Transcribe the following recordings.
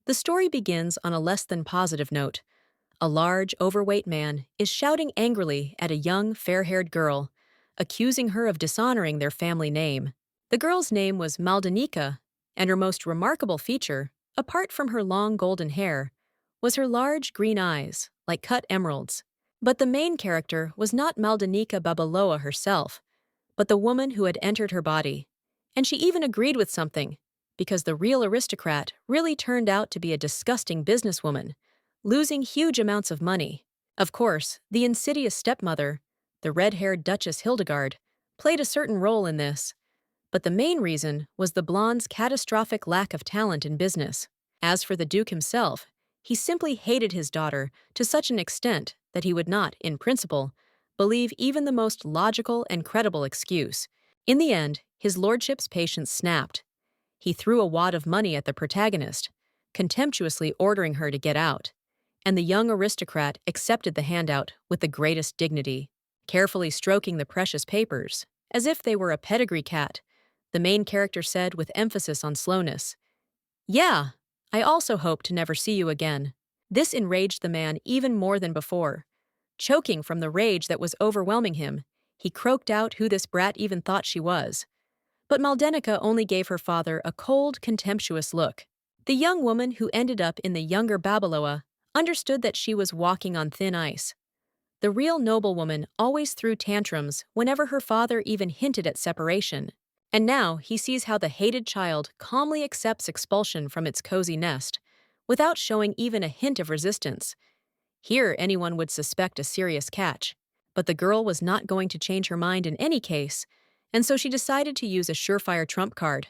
The story begins on a less than positive note. A large, overweight man is shouting angrily at a young, fair-haired girl, accusing her of dishonoring their family name. The girl's name was Maldana, and her most remarkable feature, apart from her long golden hair, was her large green eyes, like cut emeralds. But the main character was not Maldana Babaloa herself, but the woman who had entered her body. And she even agreed with something, because the real aristocrat really turned out to be a disgusting businesswoman, losing huge amounts of money. Of course, the insidious stepmother, the red-haired Duchess Hildigard, played a certain role in this, but the main reason was the blonde's catastrophic lack of talent in business. As for the Duke himself, he simply hated his daughter to such an extent that he would not, in principle, believe even the most logical and credible excuse. In the end, his lordship's patience snapped. He threw a wad of money at the protagonist, contemptuously ordering her to get out, and the young aristocrat accepted the handout with the greatest dignity, carefully stroking the precious papers, as if they were a pedigree cat. The main character said with emphasis on slowness, "Yeah, I also hope to never see you again." This enraged the man even more than before. Choking from the rage that was overwhelming him, he croaked out who this brat even thought she was. But Maldenica only gave her father a cold, contemptuous look. The young woman who ended up in the younger Babaloa understood that she was walking on thin ice. The real noblewoman always threw tantrums whenever her father even hinted at separation. And now he sees how the hated child calmly accepts expulsion from its cozy nest, without showing even a hint of resistance. Here anyone would suspect a serious catch. But the girl was not going to change her mind in any case, and so she decided to use a surefire trump card.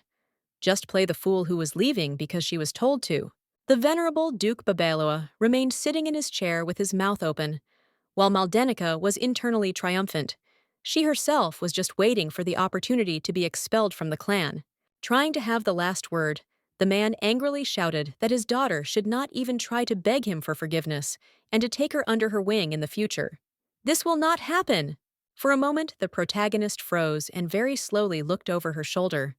Just play the fool who was leaving because she was told to. The venerable Duke Babaloa remained sitting in his chair with his mouth open, while Maldenica was internally triumphant. She herself was just waiting for the opportunity to be expelled from the clan. Trying to have the last word, the man angrily shouted that his daughter should not even try to beg him for forgiveness and to take her under her wing in the future. "This will not happen!" For a moment, the protagonist froze and very slowly looked over her shoulder.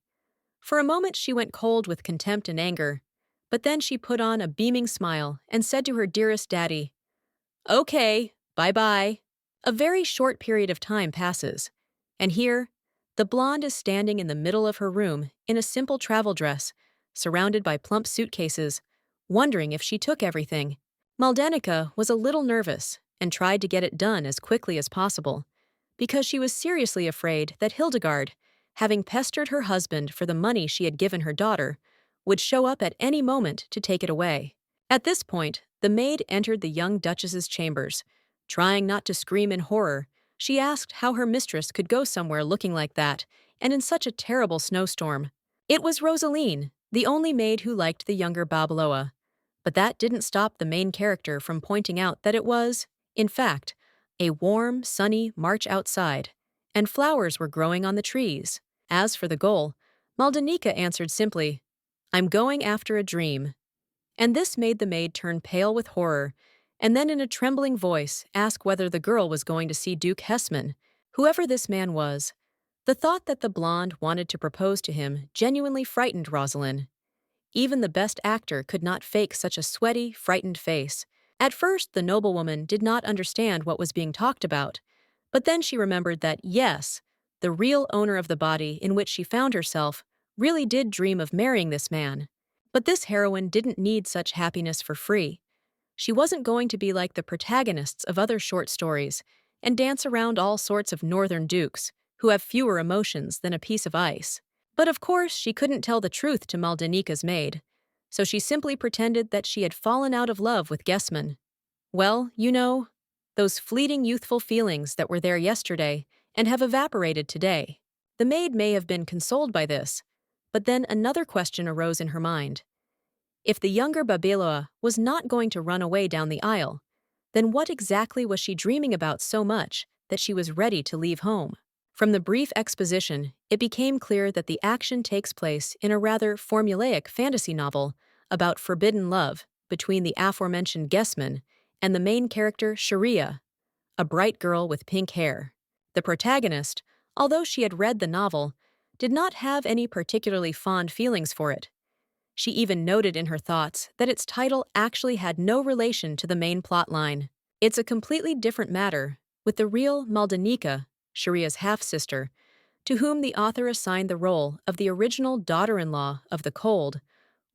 For a moment, she went cold with contempt and anger, but then she put on a beaming smile and said to her dearest daddy, "Okay, bye-bye." A very short period of time passes, and here, the blonde is standing in the middle of her room in a simple travel dress, surrounded by plump suitcases, wondering if she took everything. Maldenica was a little nervous and tried to get it done as quickly as possible, because she was seriously afraid that Hildigard, having pestered her husband for the money she had given her daughter, would show up at any moment to take it away. At this point, the maid entered the young duchess's chambers. Trying not to scream in horror, she asked how her mistress could go somewhere looking like that, and in such a terrible snowstorm. It was Rosaline, the only maid who liked the younger Babaloa, but that didn't stop the main character from pointing out that it was, in fact, a warm, sunny March outside, and flowers were growing on the trees. As for the goal, Maldenica answered simply, "I'm going after a dream." And this made the maid turn pale with horror, and then in a trembling voice ask whether the girl was going to see Duke Hessman, whoever this man was. The thought that the blonde wanted to propose to him genuinely frightened Rosalind. Even the best actor could not fake such a sweaty, frightened face. At first, the noblewoman did not understand what was being talked about, but then she remembered that, yes, the real owner of the body in which she found herself really did dream of marrying this man. But this heroine didn't need such happiness for free. She wasn't going to be like the protagonists of other short stories and dance around all sorts of northern dukes who have fewer emotions than a piece of ice. But of course, she couldn't tell the truth to Maldanica's maid, so she simply pretended that she had fallen out of love with Gessman. Well, you know, those fleeting youthful feelings that were there yesterday and have evaporated today. The maid may have been consoled by this, but then another question arose in her mind. If the younger Babaloa was not going to run away down the aisle, then what exactly was she dreaming about so much that she was ready to leave home? From the brief exposition, it became clear that the action takes place in a rather formulaic fantasy novel about forbidden love between the aforementioned Gessman and the main character Sharia, a bright girl with pink hair. The protagonist, although she had read the novel, did not have any particularly fond feelings for it. She even noted in her thoughts that its title actually had no relation to the main plot line. It's a completely different matter, with the real Maldanika, Sharia's half-sister, to whom the author assigned the role of the original daughter-in-law of the cold,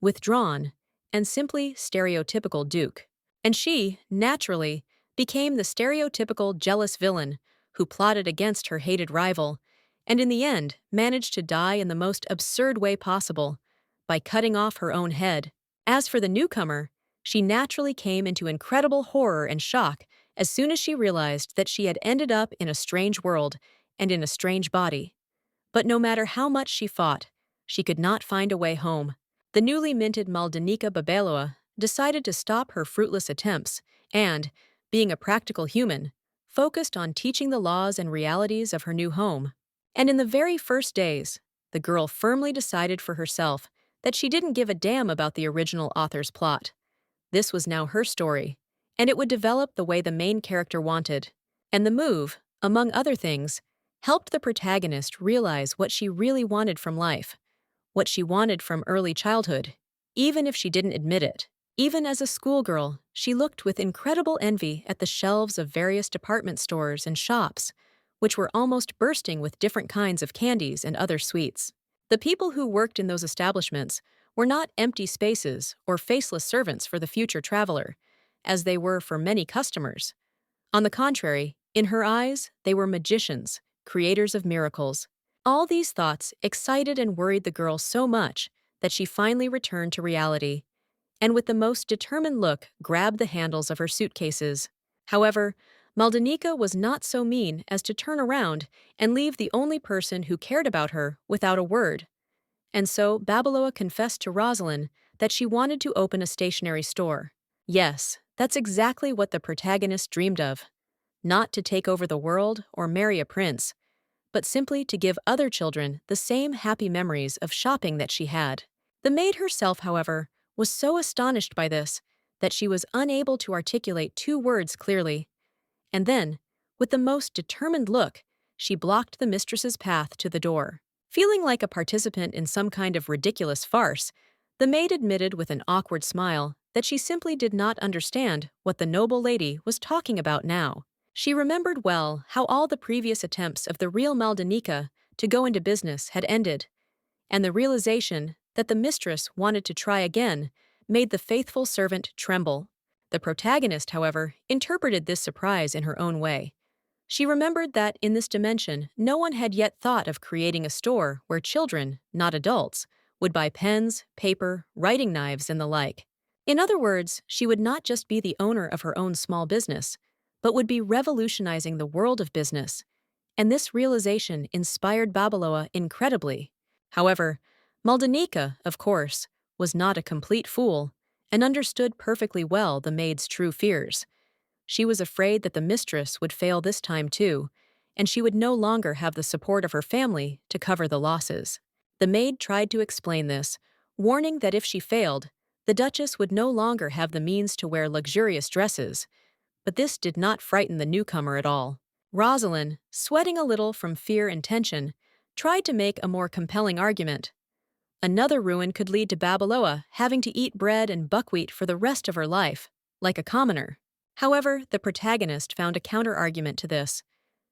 withdrawn, and simply stereotypical Duke. And she, naturally, became the stereotypical jealous villain who plotted against her hated rival, and in the end managed to die in the most absurd way possible, by cutting off her own head. As for the newcomer, she naturally came into incredible horror and shock as soon as she realized that she had ended up in a strange world and in a strange body. But no matter how much she fought, she could not find a way home. The newly minted Maldanika Babeloa decided to stop her fruitless attempts and, being a practical human, focused on teaching the laws and realities of her new home. And in the very first days, the girl firmly decided for herself that she didn't give a damn about the original author's plot. This was now her story, and it would develop the way the main character wanted. And the move, among other things, helped the protagonist realize what she really wanted from life, what she wanted from early childhood, even if she didn't admit it. Even as a schoolgirl, she looked with incredible envy at the shelves of various department stores and shops, which were almost bursting with different kinds of candies and other sweets. The people who worked in those establishments were not empty spaces or faceless servants for the future traveler, as they were for many customers. On the contrary, in her eyes, they were magicians, creators of miracles. All these thoughts excited and worried the girl so much that she finally returned to reality, and with the most determined look grabbed the handles of her suitcases. However, Maldanika was not so mean as to turn around and leave the only person who cared about her without a word. And so Babeloa confessed to Rosalind that she wanted to open a stationery store. Yes, that's exactly what the protagonist dreamed of. Not to take over the world or marry a prince, but simply to give other children the same happy memories of shopping that she had. The maid herself, however, was so astonished by this that she was unable to articulate two words clearly. And then, with the most determined look, she blocked the mistress's path to the door. Feeling like a participant in some kind of ridiculous farce, the maid admitted with an awkward smile that she simply did not understand what the noble lady was talking about now. She remembered well how all the previous attempts of the real Maldanika to go into business had ended, and the realization that the mistress wanted to try again made the faithful servant tremble. The protagonist, however, interpreted this surprise in her own way. She remembered that in this dimension, no one had yet thought of creating a store where children, not adults, would buy pens, paper, writing knives, and the like. In other words, she would not just be the owner of her own small business, but would be revolutionizing the world of business. And this realization inspired Babeloa incredibly. However, Maldanika, of course, was not a complete fool and understood perfectly well the maid's true fears. She was afraid that the mistress would fail this time too, and she would no longer have the support of her family to cover the losses. The maid tried to explain this, warning that if she failed, the Duchess would no longer have the means to wear luxurious dresses, but this did not frighten the newcomer at all. Rosalind, sweating a little from fear and tension, tried to make a more compelling argument. Another ruin could lead to Babeloa having to eat bread and buckwheat for the rest of her life, like a commoner. However, the protagonist found a counter-argument to this.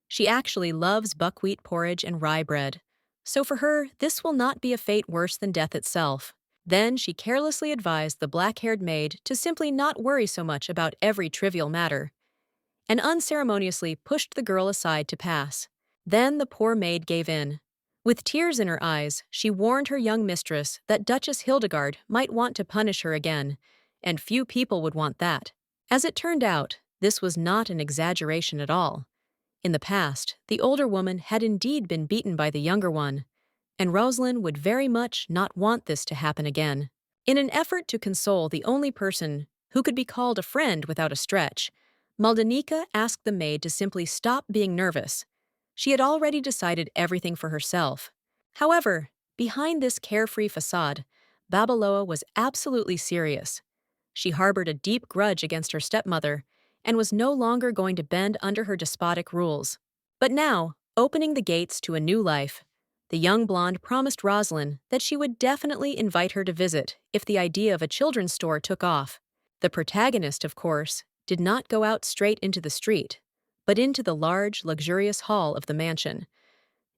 She actually loves buckwheat porridge and rye bread, so for her, this will not be a fate worse than death itself. Then she carelessly advised the black-haired maid to simply not worry so much about every trivial matter, and unceremoniously pushed the girl aside to pass. Then the poor maid gave in. With tears in her eyes, she warned her young mistress that Duchess Hildigard might want to punish her again, and few people would want that. As it turned out, this was not an exaggeration at all. In the past, the older woman had indeed been beaten by the younger one, and Rosalind would very much not want this to happen again. In an effort to console the only person who could be called a friend without a stretch, Maldanika asked the maid to simply stop being nervous. She had already decided everything for herself. However, behind this carefree facade, Babeloa was absolutely serious. She harbored a deep grudge against her stepmother and was no longer going to bend under her despotic rules. But now, opening the gates to a new life, The young blonde promised Rosalind that she would definitely invite her to visit if the idea of a children's store took off. The protagonist, of course, did not go out straight into the street, but into the large, luxurious hall of the mansion.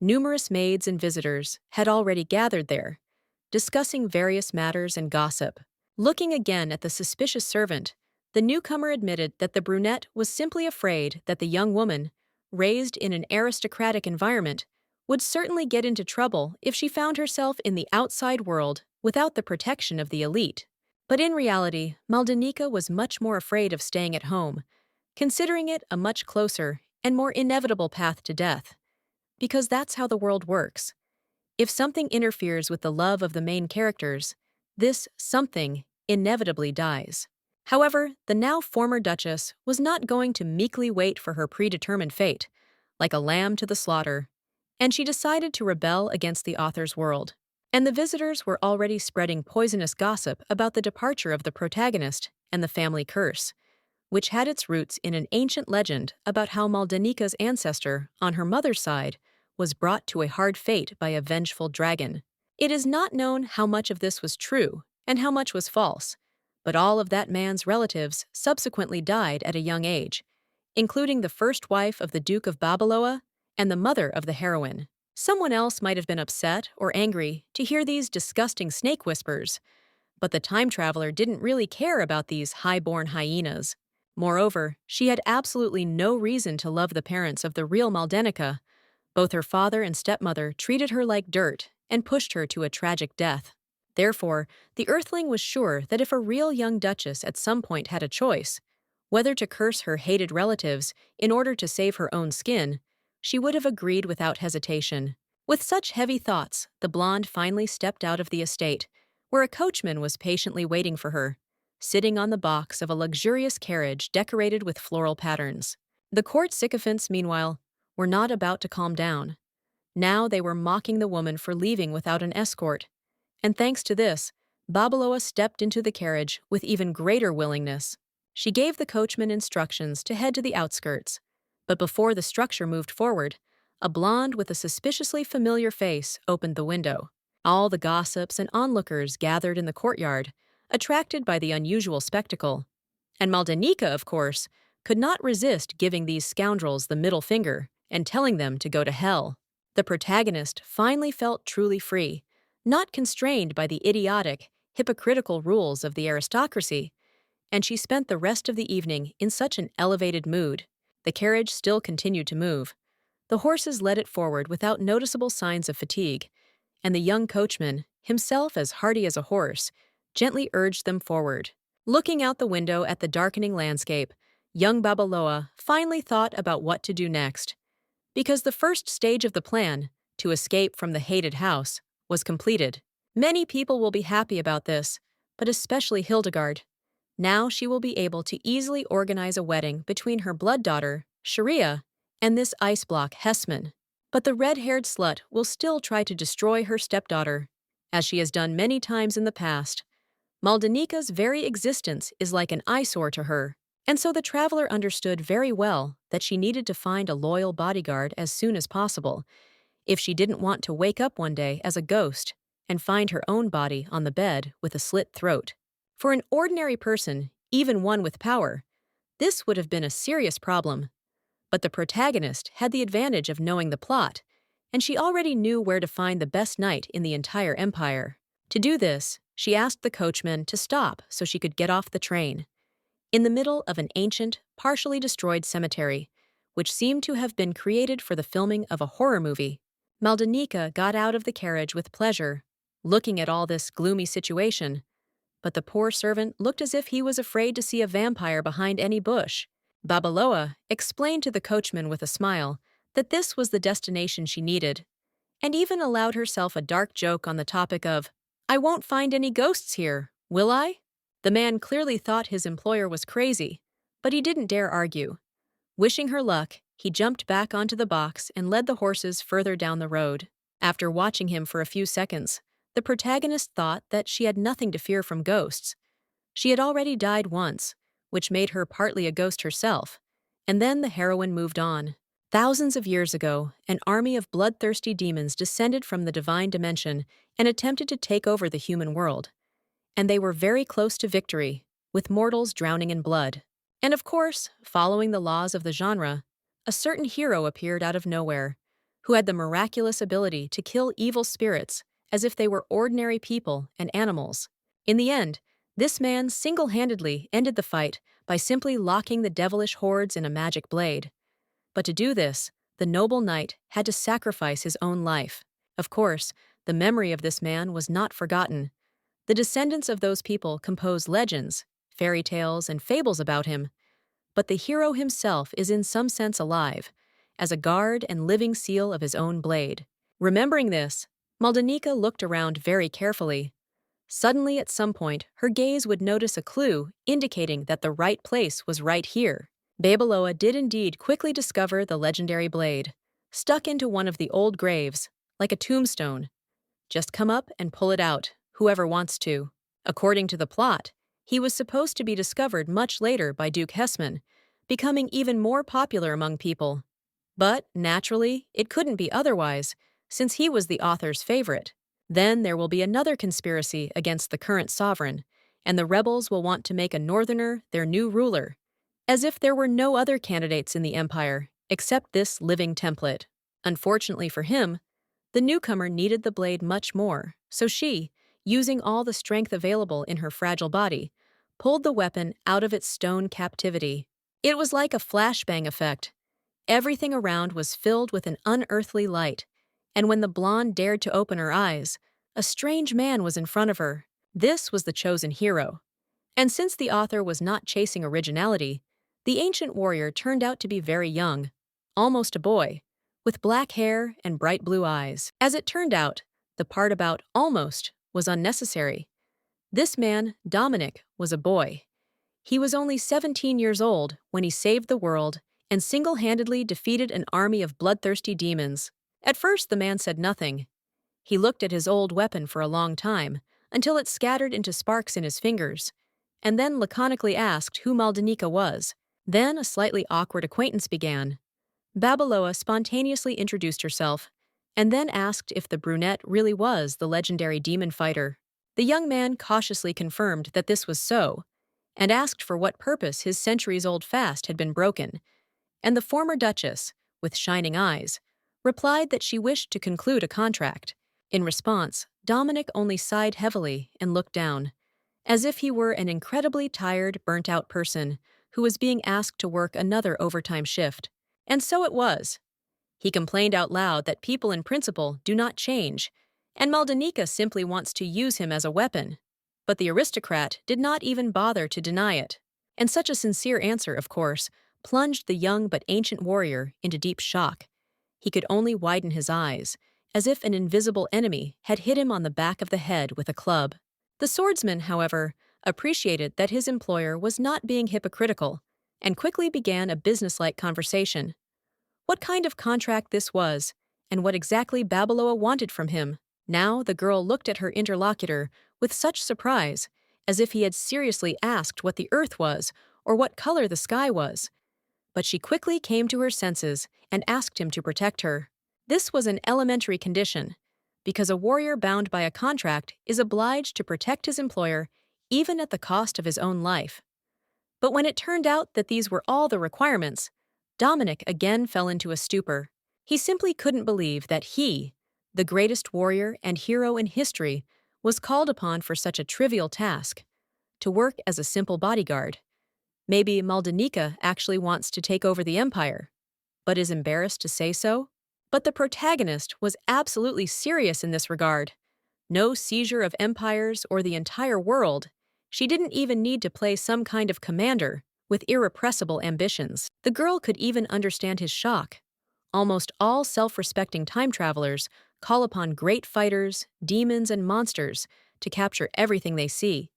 Numerous maids and visitors had already gathered there, discussing various matters and gossip. Looking again at the suspicious servant, the newcomer admitted that the brunette was simply afraid that the young woman, raised in an aristocratic environment, would certainly get into trouble if she found herself in the outside world without the protection of the elite. But in reality, Maldanika was much more afraid of staying at home, considering it a much closer and more inevitable path to death. Because that's how the world works. If something interferes with the love of the main characters, this something inevitably dies. However, the now former Duchess was not going to meekly wait for her predetermined fate, like a lamb to the slaughter, and she decided to rebel against the author's world. And the visitors were already spreading poisonous gossip about the departure of the protagonist and the family curse, which had its roots in an ancient legend about how Maldanika's ancestor, on her mother's side, was brought to a hard fate by a vengeful dragon. It is not known how much of this was true and how much was false, but all of that man's relatives subsequently died at a young age, including the first wife of the Duke of Babaloa and the mother of the heroine. Someone else might have been upset or angry to hear these disgusting snake whispers, but the time traveler didn't really care about these high-born hyenas. Moreover, she had absolutely no reason to love the parents of the real Maldanica. Both her father and stepmother treated her like dirt and pushed her to a tragic death. Therefore, the Earthling was sure that if a real young duchess at some point had a choice, whether to curse her hated relatives in order to save her own skin, she would have agreed without hesitation. With such heavy thoughts, the blonde finally stepped out of the estate, where a coachman was patiently waiting for her, sitting on the box of a luxurious carriage decorated with floral patterns. The court sycophants, meanwhile, were not about to calm down. Now they were mocking the woman for leaving without an escort. And thanks to this, Babaloa stepped into the carriage with even greater willingness. She gave the coachman instructions to head to the outskirts, but before the structure moved forward, a blonde with a suspiciously familiar face opened the window. All the gossips and onlookers gathered in the courtyard, attracted by the unusual spectacle. And Maldanika, of course, could not resist giving these scoundrels the middle finger and telling them to go to hell. The protagonist finally felt truly free, not constrained by the idiotic, hypocritical rules of the aristocracy, and she spent the rest of the evening in such an elevated mood. The carriage still continued to move. The horses led it forward without noticeable signs of fatigue, and the young coachman, himself as hardy as a horse, gently urged them forward. Looking out the window at the darkening landscape, young Babaloa finally thought about what to do next. Because the first stage of the plan, to escape from the hated house, was completed. Many people will be happy about this, but especially Hildigard. Now she will be able to easily organize a wedding between her blood daughter, Sharia, and this ice block Hessman. But the red-haired slut will still try to destroy her stepdaughter, as she has done many times in the past. Maldanika's very existence is like an eyesore to her, and so the traveler understood very well that she needed to find a loyal bodyguard as soon as possible, if she didn't want to wake up one day as a ghost and find her own body on the bed with a slit throat. For an ordinary person, even one with power, this would have been a serious problem. But the protagonist had the advantage of knowing the plot, and she already knew where to find the best knight in the entire empire. To do this, she asked the coachman to stop so she could get off the train. In the middle of an ancient, partially destroyed cemetery, which seemed to have been created for the filming of a horror movie, Maldanika got out of the carriage with pleasure, looking at all this gloomy situation. But the poor servant looked as if he was afraid to see a vampire behind any bush. Babaloa explained to the coachman with a smile that this was the destination she needed, and even allowed herself a dark joke on the topic of, "I won't find any ghosts here, will I?" The man clearly thought his employer was crazy, but he didn't dare argue. Wishing her luck, he jumped back onto the box and led the horses further down the road. After watching him for a few seconds, the protagonist thought that she had nothing to fear from ghosts. She had already died once, which made her partly a ghost herself, and then the heroine moved on. Thousands of years ago, an army of bloodthirsty demons descended from the divine dimension and attempted to take over the human world. And they were very close to victory, with mortals drowning in blood. And of course, following the laws of the genre, a certain hero appeared out of nowhere, who had the miraculous ability to kill evil spirits as if they were ordinary people and animals. In the end, this man single-handedly ended the fight by simply locking the devilish hordes in a magic blade. But to do this, the noble knight had to sacrifice his own life. Of course, the memory of this man was not forgotten. The descendants of those people compose legends, fairy tales, and fables about him. But the hero himself is in some sense alive, as a guard and living seal of his own blade. Remembering this, Maldana looked around very carefully. Suddenly, at some point, her gaze would notice a clue indicating that the right place was right here. Babaloa did indeed quickly discover the legendary blade, stuck into one of the old graves, like a tombstone. Just come up and pull it out, whoever wants to. According to the plot, he was supposed to be discovered much later by Duke Hessman, becoming even more popular among people. But, naturally, it couldn't be otherwise, since he was the author's favorite. Then there will be another conspiracy against the current sovereign, and the rebels will want to make a northerner their new ruler, as if there were no other candidates in the empire except this living template. Unfortunately for him, the newcomer needed the blade much more, so she, using all the strength available in her fragile body, pulled the weapon out of its stone captivity. It was like a flashbang effect. Everything around was filled with an unearthly light, and when the blonde dared to open her eyes, a strange man was in front of her. This was the chosen hero. And since the author was not chasing originality, the ancient warrior turned out to be very young, almost a boy, with black hair and bright blue eyes. As it turned out, the part about almost was unnecessary. This man, Dominic, was a boy. He was only 17 years old when he saved the world and single-handedly defeated an army of bloodthirsty demons. At first, the man said nothing. He looked at his old weapon for a long time, until it scattered into sparks in his fingers, and then laconically asked who Maldana was. Then a slightly awkward acquaintance began. Babaloa spontaneously introduced herself, and then asked if the brunette really was the legendary demon fighter. The young man cautiously confirmed that this was so, and asked for what purpose his centuries-old fast had been broken, and the former duchess, with shining eyes, replied that she wished to conclude a contract. In response, Dominic only sighed heavily and looked down, as if he were an incredibly tired, burnt-out person who was being asked to work another overtime shift. And so it was. He complained out loud that people in principle do not change, and Maldana simply wants to use him as a weapon. But the aristocrat did not even bother to deny it. And such a sincere answer, of course, plunged the young but ancient warrior into deep shock. He could only widen his eyes, as if an invisible enemy had hit him on the back of the head with a club. The swordsman, however, appreciated that his employer was not being hypocritical, and quickly began a businesslike conversation. What kind of contract this was, and what exactly Babaloa wanted from him. Now the girl looked at her interlocutor with such surprise, as if he had seriously asked what the earth was or what color the sky was. But she quickly came to her senses and asked him to protect her. This was an elementary condition, because a warrior bound by a contract is obliged to protect his employer even at the cost of his own life. But when it turned out that these were all the requirements, Dominic again fell into a stupor. He simply couldn't believe that he, the greatest warrior and hero in history, was called upon for such a trivial task, to work as a simple bodyguard. Maybe Maldana actually wants to take over the empire, but is embarrassed to say so. But the protagonist was absolutely serious in this regard. No seizure of empires or the entire world. She didn't even need to play some kind of commander with irrepressible ambitions. The girl could even understand his shock. Almost all self-respecting time travelers call upon great fighters, demons, and monsters to capture everything they see.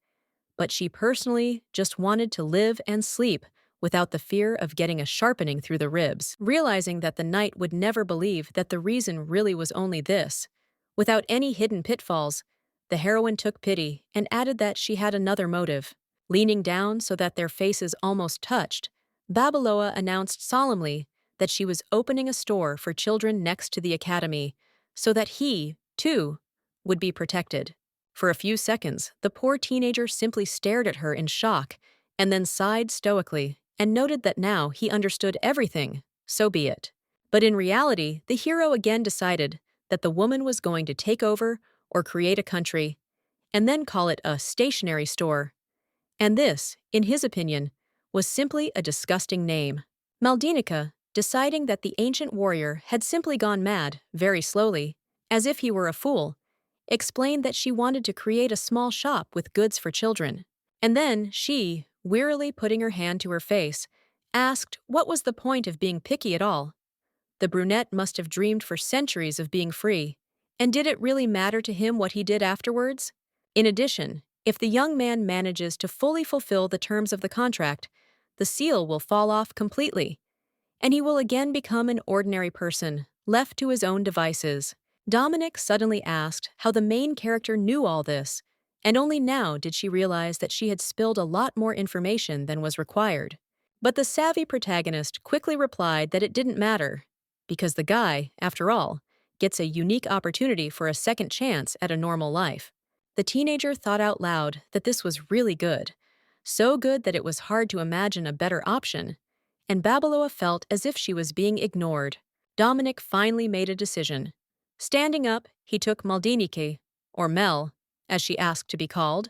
But she personally just wanted to live and sleep without the fear of getting a sharpening through the ribs. Realizing that the knight would never believe that the reason really was only this, without any hidden pitfalls, the heroine took pity and added that she had another motive. Leaning down so that their faces almost touched, Babaloa announced solemnly that she was opening a store for children next to the academy so that he, too, would be protected. For a few seconds, the poor teenager simply stared at her in shock and then sighed stoically and noted that now he understood everything, so be it. But in reality, the hero again decided that the woman was going to take over or create a country and then call it a stationery store. And this, in his opinion, was simply a disgusting name. Maldana, deciding that the ancient warrior had simply gone mad, very slowly, as if he were a fool, explained that she wanted to create a small shop with goods for children. And then she, wearily putting her hand to her face, asked what was the point of being picky at all. The brunette must have dreamed for centuries of being free. And did it really matter to him what he did afterwards? In addition, if the young man manages to fully fulfill the terms of the contract, the seal will fall off completely, and he will again become an ordinary person, left to his own devices. Dominic suddenly asked how the main character knew all this, and only now did she realize that she had spilled a lot more information than was required. But the savvy protagonist quickly replied that it didn't matter, because the guy, after all, gets a unique opportunity for a second chance at a normal life. The teenager thought out loud that this was really good, so good that it was hard to imagine a better option, and Babaloa felt as if she was being ignored. Dominic finally made a decision. Standing up, he took Maldinike, or Mel, as she asked to be called,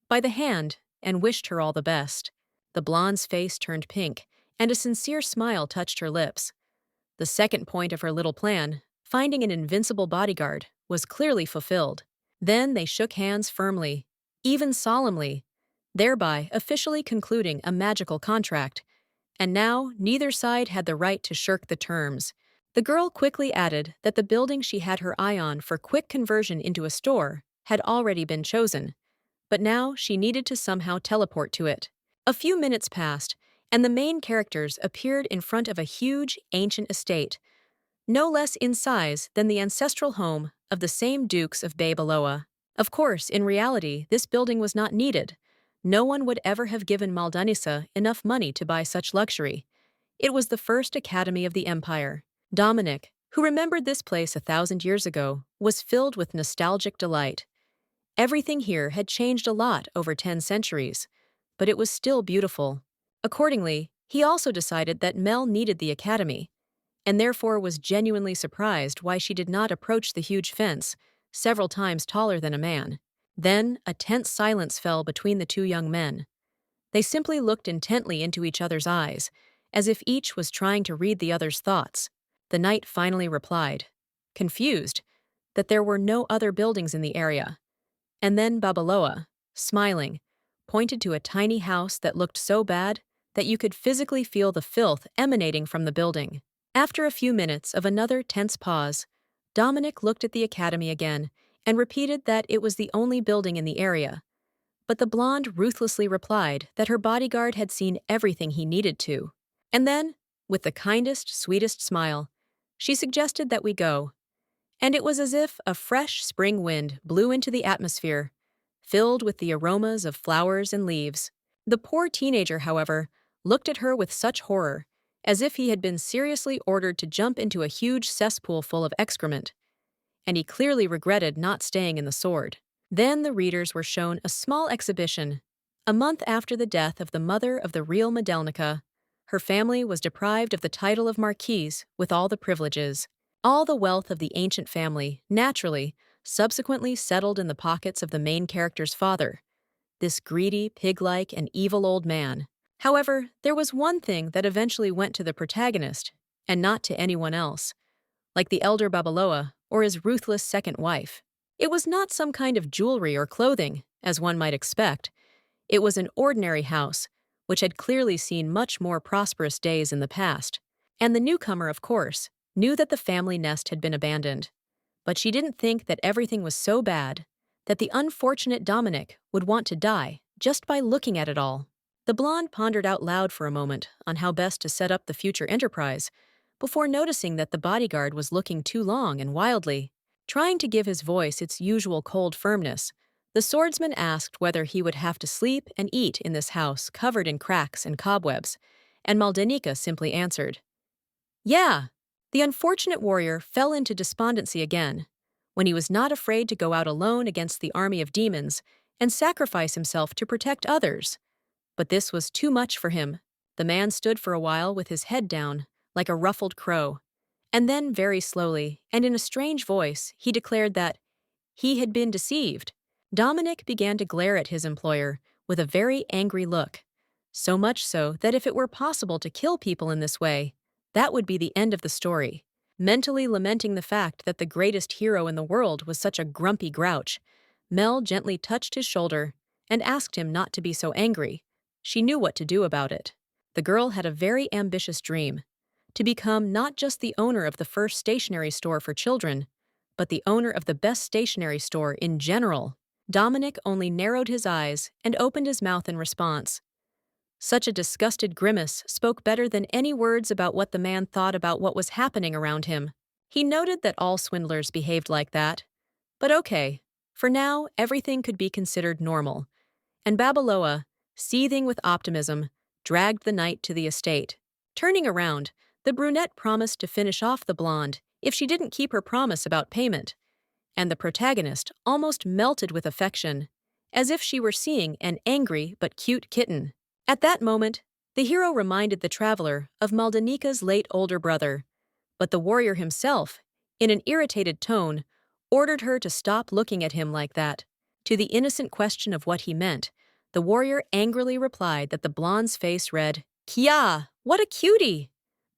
by the hand and wished her all the best. The blonde's face turned pink, and a sincere smile touched her lips. The second point of her little plan, finding an invincible bodyguard, was clearly fulfilled. Then they shook hands firmly, even solemnly, thereby officially concluding a magical contract. And now neither side had the right to shirk the terms. The girl quickly added that the building she had her eye on for quick conversion into a store had already been chosen, but now she needed to somehow teleport to it. A few minutes passed, and the main characters appeared in front of a huge, ancient estate, no less in size than the ancestral home of the same Dukes of Babaloa. Of course, in reality, this building was not needed. No one would ever have given Maldana enough money to buy such luxury. It was the first academy of the empire. Dominic, who remembered this place 1,000 years ago, was filled with nostalgic delight. Everything here had changed a lot over 10 centuries, but it was still beautiful. Accordingly, he also decided that Mel needed the academy, and therefore was genuinely surprised why she did not approach the huge fence, several times taller than a man. Then a tense silence fell between the two young men. They simply looked intently into each other's eyes, as if each was trying to read the other's thoughts. The knight finally replied, confused, that there were no other buildings in the area. And then Babaloa, smiling, pointed to a tiny house that looked so bad that you could physically feel the filth emanating from the building. After a few minutes of another tense pause, Dominic looked at the academy again and repeated that it was the only building in the area. But the blonde ruthlessly replied that her bodyguard had seen everything he needed to. And then, with the kindest, sweetest smile, she suggested that we go. And it was as if a fresh spring wind blew into the atmosphere, filled with the aromas of flowers and leaves. The poor teenager, however, looked at her with such horror, as if he had been seriously ordered to jump into a huge cesspool full of excrement. And he clearly regretted not staying in the sword. Then the readers were shown a small exhibition. A month after the death of the mother of the real Maldana, her family was deprived of the title of marquise with all the privileges. All the wealth of the ancient family, naturally, subsequently settled in the pockets of the main character's father, this greedy, pig-like, and evil old man. However, there was one thing that eventually went to the protagonist, and not to anyone else, like the elder Babaloa or his ruthless second wife. It was not some kind of jewelry or clothing, as one might expect. It was an ordinary house, which had clearly seen much more prosperous days in the past. And the newcomer, of course, knew that the family nest had been abandoned. But she didn't think that everything was so bad that the unfortunate Dominic would want to die just by looking at it all. The blonde pondered out loud for a moment on how best to set up the future enterprise, before noticing that the bodyguard was looking too long and wildly. Trying to give his voice its usual cold firmness, the swordsman asked whether he would have to sleep and eat in this house covered in cracks and cobwebs, and Maldana simply answered, Yeah, the unfortunate warrior fell into despondency again, when he was not afraid to go out alone against the army of demons and sacrifice himself to protect others. But this was too much for him. The man stood for a while with his head down, like a ruffled crow, and then very slowly, and in a strange voice, he declared that he had been deceived. Dominic began to glare at his employer with a very angry look, so much so that if it were possible to kill people in this way, that would be the end of the story. Mentally lamenting the fact that the greatest hero in the world was such a grumpy grouch, Mel gently touched his shoulder and asked him not to be so angry. She knew what to do about it. The girl had a very ambitious dream, to become not just the owner of the first stationery store for children, but the owner of the best stationery store in general. Dominic only narrowed his eyes and opened his mouth in response. Such a disgusted grimace spoke better than any words about what the man thought about what was happening around him. He noted that all swindlers behaved like that. But okay, for now, everything could be considered normal. And Babaloa, seething with optimism, dragged the knight to the estate. Turning around, the brunette promised to finish off the blonde if she didn't keep her promise about payment, and the protagonist almost melted with affection, as if she were seeing an angry but cute kitten. At that moment, the hero reminded the traveler of Maldanika's late older brother, but the warrior himself, in an irritated tone, ordered her to stop looking at him like that. To the innocent question of what he meant, the warrior angrily replied that the blonde's face read, "Kya, what a cutie!"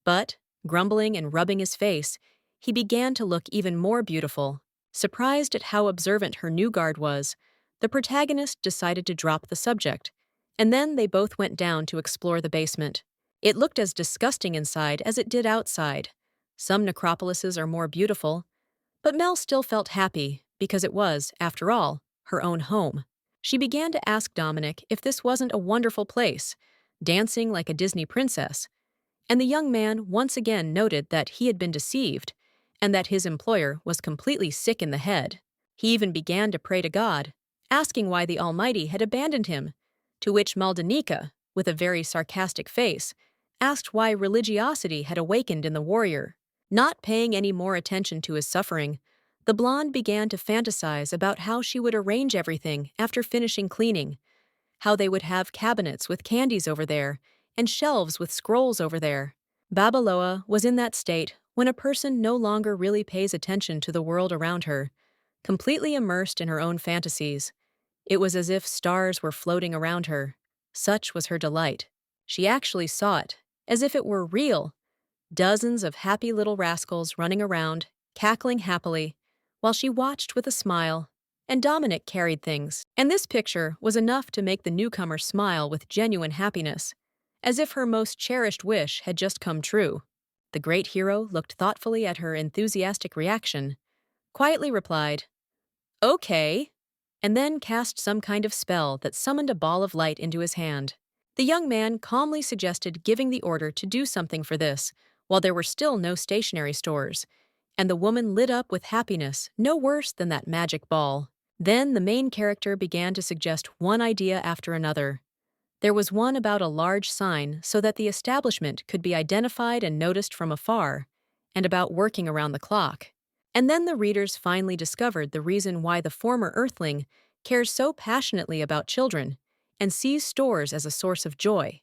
But, grumbling and rubbing his face, he began to look even more beautiful. Surprised at how observant her new guard was, the protagonist decided to drop the subject, and then they both went down to explore the basement. It looked as disgusting inside as it did outside. Some necropolises are more beautiful, but Mel still felt happy because it was, after all, her own home. She began to ask Dominic if this wasn't a wonderful place, dancing like a Disney princess, and the young man once again noted that he had been deceived and that his employer was completely sick in the head. He even began to pray to God, asking why the Almighty had abandoned him, to which Maldanika, with a very sarcastic face, asked why religiosity had awakened in the warrior. Not paying any more attention to his suffering, the blonde began to fantasize about how she would arrange everything after finishing cleaning, how they would have cabinets with candies over there and shelves with scrolls over there. Babaloa was in that state when a person no longer really pays attention to the world around her, completely immersed in her own fantasies. It was as if stars were floating around her. Such was her delight. She actually saw it, as if it were real. Dozens of happy little rascals running around, cackling happily, while she watched with a smile, and Dominic carried things. And this picture was enough to make the newcomer smile with genuine happiness, as if her most cherished wish had just come true. The great hero looked thoughtfully at her enthusiastic reaction, quietly replied, "Okay," and then cast some kind of spell that summoned a ball of light into his hand. The young man calmly suggested giving the order to do something for this, while there were still no stationery stores, and the woman lit up with happiness no worse than that magic ball. Then the main character began to suggest one idea after another. There was one about a large sign so that the establishment could be identified and noticed from afar, and about working around the clock. And then the readers finally discovered the reason why the former Earthling cares so passionately about children and sees stores as a source of joy.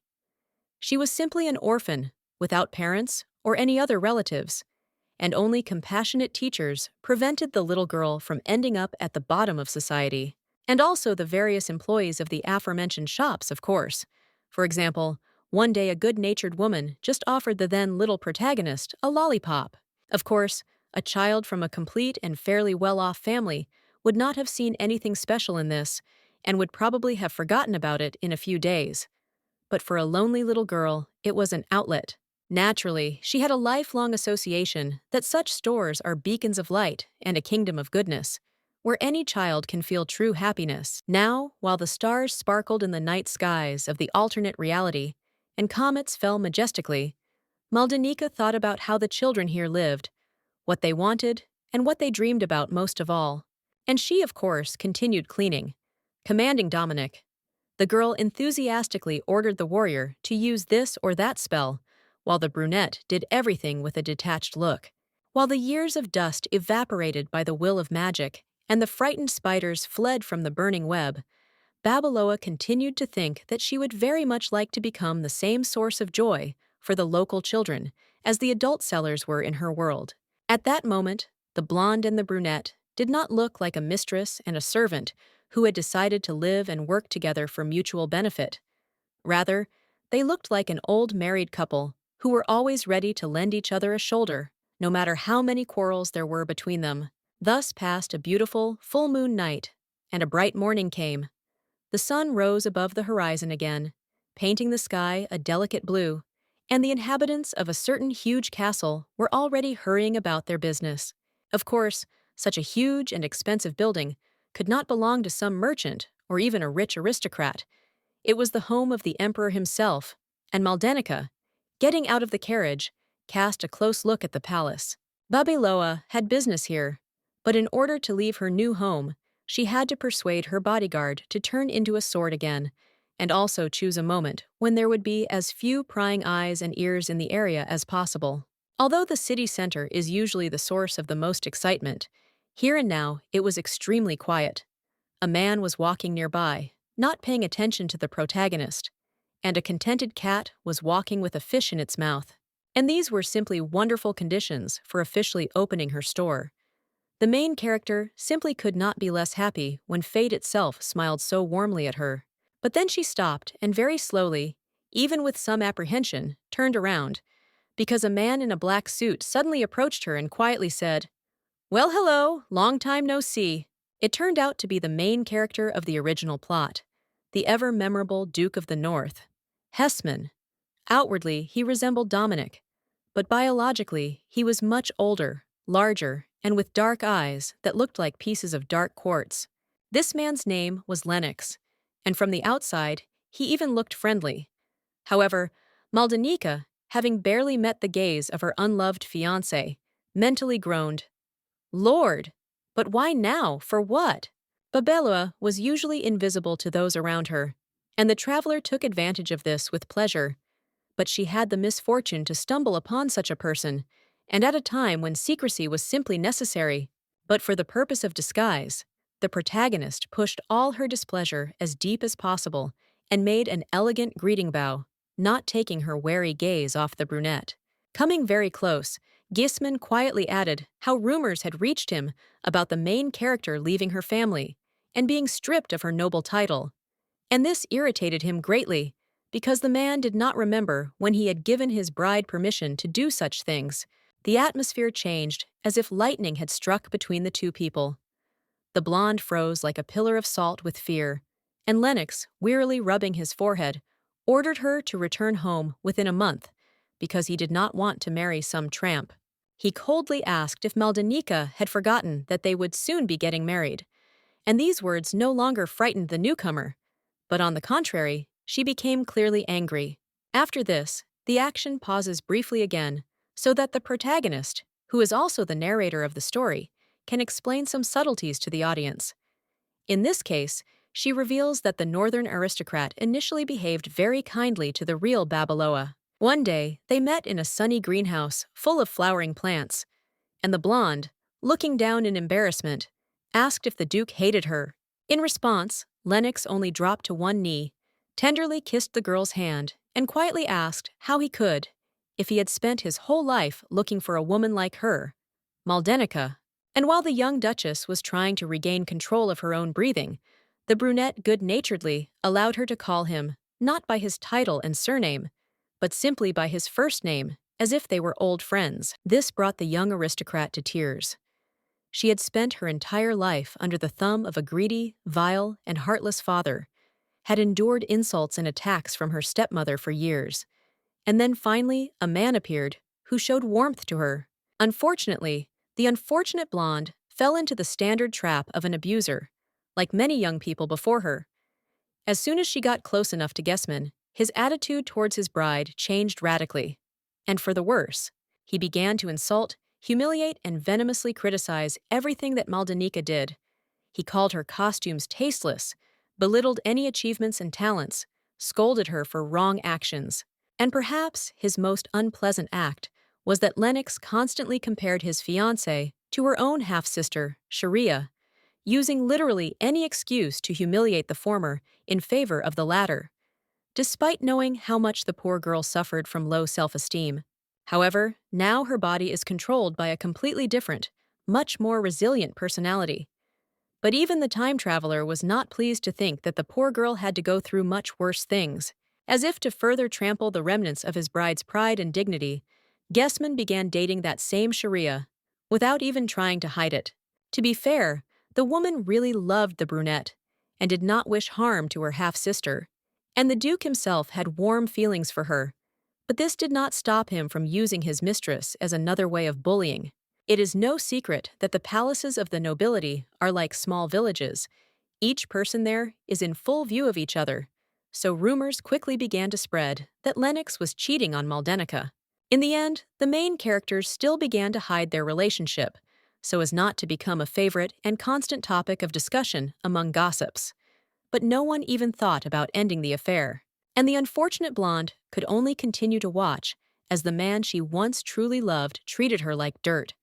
She was simply an orphan, without parents or any other relatives, and only compassionate teachers prevented the little girl from ending up at the bottom of society. And also the various employees of the aforementioned shops, of course. For example, one day a good-natured woman just offered the then little protagonist a lollipop. Of course, a child from a complete and fairly well-off family would not have seen anything special in this and would probably have forgotten about it in a few days. But for a lonely little girl, it was an outlet. Naturally, she had a lifelong association that such stores are beacons of light and a kingdom of goodness, where any child can feel true happiness. Now, while the stars sparkled in the night skies of the alternate reality and comets fell majestically, Maldanika thought about how the children here lived, what they wanted, and what they dreamed about most of all. And she, of course, continued cleaning, commanding Dominic. The girl enthusiastically ordered the warrior to use this or that spell, while the brunette did everything with a detached look. While the years of dust evaporated by the will of magic, and the frightened spiders fled from the burning web, Babeloa continued to think that she would very much like to become the same source of joy for the local children as the adult sellers were in her world. At that moment, the blonde and the brunette did not look like a mistress and a servant who had decided to live and work together for mutual benefit. Rather, they looked like an old married couple who were always ready to lend each other a shoulder, no matter how many quarrels there were between them. Thus passed a beautiful, full moon night, and a bright morning came. The sun rose above the horizon again, painting the sky a delicate blue, and the inhabitants of a certain huge castle were already hurrying about their business. Of course, such a huge and expensive building could not belong to some merchant or even a rich aristocrat. It was the home of the emperor himself, and Maldana, getting out of the carriage, cast a close look at the palace. Babeloa had business here, but in order to leave her new home, she had to persuade her bodyguard to turn into a sword again, and also choose a moment when there would be as few prying eyes and ears in the area as possible. Although the city center is usually the source of the most excitement, here and now it was extremely quiet. A man was walking nearby, not paying attention to the protagonist, and a contented cat was walking with a fish in its mouth. And these were simply wonderful conditions for officially opening her store. The main character simply could not be less happy when fate itself smiled so warmly at her. But then she stopped and very slowly, even with some apprehension, turned around, because a man in a black suit suddenly approached her and quietly said, "Well, hello, long time no see." It turned out to be the main character of the original plot, the ever-memorable Duke of the North, Hessman. Outwardly, he resembled Dominic, but biologically, he was much older, larger, and with dark eyes that looked like pieces of dark quartz. This man's name was Lennox, and from the outside, he even looked friendly. However, Maldana, having barely met the gaze of her unloved fiance, mentally groaned, "Lord, but why now? For what?" Babeloa was usually invisible to those around her, and the traveler took advantage of this with pleasure. But she had the misfortune to stumble upon such a person, and at a time when secrecy was simply necessary. But for the purpose of disguise, the protagonist pushed all her displeasure as deep as possible and made an elegant greeting bow, not taking her wary gaze off the brunette. Coming very close, Gisman quietly added how rumors had reached him about the main character leaving her family and being stripped of her noble title. And this irritated him greatly, because the man did not remember when he had given his bride permission to do such things. The atmosphere changed as if lightning had struck between the two people. The blonde froze like a pillar of salt with fear, and Lennox, wearily rubbing his forehead, ordered her to return home within a month because he did not want to marry some tramp. He coldly asked if Maldana had forgotten that they would soon be getting married, and these words no longer frightened the newcomer, but on the contrary, she became clearly angry. After this, the action pauses briefly again, so that the protagonist, who is also the narrator of the story, can explain some subtleties to the audience. In this case, she reveals that the northern aristocrat initially behaved very kindly to the real Babeloa. One day, they met in a sunny greenhouse full of flowering plants, and the blonde, looking down in embarrassment, asked if the Duke hated her. In response, Lennox only dropped to one knee, tenderly kissed the girl's hand, and quietly asked how he could, if he had spent his whole life looking for a woman like her, Maldana. And while the young duchess was trying to regain control of her own breathing, the brunette good-naturedly allowed her to call him not by his title and surname, but simply by his first name, as if they were old friends. This brought the young aristocrat to tears. She had spent her entire life under the thumb of a greedy, vile, and heartless father, had endured insults and attacks from her stepmother for years, and then finally a man appeared who showed warmth to her. Unfortunately, the unfortunate blonde fell into the standard trap of an abuser, like many young people before her. As soon as she got close enough to Gisman, his attitude towards his bride changed radically, and for the worse. He began to insult, humiliate, and venomously criticize everything that Maldana did. He called her costumes tasteless, belittled any achievements and talents, scolded her for wrong actions. And perhaps his most unpleasant act was that Lennox constantly compared his fiancée to her own half-sister, Sharia, using literally any excuse to humiliate the former in favor of the latter, despite knowing how much the poor girl suffered from low self-esteem. However, now her body is controlled by a completely different, much more resilient personality. But even the time traveler was not pleased to think that the poor girl had to go through much worse things. As if to further trample the remnants of his bride's pride and dignity, Gessman began dating that same Sharia, without even trying to hide it. To be fair, the woman really loved the brunette, and did not wish harm to her half-sister, and the Duke himself had warm feelings for her. But this did not stop him from using his mistress as another way of bullying. It is no secret that the palaces of the nobility are like small villages. Each person there is in full view of each other, so rumors quickly began to spread that Lennox was cheating on Maldana. In the end, the main characters still began to hide their relationship, so as not to become a favorite and constant topic of discussion among gossips. But no one even thought about ending the affair, and the unfortunate blonde could only continue to watch as the man she once truly loved treated her like dirt.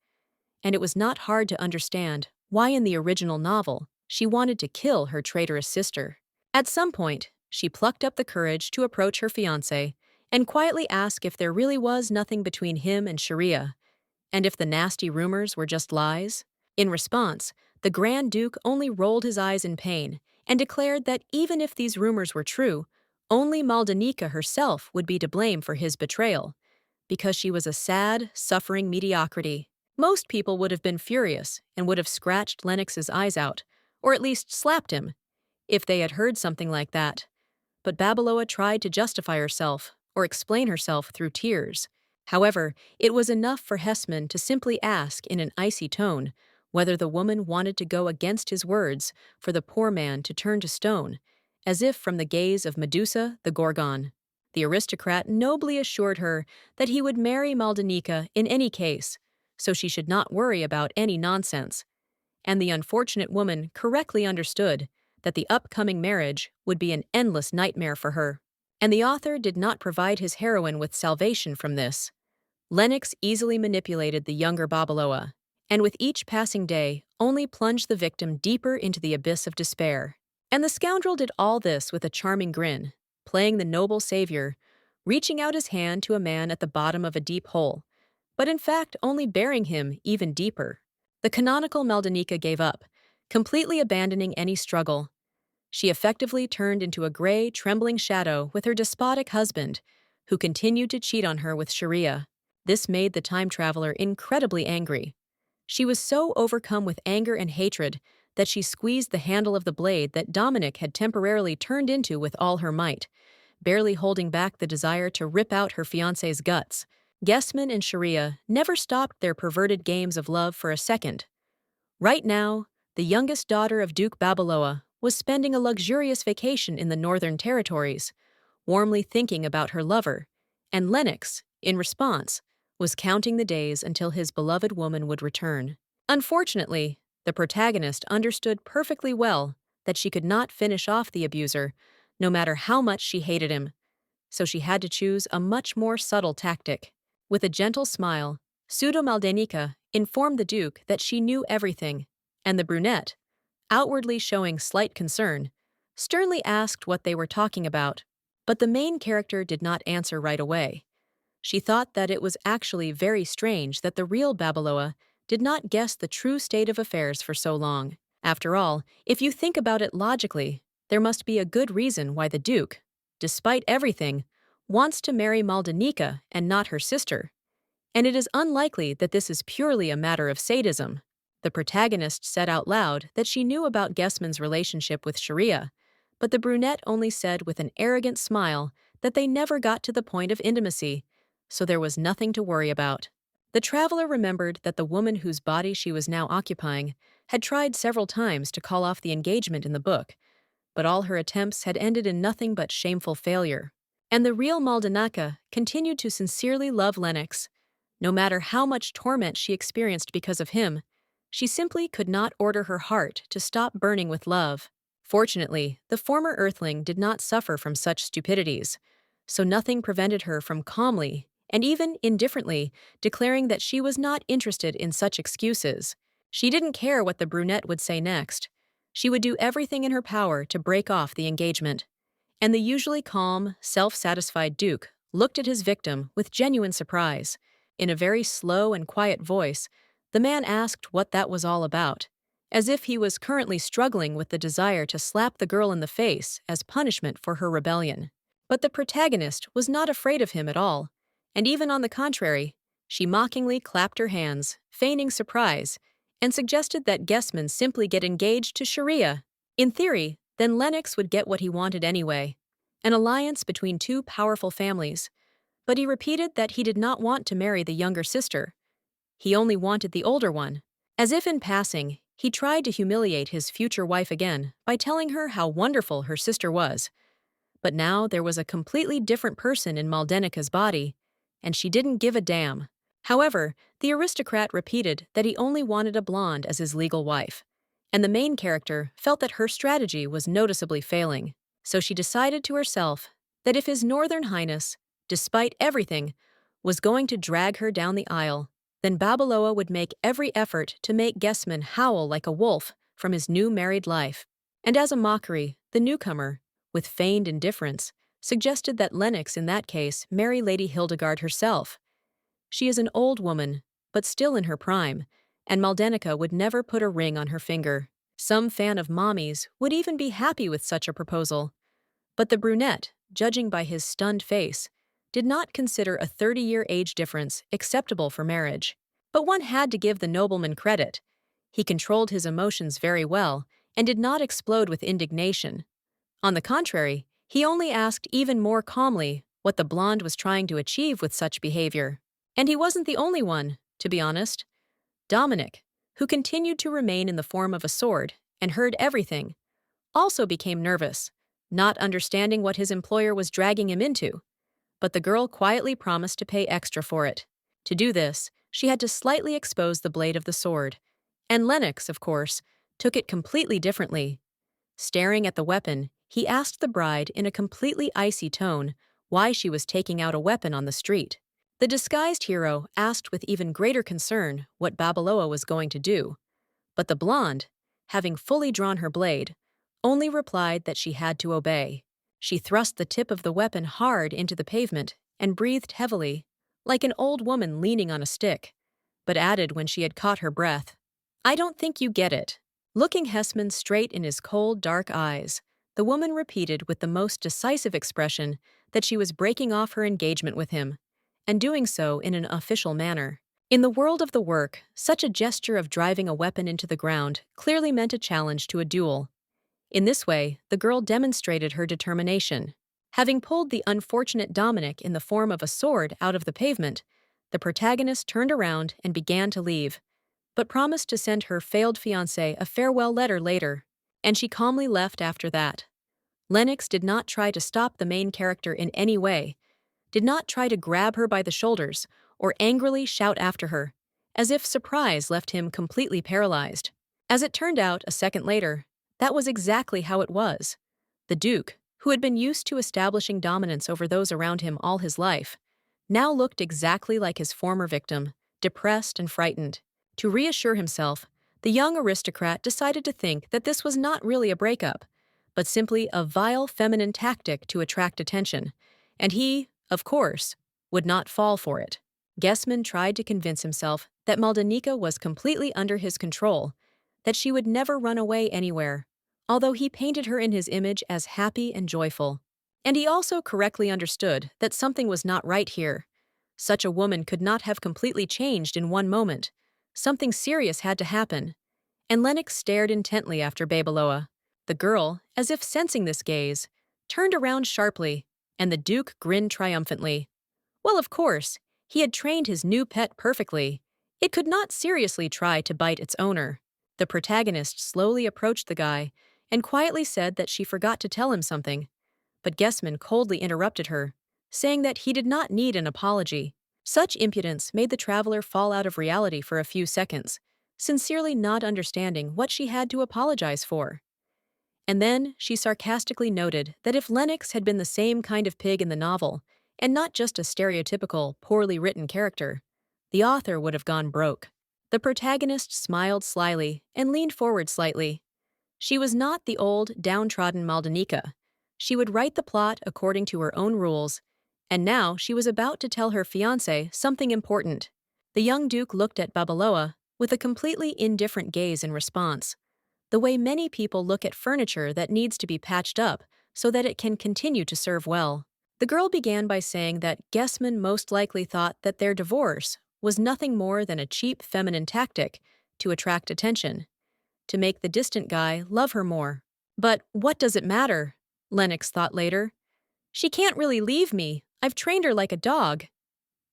And it was not hard to understand why in the original novel she wanted to kill her traitorous sister. At some point, she plucked up the courage to approach her fiancé and quietly ask if there really was nothing between him and Sharia, and if the nasty rumors were just lies. In response, the Grand Duke only rolled his eyes in pain and declared that even if these rumors were true, only Maldana herself would be to blame for his betrayal, because she was a sad, suffering mediocrity. Most people would have been furious and would have scratched Lennox's eyes out, or at least slapped him, if they had heard something like that. But Babeloa tried to justify herself or explain herself through tears. However, it was enough for Hessman to simply ask in an icy tone whether the woman wanted to go against his words for the poor man to turn to stone, as if from the gaze of Medusa the Gorgon. The aristocrat nobly assured her that he would marry Maldana in any case, so she should not worry about any nonsense. And the unfortunate woman correctly understood that the upcoming marriage would be an endless nightmare for her. And the author did not provide his heroine with salvation from this. Lennox easily manipulated the younger Babeloa, and with each passing day only plunged the victim deeper into the abyss of despair. And the scoundrel did all this with a charming grin, playing the noble savior, reaching out his hand to a man at the bottom of a deep hole, but in fact only burying him even deeper. The canonical Maldana gave up, completely abandoning any struggle. She effectively turned into a gray, trembling shadow with her despotic husband, who continued to cheat on her with Sharia. This made the time traveler incredibly angry. She was so overcome with anger and hatred that she squeezed the handle of the blade that Dominic had temporarily turned into with all her might, barely holding back the desire to rip out her fiancé's guts. Gessman and Sharia never stopped their perverted games of love for a second. Right now, the youngest daughter of Duke Babeloa was spending a luxurious vacation in the Northern Territories, warmly thinking about her lover, and Lennox, in response, was counting the days until his beloved woman would return. Unfortunately, the protagonist understood perfectly well that she could not finish off the abuser, no matter how much she hated him, so she had to choose a much more subtle tactic. With a gentle smile, Pseudo Maldana informed the Duke that she knew everything, and the brunette, outwardly showing slight concern, sternly asked what they were talking about, but the main character did not answer right away. She thought that it was actually very strange that the real Babeloa did not guess the true state of affairs for so long. After all, if you think about it logically, there must be a good reason why the Duke, despite everything, wants to marry Maldana and not her sister. And it is unlikely that this is purely a matter of sadism. The protagonist said out loud that she knew about Gessman's relationship with Sharia, but the brunette only said with an arrogant smile that they never got to the point of intimacy, so there was nothing to worry about. The traveler remembered that the woman whose body she was now occupying had tried several times to call off the engagement in the book, but all her attempts had ended in nothing but shameful failure. And the real Maldana continued to sincerely love Lennox. No matter how much torment she experienced because of him, she simply could not order her heart to stop burning with love. Fortunately, the former Earthling did not suffer from such stupidities, so nothing prevented her from calmly, and even indifferently, declaring that she was not interested in such excuses. She didn't care what the brunette would say next. She would do everything in her power to break off the engagement. And the usually calm, self-satisfied Duke looked at his victim with genuine surprise. In a very slow and quiet voice, the man asked what that was all about, as if he was currently struggling with the desire to slap the girl in the face as punishment for her rebellion. But the protagonist was not afraid of him at all, and even on the contrary, she mockingly clapped her hands, feigning surprise, and suggested that Guessman simply get engaged to Sharia. In theory, then Lennox would get what he wanted anyway, an alliance between two powerful families. But he repeated that he did not want to marry the younger sister. He only wanted the older one. As if in passing, he tried to humiliate his future wife again by telling her how wonderful her sister was. But now there was a completely different person in Maldanica's body, and she didn't give a damn. However, the aristocrat repeated that he only wanted a blonde as his legal wife, and the main character felt that her strategy was noticeably failing. So she decided to herself that if His Northern Highness, despite everything, was going to drag her down the aisle, then Babaloa would make every effort to make Guessman howl like a wolf from his new married life. And as a mockery, the newcomer, with feigned indifference, suggested that Lennox in that case marry Lady Hildigard herself. She is an old woman, but still in her prime, and Maldanica would never put a ring on her finger. Some fan of mommies would even be happy with such a proposal. But the brunette, judging by his stunned face, did not consider a 30-year age difference acceptable for marriage. But one had to give the nobleman credit. He controlled his emotions very well and did not explode with indignation. On the contrary, he only asked even more calmly what the blonde was trying to achieve with such behavior. And he wasn't the only one, to be honest. Dominic, who continued to remain in the form of a sword and heard everything, also became nervous, not understanding what his employer was dragging him into. But the girl quietly promised to pay extra for it. To do this, she had to slightly expose the blade of the sword. And Lennox, of course, took it completely differently. Staring at the weapon, he asked the bride in a completely icy tone why she was taking out a weapon on the street. The disguised hero asked with even greater concern what Babaloa was going to do. But the blonde, having fully drawn her blade, only replied that she had to obey. She thrust the tip of the weapon hard into the pavement and breathed heavily, like an old woman leaning on a stick, but added when she had caught her breath, "I don't think you get it." Looking Hessman straight in his cold, dark eyes, the woman repeated with the most decisive expression that she was breaking off her engagement with him, and doing so in an official manner. In the world of the work, such a gesture of driving a weapon into the ground clearly meant a challenge to a duel. In this way, the girl demonstrated her determination. Having pulled the unfortunate Dominic in the form of a sword out of the pavement, the protagonist turned around and began to leave, but promised to send her failed fiance a farewell letter later, and she calmly left after that. Lennox did not try to stop the main character in any way, did not try to grab her by the shoulders or angrily shout after her, as if surprise left him completely paralyzed. As it turned out a second later, that was exactly how it was. The Duke, who had been used to establishing dominance over those around him all his life, now looked exactly like his former victim, depressed and frightened. To reassure himself, the young aristocrat decided to think that this was not really a breakup, but simply a vile feminine tactic to attract attention, and he, of course, would not fall for it. Guessman tried to convince himself that Maldanica was completely under his control, that she would never run away anywhere, although he painted her in his image as happy and joyful. And he also correctly understood that something was not right here. Such a woman could not have completely changed in one moment. Something serious had to happen. And Lennox stared intently after Babaloa. The girl, as if sensing this gaze, turned around sharply, and the Duke grinned triumphantly. Well, of course, he had trained his new pet perfectly. It could not seriously try to bite its owner. The protagonist slowly approached the guy and quietly said that she forgot to tell him something. But Guessman coldly interrupted her, saying that he did not need an apology. Such impudence made the traveler fall out of reality for a few seconds, sincerely not understanding what she had to apologize for. And then she sarcastically noted that if Lennox had been the same kind of pig in the novel, and not just a stereotypical, poorly written character, the author would have gone broke. The protagonist smiled slyly and leaned forward slightly. She was not the old, downtrodden Maldanika. She would write the plot according to her own rules, and now she was about to tell her fiance something important. The young duke looked at Babaloa with a completely indifferent gaze in response, the way many people look at furniture that needs to be patched up so that it can continue to serve well. The girl began by saying that Gessman most likely thought that their divorce was nothing more than a cheap feminine tactic to attract attention, to make the distant guy love her more. But what does it matter? Lennox thought later. She can't really leave me. I've trained her like a dog.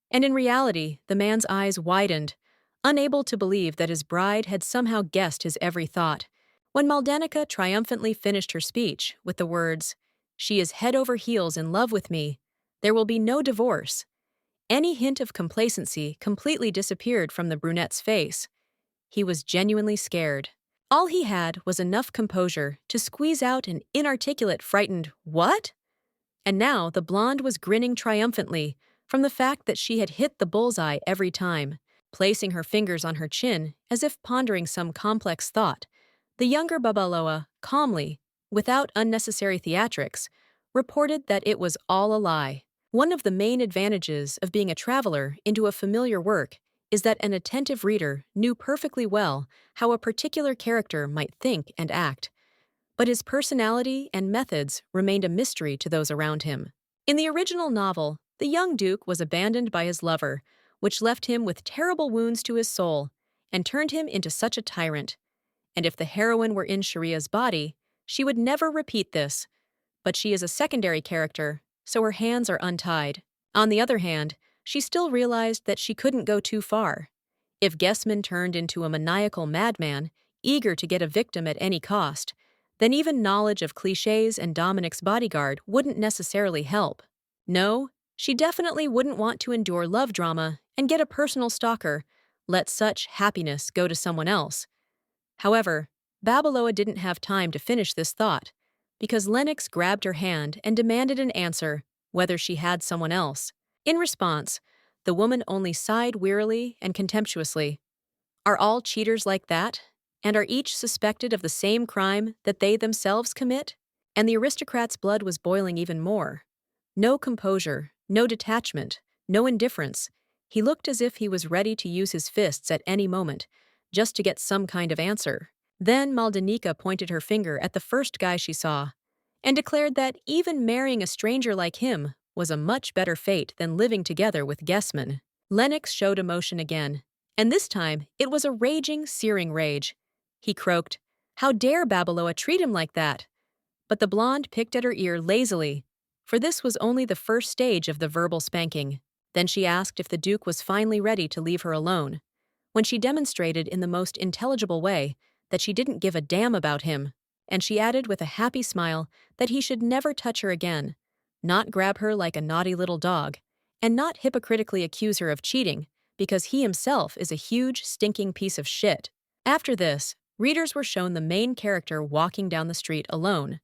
And in reality, the man's eyes widened, unable to believe that his bride had somehow guessed his every thought. When Maldanica triumphantly finished her speech with the words, "She is head over heels in love with me. There will be no divorce," any hint of complacency completely disappeared from the brunette's face. He was genuinely scared. All he had was enough composure to squeeze out an inarticulate, frightened, "What?" And now the blonde was grinning triumphantly from the fact that she had hit the bullseye every time. Placing her fingers on her chin as if pondering some complex thought, the younger Babaloa calmly, without unnecessary theatrics, reported that it was all a lie. One of the main advantages of being a traveler into a familiar work is that an attentive reader knew perfectly well how a particular character might think and act, but his personality and methods remained a mystery to those around him. In the original novel, the young duke was abandoned by his lover, which left him with terrible wounds to his soul and turned him into such a tyrant. And if the heroine were in Sharia's body, she would never repeat this. But she is a secondary character, so her hands are untied. On the other hand, she still realized that she couldn't go too far. If Gessman turned into a maniacal madman, eager to get a victim at any cost, then even knowledge of clichés and Dominic's bodyguard wouldn't necessarily help. No, she definitely wouldn't want to endure love drama and get a personal stalker, let such happiness go to someone else. However, Babaloa didn't have time to finish this thought, because Lennox grabbed her hand and demanded an answer, whether she had someone else. In response, the woman only sighed wearily and contemptuously. Are all cheaters like that? And are each suspected of the same crime that they themselves commit? And the aristocrat's blood was boiling even more. No composure, no detachment, no indifference. He looked as if he was ready to use his fists at any moment, just to get some kind of answer. Then Maldanika pointed her finger at the first guy she saw, and declared that even marrying a stranger like him was a much better fate than living together with Gessman. Lennox showed emotion again, and this time it was a raging, searing rage. He croaked, "How dare Babaloa treat him like that?" But the blonde picked at her ear lazily, for this was only the first stage of the verbal spanking. Then she asked if the Duke was finally ready to leave her alone, when she demonstrated in the most intelligible way that she didn't give a damn about him, and she added with a happy smile that he should never touch her again, not grab her like a naughty little dog, and not hypocritically accuse her of cheating because he himself is a huge, stinking piece of shit. After this, readers were shown the main character walking down the street alone.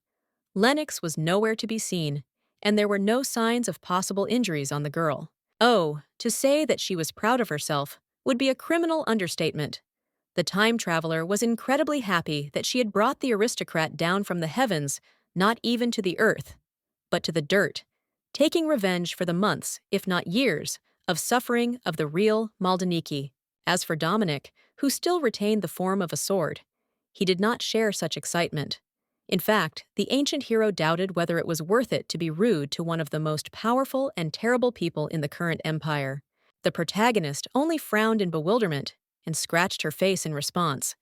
Lennox was nowhere to be seen, and there were no signs of possible injuries on the girl. Oh, to say that she was proud of herself would be a criminal understatement. The time traveler was incredibly happy that she had brought the aristocrat down from the heavens, not even to the earth, but to the dirt, taking revenge for the months, if not years, of suffering of the real Maldaniki. As for Dominic, who still retained the form of a sword, he did not share such excitement. In fact, the ancient hero doubted whether it was worth it to be rude to one of the most powerful and terrible people in the current empire. The protagonist only frowned in bewilderment and scratched her face in response.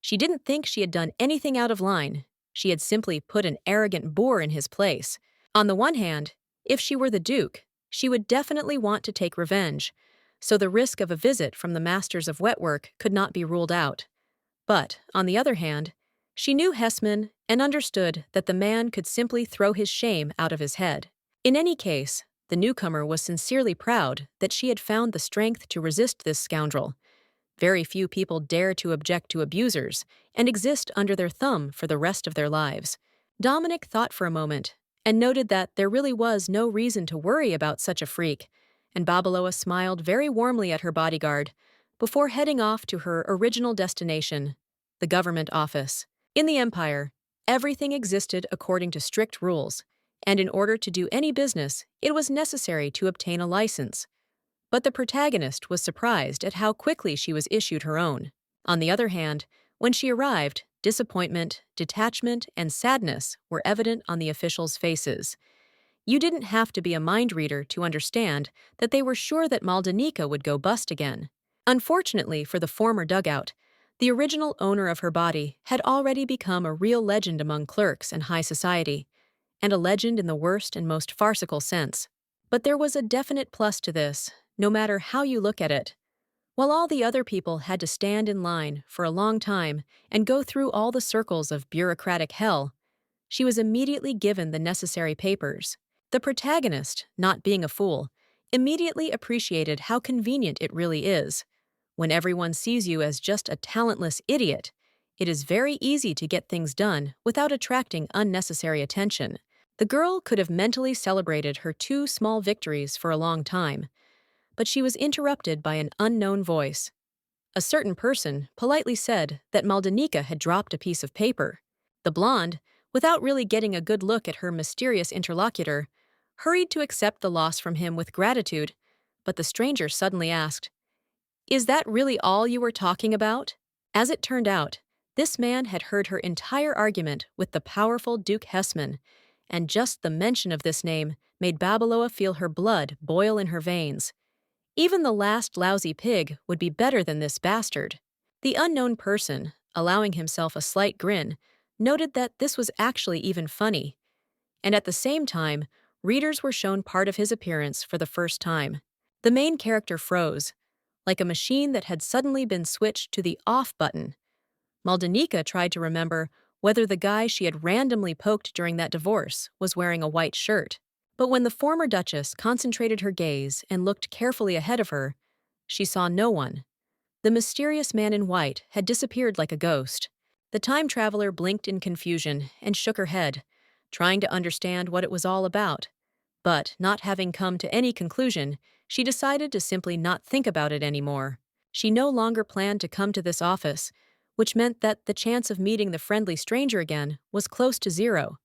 She didn't think she had done anything out of line. She had simply put an arrogant boor in his place. On the one hand, if she were the Duke, she would definitely want to take revenge, so the risk of a visit from the masters of wetwork could not be ruled out. But, on the other hand, she knew Hessman and understood that the man could simply throw his shame out of his head. In any case, the newcomer was sincerely proud that she had found the strength to resist this scoundrel. Very few people dare to object to abusers and exist under their thumb for the rest of their lives. Dominic thought for a moment and noted that there really was no reason to worry about such a freak, and Babaloa smiled very warmly at her bodyguard before heading off to her original destination, the government office. In the Empire, everything existed according to strict rules, and in order to do any business, it was necessary to obtain a license. But the protagonist was surprised at how quickly she was issued her own. On the other hand, when she arrived, disappointment, detachment, and sadness were evident on the officials' faces. You didn't have to be a mind reader to understand that they were sure that Maldanika would go bust again. Unfortunately for the former dugout, the original owner of her body had already become a real legend among clerks and high society, and a legend in the worst and most farcical sense. But there was a definite plus to this, no matter how you look at it. While all the other people had to stand in line for a long time and go through all the circles of bureaucratic hell, she was immediately given the necessary papers. The protagonist, not being a fool, immediately appreciated how convenient it really is. When everyone sees you as just a talentless idiot, it is very easy to get things done without attracting unnecessary attention. The girl could have mentally celebrated her 2 small victories for a long time, but she was interrupted by an unknown voice. A certain person politely said that Maldanika had dropped a piece of paper. The blonde, without really getting a good look at her mysterious interlocutor, hurried to accept the loss from him with gratitude, but the stranger suddenly asked, "Is that really all you were talking about?" As it turned out, this man had heard her entire argument with the powerful Duke Hessman, and just the mention of this name made Babaloa feel her blood boil in her veins. Even the last lousy pig would be better than this bastard. The unknown person, allowing himself a slight grin, noted that this was actually even funny. And at the same time, readers were shown part of his appearance for the first time. The main character froze, like a machine that had suddenly been switched to the off button. Maldanika tried to remember whether the guy she had randomly poked during that divorce was wearing a white shirt. But when the former Duchess concentrated her gaze and looked carefully ahead of her, she saw no one. The mysterious man in white had disappeared like a ghost. The time traveler blinked in confusion and shook her head, trying to understand what it was all about. But, not having come to any conclusion, she decided to simply not think about it anymore. She no longer planned to come to this office, which meant that the chance of meeting the friendly stranger again was close to 0.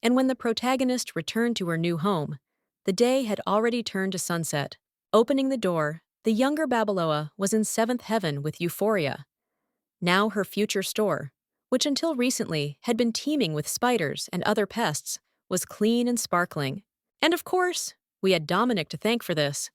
And when the protagonist returned to her new home, the day had already turned to sunset. Opening the door, the younger Babaloa was in 7th heaven with euphoria. Now her future store, which until recently had been teeming with spiders and other pests, was clean and sparkling. And of course, we had Dominic to thank for this.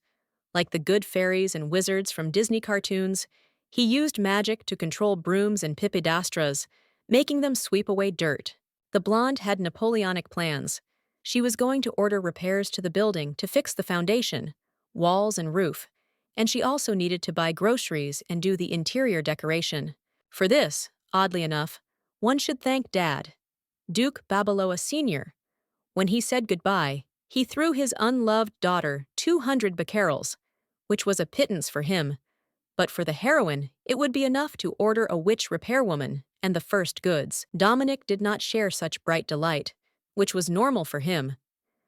Like the good fairies and wizards from Disney cartoons, he used magic to control brooms and pipidastras, making them sweep away dirt. The blonde had Napoleonic plans. She was going to order repairs to the building to fix the foundation, walls and roof, and she also needed to buy groceries and do the interior decoration. For this, oddly enough, one should thank Dad, Duke Babaloa Sr. When he said goodbye, he threw his unloved daughter 200 becquerels, which was a pittance for him. But for the heroine, it would be enough to order a witch repairwoman and the first goods. Dominic did not share such bright delight, which was normal for him.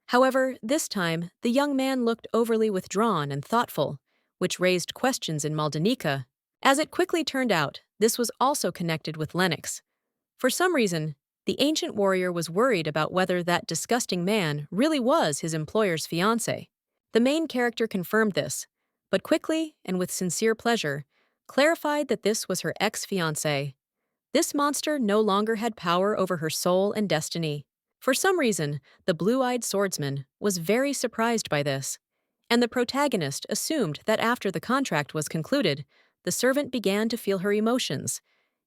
However, this time, the young man looked overly withdrawn and thoughtful, which raised questions in Maldanika. As it quickly turned out, this was also connected with Lennox. For some reason, the ancient warrior was worried about whether that disgusting man really was his employer's fiance. The main character confirmed this, but quickly, and with sincere pleasure, clarified that this was her ex-fiancé. This monster no longer had power over her soul and destiny. For some reason, the blue-eyed swordsman was very surprised by this, and the protagonist assumed that after the contract was concluded, the servant began to feel her emotions,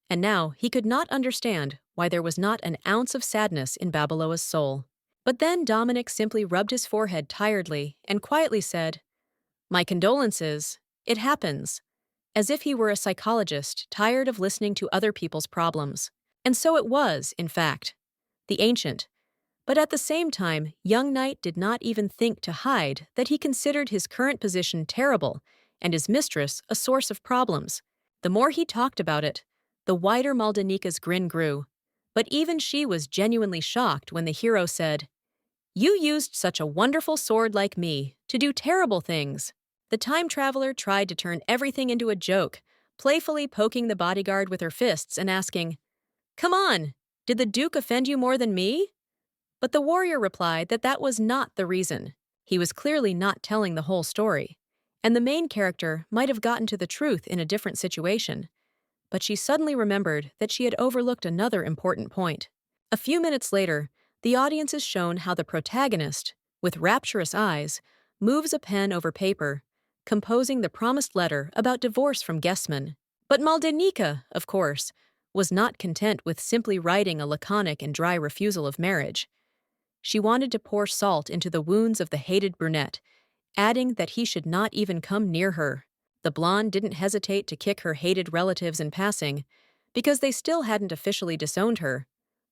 and now he could not understand why there was not an ounce of sadness in Babaloa's soul. But then Dominic simply rubbed his forehead tiredly and quietly said, "My condolences. It happens," as if he were a psychologist tired of listening to other people's problems. And so it was, in fact. The ancient. But at the same time, young knight did not even think to hide that he considered his current position terrible and his mistress a source of problems. The more he talked about it, the wider Maldanika's grin grew. But even she was genuinely shocked when the hero said, "You used such a wonderful sword like me to do terrible things." The time traveler tried to turn everything into a joke, playfully poking the bodyguard with her fists and asking, "Come on, did the Duke offend you more than me?" But the warrior replied that that was not the reason. He was clearly not telling the whole story, and the main character might have gotten to the truth in a different situation. But she suddenly remembered that she had overlooked another important point. A few minutes later, the audience is shown how the protagonist, with rapturous eyes, moves a pen over paper, composing the promised letter about divorce from Guessman. But Maldana, of course, was not content with simply writing a laconic and dry refusal of marriage. She wanted to pour salt into the wounds of the hated brunette, adding that he should not even come near her. The blonde didn't hesitate to kick her hated relatives in passing, because they still hadn't officially disowned her.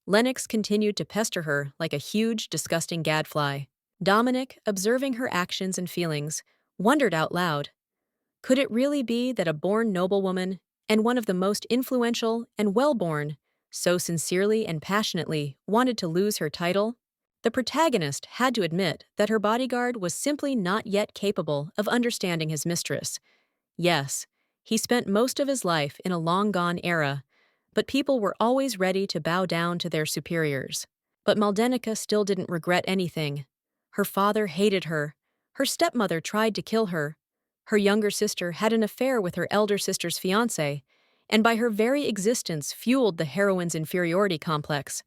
Lennox continued to pester her like a huge, disgusting gadfly. Dominic, observing her actions and feelings, wondered out loud, could it really be that a born noblewoman, and one of the most influential and well-born, so sincerely and passionately wanted to lose her title? The protagonist had to admit that her bodyguard was simply not yet capable of understanding his mistress. Yes, he spent most of his life in a long-gone era, but people were always ready to bow down to their superiors. But Maldana still didn't regret anything. Her father hated her. Her stepmother tried to kill her. Her younger sister had an affair with her elder sister's fiance, and by her very existence fueled the heroine's inferiority complex.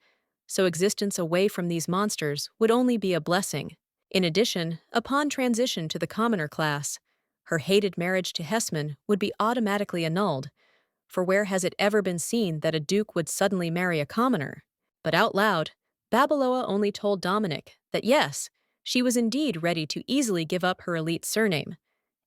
So existence away from these monsters would only be a blessing. In addition, upon transition to the commoner class, her hated marriage to Hessman would be automatically annulled, for where has it ever been seen that a duke would suddenly marry a commoner? But out loud, Babeloa only told Dominic that yes, she was indeed ready to easily give up her elite surname.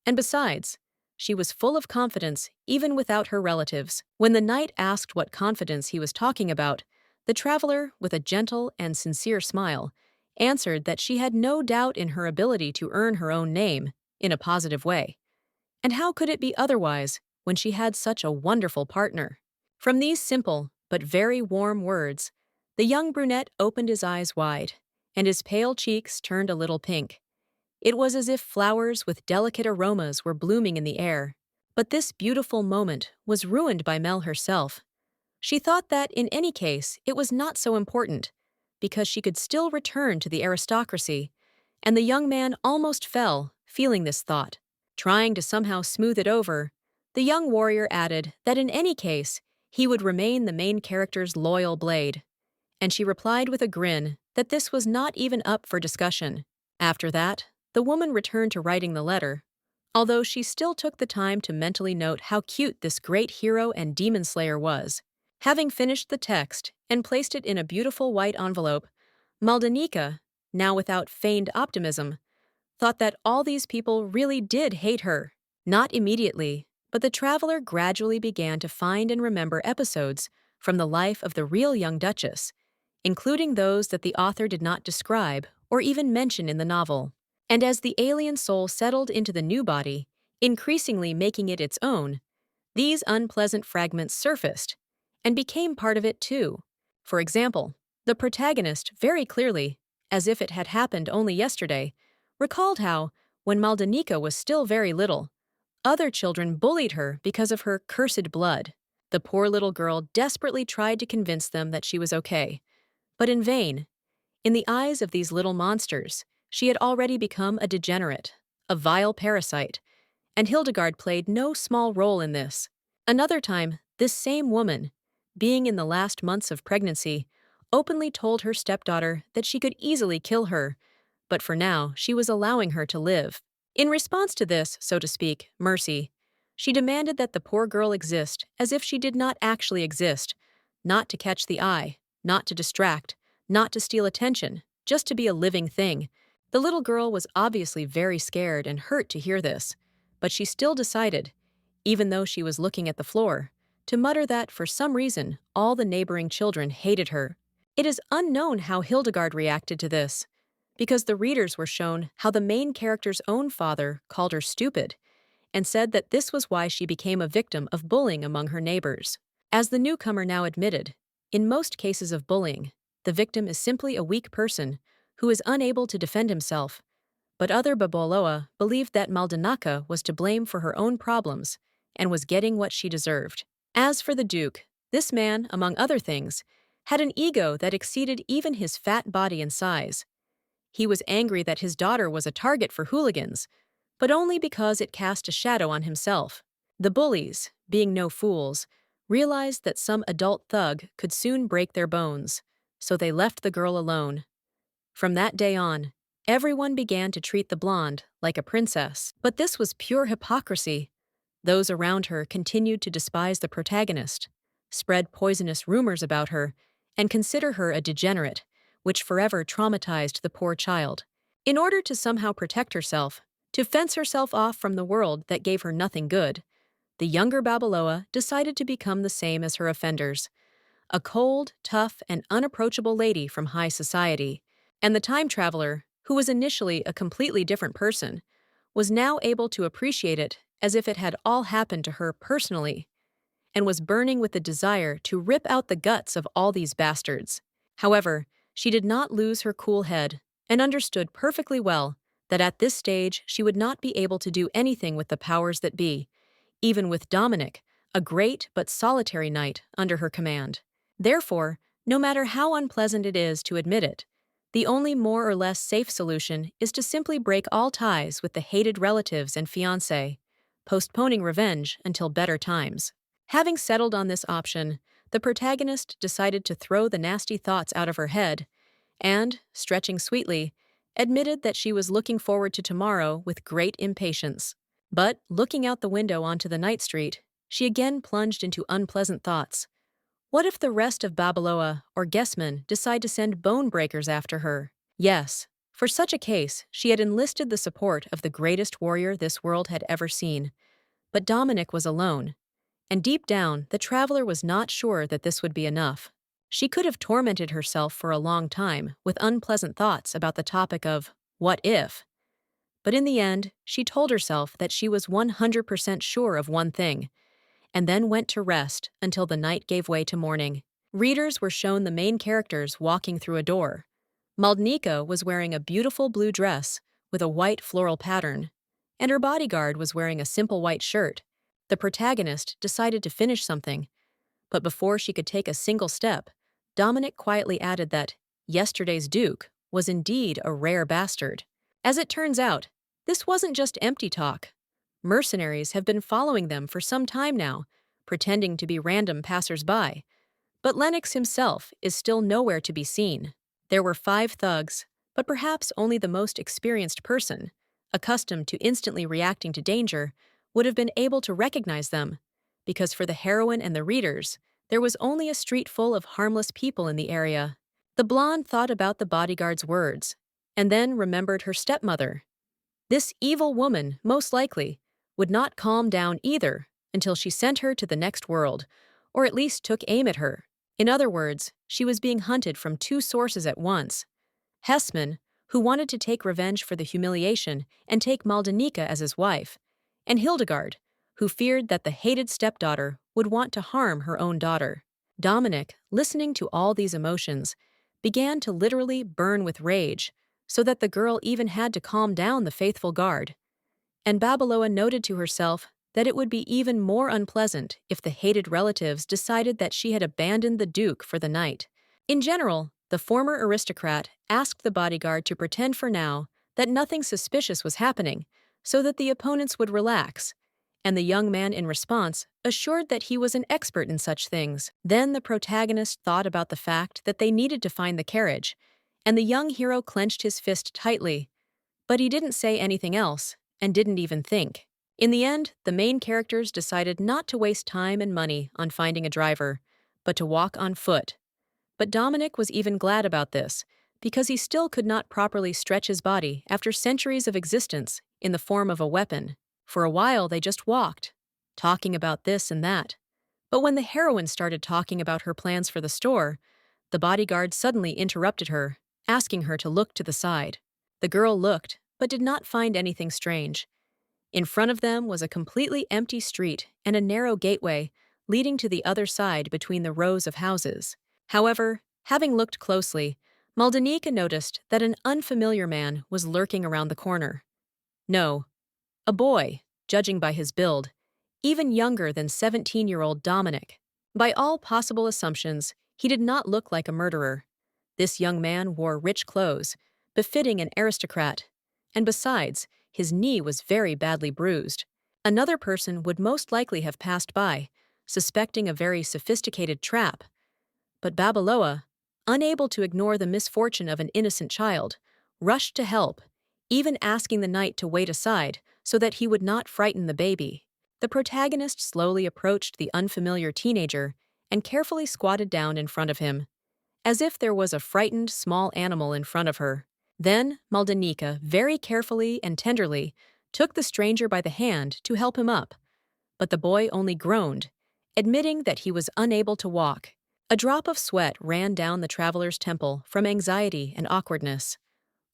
And besides, she was full of confidence even without her relatives. When the knight asked what confidence he was talking about, the traveler, with a gentle and sincere smile, answered that she had no doubt in her ability to earn her own name, in a positive way. And how could it be otherwise when she had such a wonderful partner? From these simple but very warm words, the young brunette opened his eyes wide, and his pale cheeks turned a little pink. It was as if flowers with delicate aromas were blooming in the air. But this beautiful moment was ruined by Mel herself. She thought that, in any case, it was not so important, because she could still return to the aristocracy, and the young man almost fell, feeling this thought. Trying to somehow smooth it over, the young warrior added that in any case, he would remain the main character's loyal blade. And she replied with a grin that this was not even up for discussion. After that, the woman returned to writing the letter, although she still took the time to mentally note how cute this great hero and demon slayer was. Having finished the text and placed it in a beautiful white envelope, Maldana, now without feigned optimism, thought that all these people really did hate her. Not immediately, but the traveler gradually began to find and remember episodes from the life of the real young Duchess, including those that the author did not describe or even mention in the novel. And as the alien soul settled into the new body, increasingly making it its own, these unpleasant fragments surfaced and became part of it too. For example, the protagonist very clearly, as if it had happened only yesterday, recalled how, when Maldana was still very little, other children bullied her because of her cursed blood. The poor little girl desperately tried to convince them that she was okay, but in vain. In the eyes of these little monsters, she had already become a degenerate, a vile parasite, and Hildigard played no small role in this. Another time, this same woman, being in the last months of pregnancy, openly told her stepdaughter that she could easily kill her, but for now she was allowing her to live. In response to this, so to speak, mercy, she demanded that the poor girl exist as if she did not actually exist, not to catch the eye, not to distract, not to steal attention, just to be a living thing. The little girl was obviously very scared and hurt to hear this, but she still decided, even though she was looking at the floor, to mutter that for some reason all the neighboring children hated her. It is unknown how Hildigard reacted to this, because the readers were shown how the main character's own father called her stupid and said that this was why she became a victim of bullying among her neighbors. As the newcomer now admitted, In most cases of bullying, the victim is simply a weak person who is unable to defend himself, but other Babaloa believed that Maldana was to blame for her own problems and was getting what she deserved. As for the Duke, this man, among other things, had an ego that exceeded even his fat body in size. He was angry that his daughter was a target for hooligans, but only because it cast a shadow on himself. The bullies, being no fools, realized that some adult thug could soon break their bones, so they left the girl alone. From that day on, everyone began to treat the blonde like a princess, but this was pure hypocrisy. Those around her continued to despise the protagonist, spread poisonous rumors about her, and consider her a degenerate, which forever traumatized the poor child. In order to somehow protect herself, to fence herself off from the world that gave her nothing good, the younger Babaloa decided to become the same as her offenders, a cold, tough, and unapproachable lady from high society. And the time traveler, who was initially a completely different person, was now able to appreciate it as if it had all happened to her personally, and was burning with the desire to rip out the guts of all these bastards. However, she did not lose her cool head and understood perfectly well that at this stage she would not be able to do anything with the powers that be, even with Dominic, a great but solitary knight, under her command. Therefore, no matter how unpleasant it is to admit it, the only more or less safe solution is to simply break all ties with the hated relatives and fiance, postponing revenge until better times. Having settled on this option, the protagonist decided to throw the nasty thoughts out of her head and, stretching sweetly, admitted that she was looking forward to tomorrow with great impatience. But, looking out the window onto the night street, she again plunged into unpleasant thoughts. What if the rest of Babaloa or Guessman decide to send bone breakers after her? Yes, for such a case, she had enlisted the support of the greatest warrior this world had ever seen. But Dominic was alone, and deep down, the traveler was not sure that this would be enough. She could have tormented herself for a long time with unpleasant thoughts about the topic of what if. But in the end, she told herself that she was 100% sure of one thing, and then went to rest until the night gave way to morning. Readers were shown the main characters walking through a door. Maldana was wearing a beautiful blue dress with a white floral pattern, and her bodyguard was wearing a simple white shirt. The protagonist decided to finish something, but before she could take a single step, Dominic quietly added that yesterday's Duke was indeed a rare bastard. As it turns out, this wasn't just empty talk. Mercenaries have been following them for some time now, pretending to be random passers-by. But Lennox himself is still nowhere to be seen. There were 5 thugs, but perhaps only the most experienced person, accustomed to instantly reacting to danger, would have been able to recognize them, because for the heroine and the readers, there was only a street full of harmless people in the area. The blonde thought about the bodyguard's words, and then remembered her stepmother. This evil woman, most likely, would not calm down either until she sent her to the next world, or at least took aim at her. In other words, she was being hunted from 2 sources at once. Hessman, who wanted to take revenge for the humiliation and take Maldana as his wife, and Hildigard, who feared that the hated stepdaughter would want to harm her own daughter. Dominic, listening to all these emotions, began to literally burn with rage, so that the girl even had to calm down the faithful guard. And Babaloa noted to herself that it would be even more unpleasant if the hated relatives decided that she had abandoned the Duke for the night. In general, the former aristocrat asked the bodyguard to pretend for now that nothing suspicious was happening, so that the opponents would relax, and the young man in response assured that he was an expert in such things. Then the protagonist thought about the fact that they needed to find the carriage, and the young hero clenched his fist tightly. But he didn't say anything else, and didn't even think. In the end, the main characters decided not to waste time and money on finding a driver, but to walk on foot. But Dominic was even glad about this, because he still could not properly stretch his body after centuries of existence in the form of a weapon. For a while they just walked, talking about this and that. But when the heroine started talking about her plans for the store, the bodyguard suddenly interrupted her, asking her to look to the side. The girl looked, but did not find anything strange. In front of them was a completely empty street and a narrow gateway leading to the other side between the rows of houses. However, having looked closely, Maldanika noticed that an unfamiliar man was lurking around the corner. No, a boy, judging by his build, even younger than 17-year-old Dominic. By all possible assumptions, he did not look like a murderer. This young man wore rich clothes, befitting an aristocrat, and besides, his knee was very badly bruised. Another person would most likely have passed by, suspecting a very sophisticated trap. But Babaloa, unable to ignore the misfortune of an innocent child, rushed to help, even asking the knight to wait aside so that he would not frighten the baby. The protagonist slowly approached the unfamiliar teenager and carefully squatted down in front of him, as if there was a frightened small animal in front of her. Then Maldanika very carefully and tenderly took the stranger by the hand to help him up, but the boy only groaned, admitting that he was unable to walk. A drop of sweat ran down the traveler's temple from anxiety and awkwardness.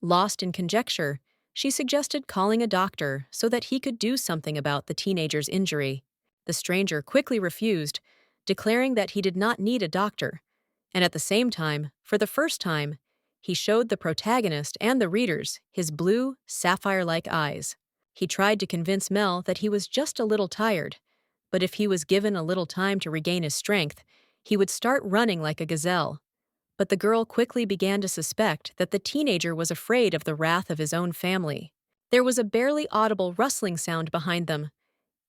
Lost in conjecture, she suggested calling a doctor so that he could do something about the teenager's injury. The stranger quickly refused, declaring that he did not need a doctor, and at the same time, for the first time, he showed the protagonist and the readers his blue, sapphire-like eyes. He tried to convince Mel that he was just a little tired, but if he was given a little time to regain his strength, he would start running like a gazelle. But the girl quickly began to suspect that the teenager was afraid of the wrath of his own family. There was a barely audible rustling sound behind them.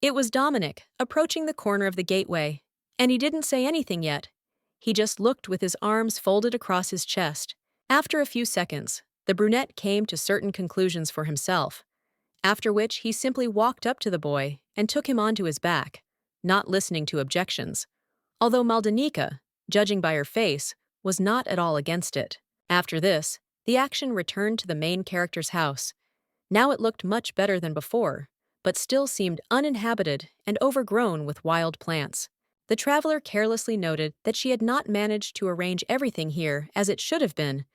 It was Dominic, approaching the corner of the gateway, and he didn't say anything yet. He just looked with his arms folded across his chest. After a few seconds, the brunette came to certain conclusions for himself, after which he simply walked up to the boy and took him onto his back, not listening to objections, although Maldanika, judging by her face, was not at all against it. After this, the action returned to the main character's house. Now it looked much better than before, but still seemed uninhabited and overgrown with wild plants. The traveler carelessly noted that she had not managed to arrange everything here as it should have been,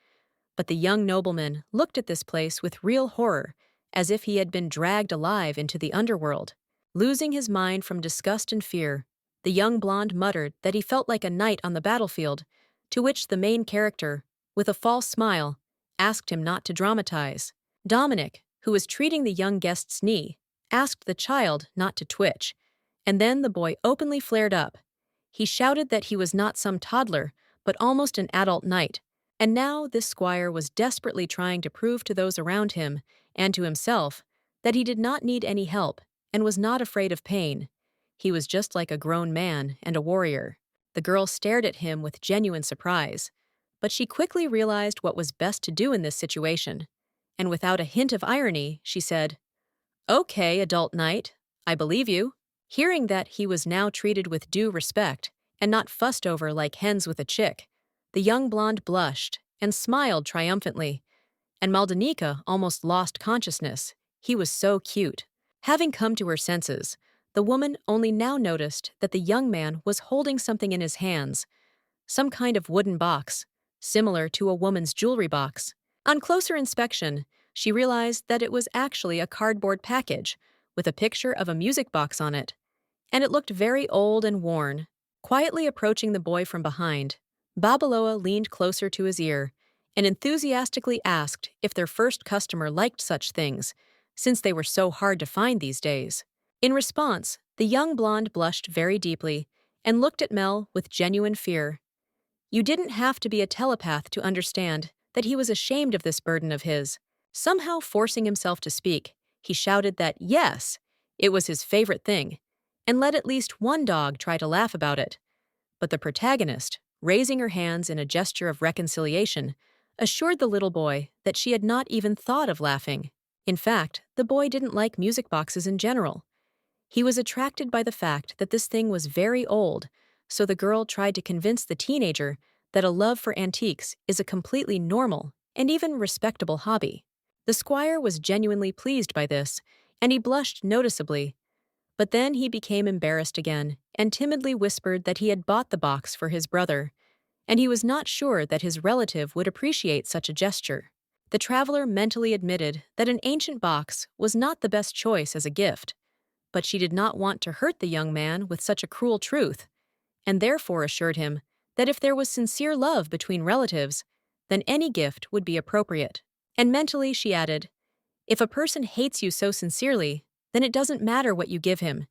but the young nobleman looked at this place with real horror, as if he had been dragged alive into the underworld. Losing his mind from disgust and fear, the young blonde muttered that he felt like a knight on the battlefield, to which the main character, with a false smile, asked him not to dramatize. Dominic, who was treating the young guest's knee, asked the child not to twitch, and then the boy openly flared up. He shouted that he was not some toddler, but almost an adult knight, and now this squire was desperately trying to prove to those around him, and to himself, that he did not need any help and was not afraid of pain. He was just like a grown man and a warrior. The girl stared at him with genuine surprise, but she quickly realized what was best to do in this situation, and without a hint of irony, she said, "Okay, adult knight, I believe you." Hearing that he was now treated with due respect and not fussed over like hens with a chick, the young blonde blushed and smiled triumphantly, and Maldanika almost lost consciousness. He was so cute. Having come to her senses, the woman only now noticed that the young man was holding something in his hands, some kind of wooden box, similar to a woman's jewelry box. On closer inspection, she realized that it was actually a cardboard package with a picture of a music box on it, and it looked very old and worn. Quietly approaching the boy from behind, Babaloa leaned closer to his ear and enthusiastically asked if their first customer liked such things, since they were so hard to find these days. In response, the young blonde blushed very deeply and looked at Mel with genuine fear. You didn't have to be a telepath to understand that he was ashamed of this burden of his. Somehow forcing himself to speak, he shouted that yes, it was his favorite thing, and let at least one dog try to laugh about it. But the protagonist, raising her hands in a gesture of reconciliation, assured the little boy that she had not even thought of laughing. In fact, the boy didn't like music boxes in general. He was attracted by the fact that this thing was very old, so the girl tried to convince the teenager that a love for antiques is a completely normal and even respectable hobby. The squire was genuinely pleased by this, and he blushed noticeably. But then he became embarrassed again and timidly whispered that he had bought the box for his brother, and he was not sure that his relative would appreciate such a gesture. The traveler mentally admitted that an ancient box was not the best choice as a gift, but she did not want to hurt the young man with such a cruel truth, and therefore assured him that if there was sincere love between relatives, then any gift would be appropriate. And mentally, she added, if a person hates you so sincerely, then it doesn't matter what you give him.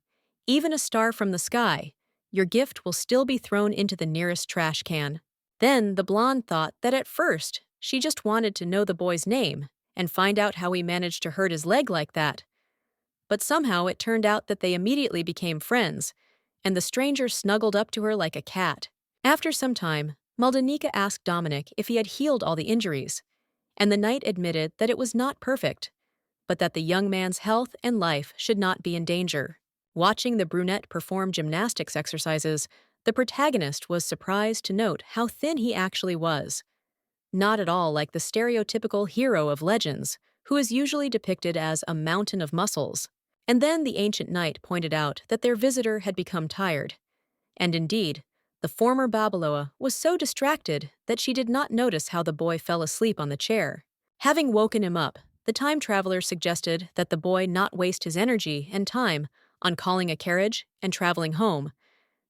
Even a star from the sky, your gift will still be thrown into the nearest trash can. Then the blonde thought that at first she just wanted to know the boy's name and find out how he managed to hurt his leg like that. But somehow it turned out that they immediately became friends, and the stranger snuggled up to her like a cat. After some time, Maldana asked Dominic if he had healed all the injuries, and the knight admitted that it was not perfect, but that the young man's health and life should not be in danger. Watching the brunette perform gymnastics exercises, the protagonist was surprised to note how thin he actually was. Not at all like the stereotypical hero of legends, who is usually depicted as a mountain of muscles. And then the ancient knight pointed out that their visitor had become tired. And indeed, the former Babaloa was so distracted that she did not notice how the boy fell asleep on the chair. Having woken him up, the time traveler suggested that the boy not waste his energy and time on calling a carriage and traveling home,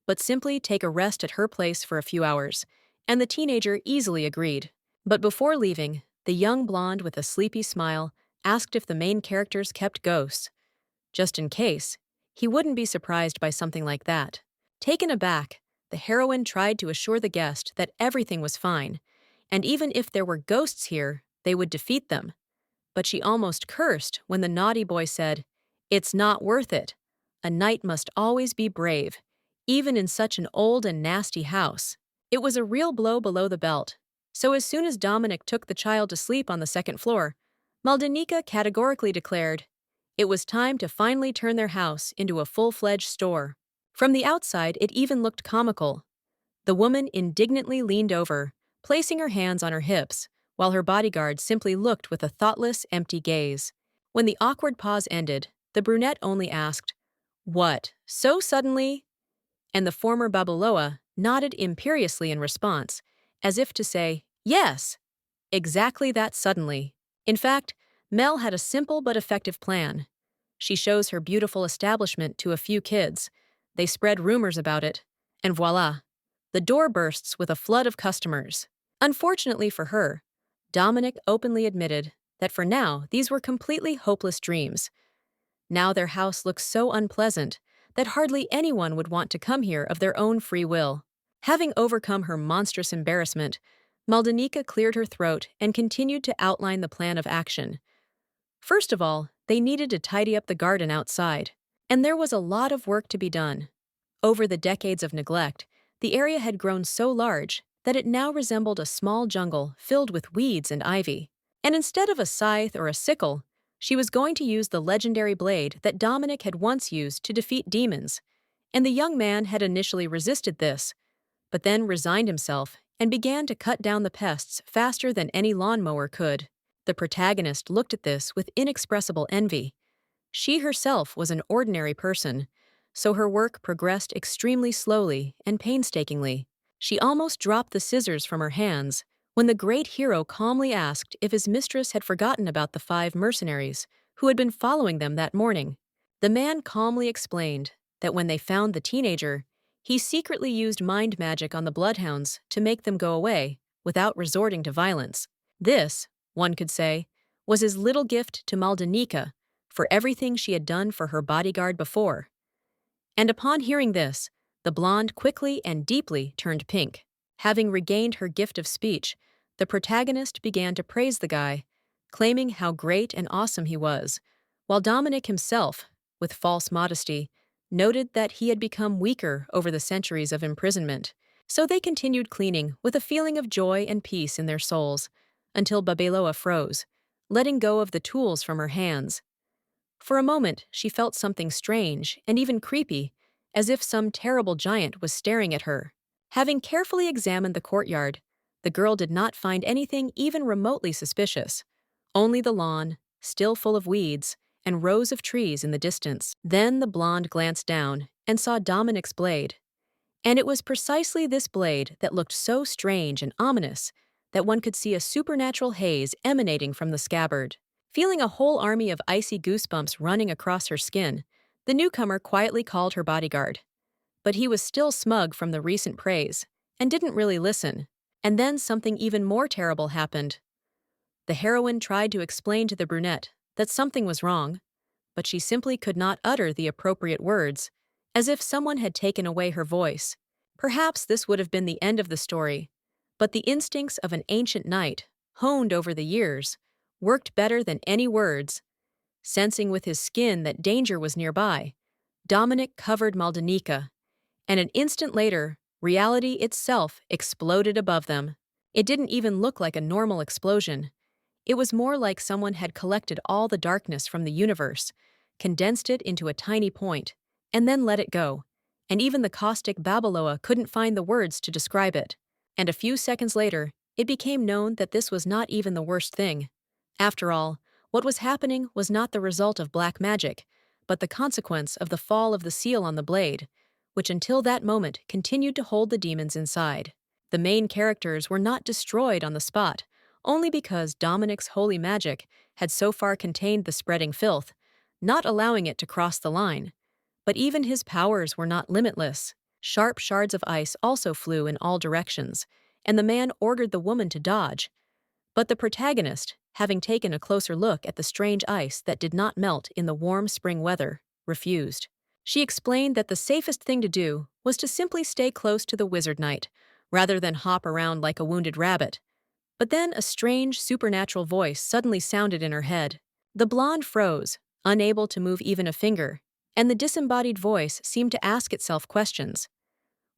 but simply take a rest at her place for a few hours, and the teenager easily agreed. But before leaving, the young blonde with a sleepy smile asked if the main characters kept ghosts. Just in case, he wouldn't be surprised by something like that. Taken aback, the heroine tried to assure the guest that everything was fine, and even if there were ghosts here, they would defeat them. But she almost cursed when the naughty boy said, "It's not worth it. A knight must always be brave, even in such an old and nasty house." It was a real blow below the belt. So as soon as Dominic took the child to sleep on the second floor, Maldana categorically declared it was time to finally turn their house into a full-fledged store. From the outside, it even looked comical. The woman indignantly leaned over, placing her hands on her hips, while her bodyguard simply looked with a thoughtless, empty gaze. When the awkward pause ended, the brunette only asked, "What, so suddenly?" And the former Babaloa nodded imperiously in response, as if to say, "Yes, exactly that suddenly." In fact, Mel had a simple but effective plan. She shows her beautiful establishment to a few kids. They spread rumors about it, and voila, the door bursts with a flood of customers. Unfortunately for her, Dominic openly admitted that for now these were completely hopeless dreams. Now their house looks so unpleasant that hardly anyone would want to come here of their own free will. Having overcome her monstrous embarrassment, Maldana cleared her throat and continued to outline the plan of action. First of all, they needed to tidy up the garden outside, and there was a lot of work to be done. Over the decades of neglect, the area had grown so large that it now resembled a small jungle filled with weeds and ivy. And instead of a scythe or a sickle, she was going to use the legendary blade that Dominic had once used to defeat demons, and the young man had initially resisted this, but then resigned himself and began to cut down the pests faster than any lawnmower could. The protagonist looked at this with inexpressible envy. She herself was an ordinary person, so her work progressed extremely slowly and painstakingly. She almost dropped the scissors from her hands when the great hero calmly asked if his mistress had forgotten about the 5 mercenaries who had been following them that morning. The man calmly explained that when they found the teenager, he secretly used mind magic on the bloodhounds to make them go away without resorting to violence. This, one could say, was his little gift to Maldana for everything she had done for her bodyguard before. And upon hearing this, the blonde quickly and deeply turned pink. Having regained her gift of speech, the protagonist began to praise the guy, claiming how great and awesome he was, while Dominic himself, with false modesty, noted that he had become weaker over the centuries of imprisonment. So they continued cleaning with a feeling of joy and peace in their souls, until Babaloa froze, letting go of the tools from her hands. For a moment, she felt something strange and even creepy, as if some terrible giant was staring at her. Having carefully examined the courtyard, the girl did not find anything even remotely suspicious, only the lawn, still full of weeds, and rows of trees in the distance. Then the blonde glanced down and saw Dominic's blade. And it was precisely this blade that looked so strange and ominous that one could see a supernatural haze emanating from the scabbard. Feeling a whole army of icy goosebumps running across her skin, the newcomer quietly called her bodyguard. But he was still smug from the recent praise, and didn't really listen. And then something even more terrible happened. The heroine tried to explain to the brunette that something was wrong, but she simply could not utter the appropriate words, as if someone had taken away her voice. Perhaps this would have been the end of the story, but the instincts of an ancient knight, honed over the years, worked better than any words. Sensing with his skin that danger was nearby, Dominic covered Maldanika, and an instant later, reality itself exploded above them. It didn't even look like a normal explosion. It was more like someone had collected all the darkness from the universe, condensed it into a tiny point, and then let it go. And even the caustic Babaloa couldn't find the words to describe it. And a few seconds later, it became known that this was not even the worst thing. After all, what was happening was not the result of black magic, but the consequence of the fall of the seal on the blade, which until that moment continued to hold the demons inside. The main characters were not destroyed on the spot, only because Dominic's holy magic had so far contained the spreading filth, not allowing it to cross the line. But even his powers were not limitless. Sharp shards of ice also flew in all directions, and the man ordered the woman to dodge. But the protagonist, having taken a closer look at the strange ice that did not melt in the warm spring weather, refused. She explained that the safest thing to do was to simply stay close to the wizard knight, rather than hop around like a wounded rabbit. But then a strange, supernatural voice suddenly sounded in her head. The blonde froze, unable to move even a finger, and the disembodied voice seemed to ask itself questions.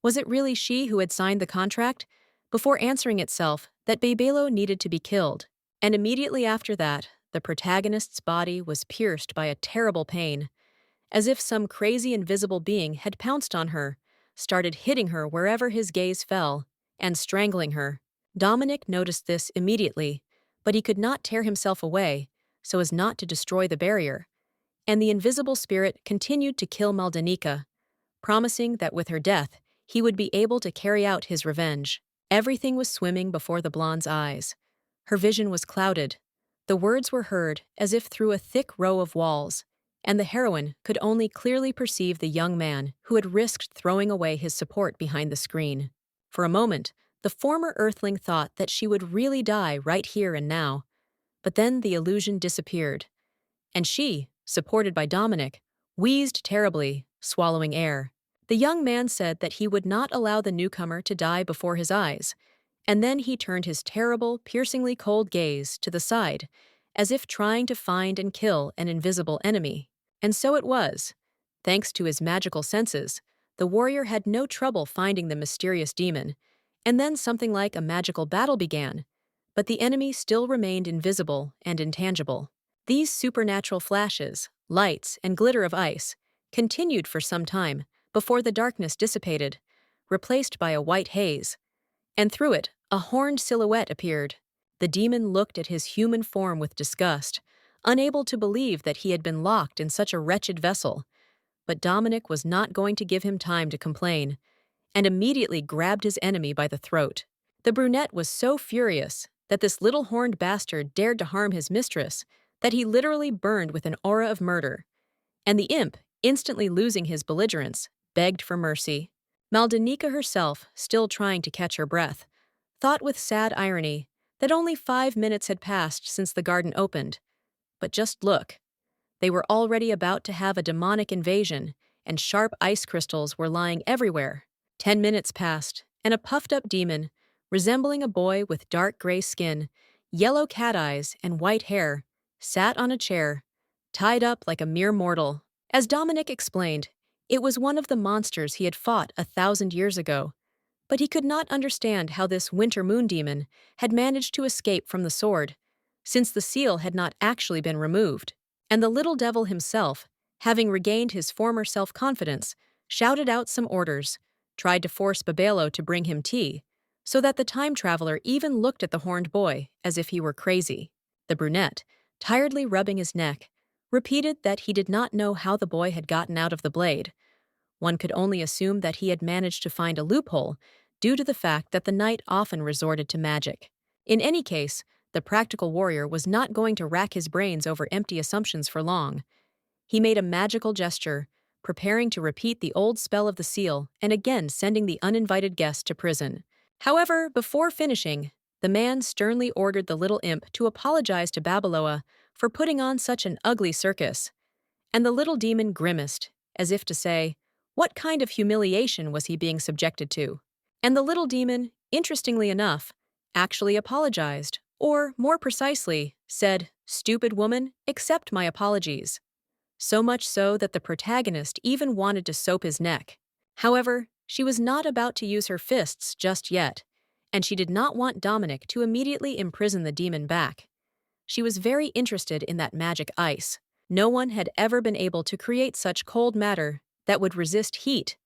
Was it really she who had signed the contract? Before answering itself that Babelo needed to be killed, and immediately after that, the protagonist's body was pierced by a terrible pain, as if some crazy invisible being had pounced on her, started hitting her wherever his gaze fell, and strangling her. Dominic noticed this immediately, but he could not tear himself away, so as not to destroy the barrier, and the invisible spirit continued to kill Maldanika, promising that with her death, he would be able to carry out his revenge. Everything was swimming before the blonde's eyes. Her vision was clouded. The words were heard as if through a thick row of walls, and the heroine could only clearly perceive the young man who had risked throwing away his support behind the screen. For a moment, the former earthling thought that she would really die right here and now, but then the illusion disappeared, and she, supported by Dominic, wheezed terribly, swallowing air. The young man said that he would not allow the newcomer to die before his eyes, and then he turned his terrible, piercingly cold gaze to the side, as if trying to find and kill an invisible enemy. And so it was. Thanks to his magical senses, the warrior had no trouble finding the mysterious demon, and then something like a magical battle began, but the enemy still remained invisible and intangible. These supernatural flashes, lights, and glitter of ice continued for some time before the darkness dissipated, replaced by a white haze, and through it a horned silhouette appeared. The demon looked at his human form with disgust, unable to believe that he had been locked in such a wretched vessel. But Dominic was not going to give him time to complain, and immediately grabbed his enemy by the throat. The brunette was so furious that this little horned bastard dared to harm his mistress that he literally burned with an aura of murder, and the imp, instantly losing his belligerence, begged for mercy. Maldanika herself, still trying to catch her breath, thought with sad irony that only 5 minutes had passed since the garden opened. But just look. They were already about to have a demonic invasion, and sharp ice crystals were lying everywhere. 10 minutes passed, and a puffed-up demon, resembling a boy with dark gray skin, yellow cat eyes, and white hair, sat on a chair, tied up like a mere mortal. As Dominic explained, it was one of the monsters he had fought 1,000 years ago, but he could not understand how this winter moon demon had managed to escape from the sword, since the seal had not actually been removed. And the little devil himself, having regained his former self-confidence, shouted out some orders, tried to force Babelo to bring him tea, so that the time traveler even looked at the horned boy as if he were crazy. The brunette, tiredly rubbing his neck, repeated that he did not know how the boy had gotten out of the blade. One could only assume that he had managed to find a loophole due to the fact that the knight often resorted to magic. In any case, the practical warrior was not going to rack his brains over empty assumptions for long. He made a magical gesture, preparing to repeat the old spell of the seal and again sending the uninvited guest to prison. However, before finishing, the man sternly ordered the little imp to apologize to Babaloa for putting on such an ugly circus, and the little demon grimaced, as if to say, what kind of humiliation was he being subjected to? And the little demon, interestingly enough, actually apologized, or, more precisely, said, "Stupid woman, accept my apologies." So much so that the protagonist even wanted to soap his neck. However, she was not about to use her fists just yet, and she did not want Dominic to immediately imprison the demon back. She was very interested in that magic ice. No one had ever been able to create such cold matter that would resist heat,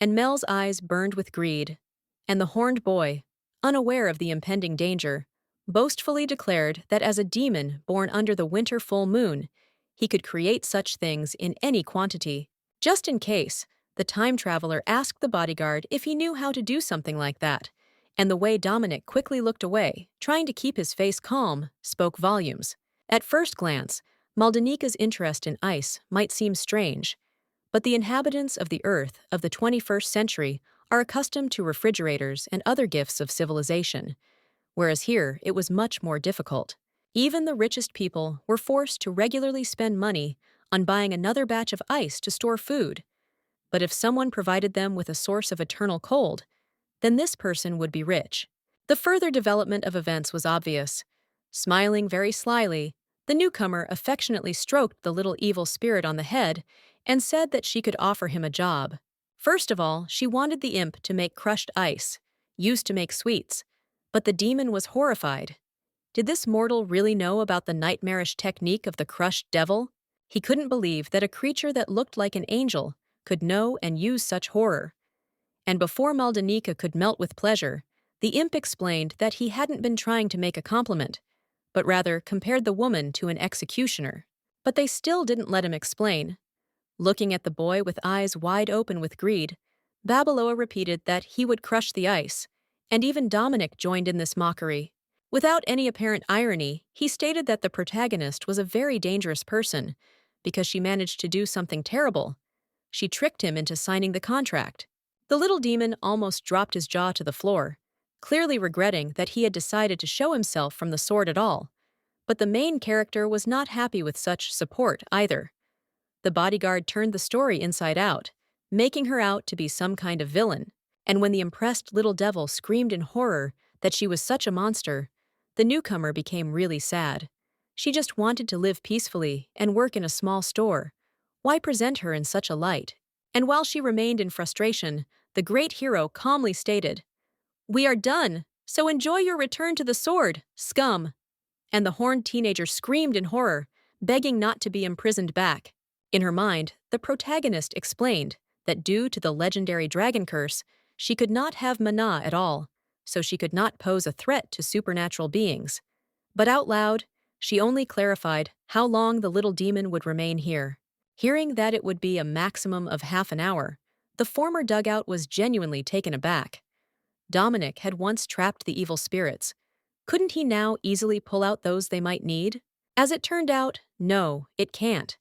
and Mel's eyes burned with greed. And the horned boy, unaware of the impending danger, boastfully declared that as a demon born under the winter full moon, he could create such things in any quantity. Just in case, the time traveler asked the bodyguard if he knew how to do something like that, and the way Dominic quickly looked away, trying to keep his face calm, spoke volumes. At first glance, Maldanika's interest in ice might seem strange, but the inhabitants of the Earth of the 21st century are accustomed to refrigerators and other gifts of civilization, whereas here it was much more difficult. Even the richest people were forced to regularly spend money on buying another batch of ice to store food. But if someone provided them with a source of eternal cold, then this person would be rich. The further development of events was obvious. Smiling very slyly, the newcomer affectionately stroked the little evil spirit on the head and said that she could offer him a job. First of all, she wanted the imp to make crushed ice, used to make sweets, but the demon was horrified. Did this mortal really know about the nightmarish technique of the crushed devil? He couldn't believe that a creature that looked like an angel could know and use such horror. And before Maldanika could melt with pleasure, the imp explained that he hadn't been trying to make a compliment, but rather compared the woman to an executioner. But they still didn't let him explain. Looking at the boy with eyes wide open with greed, Babaloa repeated that he would crush the ice, and even Dominic joined in this mockery. Without any apparent irony, he stated that the protagonist was a very dangerous person, because she managed to do something terrible. She tricked him into signing the contract. The little demon almost dropped his jaw to the floor, clearly regretting that he had decided to show himself from the sword at all. But the main character was not happy with such support either. The bodyguard turned the story inside out, making her out to be some kind of villain. And when the impressed little devil screamed in horror that she was such a monster, the newcomer became really sad. She just wanted to live peacefully and work in a small store. Why present her in such a light? And while she remained in frustration, the great hero calmly stated, "We are done, so enjoy your return to the sword, scum." And the horned teenager screamed in horror, begging not to be imprisoned back. In her mind, the protagonist explained that due to the legendary dragon curse, she could not have mana at all, so she could not pose a threat to supernatural beings. But out loud, she only clarified how long the little demon would remain here. Hearing that it would be a maximum of half an hour, the former dugout was genuinely taken aback. Dominic had once trapped the evil spirits. Couldn't he now easily pull out those they might need? As it turned out, no, it can't.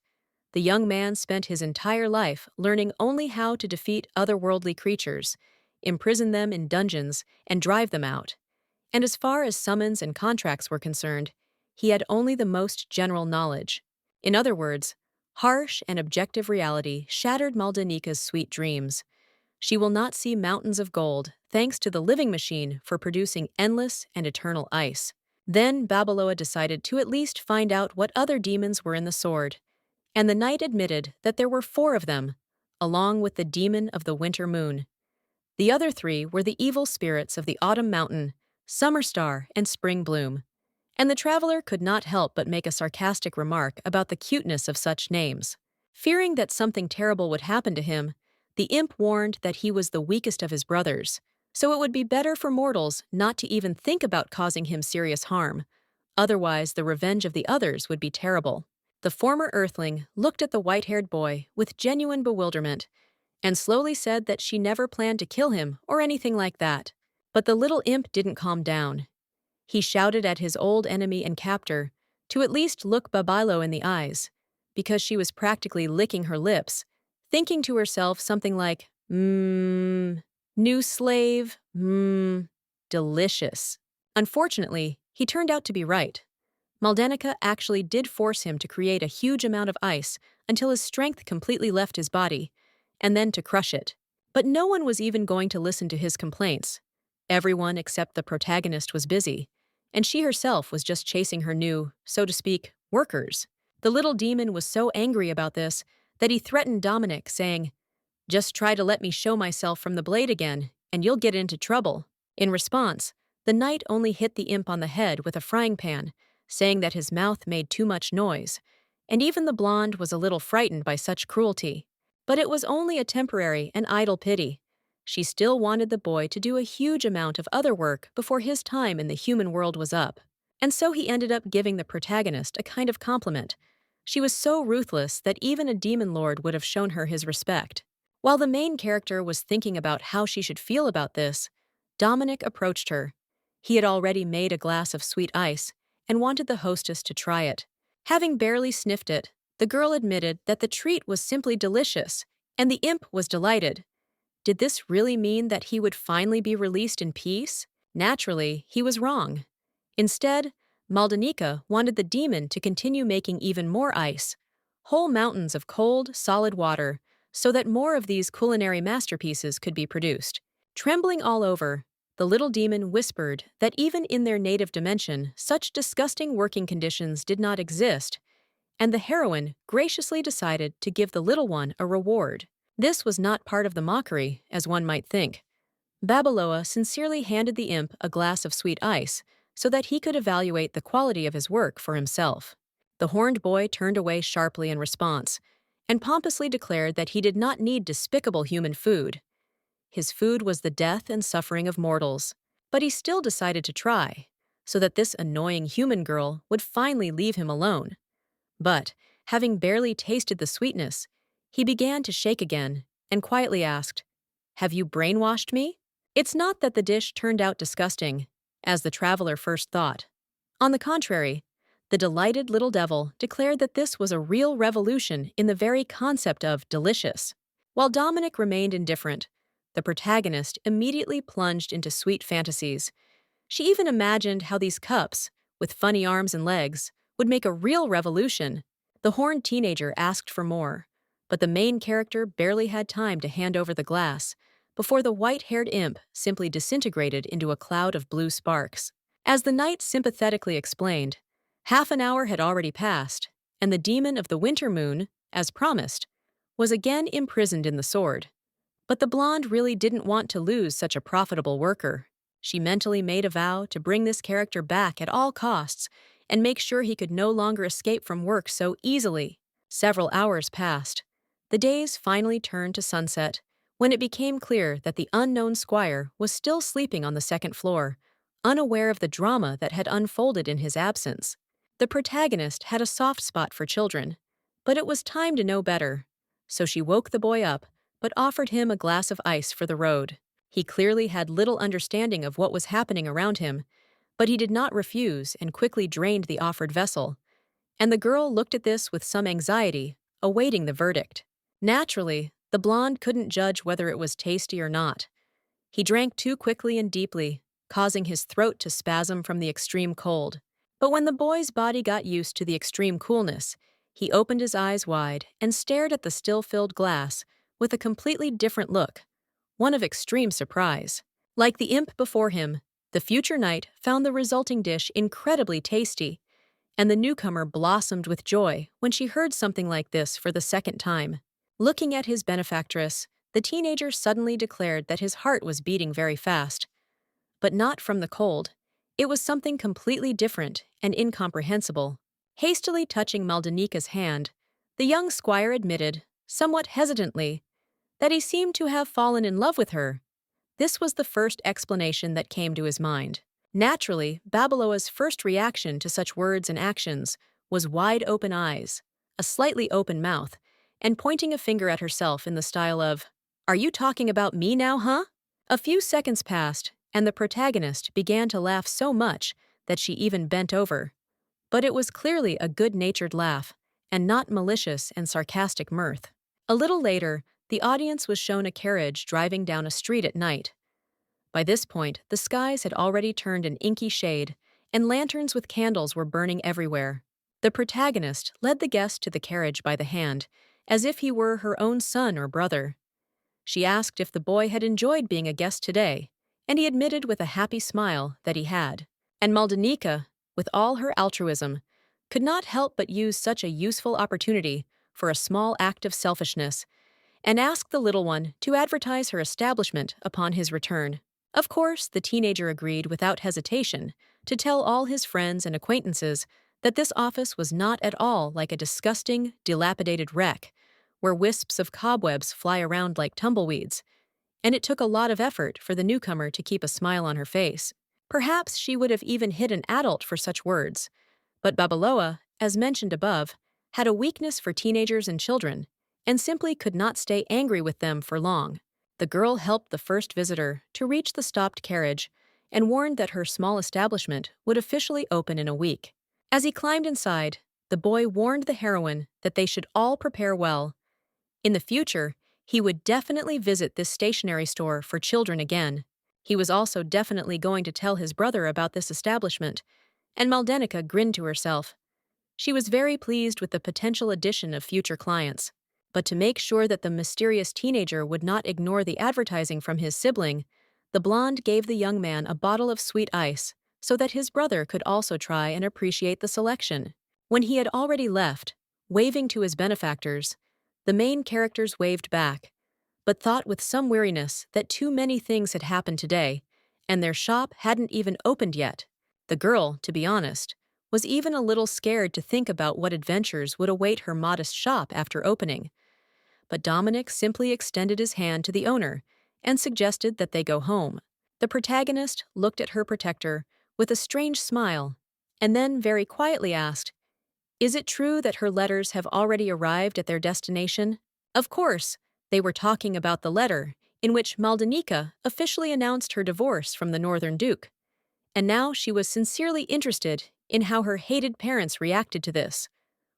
The young man spent his entire life learning only how to defeat otherworldly creatures, imprison them in dungeons, and drive them out. And as far as summons and contracts were concerned, he had only the most general knowledge. In other words, harsh and objective reality shattered Maldanika's sweet dreams. She will not see mountains of gold, thanks to the living machine for producing endless and eternal ice. Then Babaloa decided to at least find out what other demons were in the sword, and the knight admitted that there were 4 of them, along with the demon of the winter moon. The other 3 were the evil spirits of the autumn mountain, summer star, and spring bloom. And the traveler could not help but make a sarcastic remark about the cuteness of such names. Fearing that something terrible would happen to him, the imp warned that he was the weakest of his brothers, so it would be better for mortals not to even think about causing him serious harm. Otherwise, the revenge of the others would be terrible. The former earthling looked at the white-haired boy with genuine bewilderment and slowly said that she never planned to kill him or anything like that. But the little imp didn't calm down. He shouted at his old enemy and captor to at least look Babilo in the eyes, because she was practically licking her lips, thinking to herself something like, new slave, delicious. Unfortunately, he turned out to be right. Maldanica actually did force him to create a huge amount of ice until his strength completely left his body, and then to crush it. But no one was even going to listen to his complaints. Everyone except the protagonist was busy, and she herself was just chasing her new, so to speak, workers. The little demon was so angry about this that he threatened Dominic, saying, "Just try to let me show myself from the blade again, and you'll get into trouble." In response, the knight only hit the imp on the head with a frying pan, saying that his mouth made too much noise, and even the blonde was a little frightened by such cruelty. But it was only a temporary and idle pity. She still wanted the boy to do a huge amount of other work before his time in the human world was up. And so he ended up giving the protagonist a kind of compliment. She was so ruthless that even a demon lord would have shown her his respect. While the main character was thinking about how she should feel about this, Dominic approached her. He had already made a glass of sweet ice and wanted the hostess to try it. Having barely sniffed it, the girl admitted that the treat was simply delicious, and the imp was delighted. Did this really mean that he would finally be released in peace? Naturally, he was wrong. Instead, Maldanica wanted the demon to continue making even more ice, whole mountains of cold, solid water, so that more of these culinary masterpieces could be produced. Trembling all over, the little demon whispered that even in their native dimension, such disgusting working conditions did not exist, and the heroine graciously decided to give the little one a reward. This was not part of the mockery, as one might think. Babaloa sincerely handed the imp a glass of sweet ice so that he could evaluate the quality of his work for himself. The horned boy turned away sharply in response and pompously declared that he did not need despicable human food. His food was the death and suffering of mortals, but he still decided to try, so that this annoying human girl would finally leave him alone. But, having barely tasted the sweetness, he began to shake again and quietly asked, "Have you brainwashed me?" It's not that the dish turned out disgusting, as the traveler first thought. On the contrary, the delighted little devil declared that this was a real revolution in the very concept of delicious. While Dominic remained indifferent, the protagonist immediately plunged into sweet fantasies. She even imagined how these cups, with funny arms and legs, would make a real revolution. The horned teenager asked for more, but the main character barely had time to hand over the glass before the white-haired imp simply disintegrated into a cloud of blue sparks. As the knight sympathetically explained, half an hour had already passed, and the demon of the winter moon, as promised, was again imprisoned in the sword. But the blonde really didn't want to lose such a profitable worker. She mentally made a vow to bring this character back at all costs and make sure he could no longer escape from work so easily. Several hours passed. The days finally turned to sunset, when it became clear that the unknown squire was still sleeping on the second floor, unaware of the drama that had unfolded in his absence. The protagonist had a soft spot for children, but it was time to know better. So she woke the boy up, but offered him a glass of ice for the road. He clearly had little understanding of what was happening around him, but he did not refuse and quickly drained the offered vessel. And the girl looked at this with some anxiety, awaiting the verdict. Naturally, the blonde couldn't judge whether it was tasty or not. He drank too quickly and deeply, causing his throat to spasm from the extreme cold. But when the boy's body got used to the extreme coolness, he opened his eyes wide and stared at the still-filled glass with a completely different look, one of extreme surprise. Like the imp before him, the future knight found the resulting dish incredibly tasty, and the newcomer blossomed with joy when she heard something like this for the second time. Looking at his benefactress, the teenager suddenly declared that his heart was beating very fast. But not from the cold. It was something completely different and incomprehensible. Hastily touching Maldanica's hand, the young squire admitted, somewhat hesitantly, that he seemed to have fallen in love with her. This was the first explanation that came to his mind. Naturally, Babaloa's first reaction to such words and actions was wide-open eyes, a slightly open mouth, and pointing a finger at herself in the style of, "Are you talking about me now, huh?" A few seconds passed, and the protagonist began to laugh so much that she even bent over. But it was clearly a good-natured laugh, and not malicious and sarcastic mirth. A little later, the audience was shown a carriage driving down a street at night. By this point, the skies had already turned an inky shade, and lanterns with candles were burning everywhere. The protagonist led the guest to the carriage by the hand, as if he were her own son or brother. She asked if the boy had enjoyed being a guest today, and he admitted with a happy smile that he had. And Maldanika, with all her altruism, could not help but use such a useful opportunity for a small act of selfishness, and asked the little one to advertise her establishment upon his return. Of course, the teenager agreed without hesitation to tell all his friends and acquaintances that this office was not at all like a disgusting, dilapidated wreck, where wisps of cobwebs fly around like tumbleweeds, and it took a lot of effort for the newcomer to keep a smile on her face. Perhaps she would have even hit an adult for such words, but Babaloa, as mentioned above, had a weakness for teenagers and children, and simply could not stay angry with them for long. The girl helped the first visitor to reach the stopped carriage and warned that her small establishment would officially open in a week. As he climbed inside, the boy warned the heroine that they should all prepare well. In the future, he would definitely visit this stationery store for children again. He was also definitely going to tell his brother about this establishment, and Maldanica grinned to herself. She was very pleased with the potential addition of future clients. But to make sure that the mysterious teenager would not ignore the advertising from his sibling, the blonde gave the young man a bottle of sweet ice so that his brother could also try and appreciate the selection. When he had already left, waving to his benefactors, the main characters waved back, but thought with some weariness that too many things had happened today, and their shop hadn't even opened yet. The girl, to be honest, was even a little scared to think about what adventures would await her modest shop after opening. But Dominic simply extended his hand to the owner and suggested that they go home. The protagonist looked at her protector with a strange smile and then very quietly asked, "Is it true that her letters have already arrived at their destination?" Of course, they were talking about the letter in which Maldanika officially announced her divorce from the Northern Duke. And now she was sincerely interested in how her hated parents reacted to this.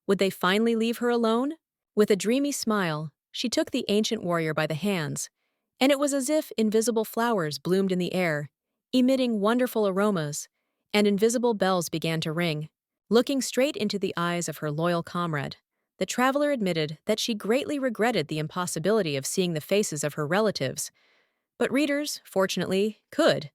Would they finally leave her alone? With a dreamy smile, she took the ancient warrior by the hands, and it was as if invisible flowers bloomed in the air, emitting wonderful aromas, and invisible bells began to ring. Looking straight into the eyes of her loyal comrade, the traveler admitted that she greatly regretted the impossibility of seeing the faces of her relatives. But readers, fortunately, could,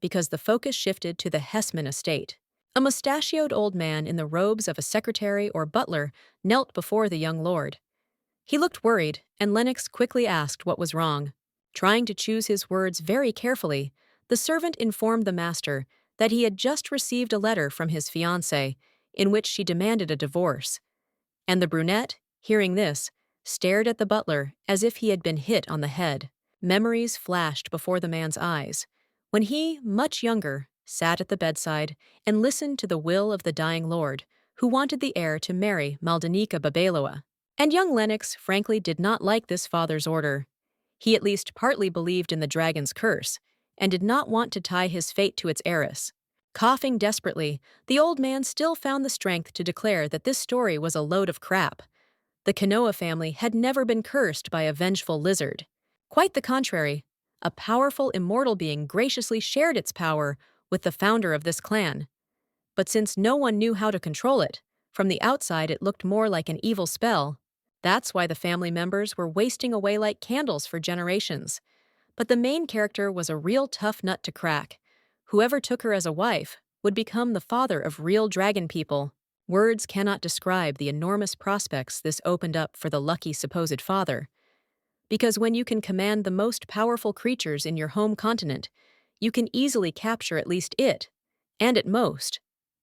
because the focus shifted to the Hessman estate. A mustachioed old man in the robes of a secretary or butler knelt before the young lord. He looked worried, and Lennox quickly asked what was wrong. Trying to choose his words very carefully, the servant informed the master that he had just received a letter from his fiance, in which she demanded a divorce. And the brunette, hearing this, stared at the butler as if he had been hit on the head. Memories flashed before the man's eyes, when he, much younger, sat at the bedside and listened to the will of the dying lord, who wanted the heir to marry Maldanika Babeloa. And young Lennox frankly did not like this father's order. He at least partly believed in the dragon's curse, and did not want to tie his fate to its heiress. Coughing desperately, the old man still found the strength to declare that this story was a load of crap. The Kanoa family had never been cursed by a vengeful lizard. Quite the contrary, a powerful immortal being graciously shared its power with the founder of this clan. But since no one knew how to control it, from the outside it looked more like an evil spell. That's why the family members were wasting away like candles for generations. But the main character was a real tough nut to crack. Whoever took her as a wife would become the father of real dragon people. Words cannot describe the enormous prospects this opened up for the lucky supposed father. Because when you can command the most powerful creatures in your home continent, you can easily capture at least it, and at most,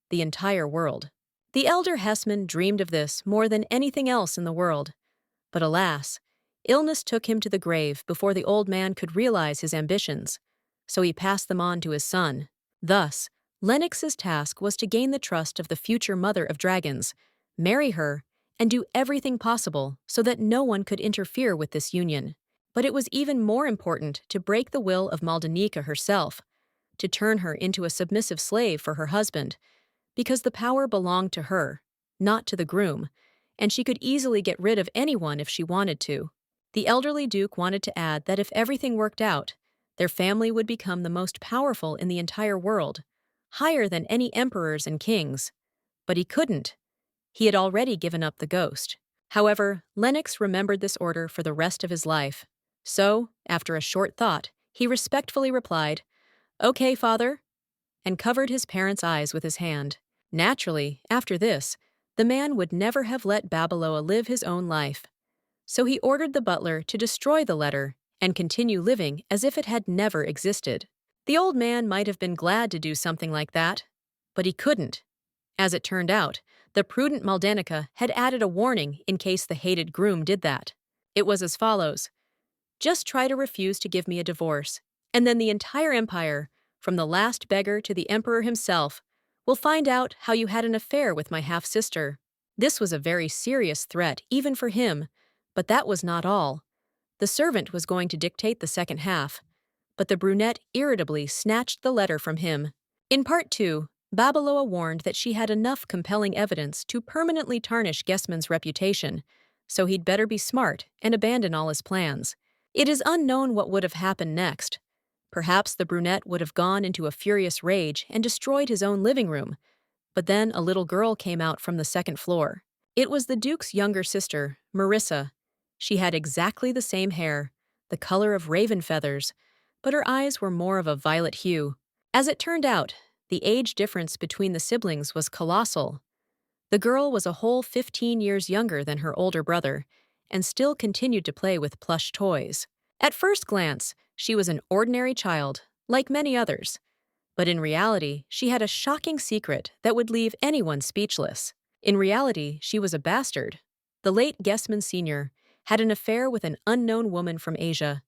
the entire world. The elder Hessman dreamed of this more than anything else in the world. But alas, illness took him to the grave before the old man could realize his ambitions, so he passed them on to his son. Thus, Lennox's task was to gain the trust of the future mother of dragons, marry her, and do everything possible so that no one could interfere with this union. But it was even more important to break the will of Maldanika herself, to turn her into a submissive slave for her husband, because the power belonged to her, not to the groom, and she could easily get rid of anyone if she wanted to. The elderly duke wanted to add that if everything worked out, Their family would become the most powerful in the entire world, higher than any emperors and kings. But he couldn't. He had already given up the ghost. However, Lennox remembered this order for the rest of his life. So, after a short thought, he respectfully replied, "Okay, father," and covered his parents' eyes with his hand. Naturally, after this, the man would never have let Babaloa live his own life. So he ordered the butler to destroy the letter and continue living as if it had never existed. The old man might have been glad to do something like that, but he couldn't. As it turned out, the prudent Maldana had added a warning in case the hated groom did that. It was as follows: "Just try to refuse to give me a divorce, and then the entire empire, from the last beggar to the emperor himself, will find out how you had an affair with my half-sister." This was a very serious threat, even for him, but that was not all. The servant was going to dictate the second half, but the brunette irritably snatched the letter from him. In part 2, Babaloa warned that she had enough compelling evidence to permanently tarnish Gesman's reputation, so he'd better be smart and abandon all his plans. It is unknown what would have happened next. Perhaps the brunette would have gone into a furious rage and destroyed his own living room, but then a little girl came out from the second floor. It was the Duke's younger sister, Marissa. She had exactly the same hair, the color of raven feathers, but her eyes were more of a violet hue. As it turned out, the age difference between the siblings was colossal. The girl was a whole 15 years younger than her older brother, and still continued to play with plush toys. At first glance, she was an ordinary child, like many others. But in reality, she had a shocking secret that would leave anyone speechless. In reality, she was a bastard. The late Gesman Sr. had an affair with an unknown woman from Asia,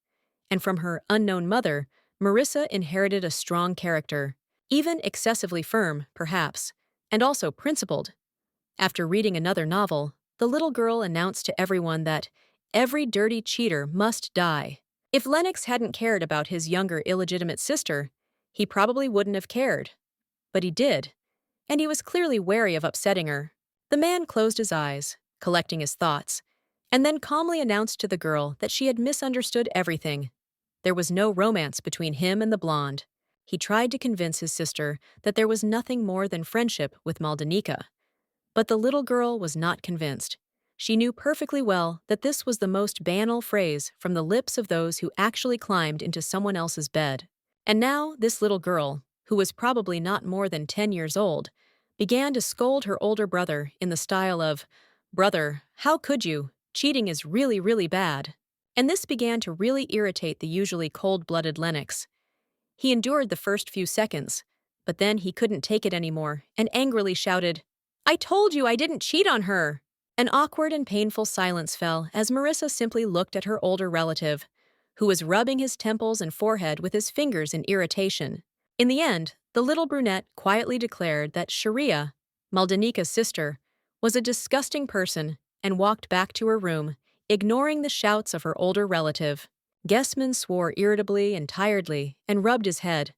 and from her unknown mother, Marissa inherited a strong character, even excessively firm, perhaps, and also principled. After reading another novel, the little girl announced to everyone that every dirty cheater must die. If Lennox hadn't cared about his younger illegitimate sister, he probably wouldn't have cared. But he did, and he was clearly wary of upsetting her. The man closed his eyes, collecting his thoughts, and then calmly announced to the girl that she had misunderstood everything. There was no romance between him and the blonde. He tried to convince his sister that there was nothing more than friendship with Maldana. But the little girl was not convinced. She knew perfectly well that this was the most banal phrase from the lips of those who actually climbed into someone else's bed. And now this little girl, who was probably not more than 10 years old, began to scold her older brother in the style of, "Brother, how could you? Cheating is really, really bad." And this began to really irritate the usually cold-blooded Lennox. He endured the first few seconds, but then he couldn't take it anymore and angrily shouted, "I told you I didn't cheat on her!" An awkward and painful silence fell as Marissa simply looked at her older relative, who was rubbing his temples and forehead with his fingers in irritation. In the end, the little brunette quietly declared that Sharia, Maldana's sister, was a disgusting person and walked back to her room, ignoring the shouts of her older relative. Gesman swore irritably and tiredly and rubbed his head.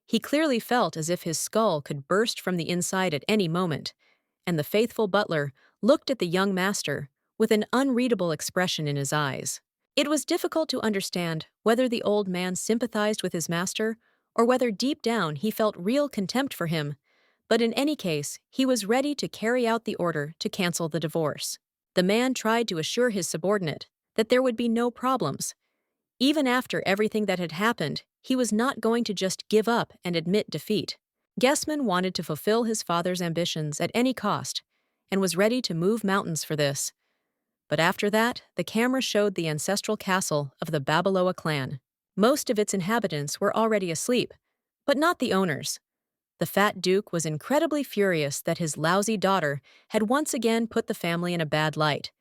He clearly felt as if his skull could burst from the inside at any moment, and the faithful butler looked at the young master with an unreadable expression in his eyes. It was difficult to understand whether the old man sympathized with his master or whether deep down he felt real contempt for him, but in any case, he was ready to carry out the order to cancel the divorce. The man tried to assure his subordinate that there would be no problems. Even after everything that had happened, he was not going to just give up and admit defeat. Gesman wanted to fulfill his father's ambitions at any cost, and was ready to move mountains for this. But after that, the camera showed the ancestral castle of the Babaloa clan. Most of its inhabitants were already asleep, but not the owners. The fat duke was incredibly furious that his lousy daughter had once again put the family in a bad light,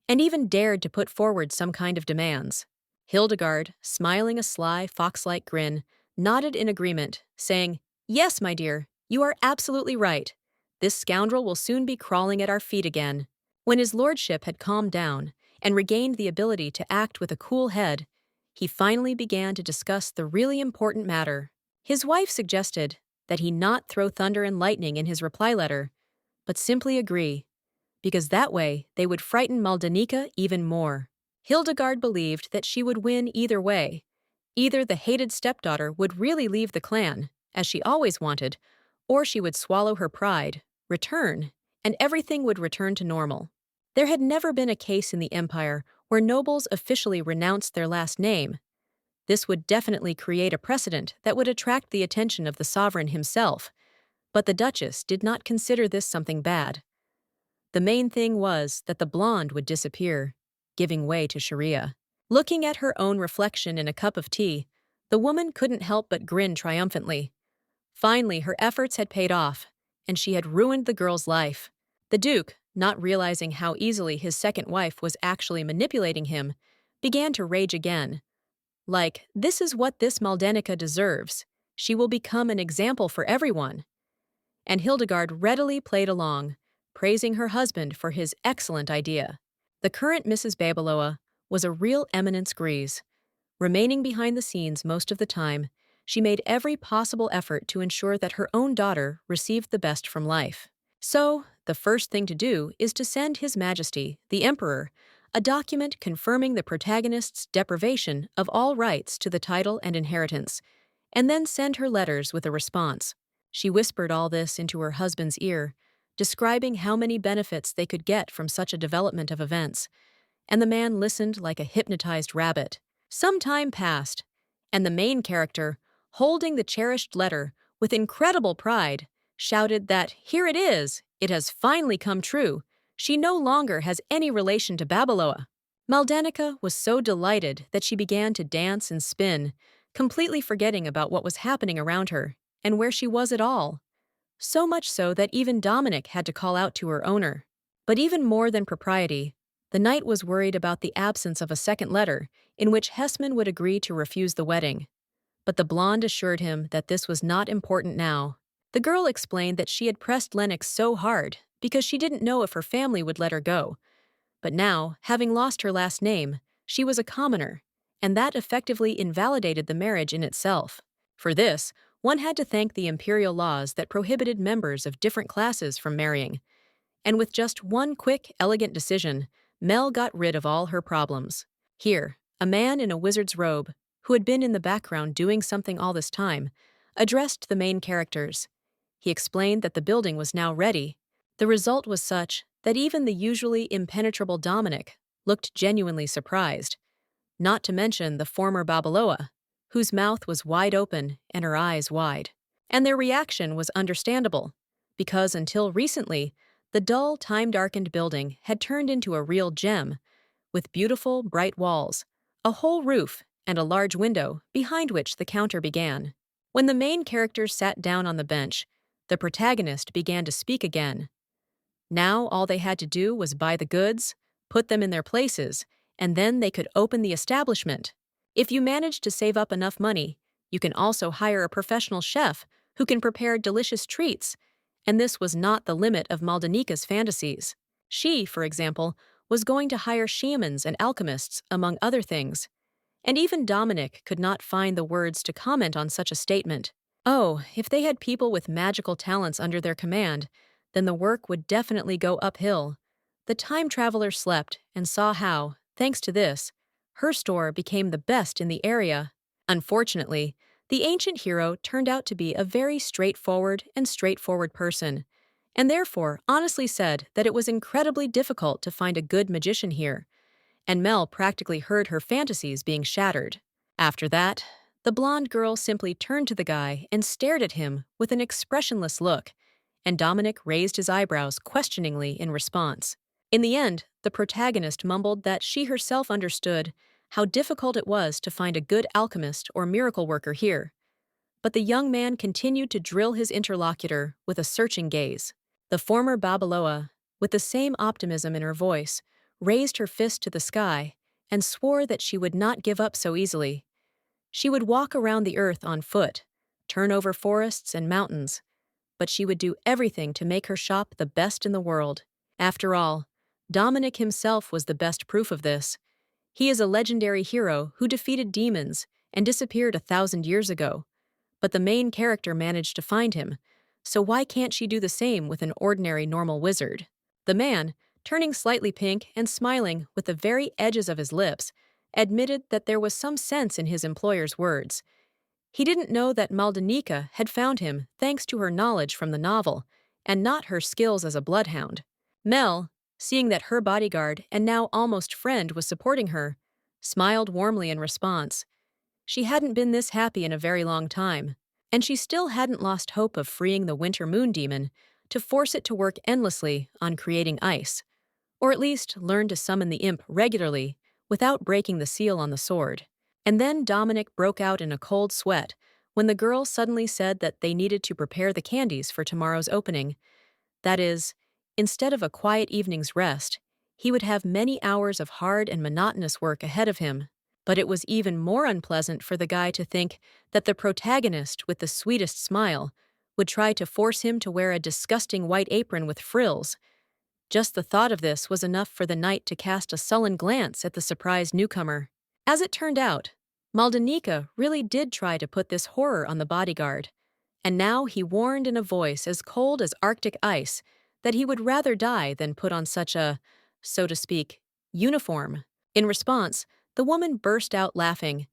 and even dared to put forward some kind of demands. Hildigard, smiling a sly, fox-like grin, nodded in agreement, saying, "Yes, my dear, you are absolutely right. This scoundrel will soon be crawling at our feet again." When his lordship had calmed down and regained the ability to act with a cool head, he finally began to discuss the really important matter. His wife suggested that he not throw thunder and lightning in his reply letter, but simply agree, because that way they would frighten Maldana even more. Hildigard believed that she would win either way, Either the hated stepdaughter would really leave the clan, as she always wanted, or she would swallow her pride, return, and everything would return to normal. There had never been a case in the empire where nobles officially renounced their last name. This would definitely create a precedent that would attract the attention of the sovereign himself, but the Duchess did not consider this something bad. The main thing was that the blonde would disappear, giving way to Sharia. Looking at her own reflection in a cup of tea, the woman couldn't help but grin triumphantly. Finally, her efforts had paid off, and she had ruined the girl's life. The Duke, not realizing how easily his second wife was actually manipulating him, began to rage again. Like, this is what this Maldanica deserves. She will become an example for everyone. And Hildigard readily played along, praising her husband for his excellent idea. The current Mrs. Babeloa was a real eminence grise. Remaining behind the scenes most of the time, she made every possible effort to ensure that her own daughter received the best from life. So, the first thing to do is to send His Majesty, the Emperor, a document confirming the protagonist's deprivation of all rights to the title and inheritance, and then send her letters with a response. She whispered all this into her husband's ear, describing how many benefits they could get from such a development of events, and the man listened like a hypnotized rabbit. Some time passed, and the main character, holding the cherished letter with incredible pride, shouted that, "Here it is! It has finally come true! She no longer has any relation to Babeloa." Maldanica was so delighted that she began to dance and spin, completely forgetting about what was happening around her and where she was at all. So much so that even Dominic had to call out to her owner. But even more than propriety, the knight was worried about the absence of a second letter in which Hessman would agree to refuse the wedding. But the blonde assured him that this was not important now. The girl explained that she had pressed Lennox so hard because she didn't know if her family would let her go. But now, having lost her last name, she was a commoner, and that effectively invalidated the marriage in itself. For this, one had to thank the imperial laws that prohibited members of different classes from marrying. And with just one quick, elegant decision, Mel got rid of all her problems. Here, a man in a wizard's robe, who had been in the background doing something all this time, addressed the main characters. He explained that the building was now ready. The result was such that even the usually impenetrable Dominic looked genuinely surprised, not to mention the former Babeloa, whose mouth was wide open and her eyes wide. And their reaction was understandable, because until recently, the dull, time-darkened building had turned into a real gem, with beautiful, bright walls, a whole roof, and a large window behind which the counter began. When the main characters sat down on the bench, the protagonist began to speak again. Now all they had to do was buy the goods, put them in their places, and then they could open the establishment. If you manage to save up enough money, you can also hire a professional chef who can prepare delicious treats, and this was not the limit of Maldanica's fantasies. She, for example, was going to hire shamans and alchemists, among other things. And even Dominic could not find the words to comment on such a statement. Oh, if they had people with magical talents under their command, then the work would definitely go uphill. The time traveler slept and saw how, thanks to this, her store became the best in the area. Unfortunately, the ancient hero turned out to be a very straightforward person, and therefore honestly said that it was incredibly difficult to find a good magician here, and Mel practically heard her fantasies being shattered. After that, the blonde girl simply turned to the guy and stared at him with an expressionless look, and Dominic raised his eyebrows questioningly in response. In the end, the protagonist mumbled that she herself understood how difficult it was to find a good alchemist or miracle worker here. But the young man continued to drill his interlocutor with a searching gaze. The former Babeloa, with the same optimism in her voice, raised her fist to the sky and swore that she would not give up so easily. She would walk around the earth on foot, turn over forests and mountains, but she would do everything to make her shop the best in the world. After all, Dominic himself was the best proof of this. He is a legendary hero who defeated demons and disappeared 1,000 years ago. But the main character managed to find him, so why can't she do the same with an ordinary normal wizard? The man, turning slightly pink and smiling with the very edges of his lips, admitted that there was some sense in his employer's words. He didn't know that Maldanika had found him thanks to her knowledge from the novel, and not her skills as a bloodhound. Mel, seeing that her bodyguard and now almost friend was supporting her, smiled warmly in response. She hadn't been this happy in a very long time, and she still hadn't lost hope of freeing the winter moon demon to force it to work endlessly on creating ice, or at least learn to summon the imp regularly without breaking the seal on the sword. And then Dominic broke out in a cold sweat when the girl suddenly said that they needed to prepare the candies for tomorrow's opening. That is, instead of a quiet evening's rest, he would have many hours of hard and monotonous work ahead of him. But it was even more unpleasant for the guy to think that the protagonist with the sweetest smile would try to force him to wear a disgusting white apron with frills. Just the thought of this was enough for the knight to cast a sullen glance at the surprised newcomer. As it turned out, Maldanika really did try to put this horror on the bodyguard, and now he warned in a voice as cold as Arctic ice that he would rather die than put on such a, so to speak, uniform. In response, the woman burst out laughing,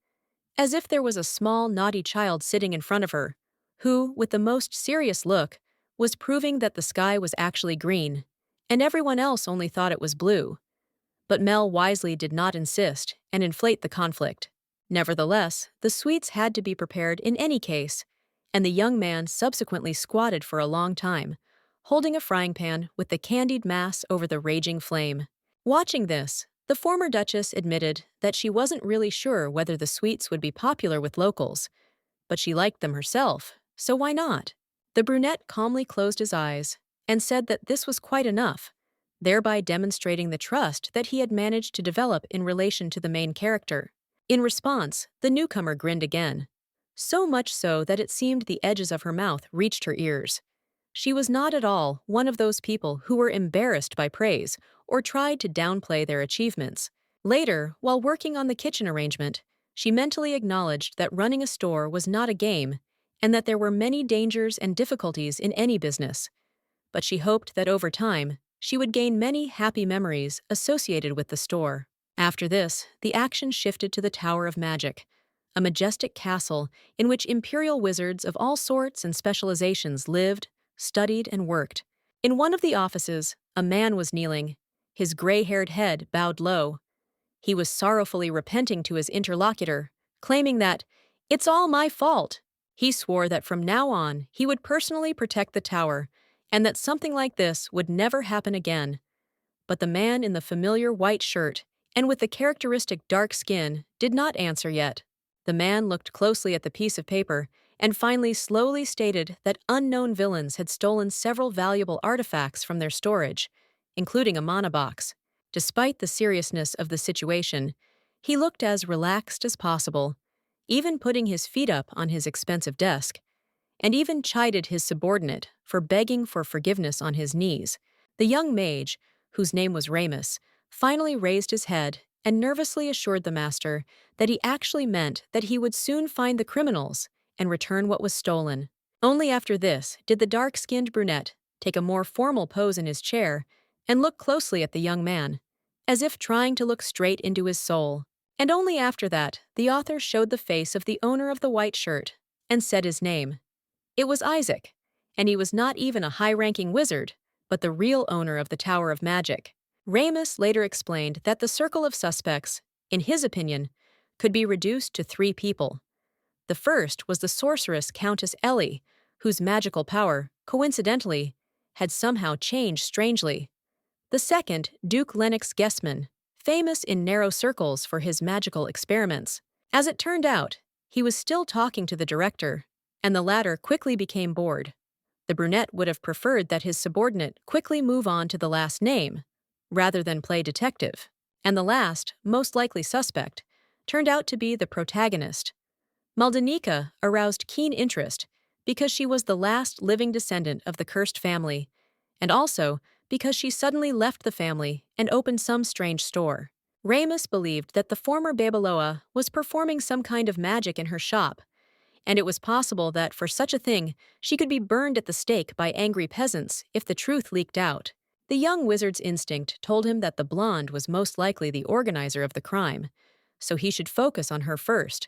as if there was a small, naughty child sitting in front of her, who, with the most serious look, was proving that the sky was actually green, and everyone else only thought it was blue. But Mel wisely did not insist and inflate the conflict. Nevertheless, the sweets had to be prepared in any case, and the young man subsequently squatted for a long time, holding a frying pan with the candied mass over the raging flame. Watching this, the former Duchess admitted that she wasn't really sure whether the sweets would be popular with locals, but she liked them herself, so why not? The brunette calmly closed his eyes and said that this was quite enough, thereby demonstrating the trust that he had managed to develop in relation to the main character. In response, the newcomer grinned again, so much so that it seemed the edges of her mouth reached her ears. She was not at all one of those people who were embarrassed by praise or tried to downplay their achievements. Later, while working on the kitchen arrangement, she mentally acknowledged that running a store was not a game and that there were many dangers and difficulties in any business. But she hoped that over time, she would gain many happy memories associated with the store. After this, the action shifted to the Tower of Magic, a majestic castle in which imperial wizards of all sorts and specializations lived, studied, and worked. In one of the offices, a man was kneeling, his gray-haired head bowed low. He was sorrowfully repenting to his interlocutor, claiming that, "It's all my fault." He swore that from now on he would personally protect the tower, and that something like this would never happen again. But the man in the familiar white shirt and with the characteristic dark skin did not answer yet. The man looked closely at the piece of paper and finally slowly stated that unknown villains had stolen several valuable artifacts from their storage, including a mana box. Despite the seriousness of the situation, he looked as relaxed as possible, even putting his feet up on his expensive desk, and even chided his subordinate for begging for forgiveness on his knees. The young mage, whose name was Remus, finally raised his head and nervously assured the master that he actually meant that he would soon find the criminals and return what was stolen. Only after this did the dark-skinned brunette take a more formal pose in his chair and look closely at the young man, as if trying to look straight into his soul. And only after that, the author showed the face of the owner of the white shirt and said his name. It was Isaac, and he was not even a high-ranking wizard, but the real owner of the Tower of Magic. Remus later explained that the circle of suspects, in his opinion, could be reduced to 3 people. The first was the sorceress Countess Ellie, whose magical power, coincidentally, had somehow changed strangely. The second, Duke Lennox Guessman, famous in narrow circles for his magical experiments. As it turned out, he was still talking to the director, and the latter quickly became bored. The brunette would have preferred that his subordinate quickly move on to the last name, rather than play detective. And the last, most likely suspect, turned out to be the protagonist. Maldanika aroused keen interest because she was the last living descendant of the cursed family, and also because she suddenly left the family and opened some strange store. Remus believed that the former Babeloa was performing some kind of magic in her shop, and it was possible that for such a thing she could be burned at the stake by angry peasants if the truth leaked out. The young wizard's instinct told him that the blonde was most likely the organizer of the crime, so he should focus on her first.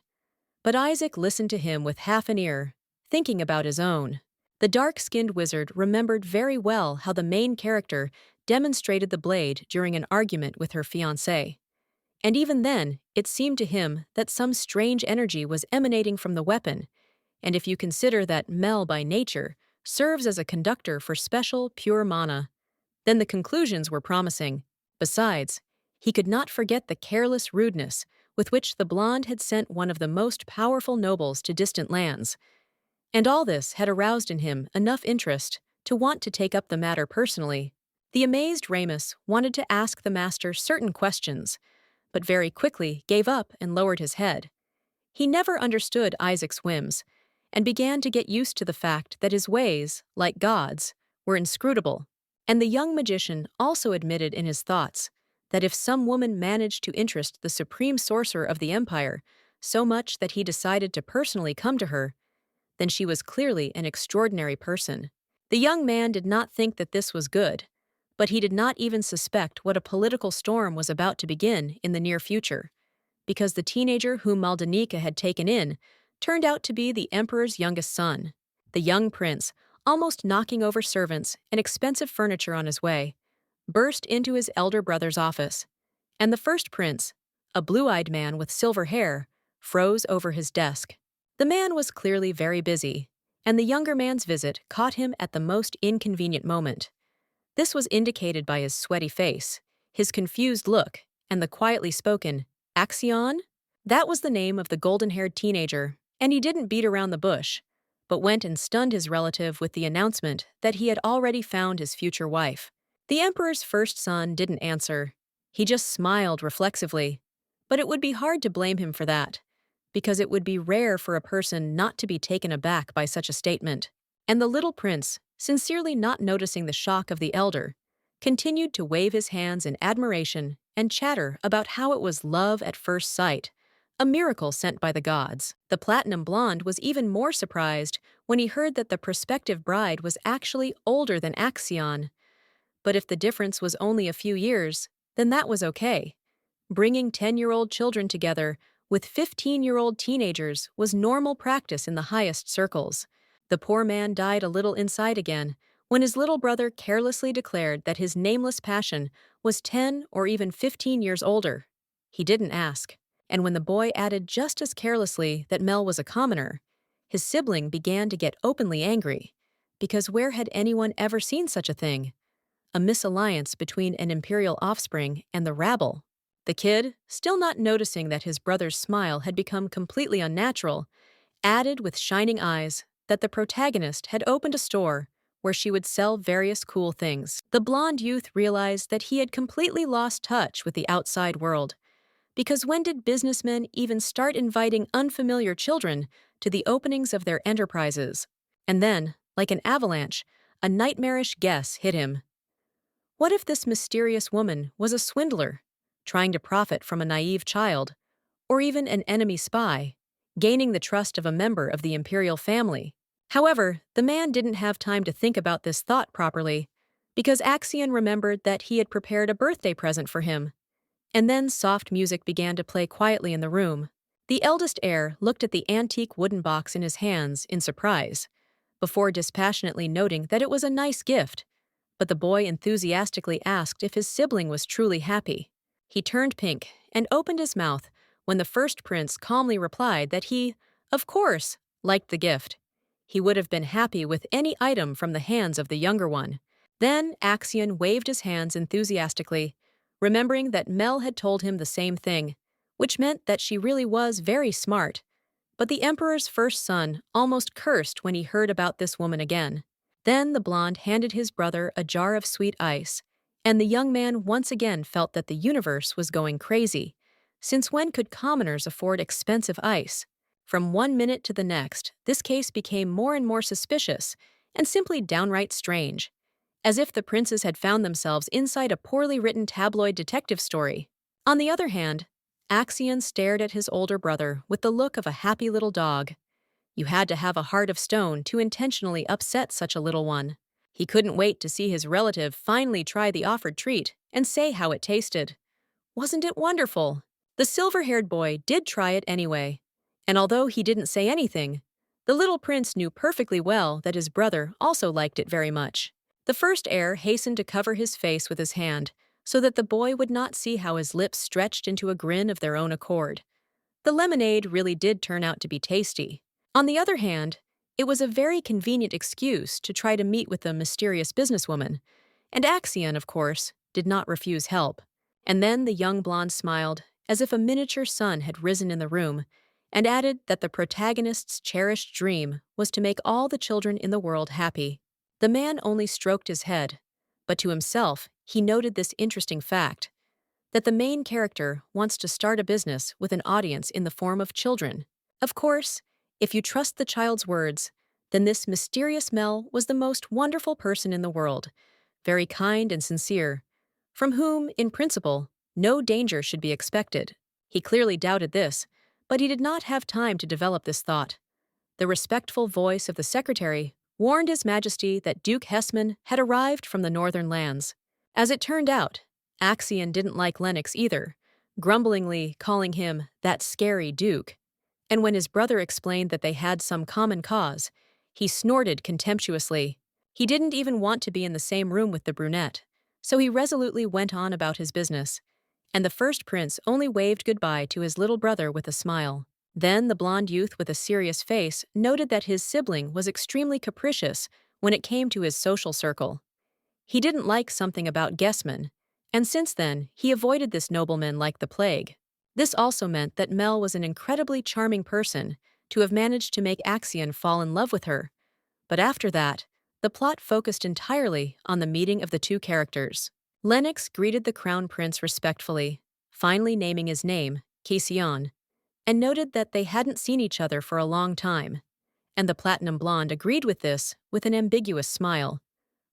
But Isaac listened to him with half an ear, thinking about his own. The dark-skinned wizard remembered very well how the main character demonstrated the blade during an argument with her fiance. And even then, it seemed to him that some strange energy was emanating from the weapon, and if you consider that Mel by nature serves as a conductor for special, pure mana, then the conclusions were promising. Besides, he could not forget the careless rudeness with which the blonde had sent one of the most powerful nobles to distant lands. And all this had aroused in him enough interest to want to take up the matter personally. The amazed Ramus wanted to ask the master certain questions, but very quickly gave up and lowered his head. He never understood Isaac's whims, and began to get used to the fact that his ways, like God's, were inscrutable. And the young magician also admitted in his thoughts that if some woman managed to interest the supreme sorcerer of the empire so much that he decided to personally come to her, then she was clearly an extraordinary person. The young man did not think that this was good, but he did not even suspect what a political storm was about to begin in the near future, because the teenager whom Maldana had taken in turned out to be the emperor's youngest son. The young prince, almost knocking over servants and expensive furniture on his way, burst into his elder brother's office, and the first prince, a blue-eyed man with silver hair, froze over his desk. The man was clearly very busy, and the younger man's visit caught him at the most inconvenient moment. This was indicated by his sweaty face, his confused look, and the quietly spoken, "Axion?" That was the name of the golden-haired teenager, and he didn't beat around the bush, but went and stunned his relative with the announcement that he had already found his future wife. The emperor's first son didn't answer. He just smiled reflexively, but it would be hard to blame him for that, because it would be rare for a person not to be taken aback by such a statement. And the little prince, sincerely not noticing the shock of the elder, continued to wave his hands in admiration and chatter about how it was love at first sight, a miracle sent by the gods. The platinum blonde was even more surprised when he heard that the prospective bride was actually older than Axion. But if the difference was only a few years, then that was okay. Bringing 10-year-old children together with 15-year-old teenagers was normal practice in the highest circles. The poor man died a little inside again when his little brother carelessly declared that his nameless passion was 10 or even 15 years older. He didn't ask. And when the boy added just as carelessly that Mel was a commoner, his sibling began to get openly angry, because where had anyone ever seen such a thing? A misalliance between an imperial offspring and the rabble. The kid, still not noticing that his brother's smile had become completely unnatural, added with shining eyes that the protagonist had opened a store where she would sell various cool things. The blonde youth realized that he had completely lost touch with the outside world, because when did businessmen even start inviting unfamiliar children to the openings of their enterprises? And then, like an avalanche, a nightmarish guess hit him. What if this mysterious woman was a swindler, trying to profit from a naive child, or even an enemy spy, gaining the trust of a member of the imperial family? However, the man didn't have time to think about this thought properly, because Axion remembered that he had prepared a birthday present for him. And then soft music began to play quietly in the room. The eldest heir looked at the antique wooden box in his hands in surprise, before dispassionately noting that it was a nice gift, but the boy enthusiastically asked if his sibling was truly happy. He turned pink and opened his mouth when the first prince calmly replied that he, of course, liked the gift. He would have been happy with any item from the hands of the younger one. Then Axion waved his hands enthusiastically, remembering that Mel had told him the same thing, which meant that she really was very smart. But the emperor's first son almost cursed when he heard about this woman again. Then the blonde handed his brother a jar of sweet ice, and the young man once again felt that the universe was going crazy. Since when could commoners afford expensive ice? From one minute to the next, this case became more and more suspicious, and simply downright strange, as if the princes had found themselves inside a poorly written tabloid detective story. On the other hand, Axion stared at his older brother with the look of a happy little dog. You had to have a heart of stone to intentionally upset such a little one. He couldn't wait to see his relative finally try the offered treat and say how it tasted. Wasn't it wonderful? The silver-haired boy did try it anyway, and although he didn't say anything, the little prince knew perfectly well that his brother also liked it very much. The first heir hastened to cover his face with his hand so that the boy would not see how his lips stretched into a grin of their own accord. The lemonade really did turn out to be tasty. On the other hand, it was a very convenient excuse to try to meet with the mysterious businesswoman, and Axion, of course, did not refuse help. And then the young blonde smiled, as if a miniature sun had risen in the room, and added that the protagonist's cherished dream was to make all the children in the world happy. The man only stroked his head, but to himself he noted this interesting fact, that the main character wants to start a business with an audience in the form of children. Of course, if you trust the child's words, then this mysterious Mel was the most wonderful person in the world, very kind and sincere, from whom, in principle, no danger should be expected. He clearly doubted this, but he did not have time to develop this thought. The respectful voice of the secretary warned His Majesty that Duke Hessman had arrived from the northern lands. As it turned out, Axion didn't like Lennox either, grumblingly calling him that scary duke. And when his brother explained that they had some common cause, he snorted contemptuously. He didn't even want to be in the same room with the brunette, so he resolutely went on about his business, and the first prince only waved goodbye to his little brother with a smile. Then the blonde youth with a serious face noted that his sibling was extremely capricious when it came to his social circle. He didn't like something about Gessman, and since then he avoided this nobleman like the plague. This also meant that Mel was an incredibly charming person to have managed to make Axion fall in love with her. But after that, the plot focused entirely on the meeting of the two characters. Lennox greeted the crown prince respectfully, finally naming his name, Cassion, and noted that they hadn't seen each other for a long time. And the platinum blonde agreed with this with an ambiguous smile,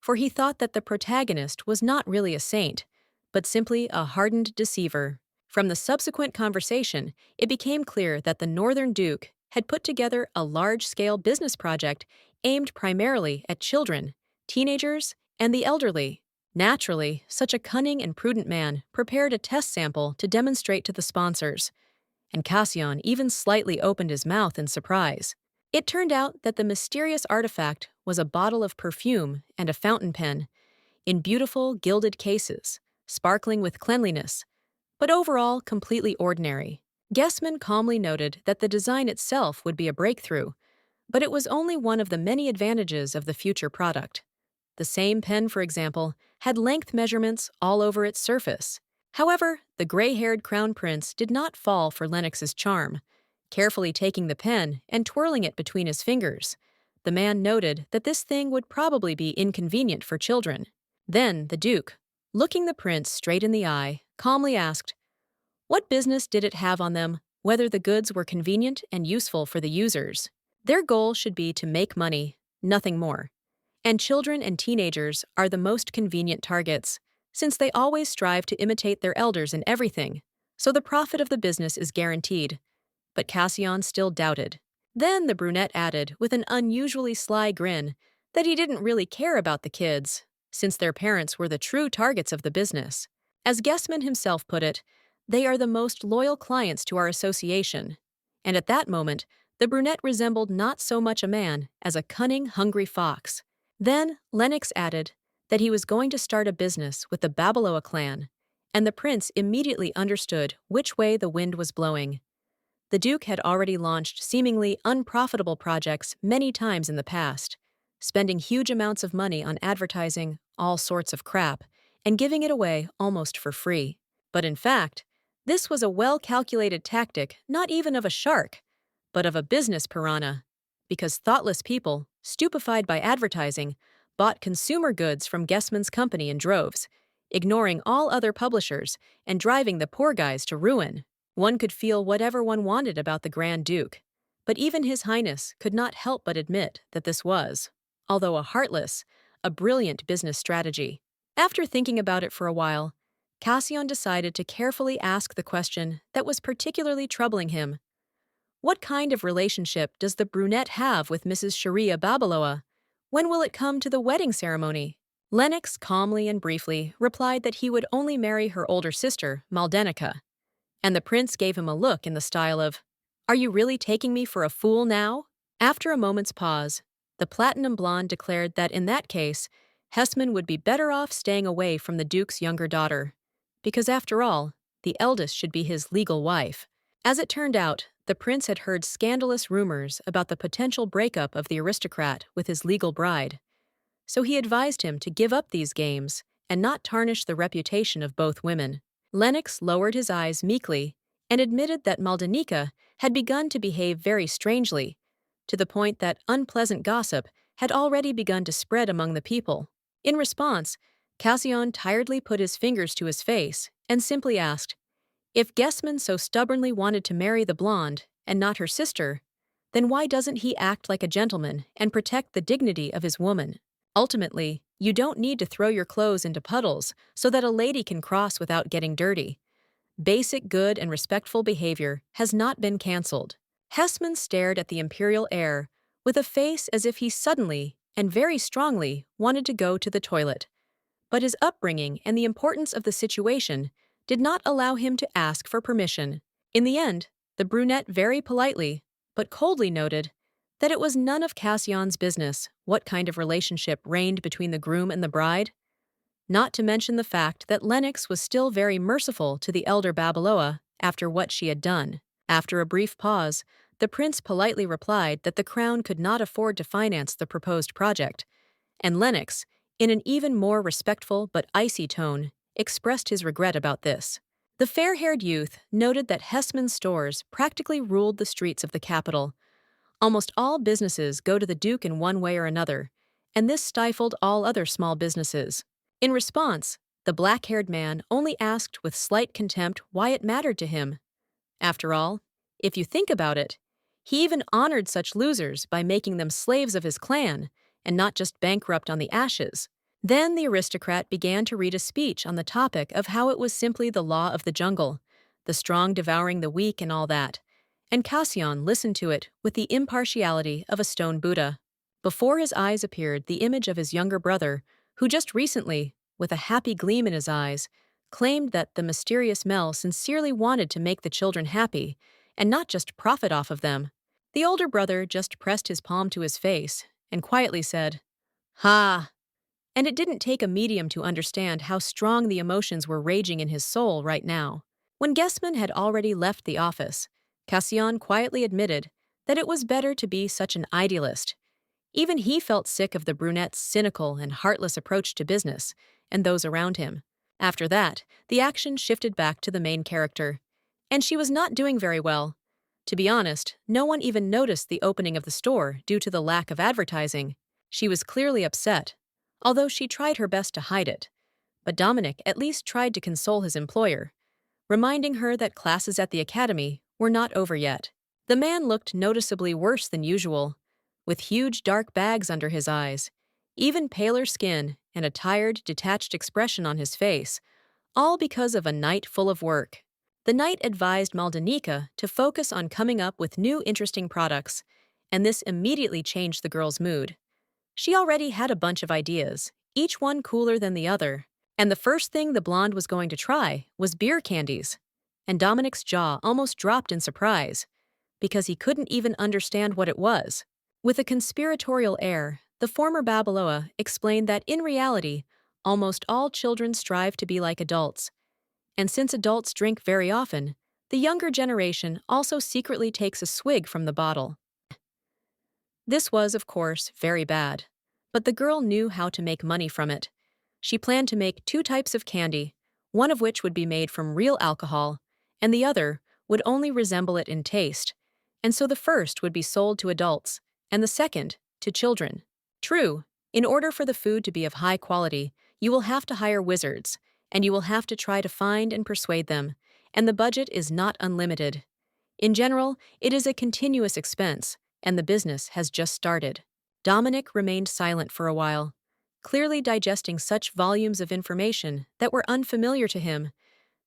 for he thought that the protagonist was not really a saint, but simply a hardened deceiver. From the subsequent conversation, it became clear that the Northern Duke had put together a large-scale business project aimed primarily at children, teenagers, and the elderly. Naturally, such a cunning and prudent man prepared a test sample to demonstrate to the sponsors, and Cassion even slightly opened his mouth in surprise. It turned out that the mysterious artifact was a bottle of perfume and a fountain pen, in beautiful gilded cases, sparkling with cleanliness, but overall completely ordinary. Gessman calmly noted that the design itself would be a breakthrough, but it was only one of the many advantages of the future product. The same pen, for example, had length measurements all over its surface. However, the gray-haired crown prince did not fall for Lennox's charm. Carefully taking the pen and twirling it between his fingers, the man noted that this thing would probably be inconvenient for children. Then the Duke, looking the prince straight in the eye, calmly asked, what business did it have on them whether the goods were convenient and useful for the users? Their goal should be to make money, nothing more. And children and teenagers are the most convenient targets, since they always strive to imitate their elders in everything, so the profit of the business is guaranteed. But Cassion still doubted. Then the brunette added, with an unusually sly grin, that he didn't really care about the kids, since their parents were the true targets of the business. As Gessman himself put it, they are the most loyal clients to our association. And at that moment, the brunette resembled not so much a man as a cunning, hungry fox. Then Lennox added that he was going to start a business with the Babaloa clan, and the prince immediately understood which way the wind was blowing. The Duke had already launched seemingly unprofitable projects many times in the past, spending huge amounts of money on advertising all sorts of crap and giving it away almost for free. But in fact, this was a well-calculated tactic not even of a shark, but of a business piranha, because thoughtless people, stupefied by advertising, bought consumer goods from Gessman's company in droves, ignoring all other publishers and driving the poor guys to ruin. One could feel whatever one wanted about the Grand Duke, but even His Highness could not help but admit that this was, although a brilliant business strategy. After thinking about it for a while, Cassion decided to carefully ask the question that was particularly troubling him. What kind of relationship does the brunette have with Mrs. Sharia Babaloa? When will it come to the wedding ceremony? Lennox calmly and briefly replied that he would only marry her older sister, Maldana. And the prince gave him a look in the style of, "Are you really taking me for a fool now?" After a moment's pause, the platinum blonde declared that in that case, Hessman would be better off staying away from the Duke's younger daughter, because after all, the eldest should be his legal wife. As it turned out, the prince had heard scandalous rumors about the potential breakup of the aristocrat with his legal bride, so he advised him to give up these games and not tarnish the reputation of both women. Lennox lowered his eyes meekly and admitted that Maldana had begun to behave very strangely, to the point that unpleasant gossip had already begun to spread among the people. In response, Cassion tiredly put his fingers to his face and simply asked, if Gessman so stubbornly wanted to marry the blonde and not her sister, then why doesn't he act like a gentleman and protect the dignity of his woman? Ultimately, you don't need to throw your clothes into puddles so that a lady can cross without getting dirty. Basic good and respectful behavior has not been cancelled. Hessman stared at the imperial heir with a face as if he suddenly and very strongly wanted to go to the toilet. But his upbringing and the importance of the situation did not allow him to ask for permission. In the end, the brunette very politely, but coldly noted that it was none of Cassion's business what kind of relationship reigned between the groom and the bride, not to mention the fact that Lennox was still very merciful to the elder Babaloa after what she had done. After a brief pause, the prince politely replied that the crown could not afford to finance the proposed project, and Lennox, in an even more respectful but icy tone, expressed his regret about this. The fair-haired youth noted that Hessman's stores practically ruled the streets of the capital. Almost all businesses go to the Duke in one way or another, and this stifled all other small businesses. In response, the black-haired man only asked with slight contempt why it mattered to him. After all, if you think about it, he even honored such losers by making them slaves of his clan and not just bankrupt on the ashes. Then the aristocrat began to read a speech on the topic of how it was simply the law of the jungle, the strong devouring the weak and all that, and Cassion listened to it with the impartiality of a stone Buddha. Before his eyes appeared the image of his younger brother, who just recently, with a happy gleam in his eyes, claimed that the mysterious Mel sincerely wanted to make the children happy and not just profit off of them. The older brother just pressed his palm to his face and quietly said, "Ha!" And it didn't take a medium to understand how strong the emotions were raging in his soul right now. When Gessman had already left the office, Cassion quietly admitted that it was better to be such an idealist. Even he felt sick of the brunette's cynical and heartless approach to business and those around him. After that, the action shifted back to the main character, and she was not doing very well. To be honest, no one even noticed the opening of the store due to the lack of advertising. She was clearly upset, although she tried her best to hide it. But Dominic at least tried to console his employer, reminding her that classes at the academy were not over yet. The man looked noticeably worse than usual, with huge dark bags under his eyes, even paler skin and a tired, detached expression on his face, all because of a night full of work. The knight advised Maldana to focus on coming up with new interesting products, and this immediately changed the girl's mood. She already had a bunch of ideas, each one cooler than the other, and the first thing the blonde was going to try was beer candies. And Dominic's jaw almost dropped in surprise, because he couldn't even understand what it was. With a conspiratorial air, the former Babaloa explained that in reality, almost all children strive to be like adults. And since adults drink very often, the younger generation also secretly takes a swig from the bottle. This was, of course, very bad, but the girl knew how to make money from it. She planned to make 2 types of candy, one of which would be made from real alcohol, and the other would only resemble it in taste, and so the first would be sold to adults, and the second to children. True, in order for the food to be of high quality, you will have to hire wizards, and you will have to try to find and persuade them, and the budget is not unlimited. In general, it is a continuous expense, and the business has just started. Dominic remained silent for a while, clearly digesting such volumes of information that were unfamiliar to him,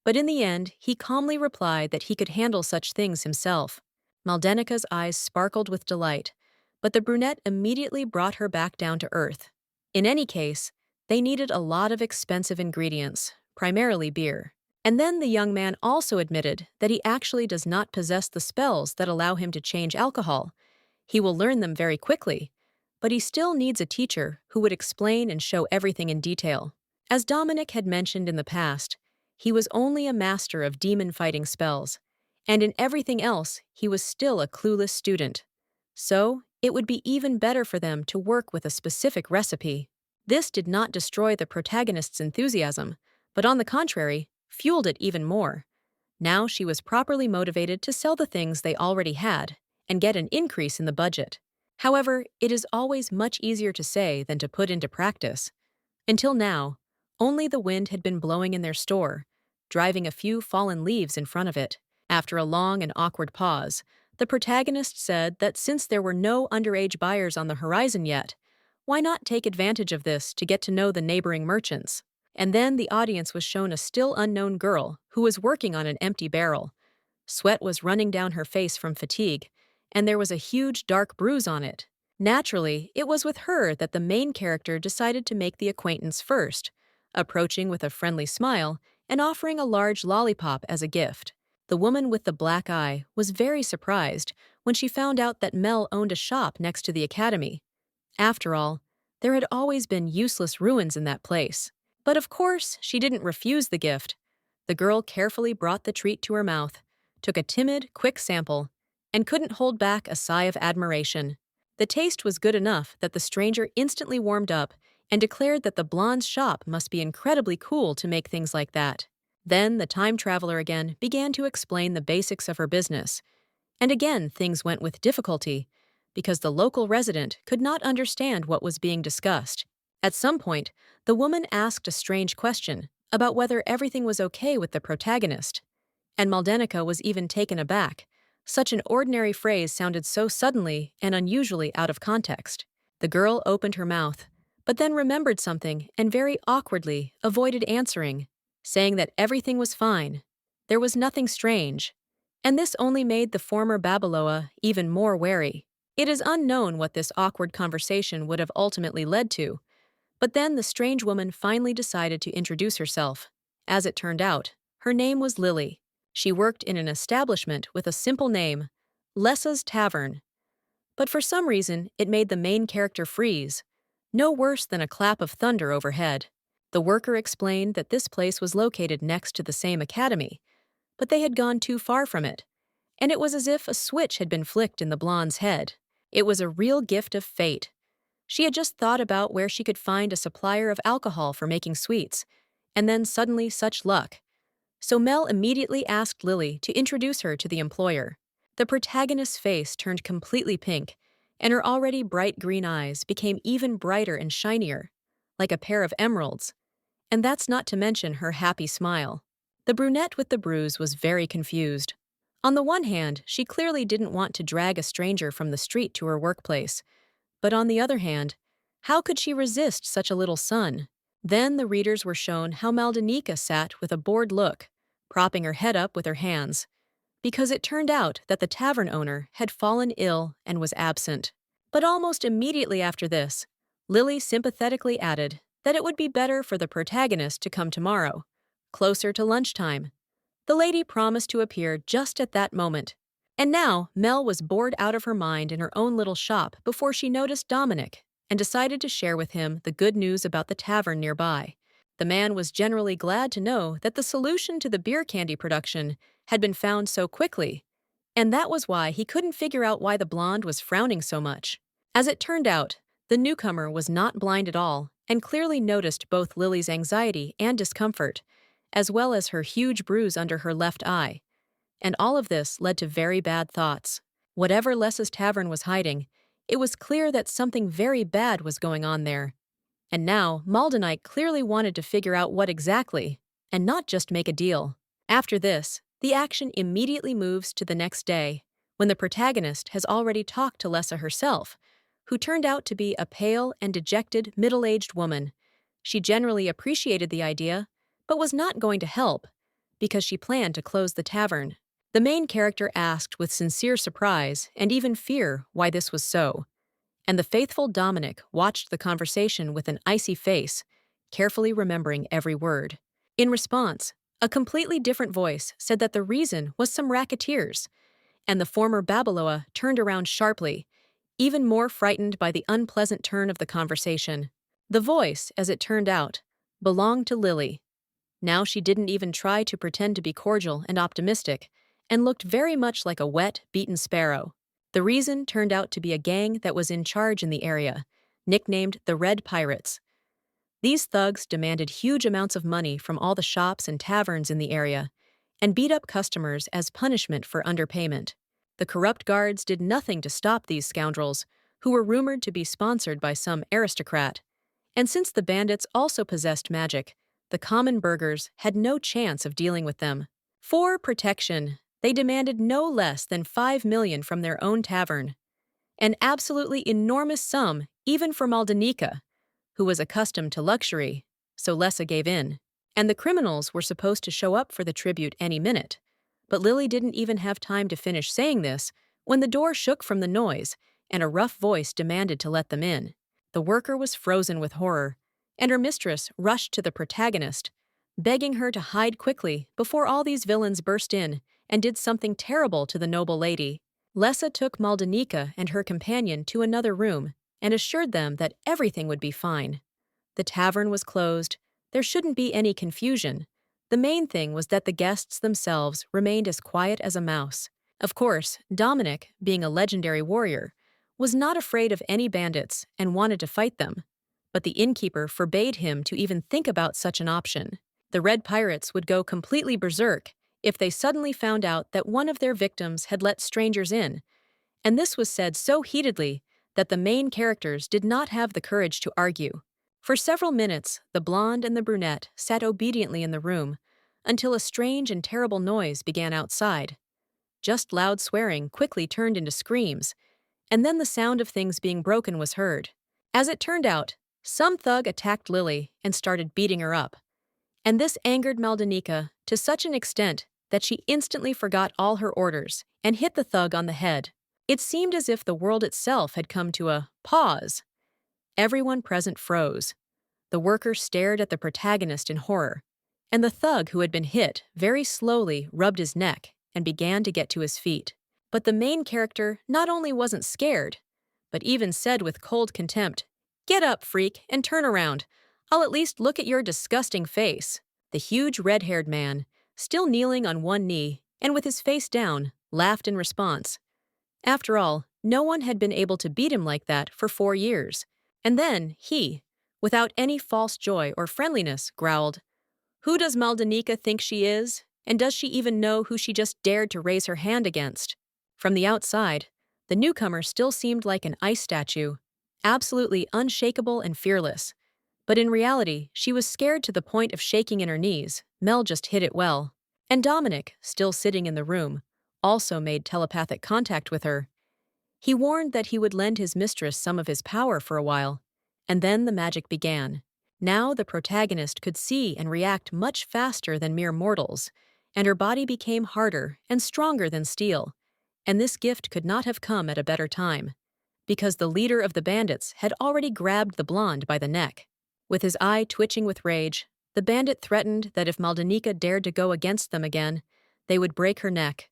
but in the end, he calmly replied that he could handle such things himself. Maldana's eyes sparkled with delight, but the brunette immediately brought her back down to earth. In any case, they needed a lot of expensive ingredients, primarily beer. And then the young man also admitted that he actually does not possess the spells that allow him to change alcohol. He will learn them very quickly, but he still needs a teacher who would explain and show everything in detail. As Dominic had mentioned in the past, he was only a master of demon-fighting spells, and in everything else he was still a clueless student. So, it would be even better for them to work with a specific recipe. This did not destroy the protagonist's enthusiasm, but on the contrary, fueled it even more. Now she was properly motivated to sell the things they already had and get an increase in the budget. However, it is always much easier to say than to put into practice. Until now, only the wind had been blowing in their store, driving a few fallen leaves in front of it. After a long and awkward pause, the protagonist said that since there were no underage buyers on the horizon yet, why not take advantage of this to get to know the neighboring merchants? And then the audience was shown a still unknown girl who was working on an empty barrel. Sweat was running down her face from fatigue, and there was a huge dark bruise on it. Naturally, it was with her that the main character decided to make the acquaintance first, approaching with a friendly smile and offering a large lollipop as a gift. The woman with the black eye was very surprised when she found out that Mel owned a shop next to the academy. After all, there had always been useless ruins in that place. But of course, she didn't refuse the gift. The girl carefully brought the treat to her mouth, took a timid, quick sample, and couldn't hold back a sigh of admiration. The taste was good enough that the stranger instantly warmed up and declared that the blonde's shop must be incredibly cool to make things like that. Then the time traveler again began to explain the basics of her business. And again things went with difficulty, because the local resident could not understand what was being discussed. At some point, the woman asked a strange question about whether everything was okay with the protagonist. And Maldana was even taken aback. Such an ordinary phrase sounded so suddenly and unusually out of context. The girl opened her mouth, but then remembered something and very awkwardly avoided answering, saying that everything was fine. There was nothing strange. And this only made the former Babaloa even more wary. It is unknown what this awkward conversation would have ultimately led to, but then the strange woman finally decided to introduce herself. As it turned out, her name was Lily. She worked in an establishment with a simple name, Lessa's Tavern. But for some reason, it made the main character freeze, no worse than a clap of thunder overhead. The worker explained that this place was located next to the same academy, but they had gone too far from it, and it was as if a switch had been flicked in the blonde's head. It was a real gift of fate. She had just thought about where she could find a supplier of alcohol for making sweets, and then suddenly such luck. So Mel immediately asked Lily to introduce her to the employer. The protagonist's face turned completely pink, and her already bright green eyes became even brighter and shinier, like a pair of emeralds. And that's not to mention her happy smile. The brunette with the bruise was very confused. On the one hand, she clearly didn't want to drag a stranger from the street to her workplace. But on the other hand, how could she resist such a little son? Then the readers were shown how Maldana sat with a bored look, propping her head up with her hands, because it turned out that the tavern owner had fallen ill and was absent. But almost immediately after this, Lily sympathetically added that it would be better for the protagonist to come tomorrow, closer to lunchtime. The lady promised to appear just at that moment. And now Mel was bored out of her mind in her own little shop before she noticed Dominic and decided to share with him the good news about the tavern nearby. The man was generally glad to know that the solution to the beer candy production had been found so quickly, and that was why he couldn't figure out why the blonde was frowning so much. As it turned out, the newcomer was not blind at all and clearly noticed both Lily's anxiety and discomfort, as well as her huge bruise under her left eye. And all of this led to very bad thoughts. Whatever Lessa's tavern was hiding, it was clear that something very bad was going on there. And now Maldana clearly wanted to figure out what exactly, and not just make a deal. After this, the action immediately moves to the next day, when the protagonist has already talked to Lessa herself, who turned out to be a pale and dejected middle-aged woman. She generally appreciated the idea, but was not going to help, because she planned to close the tavern. The main character asked with sincere surprise and even fear why this was so, and the faithful Dominic watched the conversation with an icy face, carefully remembering every word. In response, A completely different voice said that the reason was some racketeers, and the former Babaloa turned around sharply, even more frightened by the unpleasant turn of the conversation. The voice, as it turned out, belonged to Lily. Now she didn't even try to pretend to be cordial and optimistic, and looked very much like a wet, beaten sparrow. The reason turned out to be a gang that was in charge in the area, nicknamed the Red Pirates. These thugs demanded huge amounts of money from all the shops and taverns in the area, and beat up customers as punishment for underpayment. The corrupt guards did nothing to stop these scoundrels, who were rumored to be sponsored by some aristocrat. And since the bandits also possessed magic, the common burghers had no chance of dealing with them. For protection, they demanded no less than 5 million from their own tavern, an absolutely enormous sum even for Maldana, who was accustomed to luxury, so Lessa gave in. And the criminals were supposed to show up for the tribute any minute. But Lily didn't even have time to finish saying this when the door shook from the noise and a rough voice demanded to let them in. The worker was frozen with horror, and her mistress rushed to the protagonist, begging her to hide quickly before all these villains burst in and did something terrible to the noble lady. Lessa took Maldana and her companion to another room and assured them that everything would be fine. The tavern was closed. There shouldn't be any confusion. The main thing was that the guests themselves remained as quiet as a mouse. Of course, Dominic, being a legendary warrior, was not afraid of any bandits and wanted to fight them, but the innkeeper forbade him to even think about such an option. The Red Pirates would go completely berserk if they suddenly found out that one of their victims had let strangers in, and this was said so heatedly that the main characters did not have the courage to argue. For several minutes, the blonde and the brunette sat obediently in the room until a strange and terrible noise began outside. Just loud swearing quickly turned into screams, and then the sound of things being broken was heard. As it turned out, some thug attacked Lily and started beating her up. And this angered Maldana to such an extent that she instantly forgot all her orders and hit the thug on the head. It seemed as if the world itself had come to a pause. Everyone present froze. The worker stared at the protagonist in horror, and the thug who had been hit very slowly rubbed his neck and began to get to his feet. But the main character not only wasn't scared, but even said with cold contempt, "Get up, freak, and turn around. I'll at least look at your disgusting face." The huge red-haired man, still kneeling on one knee and with his face down, laughed in response. After all, no one had been able to beat him like that for 4 years. And then he, without any false joy or friendliness, growled, "Who does Maldana think she is? And does she even know who she just dared to raise her hand against?" From the outside, the newcomer still seemed like an ice statue, absolutely unshakable and fearless. But in reality, she was scared to the point of shaking in her knees. Mel just hit it well. And Dominic, still sitting in the room, also made telepathic contact with her. He warned that he would lend his mistress some of his power for a while, and then the magic began. Now the protagonist could see and react much faster than mere mortals, and her body became harder and stronger than steel. And this gift could not have come at a better time, because the leader of the bandits had already grabbed the blonde by the neck. With his eye twitching with rage, the bandit threatened that if Maldana dared to go against them again, they would break her neck.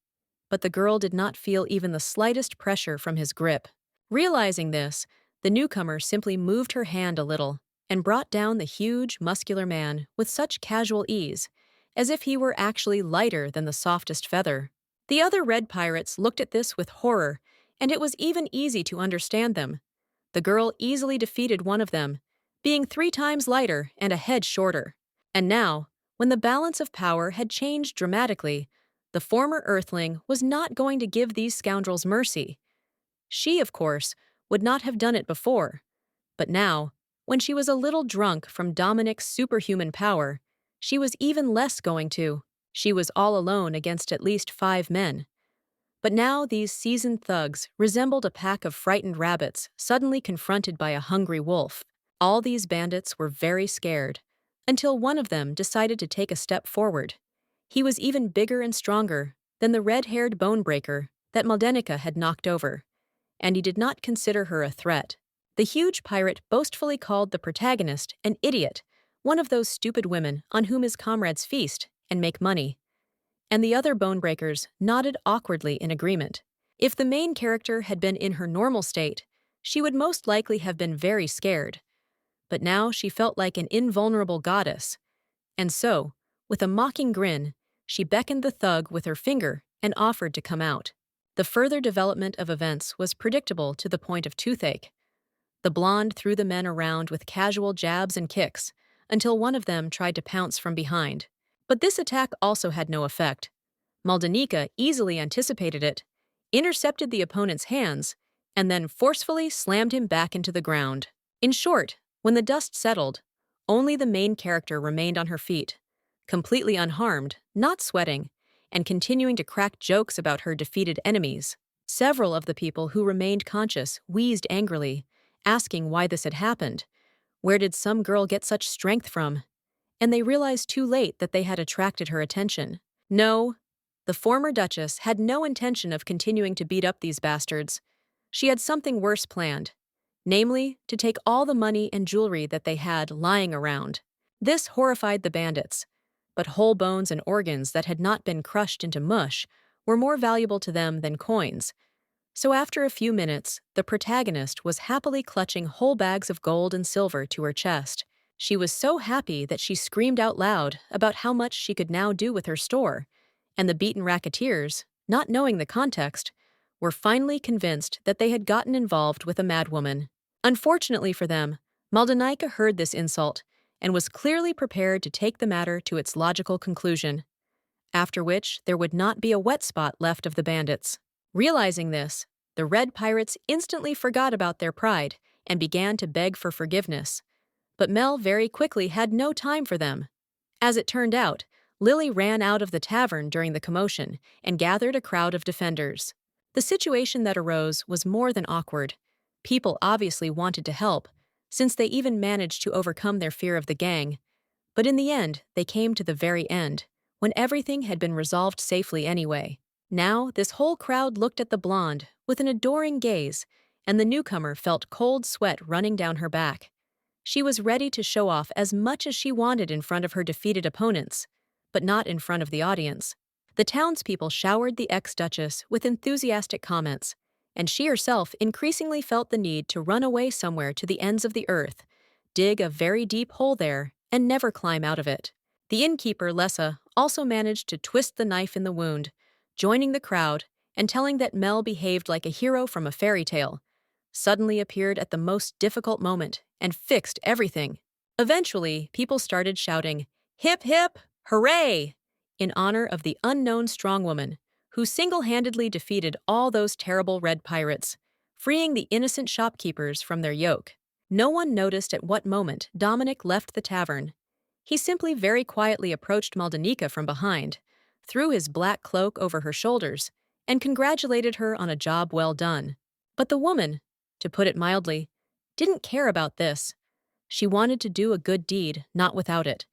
But the girl did not feel even the slightest pressure from his grip. Realizing this, the newcomer simply moved her hand a little and brought down the huge, muscular man with such casual ease, as if he were actually lighter than the softest feather. The other red pirates looked at this with horror, and it was even easy to understand them. The girl easily defeated one of them, being 3 times lighter and a head shorter. And now, when the balance of power had changed dramatically, the former Earthling was not going to give these scoundrels mercy. She, of course, would not have done it before. But now, when she was a little drunk from Dominic's superhuman power, she was even less going to. She was all alone against at least 5 men. But now these seasoned thugs resembled a pack of frightened rabbits suddenly confronted by a hungry wolf. All these bandits were very scared, until one of them decided to take a step forward. He was even bigger and stronger than the red-haired bone-breaker that Maldana had knocked over, and he did not consider her a threat. The huge pirate boastfully called the protagonist an idiot, one of those stupid women on whom his comrades feast, and make money, and the other bonebreakers nodded awkwardly in agreement. If the main character had been in her normal state, she would most likely have been very scared. But now she felt like an invulnerable goddess. And so, with a mocking grin, she beckoned the thug with her finger and offered to come out. The further development of events was predictable to the point of toothache. The blonde threw the men around with casual jabs and kicks until one of them tried to pounce from behind. But this attack also had no effect. Maldana easily anticipated it, intercepted the opponent's hands, and then forcefully slammed him back into the ground. In short, when the dust settled, only the main character remained on her feet, completely unharmed, not sweating, and continuing to crack jokes about her defeated enemies. Several of the people who remained conscious wheezed angrily, asking why this had happened. Where did some girl get such strength from? And they realized too late that they had attracted her attention. No, the former Duchess had no intention of continuing to beat up these bastards. She had something worse planned, namely, to take all the money and jewelry that they had lying around. This horrified the bandits, but whole bones and organs that had not been crushed into mush were more valuable to them than coins. So after a few minutes, the protagonist was happily clutching whole bags of gold and silver to her chest. She was so happy that she screamed out loud about how much she could now do with her store, and the beaten racketeers, not knowing the context, were finally convinced that they had gotten involved with a madwoman. Unfortunately for them, Maldana heard this insult and was clearly prepared to take the matter to its logical conclusion, after which there would not be a wet spot left of the bandits. Realizing this, the Red Pirates instantly forgot about their pride and began to beg for forgiveness. But Mel very quickly had no time for them. As it turned out, Lily ran out of the tavern during the commotion and gathered a crowd of defenders. The situation that arose was more than awkward. People obviously wanted to help, since they even managed to overcome their fear of the gang. But in the end, they came to the very end, when everything had been resolved safely anyway. Now, this whole crowd looked at the blonde with an adoring gaze, and the newcomer felt cold sweat running down her back. She was ready to show off as much as she wanted in front of her defeated opponents, but not in front of the audience. The townspeople showered the ex-duchess with enthusiastic comments, and she herself increasingly felt the need to run away somewhere to the ends of the earth, dig a very deep hole there, and never climb out of it. The innkeeper, Lessa, also managed to twist the knife in the wound, joining the crowd and telling that Mel behaved like a hero from a fairy tale, suddenly appeared at the most difficult moment and fixed everything. Eventually, people started shouting, "Hip hip, hooray!" in honor of the unknown strongwoman who single-handedly defeated all those terrible red pirates, freeing the innocent shopkeepers from their yoke. No one noticed at what moment Dominic left the tavern. He simply very quietly approached Maldana from behind, threw his black cloak over her shoulders, and congratulated her on a job well done. But the woman, to put it mildly, didn't care about this. She wanted to do a good deed, not without it,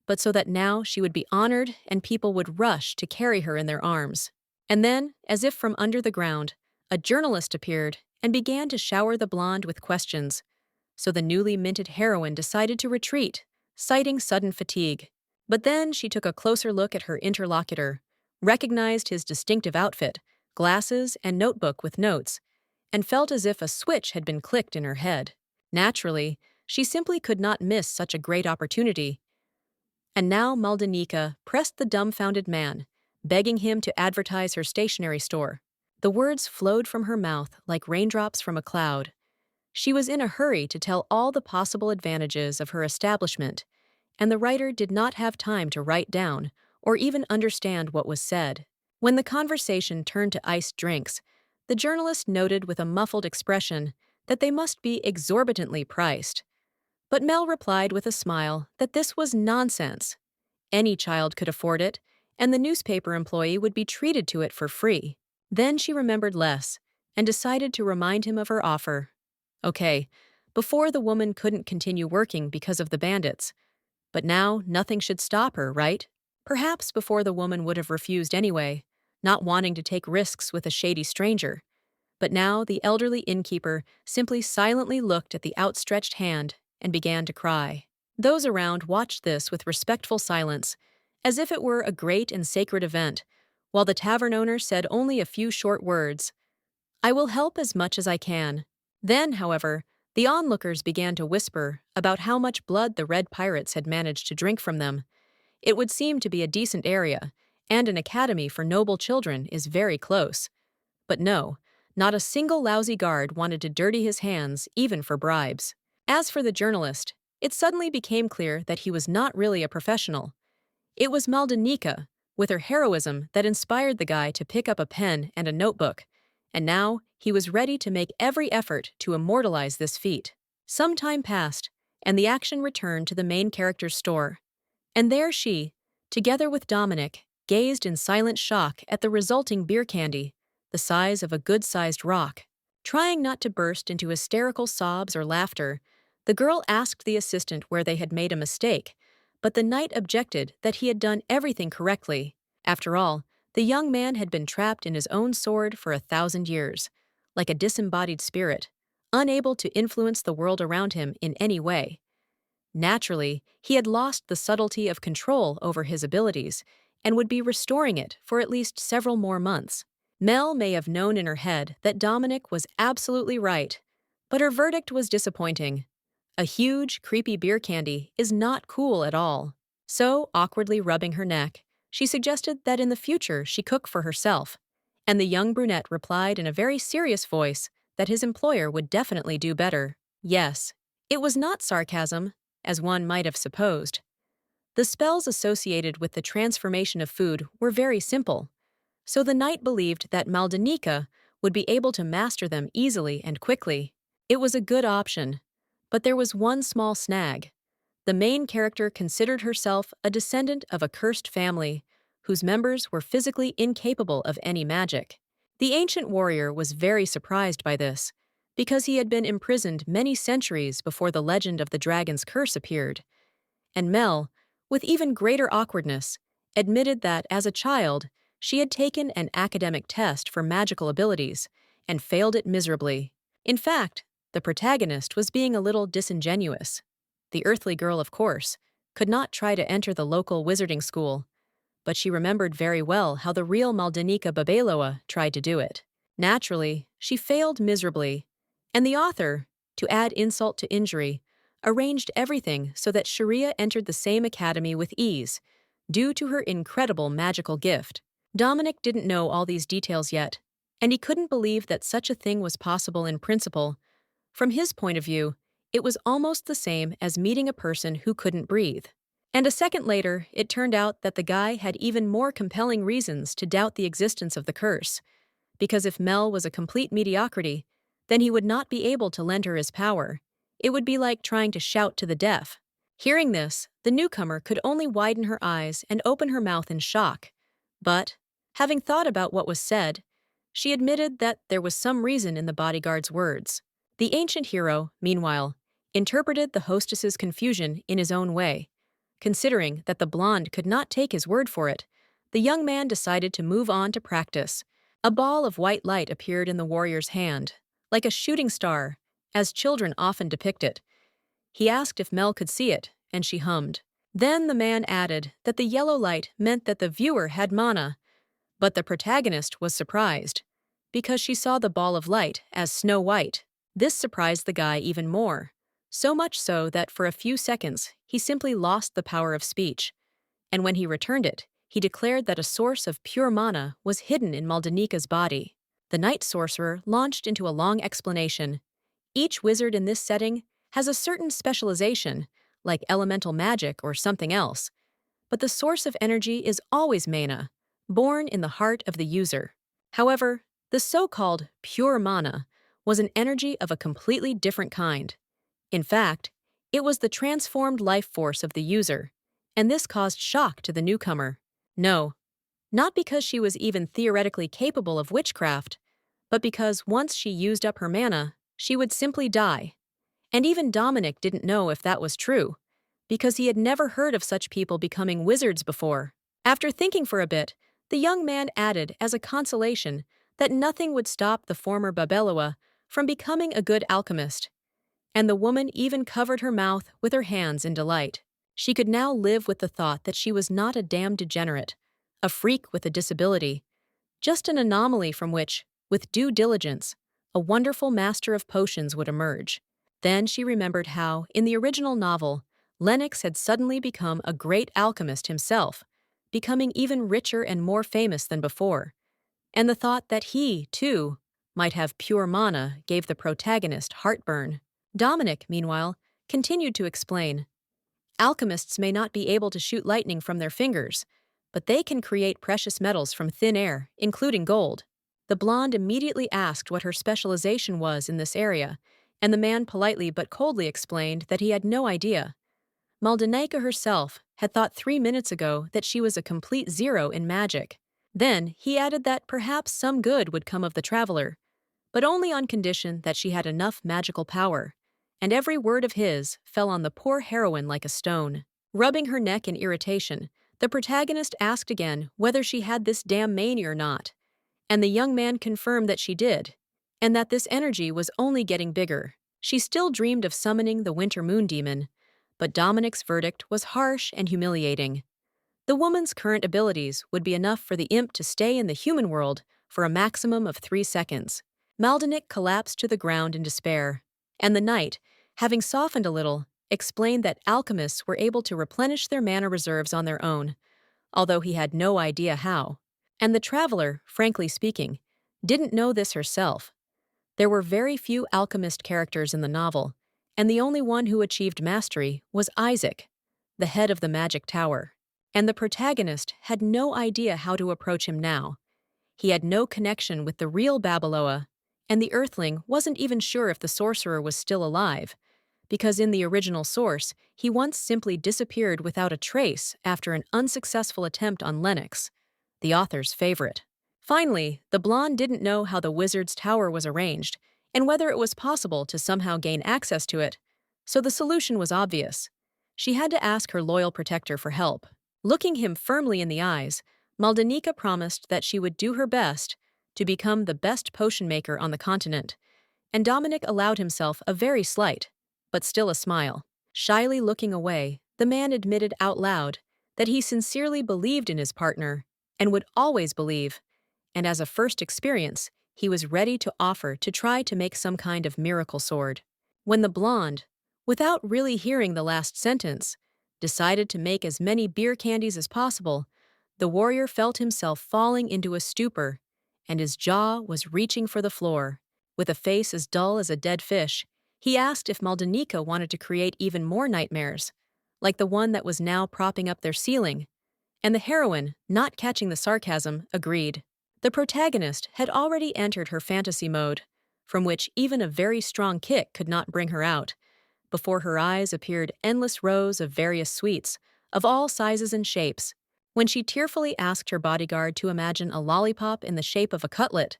but so that now she would be honored and people would rush to carry her in their arms. And then, as if from under the ground, a journalist appeared and began to shower the blonde with questions. So the newly minted heroine decided to retreat, citing sudden fatigue. But then she took a closer look at her interlocutor, recognized his distinctive outfit, glasses, and notebook with notes, and felt as if a switch had been clicked in her head. Naturally, she simply could not miss such a great opportunity. And now Maldana pressed the dumbfounded man, begging him to advertise her stationery store. The words flowed from her mouth like raindrops from a cloud. She was in a hurry to tell all the possible advantages of her establishment, and the writer did not have time to write down or even understand what was said. When the conversation turned to iced drinks, the journalist noted with a muffled expression that they must be exorbitantly priced. But Mel replied with a smile that this was nonsense. Any child could afford it, and the newspaper employee would be treated to it for free. Then she remembered less and decided to remind him of her offer. Okay, before the woman couldn't continue working because of the bandits, but now nothing should stop her, right? Perhaps before the woman would have refused anyway, not wanting to take risks with a shady stranger. But now the elderly innkeeper simply silently looked at the outstretched hand and began to cry. Those around watched this with respectful silence, as if it were a great and sacred event, while the tavern owner said only a few short words. "I will help as much as I can." Then, however, the onlookers began to whisper about how much blood the red pirates had managed to drink from them. It would seem to be a decent area, and an academy for noble children is very close. But no, not a single lousy guard wanted to dirty his hands, even for bribes. As for the journalist, it suddenly became clear that he was not really a professional. It was Maldana, with her heroism, that inspired the guy to pick up a pen and a notebook, and now he was ready to make every effort to immortalize this feat. Some time passed, and the action returned to the main character's store. And there she, together with Dominic, gazed in silent shock at the resulting beer candy, the size of a good-sized rock. Trying not to burst into hysterical sobs or laughter, the girl asked the assistant where they had made a mistake, but the knight objected that he had done everything correctly. After all, the young man had been trapped in his own sword for 1,000 years, like a disembodied spirit, unable to influence the world around him in any way. Naturally, he had lost the subtlety of control over his abilities and would be restoring it for at least several more months. Mel may have known in her head that Dominic was absolutely right, but her verdict was disappointing. A huge, creepy beer candy is not cool at all. So, awkwardly rubbing her neck, she suggested that in the future she cook for herself, and the young brunette replied in a very serious voice that his employer would definitely do better. Yes, it was not sarcasm, as one might have supposed. The spells associated with the transformation of food were very simple, so the knight believed that Maldana would be able to master them easily and quickly. It was a good option, but there was one small snag. The main character considered herself a descendant of a cursed family, whose members were physically incapable of any magic. The ancient warrior was very surprised by this, because he had been imprisoned many centuries before the legend of the dragon's curse appeared. And Mel, with even greater awkwardness, admitted that as a child, she had taken an academic test for magical abilities and failed it miserably. In fact, the protagonist was being a little disingenuous. The earthly girl, of course, could not try to enter the local wizarding school, but she remembered very well how the real Maldana Babeloa tried to do it. Naturally, she failed miserably, and the author, to add insult to injury, arranged everything so that Sharia entered the same academy with ease, due to her incredible magical gift. Dominic didn't know all these details yet, and he couldn't believe that such a thing was possible in principle. From his point of view, it was almost the same as meeting a person who couldn't breathe. And a second later, it turned out that the guy had even more compelling reasons to doubt the existence of the curse, because if Mel was a complete mediocrity, then he would not be able to lend her his power. It would be like trying to shout to the deaf. Hearing this, the newcomer could only widen her eyes and open her mouth in shock. But, having thought about what was said, she admitted that there was some reason in the bodyguard's words. The ancient hero, meanwhile, interpreted the hostess's confusion in his own way. Considering that the blonde could not take his word for it, the young man decided to move on to practice. A ball of white light appeared in the warrior's hand, like a shooting star, as children often depict it. He asked if Mel could see it, and she hummed. Then the man added that the yellow light meant that the viewer had mana, but the protagonist was surprised, because she saw the ball of light as Snow White. This surprised the guy even more, so much so that for a few seconds he simply lost the power of speech, and when he returned it, he declared that a source of pure mana was hidden in Maldana's body. The night sorcerer launched into a long explanation. Each wizard in this setting has a certain specialization, like elemental magic or something else, but the source of energy is always mana, born in the heart of the user. However, the so-called pure mana was an energy of a completely different kind. In fact, it was the transformed life force of the user, and this caused shock to the newcomer. No, not because she was even theoretically capable of witchcraft, but because once she used up her mana, she would simply die. And even Dominic didn't know if that was true, because he had never heard of such people becoming wizards before. After thinking for a bit, the young man added as a consolation that nothing would stop the former Babeloa from becoming a good alchemist, and the woman even covered her mouth with her hands in delight. She could now live with the thought that she was not a damned degenerate, a freak with a disability, just an anomaly from which, with due diligence, a wonderful master of potions would emerge. Then she remembered how, in the original novel, Lennox had suddenly become a great alchemist himself, becoming even richer and more famous than before. And the thought that he, too, might have pure mana gave the protagonist heartburn. Dominic, meanwhile, continued to explain. Alchemists may not be able to shoot lightning from their fingers, but they can create precious metals from thin air, including gold. The blonde immediately asked what her specialization was in this area, and the man politely but coldly explained that he had no idea. Maldana herself had thought 3 minutes ago that she was a complete zero in magic. Then he added that perhaps some good would come of the traveler, but only on condition that she had enough magical power. And every word of his fell on the poor heroine like a stone. Rubbing her neck in irritation, the protagonist asked again whether she had this damn mania or not, and the young man confirmed that she did, and that this energy was only getting bigger. She still dreamed of summoning the winter moon demon, but Dominic's verdict was harsh and humiliating. The woman's current abilities would be enough for the imp to stay in the human world for a maximum of 3 seconds. Maldana collapsed to the ground in despair, and the knight, having softened a little, explained that alchemists were able to replenish their mana reserves on their own, although he had no idea how. And the traveler, frankly speaking, didn't know this herself. There were very few alchemist characters in the novel, and the only one who achieved mastery was Isaac, the head of the magic tower. And the protagonist had no idea how to approach him now. He had no connection with the real Babyloa, and the Earthling wasn't even sure if the sorcerer was still alive, because in the original source, he once simply disappeared without a trace after an unsuccessful attempt on Lennox, the author's favorite. Finally, the blonde didn't know how the wizard's tower was arranged, and whether it was possible to somehow gain access to it, so the solution was obvious. She had to ask her loyal protector for help. Looking him firmly in the eyes, Maldana promised that she would do her best to become the best potion maker on the continent, and Dominic allowed himself a very slight, but still a smile. Shyly looking away, the man admitted out loud that he sincerely believed in his partner and would always believe, and as a first experience, he was ready to offer to try to make some kind of miracle sword. When the blonde, without really hearing the last sentence, decided to make as many beer candies as possible, the warrior felt himself falling into a stupor, and his jaw was reaching for the floor. With a face as dull as a dead fish, he asked if Maldana wanted to create even more nightmares, like the one that was now propping up their ceiling, and the heroine, not catching the sarcasm, agreed. The protagonist had already entered her fantasy mode, from which even a very strong kick could not bring her out. Before her eyes appeared endless rows of various sweets, of all sizes and shapes. When she tearfully asked her bodyguard to imagine a lollipop in the shape of a cutlet,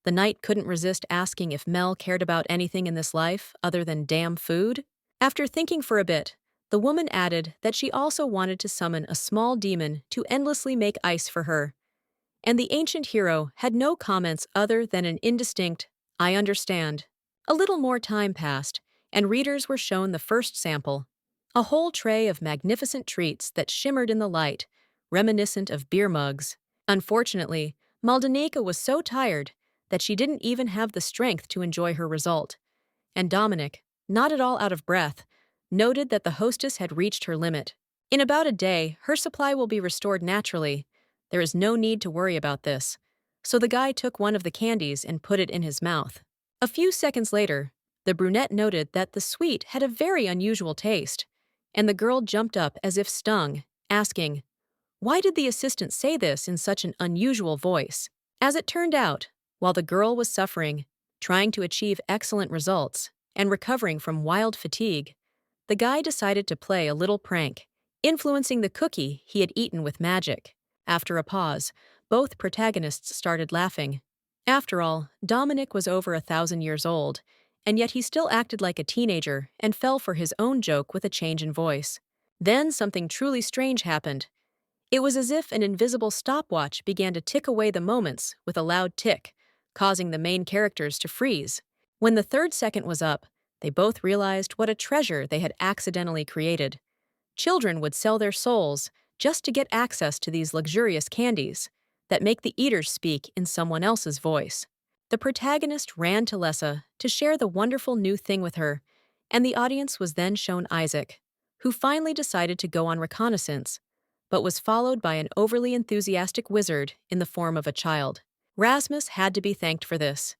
the knight couldn't resist asking if Mel cared about anything in this life other than damn food. After thinking for a bit, the woman added that she also wanted to summon a small demon to endlessly make ice for her. And the ancient hero had no comments other than an indistinct, "I understand." A little more time passed, and readers were shown the first sample, a whole tray of magnificent treats that shimmered in the light, reminiscent of beer mugs. Unfortunately, Maldana was so tired that she didn't even have the strength to enjoy her result, and Dominic, not at all out of breath, noted that the hostess had reached her limit. In about a day, her supply will be restored naturally. There is no need to worry about this. So the guy took one of the candies and put it in his mouth. A few seconds later, the brunette noted that the sweet had a very unusual taste, and the girl jumped up as if stung, asking, why did the assistant say this in such an unusual voice? As it turned out, while the girl was suffering, trying to achieve excellent results, and recovering from wild fatigue, the guy decided to play a little prank, influencing the cookie he had eaten with magic. After a pause, both protagonists started laughing. After all, Dominic was over 1,000 years old, and yet he still acted like a teenager and fell for his own joke with a change in voice. Then something truly strange happened. It was as if an invisible stopwatch began to tick away the moments with a loud tick, causing the main characters to freeze. When the 3rd second was up, they both realized what a treasure they had accidentally created. Children would sell their souls just to get access to these luxurious candies that make the eaters speak in someone else's voice. The protagonist ran to Lessa to share the wonderful new thing with her, and the audience was then shown Isaac, who finally decided to go on reconnaissance, but was followed by an overly enthusiastic wizard in the form of a child. Rasmus had to be thanked for this.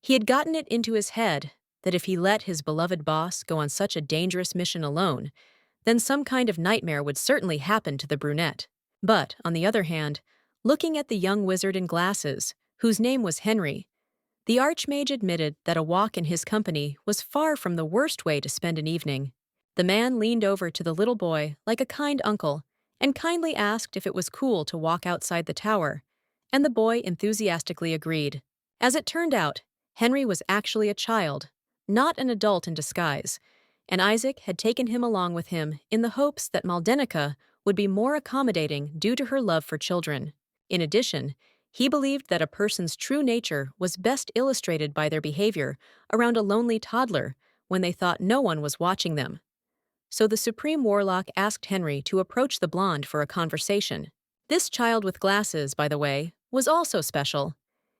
He had gotten it into his head that if he let his beloved boss go on such a dangerous mission alone, then some kind of nightmare would certainly happen to the brunette. But, on the other hand, looking at the young wizard in glasses, whose name was Henry, the Archmage admitted that a walk in his company was far from the worst way to spend an evening. The man leaned over to the little boy like a kind uncle and kindly asked if it was cool to walk outside the tower, and the boy enthusiastically agreed. As it turned out, Henry was actually a child, not an adult in disguise, and Isaac had taken him along with him in the hopes that Maldana would be more accommodating due to her love for children. In addition, he believed that a person's true nature was best illustrated by their behavior around a lonely toddler when they thought no one was watching them. So the Supreme Warlock asked Henry to approach the blonde for a conversation. This child with glasses, by the way, was also special.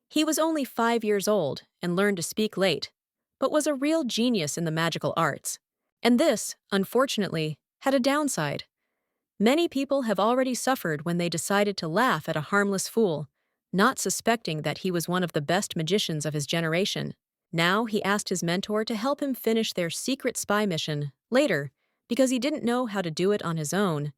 He was only 5 years old and learned to speak late, but was a real genius in the magical arts. And this, unfortunately, had a downside. Many people have already suffered when they decided to laugh at a harmless fool, not suspecting that he was one of the best magicians of his generation. Now he asked his mentor to help him finish their secret spy mission later because he didn't know how to do it on his own.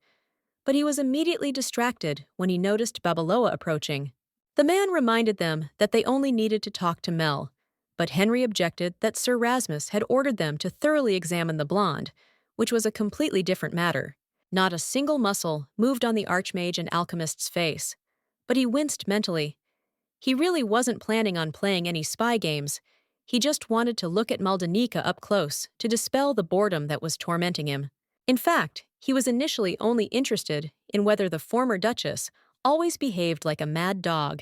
But he was immediately distracted when he noticed Babaloa approaching. The man reminded them that they only needed to talk to Mel, but Henry objected that Sir Rasmus had ordered them to thoroughly examine the blonde, which was a completely different matter. Not a single muscle moved on the Archmage and Alchemist's face, but he winced mentally. He really wasn't planning on playing any spy games. He just wanted to look at Maldana up close to dispel the boredom that was tormenting him. In fact, he was initially only interested in whether the former Duchess always behaved like a mad dog,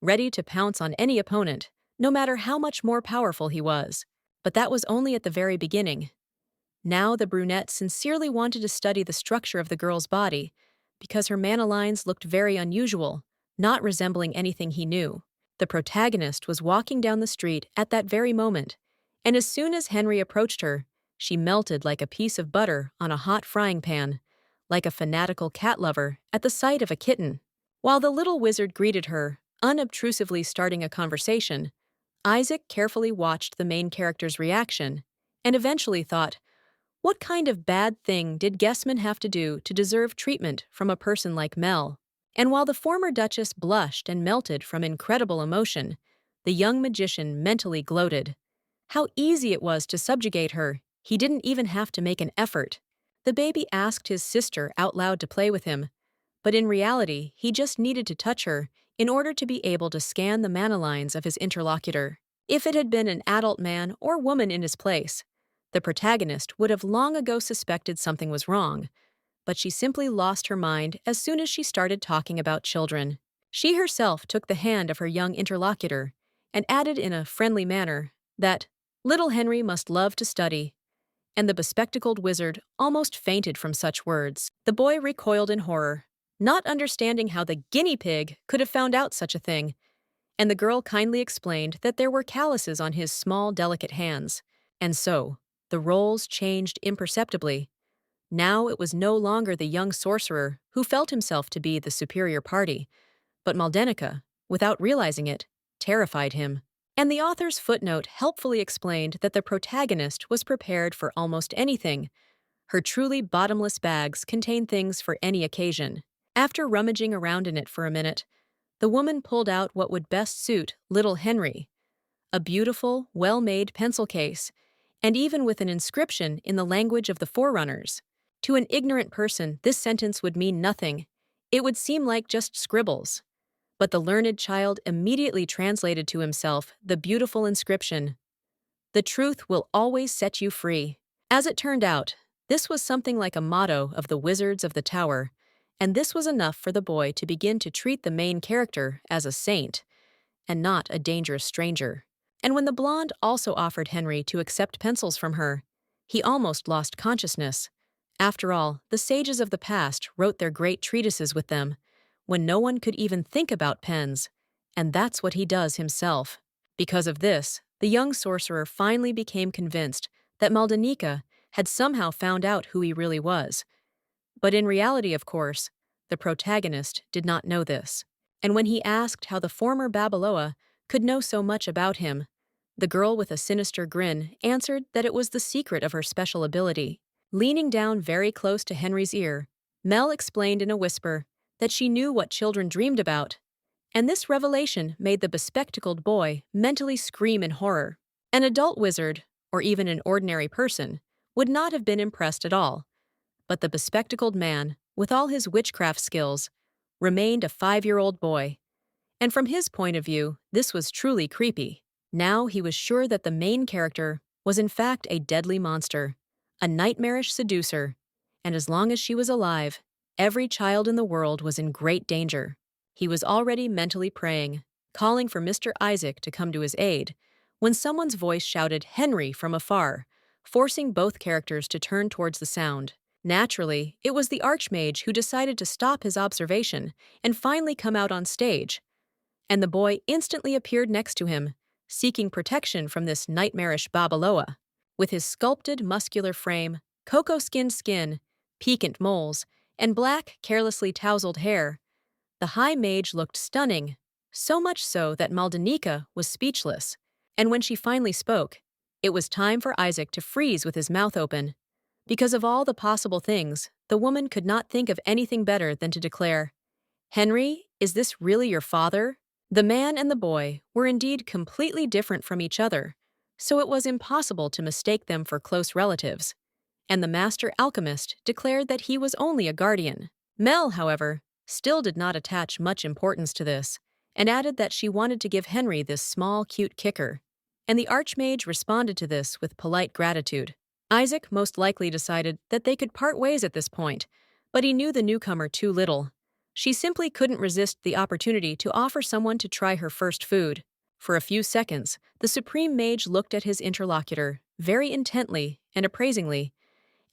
ready to pounce on any opponent, no matter how much more powerful he was. But that was only at the very beginning. Now the brunette sincerely wanted to study the structure of the girl's body, because her mana lines looked very unusual, not resembling anything he knew. The protagonist was walking down the street at that very moment, and as soon as Henry approached her, she melted like a piece of butter on a hot frying pan, like a fanatical cat lover at the sight of a kitten. While the little wizard greeted her, unobtrusively starting a conversation, Isaac carefully watched the main character's reaction and eventually thought, what kind of bad thing did Guessman have to do to deserve treatment from a person like Mel? And while the former Duchess blushed and melted from incredible emotion, the young magician mentally gloated. How easy it was to subjugate her. He didn't even have to make an effort. The baby asked his sister out loud to play with him, but in reality, he just needed to touch her in order to be able to scan the mana lines of his interlocutor. If it had been an adult man or woman in his place, the protagonist would have long ago suspected something was wrong, but she simply lost her mind as soon as she started talking about children. She herself took the hand of her young interlocutor and added in a friendly manner that little Henry must love to study, and the bespectacled wizard almost fainted from such words. The boy recoiled in horror, not understanding how the guinea pig could have found out such a thing, and the girl kindly explained that there were calluses on his small, delicate hands. And so, the roles changed imperceptibly. Now it was no longer the young sorcerer who felt himself to be the superior party, but Maldana, without realizing it, terrified him. And the author's footnote helpfully explained that the protagonist was prepared for almost anything. Her truly bottomless bags contain things for any occasion. After rummaging around in it for a minute, the woman pulled out what would best suit little Henry, a beautiful, well-made pencil case, and even with an inscription in the language of the Forerunners. To an ignorant person, this sentence would mean nothing. It would seem like just scribbles. But the learned child immediately translated to himself the beautiful inscription, "The truth will always set you free." As it turned out, this was something like a motto of the Wizards of the Tower, and this was enough for the boy to begin to treat the main character as a saint, and not a dangerous stranger. And when the blonde also offered Henry to accept pencils from her, he almost lost consciousness, After all, the sages of the past wrote their great treatises with them, when no one could even think about pens, and that's what he does himself. Because of this, the young sorcerer finally became convinced that Maldanika had somehow found out who he really was. But in reality, of course, the protagonist did not know this. And when he asked how the former Babaloa could know so much about him, the girl with a sinister grin answered that it was the secret of her special ability. Leaning down very close to Henry's ear, Mel explained in a whisper that she knew what children dreamed about, and this revelation made the bespectacled boy mentally scream in horror. An adult wizard, or even an ordinary person, would not have been impressed at all, but the bespectacled man, with all his witchcraft skills, remained a 5-year-old boy. And from his point of view, this was truly creepy. Now he was sure that the main character was in fact a deadly monster, a nightmarish seducer, and as long as she was alive, every child in the world was in great danger. He was already mentally praying, calling for Mr. Isaac to come to his aid, when someone's voice shouted "Henry" from afar, forcing both characters to turn towards the sound. Naturally, it was the Archmage who decided to stop his observation and finally come out on stage. And the boy instantly appeared next to him, seeking protection from this nightmarish Babaloa. With his sculpted, muscular frame, cocoa-skinned skin, piquant moles, and black, carelessly tousled hair, the High Mage looked stunning, so much so that Maldanika was speechless. And when she finally spoke, it was time for Isaac to freeze with his mouth open. Because of all the possible things, the woman could not think of anything better than to declare, "Henry, is this really your father?" The man and the boy were indeed completely different from each other, so it was impossible to mistake them for close relatives, and the master alchemist declared that he was only a guardian. Mel, however, still did not attach much importance to this, and added that she wanted to give Henry this small, cute kicker, and the Archmage responded to this with polite gratitude. Isaac most likely decided that they could part ways at this point, but he knew the newcomer too little. She simply couldn't resist the opportunity to offer someone to try her first food. For a few seconds, the Supreme Mage looked at his interlocutor very intently and appraisingly,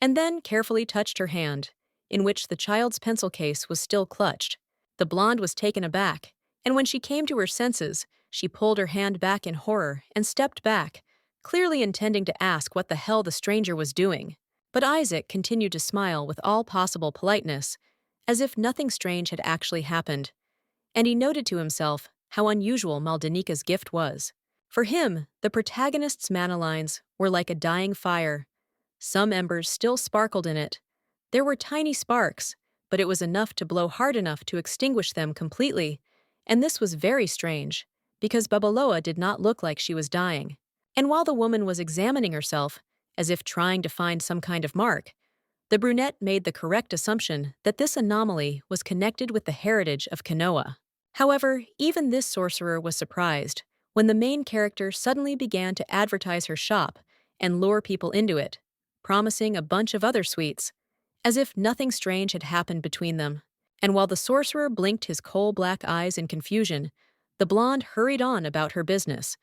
and then carefully touched her hand, in which the child's pencil case was still clutched. The blonde was taken aback, and when she came to her senses, she pulled her hand back in horror and stepped back, clearly intending to ask what the hell the stranger was doing. But Isaac continued to smile with all possible politeness, as if nothing strange had actually happened, and he noted to himself how unusual Maldanika's gift was. For him, the protagonist's mana lines were like a dying fire. Some embers still sparkled in it. There were tiny sparks, but it was enough to blow hard enough to extinguish them completely, and this was very strange, because Babaloa did not look like she was dying. And while the woman was examining herself, as if trying to find some kind of mark, the brunette made the correct assumption that this anomaly was connected with the heritage of Kanoa. However, even this sorcerer was surprised when the main character suddenly began to advertise her shop and lure people into it, promising a bunch of other sweets, as if nothing strange had happened between them. And while the sorcerer blinked his coal-black eyes in confusion, the blonde hurried on about her business,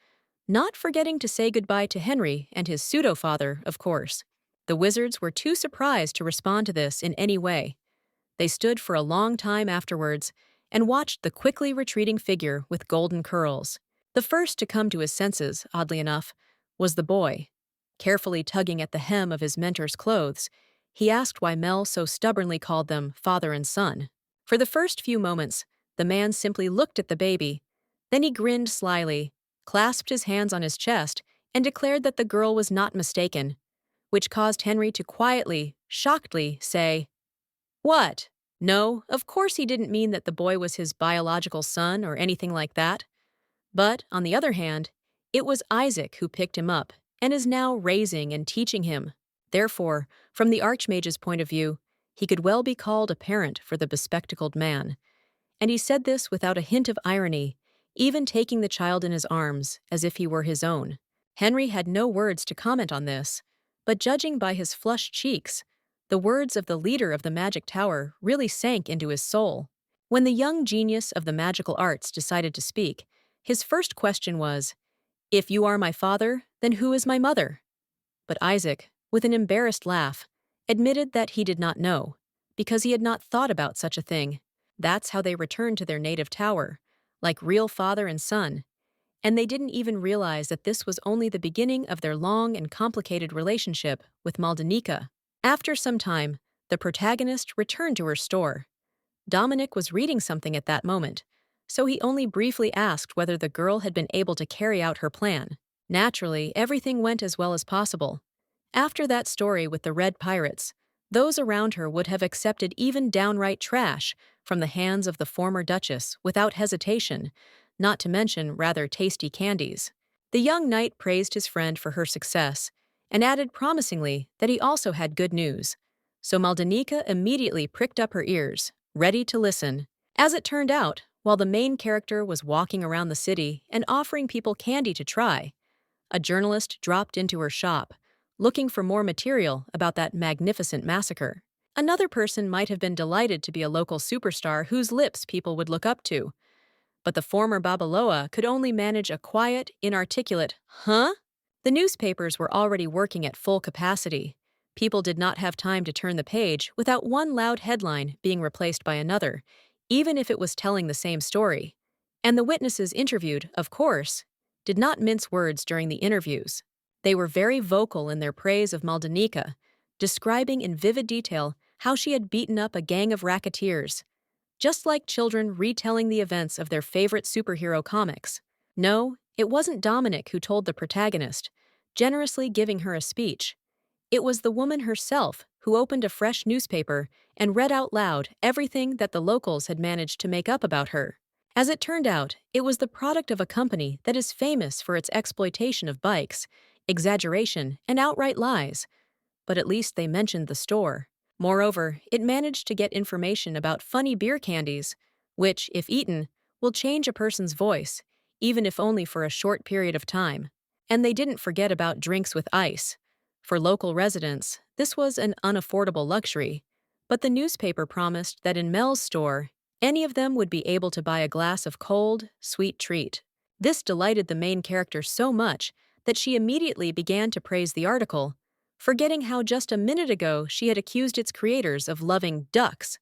not forgetting to say goodbye to Henry and his pseudo-father, of course. The wizards were too surprised to respond to this in any way. They stood for a long time afterwards and watched the quickly retreating figure with golden curls. The first to come to his senses, oddly enough, was the boy. Carefully tugging at the hem of his mentor's clothes, he asked why Mel so stubbornly called them father and son. For the first few moments, the man simply looked at the baby. Then he grinned slyly, clasped his hands on his chest, and declared that the girl was not mistaken, which caused Henry to quietly, shockedly say, "What? No, of course he didn't mean that the boy was his biological son or anything like that." But, on the other hand, it was Isaac who picked him up and is now raising and teaching him. Therefore, from the Archmage's point of view, he could well be called a parent for the bespectacled man. And he said this without a hint of irony, even taking the child in his arms as if he were his own. Henry had no words to comment on this, but judging by his flushed cheeks, the words of the leader of the magic tower really sank into his soul. When the young genius of the magical arts decided to speak, his first question was, "If you are my father, then who is my mother?" But Isaac, with an embarrassed laugh, admitted that he did not know, because he had not thought about such a thing. That's how they returned to their native tower, like real father and son, and they didn't even realize that this was only the beginning of their long and complicated relationship with Maldanika. After some time, the protagonist returned to her store. Dominic was reading something at that moment, so he only briefly asked whether the girl had been able to carry out her plan. Naturally, everything went as well as possible. After that story with the Red Pirates, those around her would have accepted even downright trash from the hands of the former Duchess without hesitation, not to mention rather tasty candies. The young knight praised his friend for her success and added promisingly that he also had good news. So Maldanika immediately pricked up her ears, ready to listen. As it turned out, while the main character was walking around the city and offering people candy to try, a journalist dropped into her shop, looking for more material about that magnificent massacre. Another person might have been delighted to be a local superstar whose lips people would look up to, but the former Babaloa could only manage a quiet, inarticulate, "Huh?" The newspapers were already working at full capacity. People did not have time to turn the page without one loud headline being replaced by another, even if it was telling the same story. And the witnesses interviewed, of course, did not mince words during the interviews. They were very vocal in their praise of Maldanika, describing in vivid detail how she had beaten up a gang of racketeers, just like children retelling the events of their favorite superhero comics. No, it wasn't Dominic who told the protagonist, generously giving her a speech. It was the woman herself who opened a fresh newspaper and read out loud everything that the locals had managed to make up about her. As it turned out, it was the product of a company that is famous for its exploitation of bikes, exaggeration, and outright lies. But at least they mentioned the store. Moreover, it managed to get information about funny beer candies, which, if eaten, will change a person's voice, even if only for a short period of time. And they didn't forget about drinks with ice. For local residents, this was an unaffordable luxury, but the newspaper promised that in Mel's store, any of them would be able to buy a glass of cold, sweet treat. This delighted the main character so much that she immediately began to praise the article, forgetting how just a minute ago she had accused its creators of loving ducks.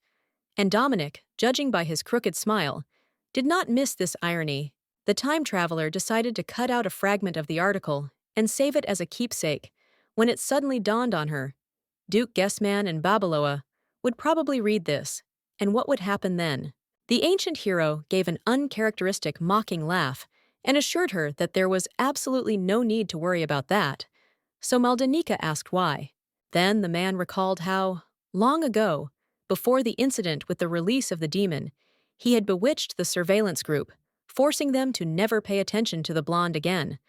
And Dominic, judging by his crooked smile, did not miss this irony. The time traveler decided to cut out a fragment of the article and save it as a keepsake, when it suddenly dawned on her. Duke Guessman and Babaloa would probably read this, and what would happen then? The ancient hero gave an uncharacteristic mocking laugh and assured her that there was absolutely no need to worry about that. So Maldanika asked why. Then the man recalled how, long ago, before the incident with the release of the demon, he had bewitched the surveillance group, forcing them to never pay attention to the blonde again,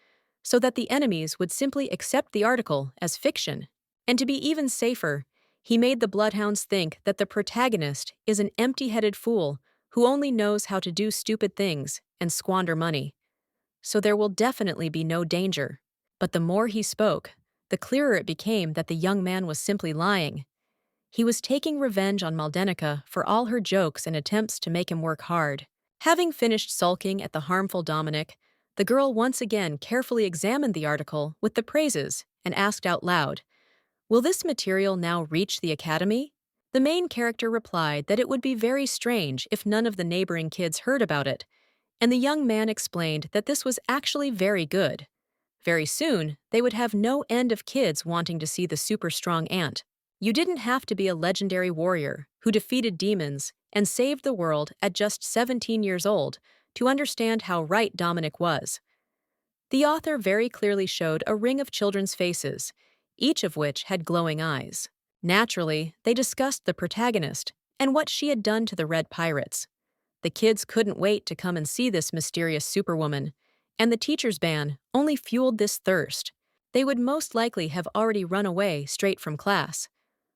so that the enemies would simply accept the article as fiction. And to be even safer, he made the bloodhounds think that the protagonist is an empty-headed fool who only knows how to do stupid things and squander money. So there will definitely be no danger. But the more he spoke, the clearer it became that the young man was simply lying. He was taking revenge on Maldanika for all her jokes and attempts to make him work hard. Having finished sulking at the harmful Dominic, the girl once again carefully examined the article with the praises and asked out loud, "Will this material now reach the academy?" The main character replied that it would be very strange if none of the neighboring kids heard about it, and the young man explained that this was actually very good. Very soon, they would have no end of kids wanting to see the super strong ant. You didn't have to be a legendary warrior who defeated demons and saved the world at just 17 years old to understand how right Dominic was. The author very clearly showed a ring of children's faces, each of which had glowing eyes. Naturally, they discussed the protagonist and what she had done to the Red Pirates. The kids couldn't wait to come and see this mysterious superwoman, and the teacher's ban only fueled this thirst. They would most likely have already run away straight from class.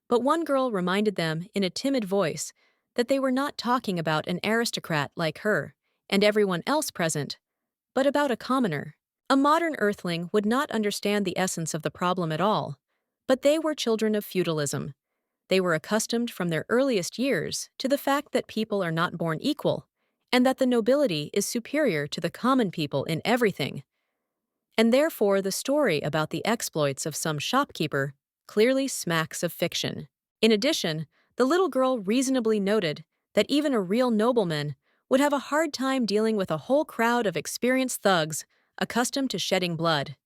But one girl reminded them in a timid voice that they were not talking about an aristocrat like her and everyone else present, but about a commoner. A modern earthling would not understand the essence of the problem at all, but they were children of feudalism. They were accustomed from their earliest years to the fact that people are not born equal, and that the nobility is superior to the common people in everything. And therefore the story about the exploits of some shopkeeper clearly smacks of fiction. In addition, the little girl reasonably noted that even a real nobleman would have a hard time dealing with a whole crowd of experienced thugs accustomed to shedding blood,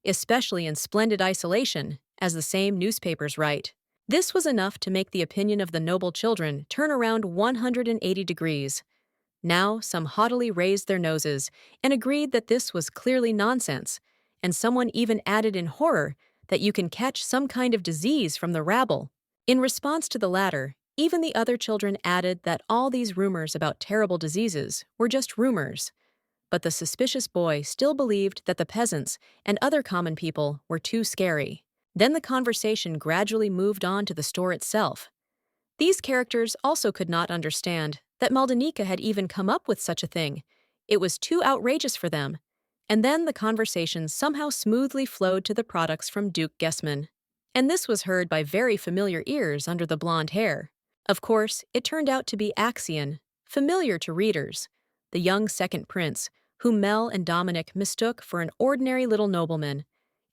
especially in splendid isolation, as the same newspapers write. This was enough to make the opinion of the noble children turn around 180 degrees. Now, some haughtily raised their noses and agreed that this was clearly nonsense, and someone even added in horror that you can catch some kind of disease from the rabble. In response to the latter, even the other children added that all these rumors about terrible diseases were just rumors. But the suspicious boy still believed that the peasants and other common people were too scary. Then the conversation gradually moved on to the store itself. These characters also could not understand that Maldanika had even come up with such a thing. It was too outrageous for them. And then the conversation somehow smoothly flowed to the products from Duke Gessman. And this was heard by very familiar ears under the blonde hair. Of course, it turned out to be Axion, familiar to readers, the young second prince, whom Mel and Dominic mistook for an ordinary little nobleman.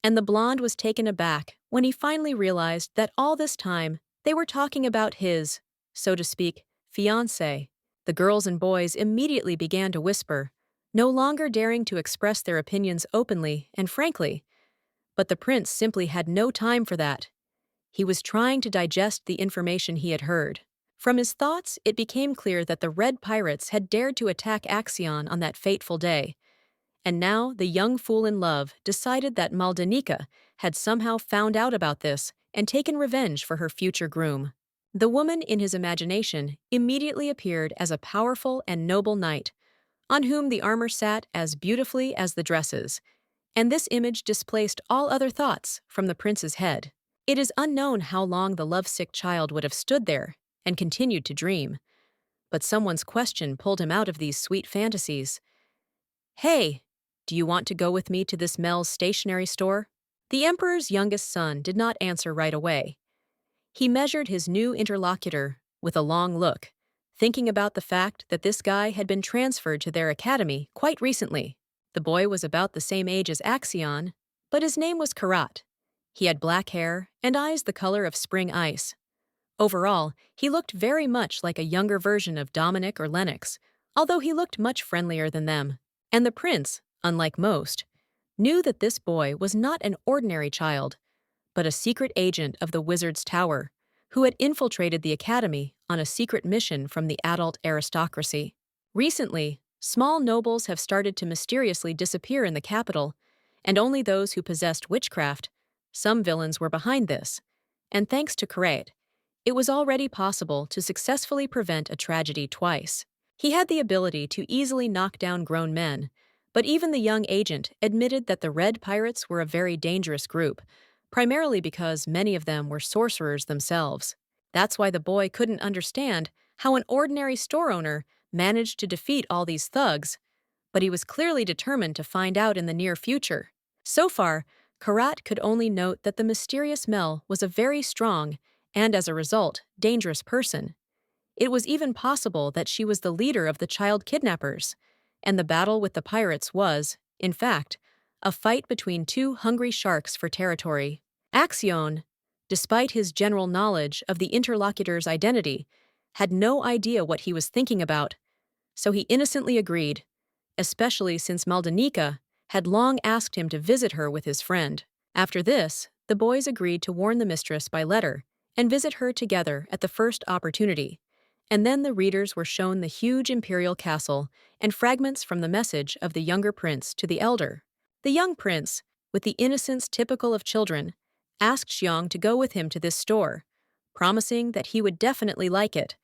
And the blonde was taken aback when he finally realized that all this time they were talking about his, so to speak, fiance. The girls and boys immediately began to whisper, no longer daring to express their opinions openly and frankly. But the prince simply had no time for that. He was trying to digest the information he had heard. From his thoughts, it became clear that the Red Pirates had dared to attack Axion on that fateful day. And now the young fool in love decided that Maldanika had somehow found out about this and taken revenge for her future groom. The woman in his imagination immediately appeared as a powerful and noble knight, on whom the armor sat as beautifully as the dresses, and this image displaced all other thoughts from the prince's head. It is unknown how long the lovesick child would have stood there and continued to dream, but someone's question pulled him out of these sweet fantasies. "Hey, do you want to go with me to this Mel's stationery store?" The emperor's youngest son did not answer right away. He measured his new interlocutor with a long look, thinking about the fact that this guy had been transferred to their academy quite recently. The boy was about the same age as Axion, but his name was Karat. He had black hair and eyes the color of spring ice. Overall, he looked very much like a younger version of Dominic or Lennox, although he looked much friendlier than them. And the prince, unlike most, knew that this boy was not an ordinary child, but a secret agent of the Wizard's Tower, who had infiltrated the academy on a secret mission from the adult aristocracy. Recently, small nobles have started to mysteriously disappear in the capital, and only those who possessed witchcraft. Some villains were behind this, and thanks to Karat, it was already possible to successfully prevent a tragedy twice. He had the ability to easily knock down grown men, but even the young agent admitted that the Red Pirates were a very dangerous group, primarily because many of them were sorcerers themselves. That's why the boy couldn't understand how an ordinary store owner managed to defeat all these thugs, but he was clearly determined to find out in the near future. So far, Karat could only note that the mysterious Mel was a very strong, and as a result, dangerous person. It was even possible that she was the leader of the child kidnappers, and the battle with the pirates was, in fact, a fight between two hungry sharks for territory. Axion, despite his general knowledge of the interlocutor's identity, had no idea what he was thinking about, so he innocently agreed, especially since Maldanika had long asked him to visit her with his friend. After this, the boys agreed to warn the mistress by letter and visit her together at the first opportunity, and then the readers were shown the huge imperial castle and fragments from the message of the younger prince to the elder. The young prince, with the innocence typical of children, asked Xiang to go with him to this store, promising that he would definitely like it.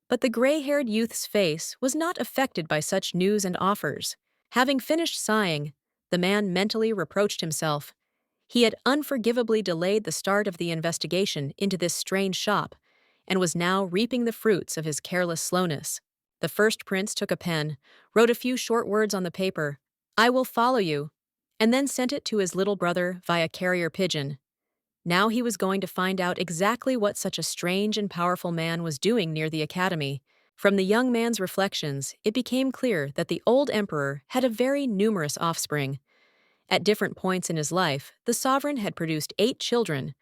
But the gray-haired youth's face was not affected by such news and offers. Having finished sighing, the man mentally reproached himself. He had unforgivably delayed the start of the investigation into this strange shop, and was now reaping the fruits of his careless slowness. The first prince took a pen, wrote a few short words on the paper, "I will follow you," and then sent it to his little brother via carrier pigeon. Now he was going to find out exactly what such a strange and powerful man was doing near the academy. From the young man's reflections, it became clear that the old emperor had a very numerous offspring. At different points in his life, the sovereign had produced 8 children,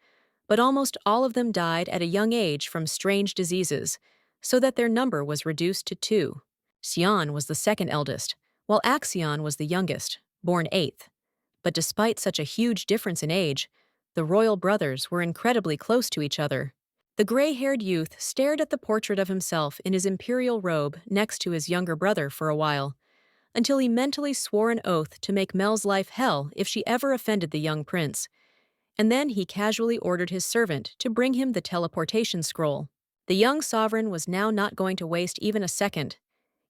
but almost all of them died at a young age from strange diseases, so that their number was reduced to 2. Sion was the second eldest, while Axion was the youngest, born 8th. But despite such a huge difference in age, the royal brothers were incredibly close to each other. The gray-haired youth stared at the portrait of himself in his imperial robe next to his younger brother for a while, until he mentally swore an oath to make Mel's life hell if she ever offended the young prince. And then he casually ordered his servant to bring him the teleportation scroll. The young sovereign was now not going to waste even a second.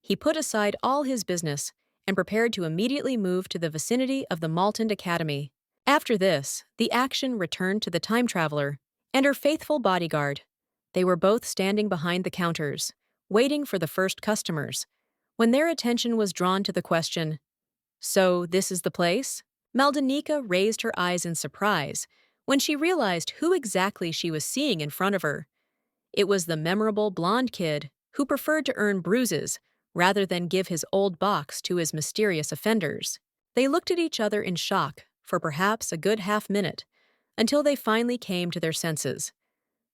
He put aside all his business and prepared to immediately move to the vicinity of the Maltend Academy. After this, the action returned to the time traveler and her faithful bodyguard. They were both standing behind the counters, waiting for the first customers, when their attention was drawn to the question, "So this is the place?" Maldanika raised her eyes in surprise when she realized who exactly she was seeing in front of her. It was the memorable blonde kid who preferred to earn bruises rather than give his old box to his mysterious offenders. They looked at each other in shock for perhaps a good half-minute, until they finally came to their senses.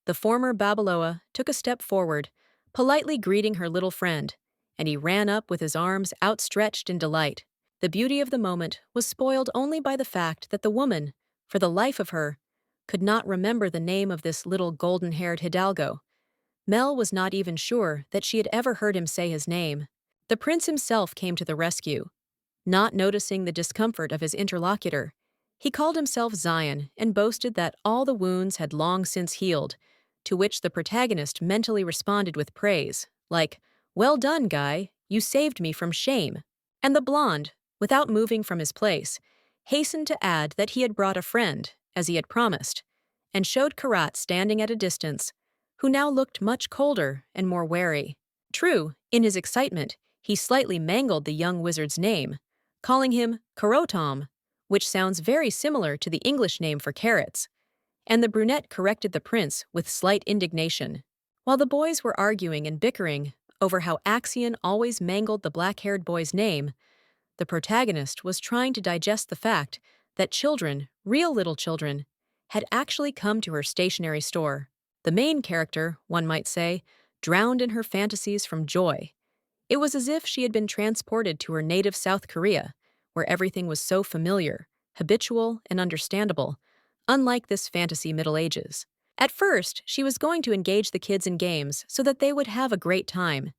The former Babaloa took a step forward, politely greeting her little friend, and he ran up with his arms outstretched in delight. The beauty of the moment was spoiled only by the fact that the woman, for the life of her, could not remember the name of this little golden-haired hidalgo. Mel was not even sure that she had ever heard him say his name. The prince himself came to the rescue. Not noticing the discomfort of his interlocutor, he called himself Zion and boasted that all the wounds had long since healed, to which the protagonist mentally responded with praise, like, "Well done, guy, you saved me from shame." And the blonde, without moving from his place, hastened to add that he had brought a friend, as he had promised, and showed Karat standing at a distance, who now looked much colder and more wary. True, in his excitement, he slightly mangled the young wizard's name, calling him Karotom, which sounds very similar to the English name for carrots, and the brunette corrected the prince with slight indignation. While the boys were arguing and bickering over how Axion always mangled the black-haired boy's name, the protagonist was trying to digest the fact that children, real little children, had actually come to her stationery store. The main character, one might say, drowned in her fantasies from joy. It was as if she had been transported to her native South Korea, where everything was so familiar, habitual, and understandable, unlike this fantasy Middle Ages. At first, she was going to engage the kids in games so that they would have a great time,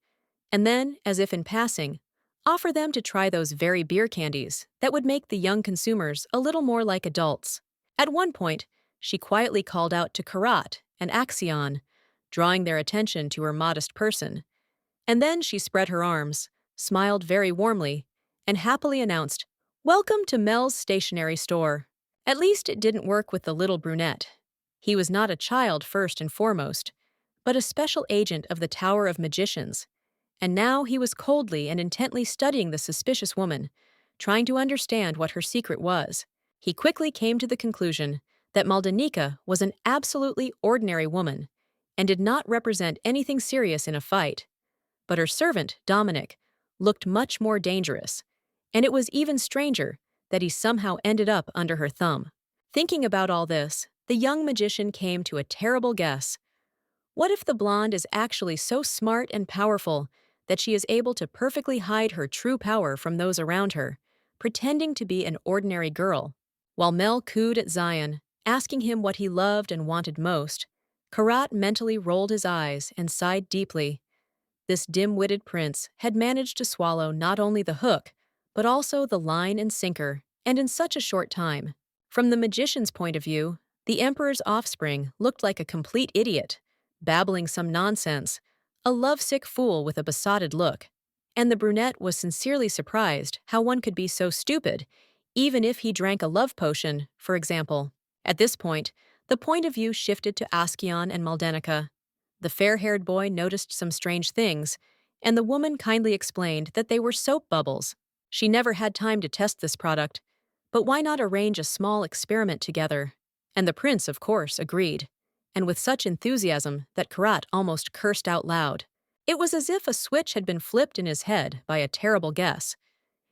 and then, as if in passing, offer them to try those very beer candies that would make the young consumers a little more like adults. At one point, she quietly called out to Karat and Axion, drawing their attention to her modest person. And then she spread her arms, smiled very warmly, and happily announced, "Welcome to Mel's stationery store." At least it didn't work with the little brunette. He was not a child first and foremost, but a special agent of the Tower of Magicians, and now he was coldly and intently studying the suspicious woman, trying to understand what her secret was. He quickly came to the conclusion that Maldanika was an absolutely ordinary woman and did not represent anything serious in a fight. But her servant, Dominic, looked much more dangerous, and it was even stranger that he somehow ended up under her thumb. Thinking about all this, the young magician came to a terrible guess. What if the blonde is actually so smart and powerful that she is able to perfectly hide her true power from those around her, pretending to be an ordinary girl? While Mel cooed at Zion, asking him what he loved and wanted most, Karat mentally rolled his eyes and sighed deeply. This dim-witted prince had managed to swallow not only the hook, but also the line and sinker, and in such a short time. From the magician's point of view, the emperor's offspring looked like a complete idiot, babbling some nonsense, a lovesick fool with a besotted look. And the brunette was sincerely surprised how one could be so stupid, even if he drank a love potion, for example. At this point, the point of view shifted to Askion and Maldanika. The fair-haired boy noticed some strange things, and the woman kindly explained that they were soap bubbles. She never had time to test this product, but why not arrange a small experiment together? And the prince, of course, agreed, and with such enthusiasm that Karat almost cursed out loud. It was as if a switch had been flipped in his head by a terrible guess.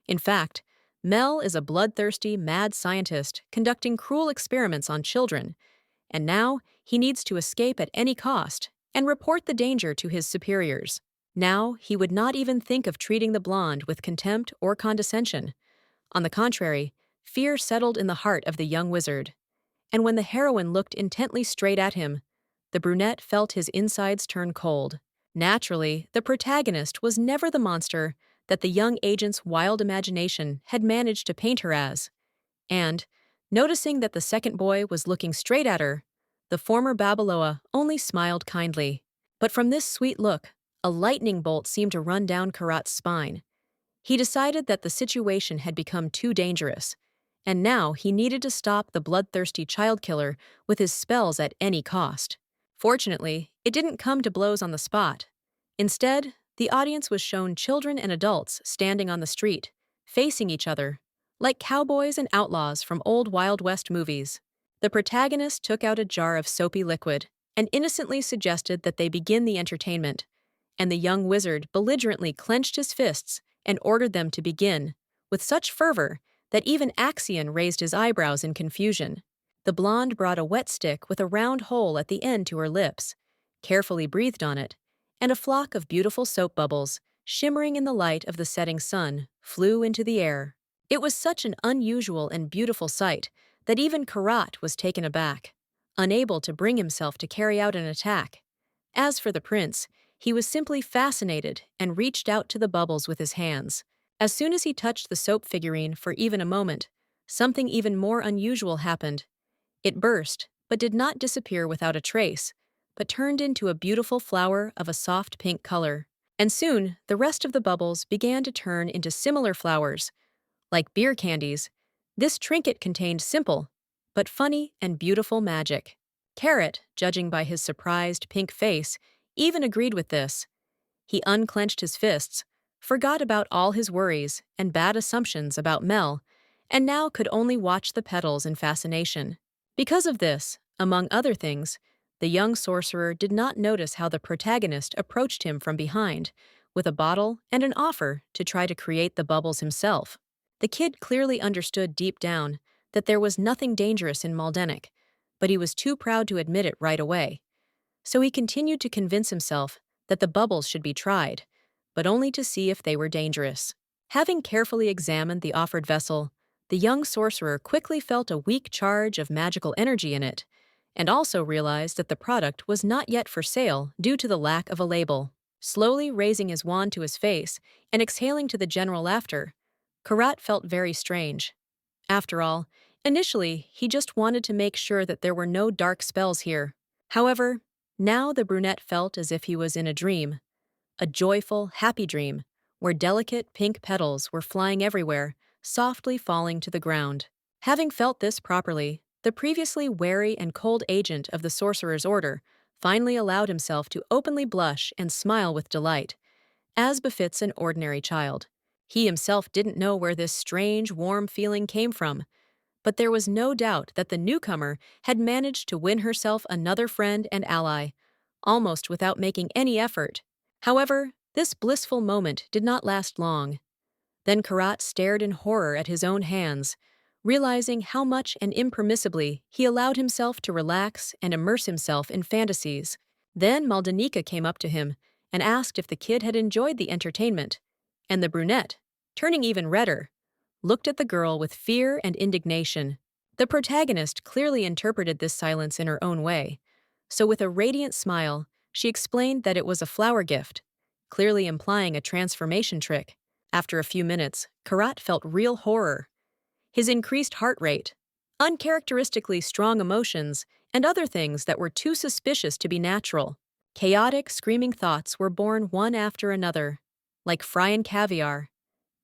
In fact, Mel is a bloodthirsty, mad scientist conducting cruel experiments on children, and now he needs to escape at any cost and report the danger to his superiors. Now he would not even think of treating the blonde with contempt or condescension. On the contrary, fear settled in the heart of the young wizard. And when the heroine looked intently straight at him, the brunette felt his insides turn cold. Naturally, the protagonist was never the monster that the young agent's wild imagination had managed to paint her as. And, noticing that the second boy was looking straight at her, the former Babaloa only smiled kindly. But from this sweet look, a lightning bolt seemed to run down Karat's spine. He decided that the situation had become too dangerous, and now he needed to stop the bloodthirsty child killer with his spells at any cost. Fortunately, it didn't come to blows on the spot. Instead, the audience was shown children and adults standing on the street, facing each other, like cowboys and outlaws from old Wild West movies. The protagonist took out a jar of soapy liquid and innocently suggested that they begin the entertainment, and the young wizard belligerently clenched his fists and ordered them to begin, with such fervor that even Axion raised his eyebrows in confusion. The blonde brought a wet stick with a round hole at the end to her lips, carefully breathed on it, and a flock of beautiful soap bubbles, shimmering in the light of the setting sun, flew into the air. It was such an unusual and beautiful sight that even Karat was taken aback, unable to bring himself to carry out an attack. As for the prince, he was simply fascinated and reached out to the bubbles with his hands. As soon as he touched the soap figurine for even a moment, something even more unusual happened. It burst, but did not disappear without a trace, but turned into a beautiful flower of a soft pink color. And soon, the rest of the bubbles began to turn into similar flowers. Like beer candies, this trinket contained simple, but funny and beautiful magic. Carrot, judging by his surprised pink face, even agreed with this. He unclenched his fists, forgot about all his worries and bad assumptions about Mel, and now could only watch the petals in fascination. Because of this, among other things, the young sorcerer did not notice how the protagonist approached him from behind, with a bottle and an offer to try to create the bubbles himself. The kid clearly understood deep down that there was nothing dangerous in Maldana, but he was too proud to admit it right away. So he continued to convince himself that the bubbles should be tried, but only to see if they were dangerous. Having carefully examined the offered vessel, the young sorcerer quickly felt a weak charge of magical energy in it, and also realized that the product was not yet for sale due to the lack of a label. Slowly raising his wand to his face and exhaling to the general laughter, Karat felt very strange. After all, initially, he just wanted to make sure that there were no dark spells here. However, now the brunette felt as if he was in a dream. A joyful, happy dream, where delicate pink petals were flying everywhere, softly falling to the ground. Having felt this properly, the previously wary and cold agent of the sorcerer's order finally allowed himself to openly blush and smile with delight, as befits an ordinary child. He himself didn't know where this strange, warm feeling came from, but there was no doubt that the newcomer had managed to win herself another friend and ally, almost without making any effort. However, this blissful moment did not last long. Then Karat stared in horror at his own hands, realizing how much and impermissibly he allowed himself to relax and immerse himself in fantasies. Then Maldanika came up to him and asked if the kid had enjoyed the entertainment, and the brunette, turning even redder, looked at the girl with fear and indignation. The protagonist clearly interpreted this silence in her own way, so with a radiant smile, she explained that it was a flower gift, clearly implying a transformation trick. After a few minutes, Karat felt real horror. His increased heart rate, uncharacteristically strong emotions, and other things that were too suspicious to be natural. Chaotic, screaming thoughts were born one after another, like fry and caviar.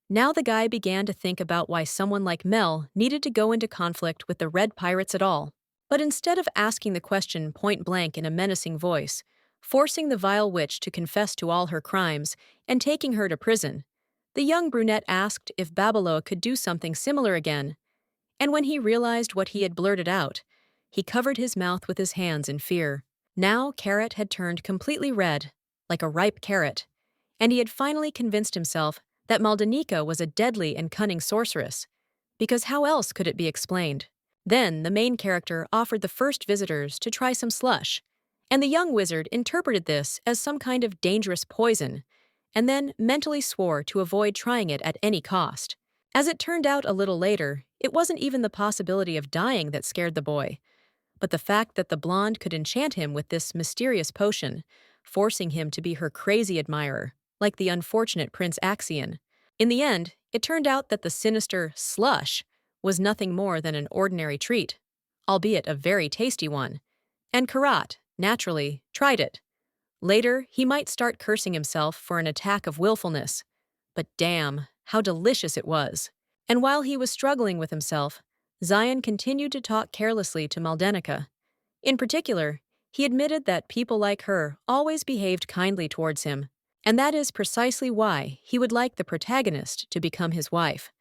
Now the guy began to think about why someone like Mel needed to go into conflict with the Red Pirates at all. But instead of asking the question point blank in a menacing voice, forcing the vile witch to confess to all her crimes and taking her to prison, the young brunette asked if Babaloa could do something similar again. And when he realized what he had blurted out, he covered his mouth with his hands in fear. Now Carrot had turned completely red, like a ripe carrot, and he had finally convinced himself that Maldanika was a deadly and cunning sorceress, because how else could it be explained? Then the main character offered the first visitors to try some slush, and the young wizard interpreted this as some kind of dangerous poison, and then mentally swore to avoid trying it at any cost. As it turned out a little later, it wasn't even the possibility of dying that scared the boy, but the fact that the blonde could enchant him with this mysterious potion, forcing him to be her crazy admirer, like the unfortunate Prince Axion. In the end, it turned out that the sinister slush was nothing more than an ordinary treat, albeit a very tasty one, and Karat, naturally, tried it. Later, he might start cursing himself for an attack of willfulness, but damn, how delicious it was. And while he was struggling with himself, Zion continued to talk carelessly to Maldana. In particular, he admitted that people like her always behaved kindly towards him, and that is precisely why he would like the protagonist to become his wife.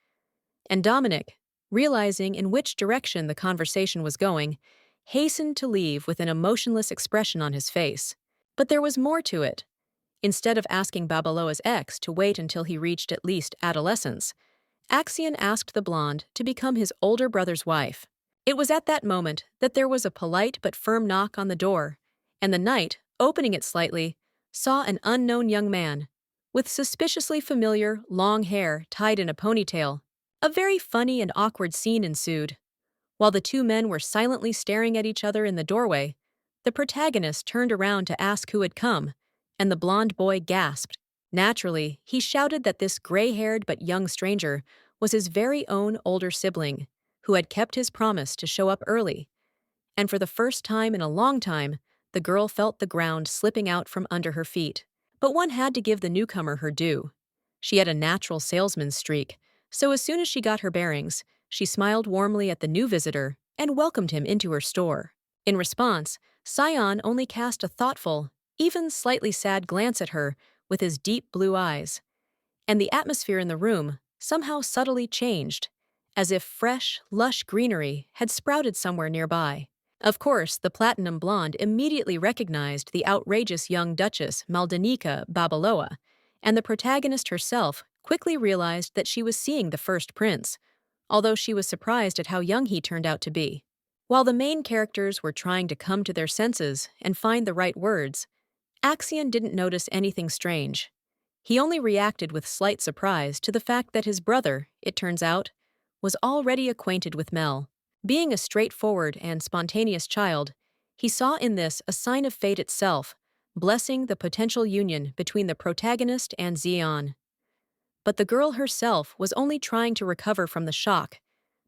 And Dominic, realizing in which direction the conversation was going, hastened to leave with an emotionless expression on his face. But there was more to it. Instead of asking Babaloa's ex to wait until he reached at least adolescence, Axion asked the blonde to become his older brother's wife. It was at that moment that there was a polite but firm knock on the door, and the knight, opening it slightly, saw an unknown young man, with suspiciously familiar, long hair tied in a ponytail. A very funny and awkward scene ensued. While the two men were silently staring at each other in the doorway, the protagonist turned around to ask who had come, and the blonde boy gasped. Naturally, he shouted that this gray-haired but young stranger was his very own older sibling, who had kept his promise to show up early. And for the first time in a long time, the girl felt the ground slipping out from under her feet. But one had to give the newcomer her due. She had a natural salesman's streak, so as soon as she got her bearings, she smiled warmly at the new visitor and welcomed him into her store. In response, Zion only cast a thoughtful, even slightly sad glance at her with his deep blue eyes, and the atmosphere in the room somehow subtly changed, as if fresh, lush greenery had sprouted somewhere nearby. Of course, the platinum blonde immediately recognized the outrageous young Duchess Maldana Babaloa, and the protagonist herself quickly realized that she was seeing the first prince, although she was surprised at how young he turned out to be. While the main characters were trying to come to their senses and find the right words, Axion didn't notice anything strange. He only reacted with slight surprise to the fact that his brother, it turns out, was already acquainted with Mel. Being a straightforward and spontaneous child, he saw in this a sign of fate itself, blessing the potential union between the protagonist and Zion. But the girl herself was only trying to recover from the shock,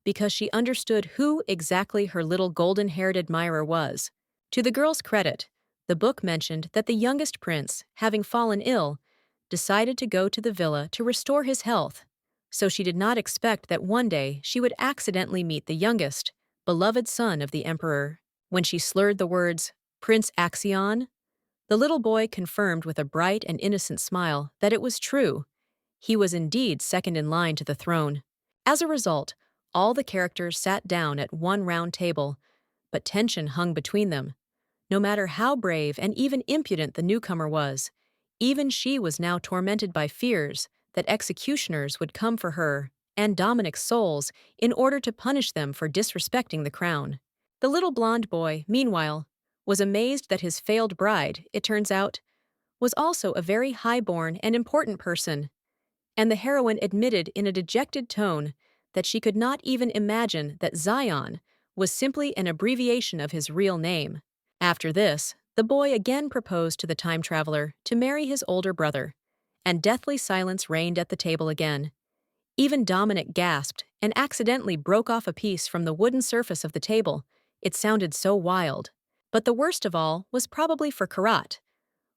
because she understood who exactly her little golden-haired admirer was. To the girl's credit, the book mentioned that the youngest prince, having fallen ill, decided to go to the villa to restore his health, so she did not expect that one day she would accidentally meet the youngest, beloved son of the emperor. When she slurred the words, "Prince Axion," the little boy confirmed with a bright and innocent smile that it was true. He was indeed second in line to the throne. As a result, all the characters sat down at one round table, but tension hung between them. No matter how brave and even impudent the newcomer was, even she was now tormented by fears that executioners would come for her and Dominic's souls in order to punish them for disrespecting the crown. The little blonde boy, meanwhile, was amazed that his failed bride, it turns out, was also a very high-born and important person, and the heroine admitted in a dejected tone that she could not even imagine that Zion was simply an abbreviation of his real name. After this, the boy again proposed to the time traveler to marry his older brother, and deathly silence reigned at the table again. Even Dominic gasped and accidentally broke off a piece from the wooden surface of the table. It sounded so wild. But the worst of all was probably for Karat.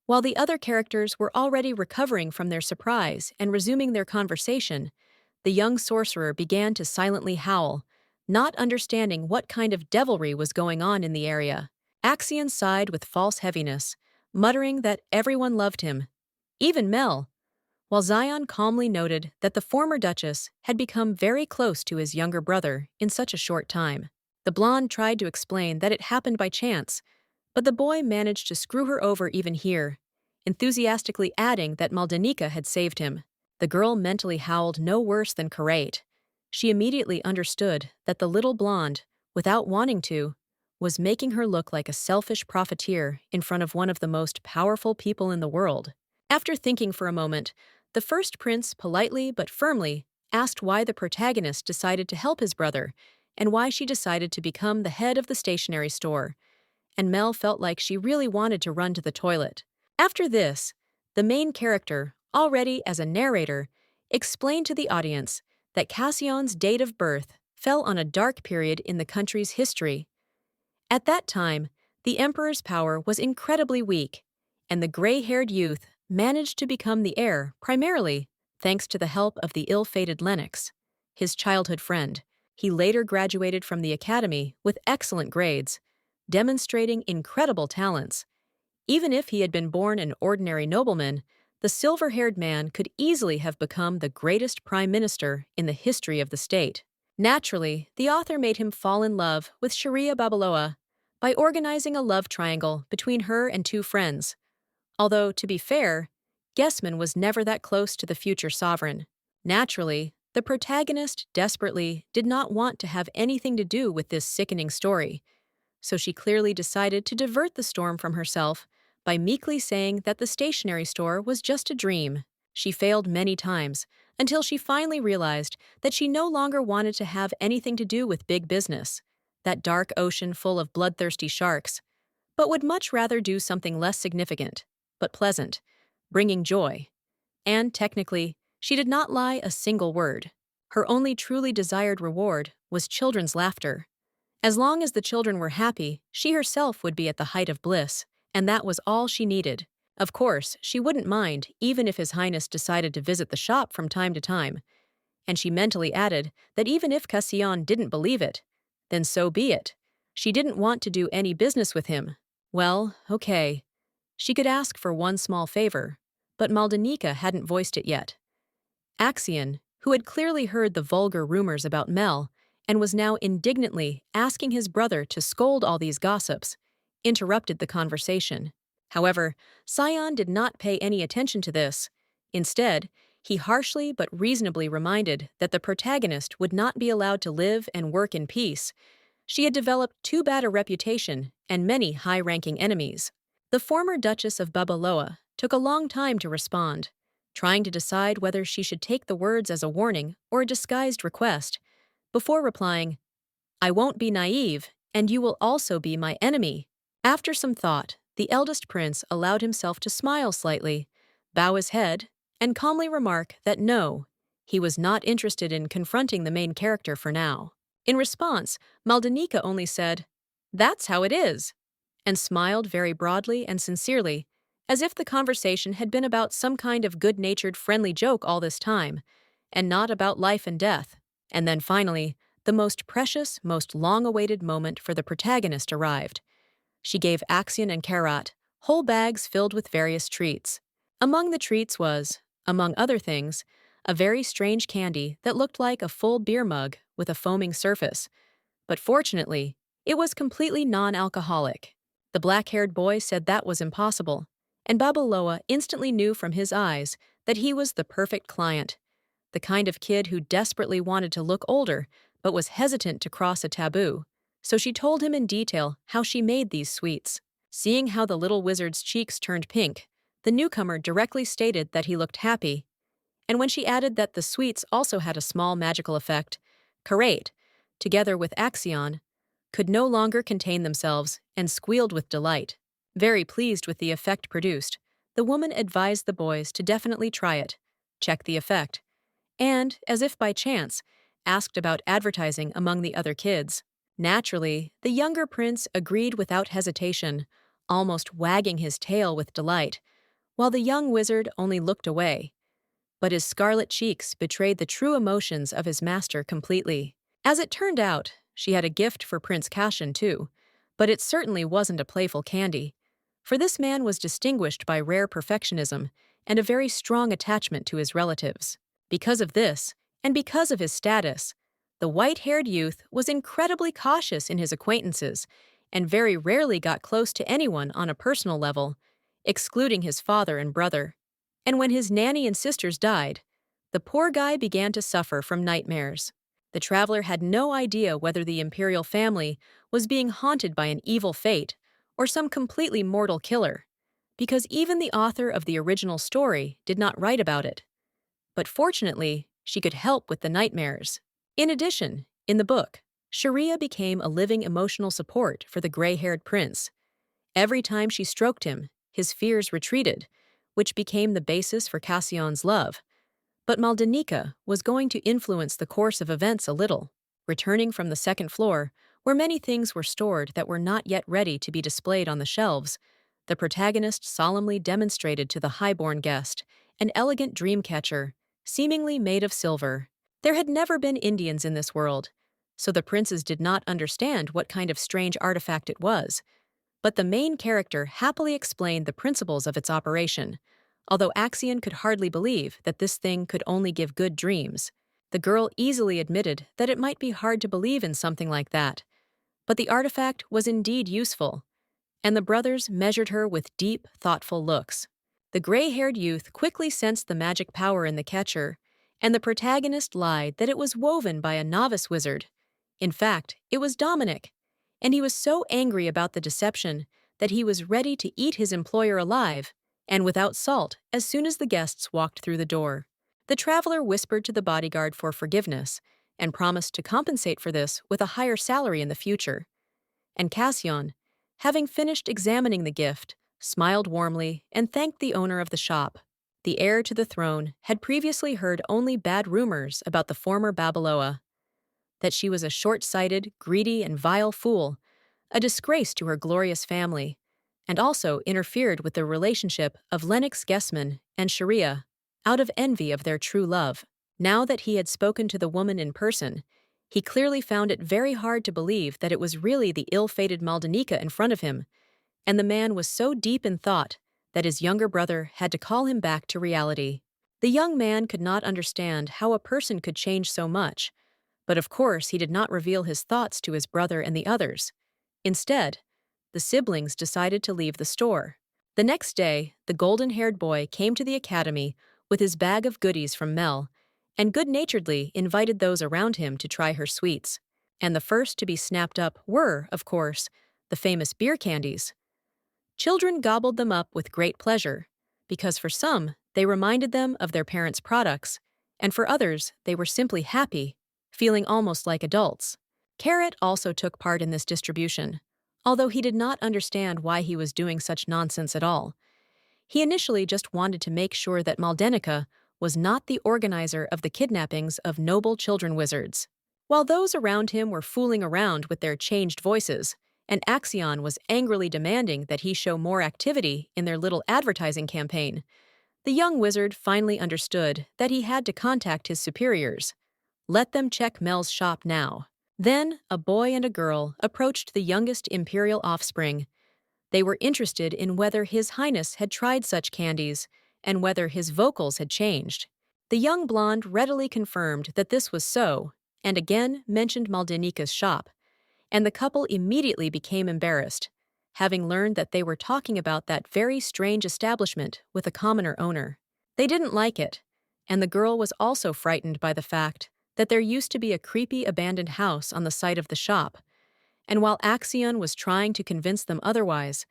While the other characters were already recovering from their surprise and resuming their conversation, the young sorcerer began to silently howl, not understanding what kind of devilry was going on in the area. Axion sighed with false heaviness, muttering that everyone loved him, even Mel, while Zion calmly noted that the former duchess had become very close to his younger brother in such a short time. The blonde tried to explain that it happened by chance, but the boy managed to screw her over even here, enthusiastically adding that Maldana had saved him. The girl mentally howled no worse than Karat. She immediately understood that the little blonde without wanting to, was making her look like a selfish profiteer in front of one of the most powerful people in the world. After thinking for a moment, the first prince politely but firmly asked why the protagonist decided to help his brother and why she decided to become the head of the stationery store, and Mel felt like she really wanted to run to the toilet. After this, the main character, already as a narrator, explained to the audience that Cassion's date of birth fell on a dark period in the country's history. At that time, the emperor's power was incredibly weak, and the gray-haired youth managed to become the heir primarily thanks to the help of the ill-fated Lennox, his childhood friend. He later graduated from the academy with excellent grades, demonstrating incredible talents. Even if he had been born an ordinary nobleman, the silver-haired man could easily have become the greatest prime minister in the history of the state. Naturally, the author made him fall in love with Sharia Babaloa by organizing a love triangle between her and two friends. Although, to be fair, Gessman was never that close to the future sovereign. Naturally, the protagonist desperately did not want to have anything to do with this sickening story, so she clearly decided to divert the storm from herself by meekly saying that the stationery store was just a dream. She failed many times, until she finally realized that she no longer wanted to have anything to do with big business, that dark ocean full of bloodthirsty sharks, but would much rather do something less significant, but pleasant, bringing joy. And, technically, she did not lie a single word. Her only truly desired reward was children's laughter. As long as the children were happy, she herself would be at the height of bliss, and that was all she needed. Of course, she wouldn't mind even if His Highness decided to visit the shop from time to time, and she mentally added that even if Cassion didn't believe it, then so be it. She didn't want to do any business with him. Well, okay. She could ask for one small favor, but Maldana hadn't voiced it yet. Axion, who had clearly heard the vulgar rumors about Mel and was now indignantly asking his brother to scold all these gossips, interrupted the conversation. However, Sion did not pay any attention to this. Instead, he harshly but reasonably reminded that the protagonist would not be allowed to live and work in peace. She had developed too bad a reputation and many high-ranking enemies. The former Duchess of Babaloa took a long time to respond, trying to decide whether she should take the words as a warning or a disguised request, before replying, "I won't be naive, and you will also be my enemy." After some thought, the eldest prince allowed himself to smile slightly, bow his head, and calmly remark that no, he was not interested in confronting the main character for now. In response, Maldana only said, "That's how it is," and smiled very broadly and sincerely, as if the conversation had been about some kind of good-natured friendly joke all this time, and not about life and death. And then finally, the most precious, most long-awaited moment for the protagonist arrived. She gave Axion and Karat whole bags filled with various treats. Among the treats was, among other things, a very strange candy that looked like a full beer mug with a foaming surface. But fortunately, it was completely non-alcoholic. The black-haired boy said that was impossible, and Babaloa instantly knew from his eyes that he was the perfect client, the kind of kid who desperately wanted to look older but was hesitant to cross a taboo. So she told him in detail how she made these sweets. Seeing how the little wizard's cheeks turned pink, the newcomer directly stated that he looked happy. And when she added that the sweets also had a small magical effect, Karat, together with Axion, could no longer contain themselves and squealed with delight. Very pleased with the effect produced, the woman advised the boys to definitely try it, check the effect, and, as if by chance, asked about advertising among the other kids. Naturally, the younger prince agreed without hesitation, almost wagging his tail with delight, while the young wizard only looked away. But his scarlet cheeks betrayed the true emotions of his master completely. As it turned out, she had a gift for Prince Cassion too, but it certainly wasn't a playful candy, for this man was distinguished by rare perfectionism and a very strong attachment to his relatives. Because of this, and because of his status, the white-haired youth was incredibly cautious in his acquaintances and very rarely got close to anyone on a personal level, excluding his father and brother. And when his nanny and sisters died, the poor guy began to suffer from nightmares. The traveler had no idea whether the imperial family was being haunted by an evil fate or some completely mortal killer, because even the author of the original story did not write about it. But fortunately, she could help with the nightmares. In addition, in the book, Sharia became a living emotional support for the gray-haired prince. Every time she stroked him, his fears retreated, which became the basis for Cassion's love. But Maldanika was going to influence the course of events a little. Returning from the second floor, where many things were stored that were not yet ready to be displayed on the shelves, the protagonist solemnly demonstrated to the highborn guest an elegant dreamcatcher, seemingly made of silver. There had never been Indians in this world, so the princes did not understand what kind of strange artifact it was, but the main character happily explained the principles of its operation, although Axion could hardly believe that this thing could only give good dreams. The girl easily admitted that it might be hard to believe in something like that, but the artifact was indeed useful, and the brothers measured her with deep, thoughtful looks. The gray-haired youth quickly sensed the magic power in the catcher, and the protagonist lied that it was woven by a novice wizard. In fact, it was Dominic, and he was so angry about the deception that he was ready to eat his employer alive and without salt as soon as the guests walked through the door. The traveler whispered to the bodyguard for forgiveness and promised to compensate for this with a higher salary in the future. And Cassion, having finished examining the gift, smiled warmly and thanked the owner of the shop. The heir to the throne had previously heard only bad rumors about the former Babeloa, that she was a short-sighted, greedy, and vile fool, a disgrace to her glorious family, and also interfered with the relationship of Lennox Gessman and Sharia, out of envy of their true love. Now that he had spoken to the woman in person, he clearly found it very hard to believe that it was really the ill-fated Maldanika in front of him, and the man was so deep in thought that his younger brother had to call him back to reality. The young man could not understand how a person could change so much, but of course he did not reveal his thoughts to his brother and the others. Instead, the siblings decided to leave the store. The next day, the golden-haired boy came to the academy with his bag of goodies from Mel, and good-naturedly invited those around him to try her sweets. And the first to be snapped up were, of course, the famous beer candies. Children gobbled them up with great pleasure, because for some, they reminded them of their parents' products, and for others, they were simply happy, feeling almost like adults. Carrot also took part in this distribution, although he did not understand why he was doing such nonsense at all. He initially just wanted to make sure that Maldanika was not the organizer of the kidnappings of noble children wizards. While those around him were fooling around with their changed voices, and Axion was angrily demanding that he show more activity in their little advertising campaign, the young wizard finally understood that he had to contact his superiors. Let them check Mel's shop now. Then, a boy and a girl approached the youngest imperial offspring. They were interested in whether His Highness had tried such candies and whether his vocals had changed. The young blonde readily confirmed that this was so, and again mentioned Maldanika's shop, and the couple immediately became embarrassed, having learned that they were talking about that very strange establishment with a commoner owner. They didn't like it, and the girl was also frightened by the fact that there used to be a creepy abandoned house on the site of the shop, and while Axion was trying to convince them otherwise,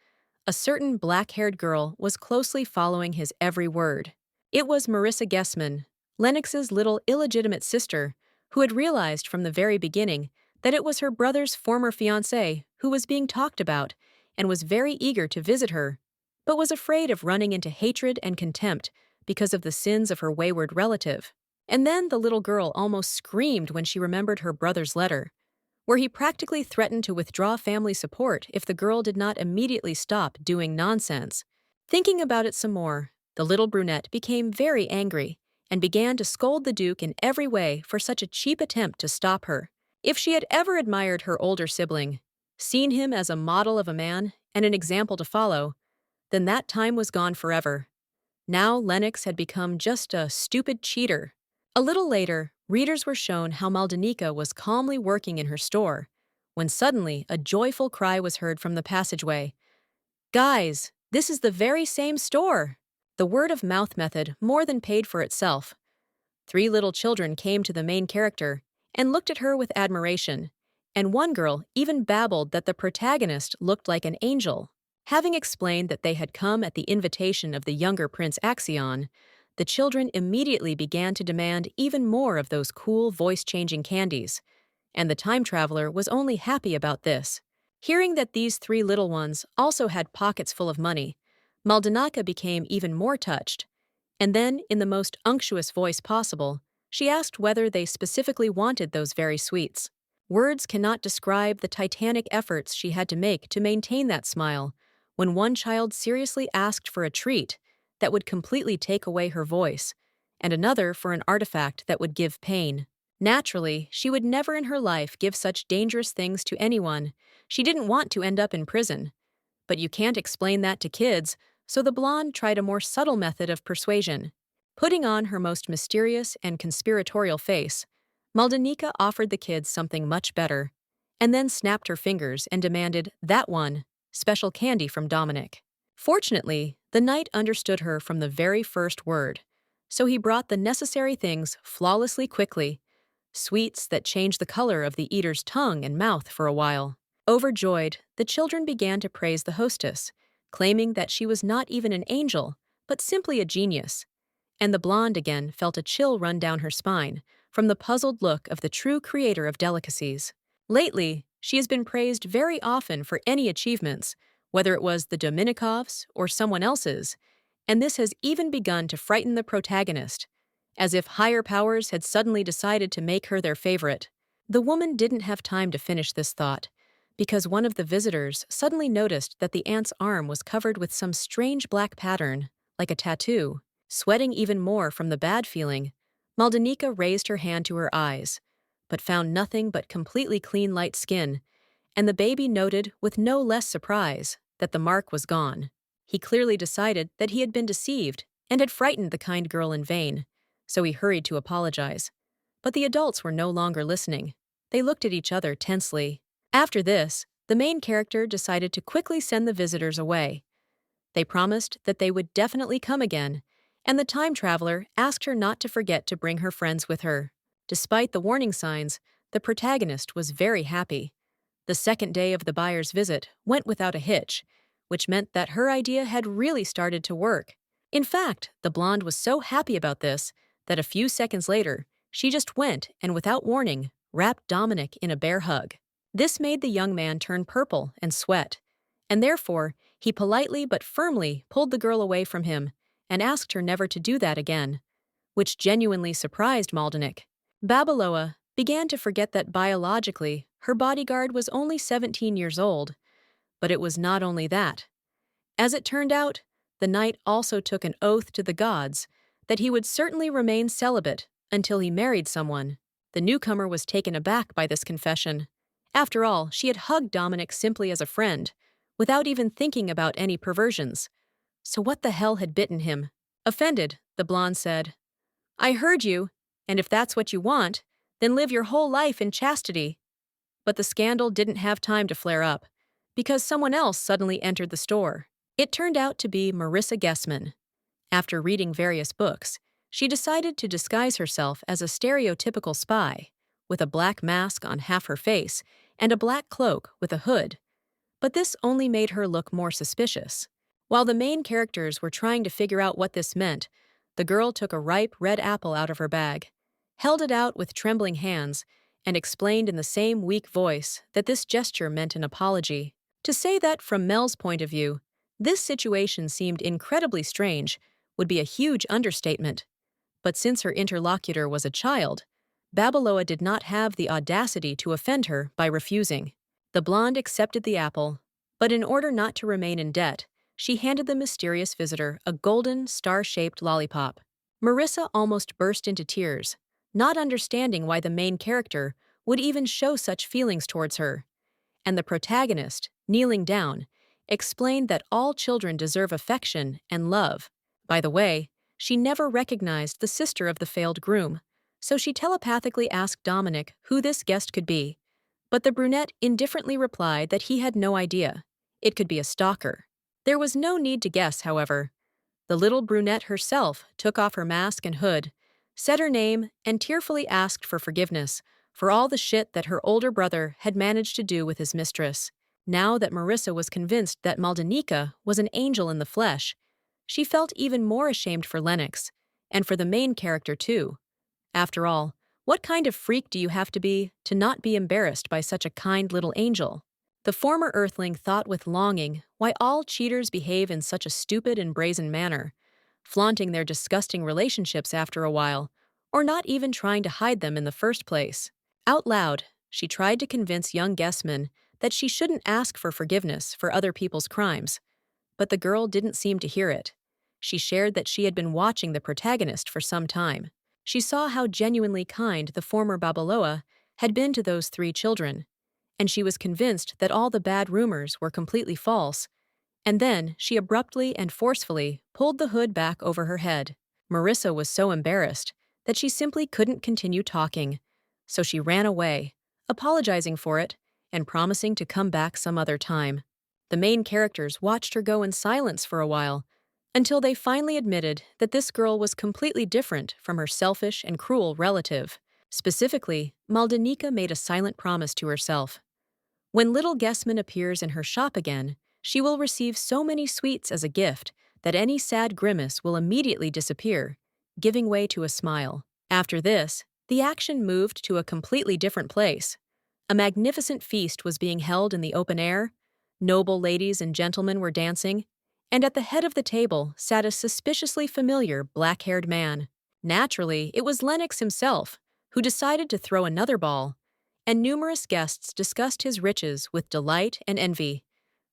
a certain black-haired girl was closely following his every word. It was Marissa Gessman, Lennox's little illegitimate sister, who had realized from the very beginning that it was her brother's former fiance who was being talked about and was very eager to visit her, but was afraid of running into hatred and contempt because of the sins of her wayward relative. And then the little girl almost screamed when she remembered her brother's letter, where he practically threatened to withdraw family support if the girl did not immediately stop doing nonsense. Thinking about it some more, the little brunette became very angry and began to scold the Duke in every way for such a cheap attempt to stop her. If she had ever admired her older sibling, seen him as a model of a man and an example to follow, then that time was gone forever. Now Lennox had become just a stupid cheater. A little later, readers were shown how Maldanika was calmly working in her store, when suddenly a joyful cry was heard from the passageway. "Guys, this is the very same store!" The word-of-mouth method more than paid for itself. 3 little children came to the main character and looked at her with admiration, and one girl even babbled that the protagonist looked like an angel. Having explained that they had come at the invitation of the younger Prince Axion, the children immediately began to demand even more of those cool voice-changing candies, and the time traveler was only happy about this. Hearing that these three little ones also had pockets full of money, Maldana became even more touched, and then, in the most unctuous voice possible, she asked whether they specifically wanted those very sweets. Words cannot describe the titanic efforts she had to make to maintain that smile when one child seriously asked for a treat that would completely take away her voice, and another for an artifact that would give pain. Naturally, she would never in her life give such dangerous things to anyone. She didn't want to end up in prison. But you can't explain that to kids, so the blonde tried a more subtle method of persuasion. Putting on her most mysterious and conspiratorial face, Maldana offered the kids something much better, and then snapped her fingers and demanded that one, special candy from Dominic. Fortunately, the knight understood her from the very first word, so he brought the necessary things flawlessly quickly, sweets that changed the color of the eater's tongue and mouth for a while. Overjoyed, the children began to praise the hostess, claiming that she was not even an angel, but simply a genius. And the blonde again felt a chill run down her spine from the puzzled look of the true creator of delicacies. Lately, she has been praised very often for any achievements, whether it was the Dominikovs or someone else's, and this has even begun to frighten the protagonist, as if higher powers had suddenly decided to make her their favorite. The woman didn't have time to finish this thought, because one of the visitors suddenly noticed that the ant's arm was covered with some strange black pattern, like a tattoo. Sweating even more from the bad feeling, Maldana raised her hand to her eyes, but found nothing but completely clean light skin, and the baby noted with no less surprise that the mark was gone. He clearly decided that he had been deceived and had frightened the kind girl in vain, so he hurried to apologize. But the adults were no longer listening. They looked at each other tensely. After this, the main character decided to quickly send the visitors away. They promised that they would definitely come again, and the time traveler asked her not to forget to bring her friends with her. Despite the warning signs, the protagonist was very happy. The second day of the buyer's visit went without a hitch, which meant that her idea had really started to work. In fact, the blonde was so happy about this that a few seconds later, she just went and, without warning, wrapped Dominic in a bear hug. This made the young man turn purple and sweat, and therefore he politely but firmly pulled the girl away from him and asked her never to do that again, which genuinely surprised Maldana. Babeloa began to forget that biologically her bodyguard was only 17 years old, but it was not only that. As it turned out, the knight also took an oath to the gods that he would certainly remain celibate until he married someone. The newcomer was taken aback by this confession. After all, she had hugged Dominic simply as a friend, without even thinking about any perversions. So what the hell had bitten him? Offended, the blonde said, "I heard you, and if that's what you want, then live your whole life in chastity." But the scandal didn't have time to flare up, because someone else suddenly entered the store. It turned out to be Marissa Guessman. After reading various books, she decided to disguise herself as a stereotypical spy, with a black mask on half her face and a black cloak with a hood. But this only made her look more suspicious. While the main characters were trying to figure out what this meant, the girl took a ripe red apple out of her bag, held it out with trembling hands, and explained in the same weak voice that this gesture meant an apology. To say that from Mel's point of view, this situation seemed incredibly strange would be a huge understatement. But since her interlocutor was a child, Babeloa did not have the audacity to offend her by refusing. The blonde accepted the apple, but in order not to remain in debt, she handed the mysterious visitor a golden, star-shaped lollipop. Marissa almost burst into tears, not understanding why the main character would even show such feelings towards her. And the protagonist, kneeling down, explained that all children deserve affection and love. By the way, she never recognized the sister of the failed groom, so she telepathically asked Dominic who this guest could be. But the brunette indifferently replied that he had no idea. It could be a stalker. There was no need to guess, however. The little brunette herself took off her mask and hood, said her name, and tearfully asked for forgiveness for all the shit that her older brother had managed to do with his mistress. Now that Marissa was convinced that Maldana was an angel in the flesh, she felt even more ashamed for Lennox, and for the main character too. After all, what kind of freak do you have to not be embarrassed by such a kind little angel? The former Earthling thought with longing why all cheaters behave in such a stupid and brazen manner, flaunting their disgusting relationships after a while, or not even trying to hide them in the first place. Out loud, she tried to convince young Guessman that she shouldn't ask for forgiveness for other people's crimes, but the girl didn't seem to hear it. She shared that she had been watching the protagonist for some time. She saw how genuinely kind the former Babaloa had been to those 3 children, and she was convinced that all the bad rumors were completely false. And then she abruptly and forcefully pulled the hood back over her head. Marissa was so embarrassed that she simply couldn't continue talking, so she ran away, apologizing for it and promising to come back some other time. The main characters watched her go in silence for a while, until they finally admitted that this girl was completely different from her selfish and cruel relative. Specifically, Maldana made a silent promise to herself. When little Guessman appears in her shop again, she will receive so many sweets as a gift that any sad grimace will immediately disappear, giving way to a smile. After this, the action moved to a completely different place. A magnificent feast was being held in the open air, noble ladies and gentlemen were dancing, and at the head of the table sat a suspiciously familiar black-haired man. Naturally, it was Lennox himself, who decided to throw another ball, and numerous guests discussed his riches with delight and envy.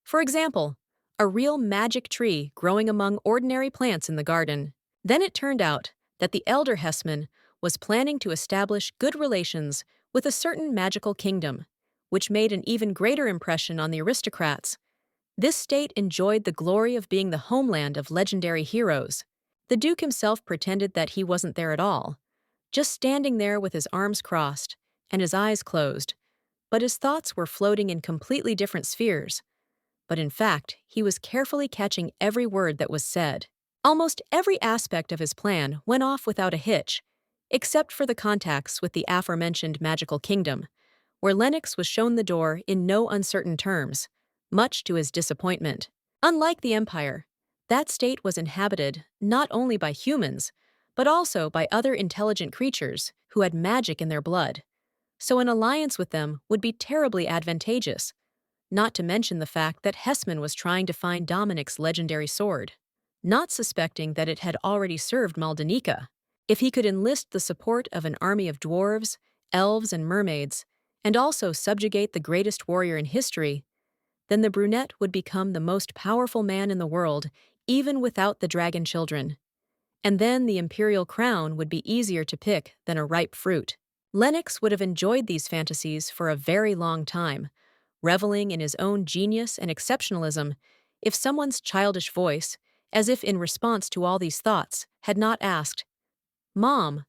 For example, a real magic tree growing among ordinary plants in the garden. Then it turned out that the elder Hessman was planning to establish good relations with a certain magical kingdom, which made an even greater impression on the aristocrats. This state enjoyed the glory of being the homeland of legendary heroes. The Duke himself pretended that he wasn't there at all, just standing there with his arms crossed and his eyes closed, but his thoughts were floating in completely different spheres. But in fact, he was carefully catching every word that was said. Almost every aspect of his plan went off without a hitch, except for the contacts with the aforementioned magical kingdom, where Lennox was shown the door in no uncertain terms, much to his disappointment. Unlike the Empire, that state was inhabited not only by humans, but also by other intelligent creatures who had magic in their blood, so an alliance with them would be terribly advantageous, not to mention the fact that Hessman was trying to find Dominic's legendary sword, not suspecting that it had already served Maldana. If he could enlist the support of an army of dwarves, elves, and mermaids, and also subjugate the greatest warrior in history, then the brunette would become the most powerful man in the world, even without the dragon children. And then the imperial crown would be easier to pick than a ripe fruit. Lennox would have enjoyed these fantasies for a very long time, reveling in his own genius and exceptionalism, if someone's childish voice, as if in response to all these thoughts, had not asked, "Mom,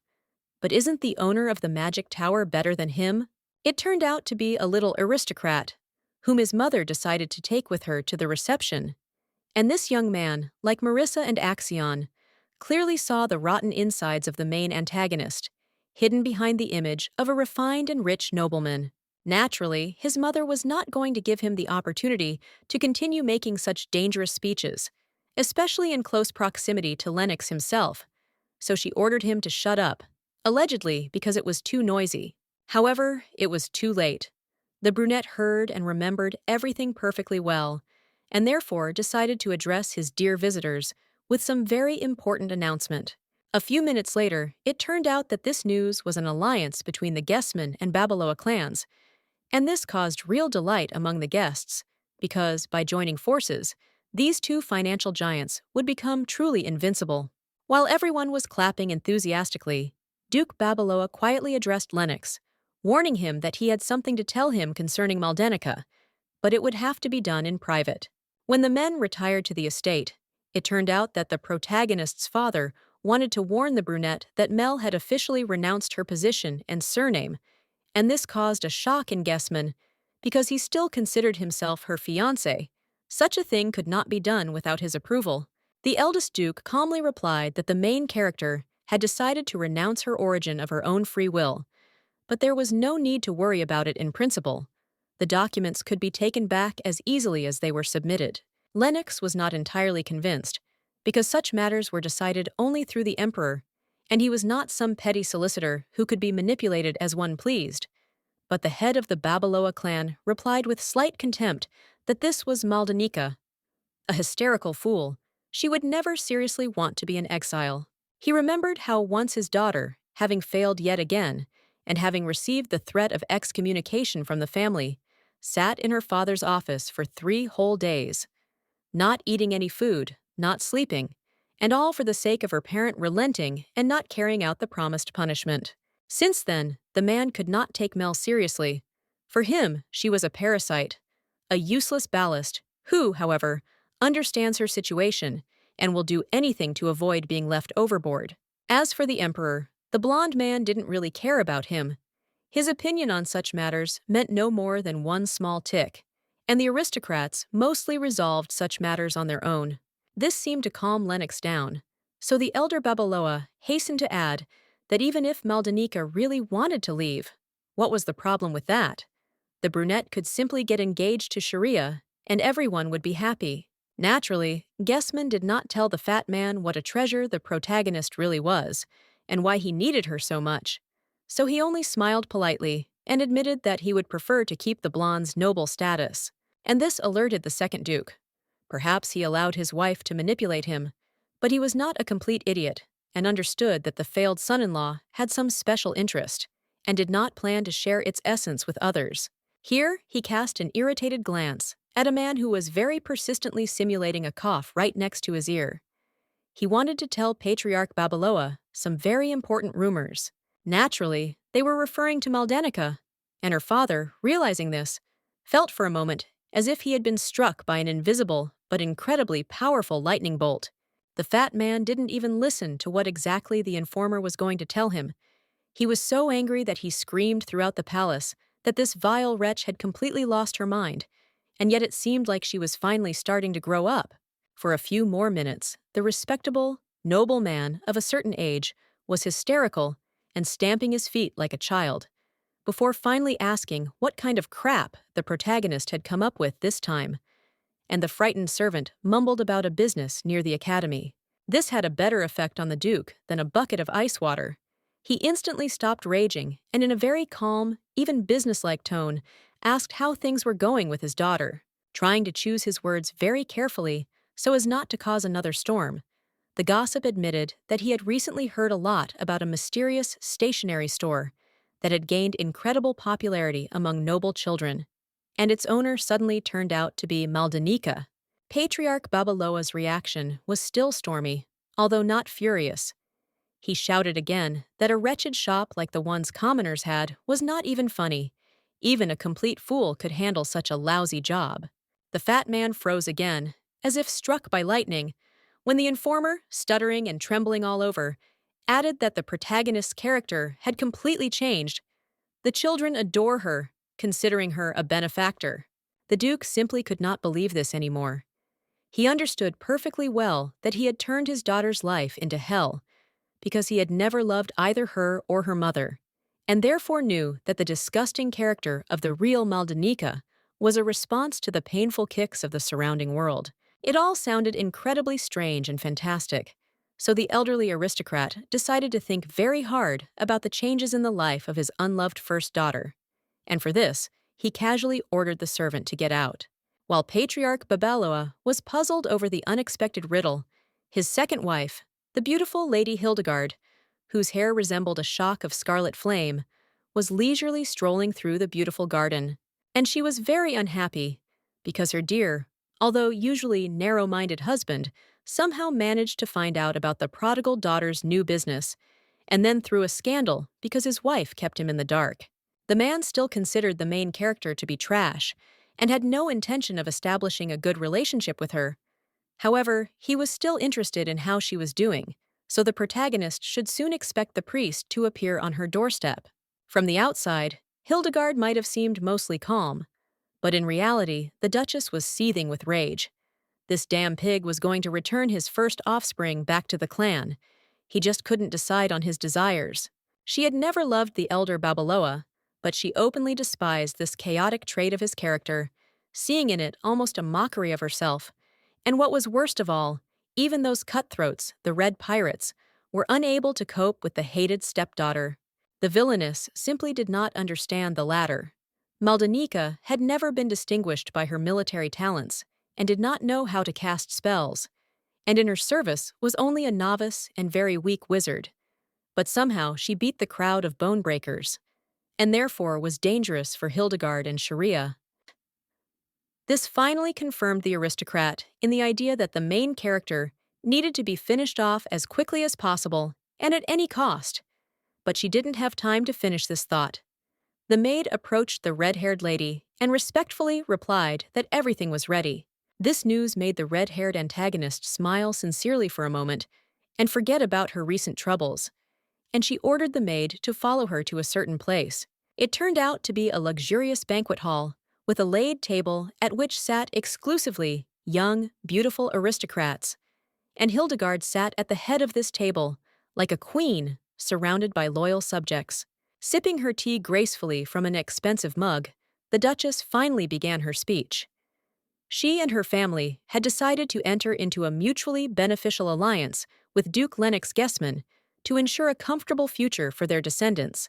but isn't the owner of the magic tower better than him?" It turned out to be a little aristocrat, whom his mother decided to take with her to the reception. And this young man, like Marissa and Axion, clearly saw the rotten insides of the main antagonist, hidden behind the image of a refined and rich nobleman. Naturally, his mother was not going to give him the opportunity to continue making such dangerous speeches, especially in close proximity to Lennox himself, so she ordered him to shut up, allegedly because it was too noisy. However, it was too late. The brunette heard and remembered everything perfectly well, and therefore decided to address his dear visitors with some very important announcement. A few minutes later, it turned out that this news was an alliance between the Guessman and Babaloa clans, and this caused real delight among the guests, because, by joining forces, these 2 financial giants would become truly invincible. While everyone was clapping enthusiastically, Duke Babaloa quietly addressed Lennox, warning him that he had something to tell him concerning Maldana, but it would have to be done in private. When the men retired to the estate, it turned out that the protagonist's father wanted to warn the brunette that Mel had officially renounced her position and surname, and this caused a shock in Guessman, because he still considered himself her fiance. Such a thing could not be done without his approval. The eldest duke calmly replied that the main character had decided to renounce her origin of her own free will, But there was no need to worry about it in principle. The documents could be taken back as easily as they were submitted. Lennox was not entirely convinced, because such matters were decided only through the emperor, and he was not some petty solicitor who could be manipulated as one pleased. But the head of the Babaloa clan replied with slight contempt that this was Maldana, a hysterical fool. She would never seriously want to be in exile. He remembered how once his daughter, having failed yet again, and having received the threat of excommunication from the family, sat in her father's office for 3 whole days, not eating any food, not sleeping, and all for the sake of her parent relenting and not carrying out the promised punishment. Since then, the man could not take Mel seriously. For him, she was a parasite, a useless ballast, who, however, understands her situation and will do anything to avoid being left overboard. As for the emperor, the blonde man didn't really care about him. His opinion on such matters meant no more than one small tick, and the aristocrats mostly resolved such matters on their own. This seemed to calm Lennox down, so the elder Babaloa hastened to add that even if Maldana really wanted to leave, what was the problem with that? The brunette could simply get engaged to Sharia, and everyone would be happy. Naturally, Guessman did not tell the fat man what a treasure the protagonist really was, and why he needed her so much. So he only smiled politely and admitted that he would prefer to keep the blonde's noble status. And this alerted the second duke. Perhaps he allowed his wife to manipulate him, but he was not a complete idiot and understood that the failed son-in-law had some special interest and did not plan to share its essence with others. Here, he cast an irritated glance at a man who was very persistently simulating a cough right next to his ear. He wanted to tell Patriarch Babaloa some very important rumors. Naturally, they were referring to Maldana, and her father, realizing this, felt for a moment as if he had been struck by an invisible but incredibly powerful lightning bolt. The fat man didn't even listen to what exactly the informer was going to tell him. He was so angry that he screamed throughout the palace that this vile wretch had completely lost her mind, and yet it seemed like she was finally starting to grow up. For a few more minutes, the respectable, noble man of a certain age was hysterical and stamping his feet like a child, before finally asking what kind of crap the protagonist had come up with this time, and the frightened servant mumbled about a business near the academy. This had a better effect on the Duke than a bucket of ice water. He instantly stopped raging and in a very calm, even businesslike tone, asked how things were going with his daughter, trying to choose his words very carefully so as not to cause another storm. The gossip admitted that he had recently heard a lot about a mysterious stationery store that had gained incredible popularity among noble children, and its owner suddenly turned out to be Maldana. Patriarch Babaloa's reaction was still stormy, although not furious. He shouted again that a wretched shop like the ones commoners had was not even funny. Even a complete fool could handle such a lousy job. The fat man froze again, as if struck by lightning, when the informer, stuttering and trembling all over, added that the protagonist's character had completely changed. The children adore her, considering her a benefactor. The Duke simply could not believe this anymore. He understood perfectly well that he had turned his daughter's life into hell, because he had never loved either her or her mother, and therefore knew that the disgusting character of the real Maldana was a response to the painful kicks of the surrounding world. It all sounded incredibly strange and fantastic, so the elderly aristocrat decided to think very hard about the changes in the life of his unloved first daughter, and for this, he casually ordered the servant to get out. While Patriarch Babaloa was puzzled over the unexpected riddle, his second wife, the beautiful Lady Hildigard, whose hair resembled a shock of scarlet flame, was leisurely strolling through the beautiful garden, and she was very unhappy because her dear, although usually narrow-minded husband, somehow managed to find out about the prodigal daughter's new business, and then threw a scandal because his wife kept him in the dark. The man still considered the main character to be trash, and had no intention of establishing a good relationship with her. However, he was still interested in how she was doing, so the protagonist should soon expect the priest to appear on her doorstep. From the outside, Hildigard might have seemed mostly calm, but in reality, the Duchess was seething with rage. This damn pig was going to return his first offspring back to the clan. He just couldn't decide on his desires. She had never loved the elder Babaloa, but she openly despised this chaotic trait of his character, seeing in it almost a mockery of herself. And what was worst of all, even those cutthroats, the Red Pirates, were unable to cope with the hated stepdaughter. The Villainous simply did not understand the latter. Maldanika had never been distinguished by her military talents and did not know how to cast spells, and in her service was only a novice and very weak wizard. But somehow she beat the crowd of bone breakers, and therefore was dangerous for Hildigard and Sharia. This finally confirmed the aristocrat in the idea that the main character needed to be finished off as quickly as possible and at any cost. But she didn't have time to finish this thought. The maid approached the red-haired lady and respectfully replied that everything was ready. This news made the red-haired antagonist smile sincerely for a moment and forget about her recent troubles, and she ordered the maid to follow her to a certain place. It turned out to be a luxurious banquet hall with a laid table at which sat exclusively young, beautiful aristocrats, and Hildigard sat at the head of this table, like a queen, surrounded by loyal subjects. Sipping her tea gracefully from an expensive mug, the Duchess finally began her speech. She and her family had decided to enter into a mutually beneficial alliance with Duke Lennox Guessman to ensure a comfortable future for their descendants,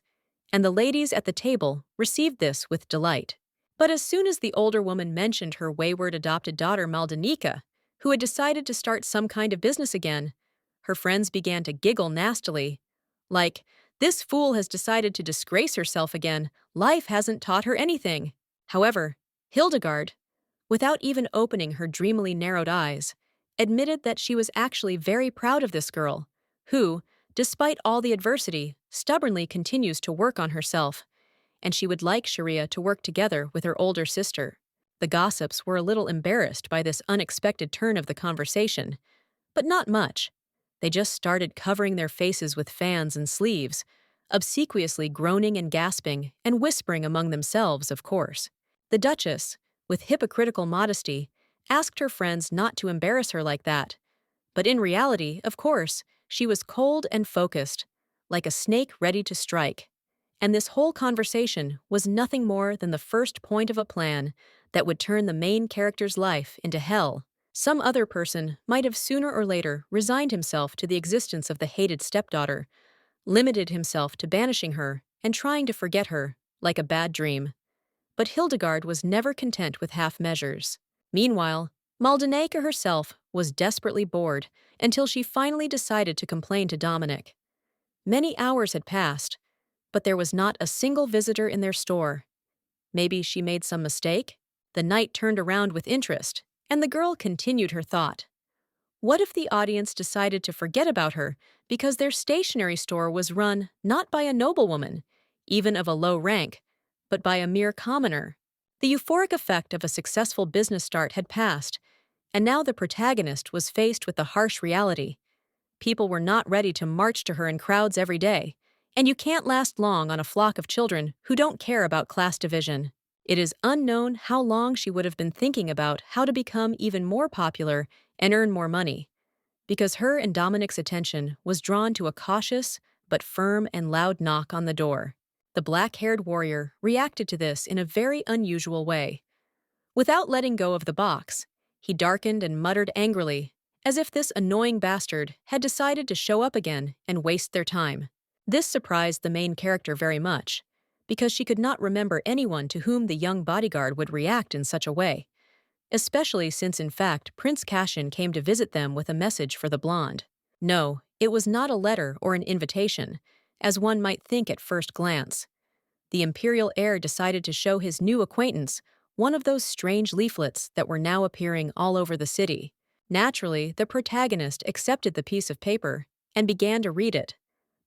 and the ladies at the table received this with delight. But as soon as the older woman mentioned her wayward adopted daughter Maldanika, who had decided to start some kind of business again, her friends began to giggle nastily, like, "This fool has decided to disgrace herself again. Life hasn't taught her anything." However, Hildigard, without even opening her dreamily narrowed eyes, admitted that she was actually very proud of this girl, who, despite all the adversity, stubbornly continues to work on herself, and she would like Sharia to work together with her older sister. The gossips were a little embarrassed by this unexpected turn of the conversation, but not much. They just started covering their faces with fans and sleeves, obsequiously groaning and gasping and whispering among themselves, of course. The Duchess, with hypocritical modesty, asked her friends not to embarrass her like that. But in reality, of course, she was cold and focused, like a snake ready to strike. And this whole conversation was nothing more than the first point of a plan that would turn the main character's life into hell. Some other person might have sooner or later resigned himself to the existence of the hated stepdaughter, limited himself to banishing her and trying to forget her, like a bad dream. But Hildigard was never content with half measures. Meanwhile, Maldana herself was desperately bored until she finally decided to complain to Dominic. Many hours had passed, but there was not a single visitor in their store. Maybe she made some mistake? The knight turned around with interest, and the girl continued her thought. What if the audience decided to forget about her because their stationery store was run not by a noblewoman, even of a low rank, but by a mere commoner? The euphoric effect of a successful business start had passed, and now the protagonist was faced with the harsh reality. People were not ready to march to her in crowds every day, and you can't last long on a flock of children who don't care about class division. It is unknown how long she would have been thinking about how to become even more popular and earn more money, because her and Dominic's attention was drawn to a cautious but firm and loud knock on the door. The black-haired warrior reacted to this in a very unusual way. Without letting go of the box, he darkened and muttered angrily, as if this annoying bastard had decided to show up again and waste their time. This surprised the main character very much, because she could not remember anyone to whom the young bodyguard would react in such a way, especially since in fact Prince Cassion came to visit them with a message for the blonde. No, it was not a letter or an invitation, as one might think at first glance. The imperial heir decided to show his new acquaintance one of those strange leaflets that were now appearing all over the city. Naturally, the protagonist accepted the piece of paper and began to read it.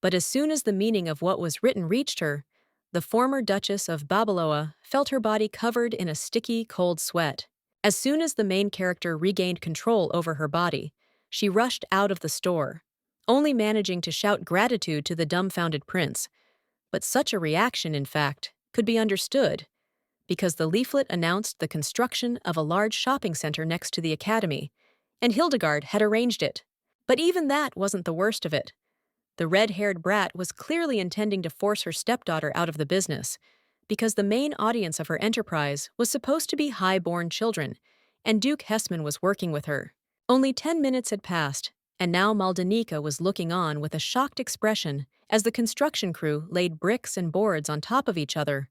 But as soon as the meaning of what was written reached her, the former Duchess of Babaloa felt her body covered in a sticky, cold sweat. As soon as the main character regained control over her body, she rushed out of the store, only managing to shout gratitude to the dumbfounded prince. But such a reaction, in fact, could be understood, because the leaflet announced the construction of a large shopping center next to the academy, and Hildigard had arranged it. But even that wasn't the worst of it. The red-haired brat was clearly intending to force her stepdaughter out of the business, because the main audience of her enterprise was supposed to be high-born children, and Duke Hessman was working with her. Only 10 minutes had passed, and now Maldanika was looking on with a shocked expression as the construction crew laid bricks and boards on top of each other.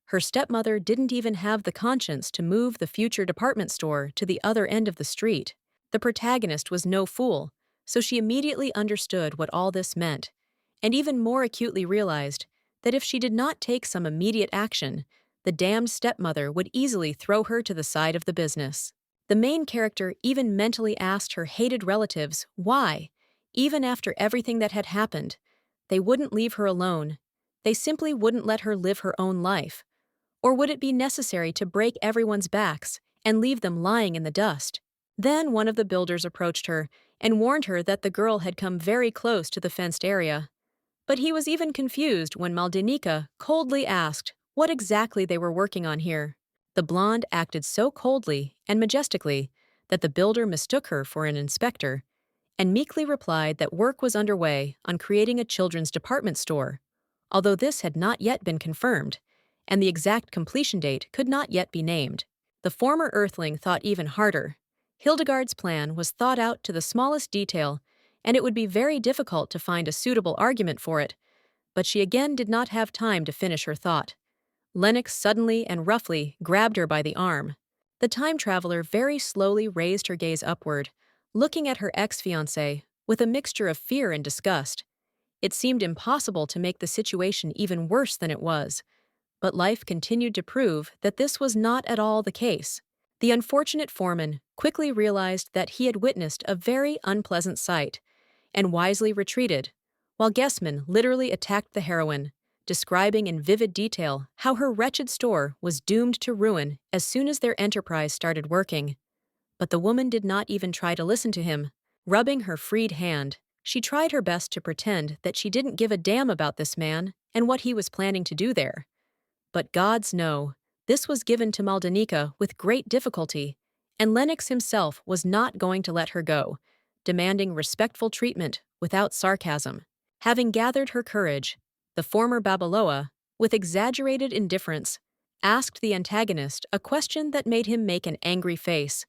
Her stepmother didn't even have the conscience to move the future department store to the other end of the street. The protagonist was no fool, so she immediately understood what all this meant, and even more acutely realized that if she did not take some immediate action, the damned stepmother would easily throw her to the side of the business. The main character even mentally asked her hated relatives why, even after everything that had happened, they wouldn't leave her alone. They simply wouldn't let her live her own life. Or would it be necessary to break everyone's backs and leave them lying in the dust? Then one of the builders approached her and warned her that the girl had come very close to the fenced area. But he was even confused when Maldanika coldly asked what exactly they were working on here. The blonde acted so coldly and majestically that the builder mistook her for an inspector and meekly replied that work was underway on creating a children's department store, although this had not yet been confirmed, and the exact completion date could not yet be named. The former Earthling thought even harder. Hildigard's plan was thought out to the smallest detail, and it would be very difficult to find a suitable argument for it, but she again did not have time to finish her thought. Lennox suddenly and roughly grabbed her by the arm. The time traveler very slowly raised her gaze upward, looking at her ex-fiancé with a mixture of fear and disgust. It seemed impossible to make the situation even worse than it was, but life continued to prove that this was not at all the case. The unfortunate foreman quickly realized that he had witnessed a very unpleasant sight and wisely retreated, while Guessman literally attacked the heroine, describing in vivid detail how her wretched store was doomed to ruin as soon as their enterprise started working. But the woman did not even try to listen to him. Rubbing her freed hand, she tried her best to pretend that she didn't give a damn about this man and what he was planning to do there. But gods no, this was given to Maldanika with great difficulty, and Lennox himself was not going to let her go, demanding respectful treatment without sarcasm. Having gathered her courage, the former Babaloa, with exaggerated indifference, asked the antagonist a question that made him make an angry face.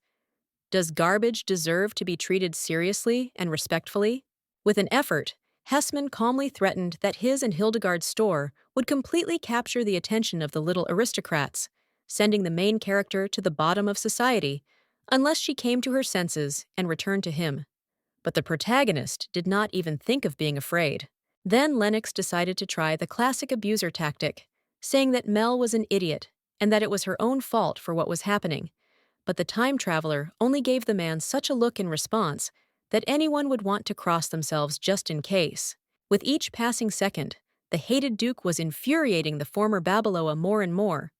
Does garbage deserve to be treated seriously and respectfully? With an effort, Hessman calmly threatened that his and Hildigard's store would completely capture the attention of the little aristocrats, sending the main character to the bottom of society, unless she came to her senses and returned to him. But the protagonist did not even think of being afraid. Then Lennox decided to try the classic abuser tactic, saying that Mel was an idiot and that it was her own fault for what was happening. But the time traveler only gave the man such a look in response that anyone would want to cross themselves just in case. With each passing second, the hated Duke was infuriating the former Babaloa more and more,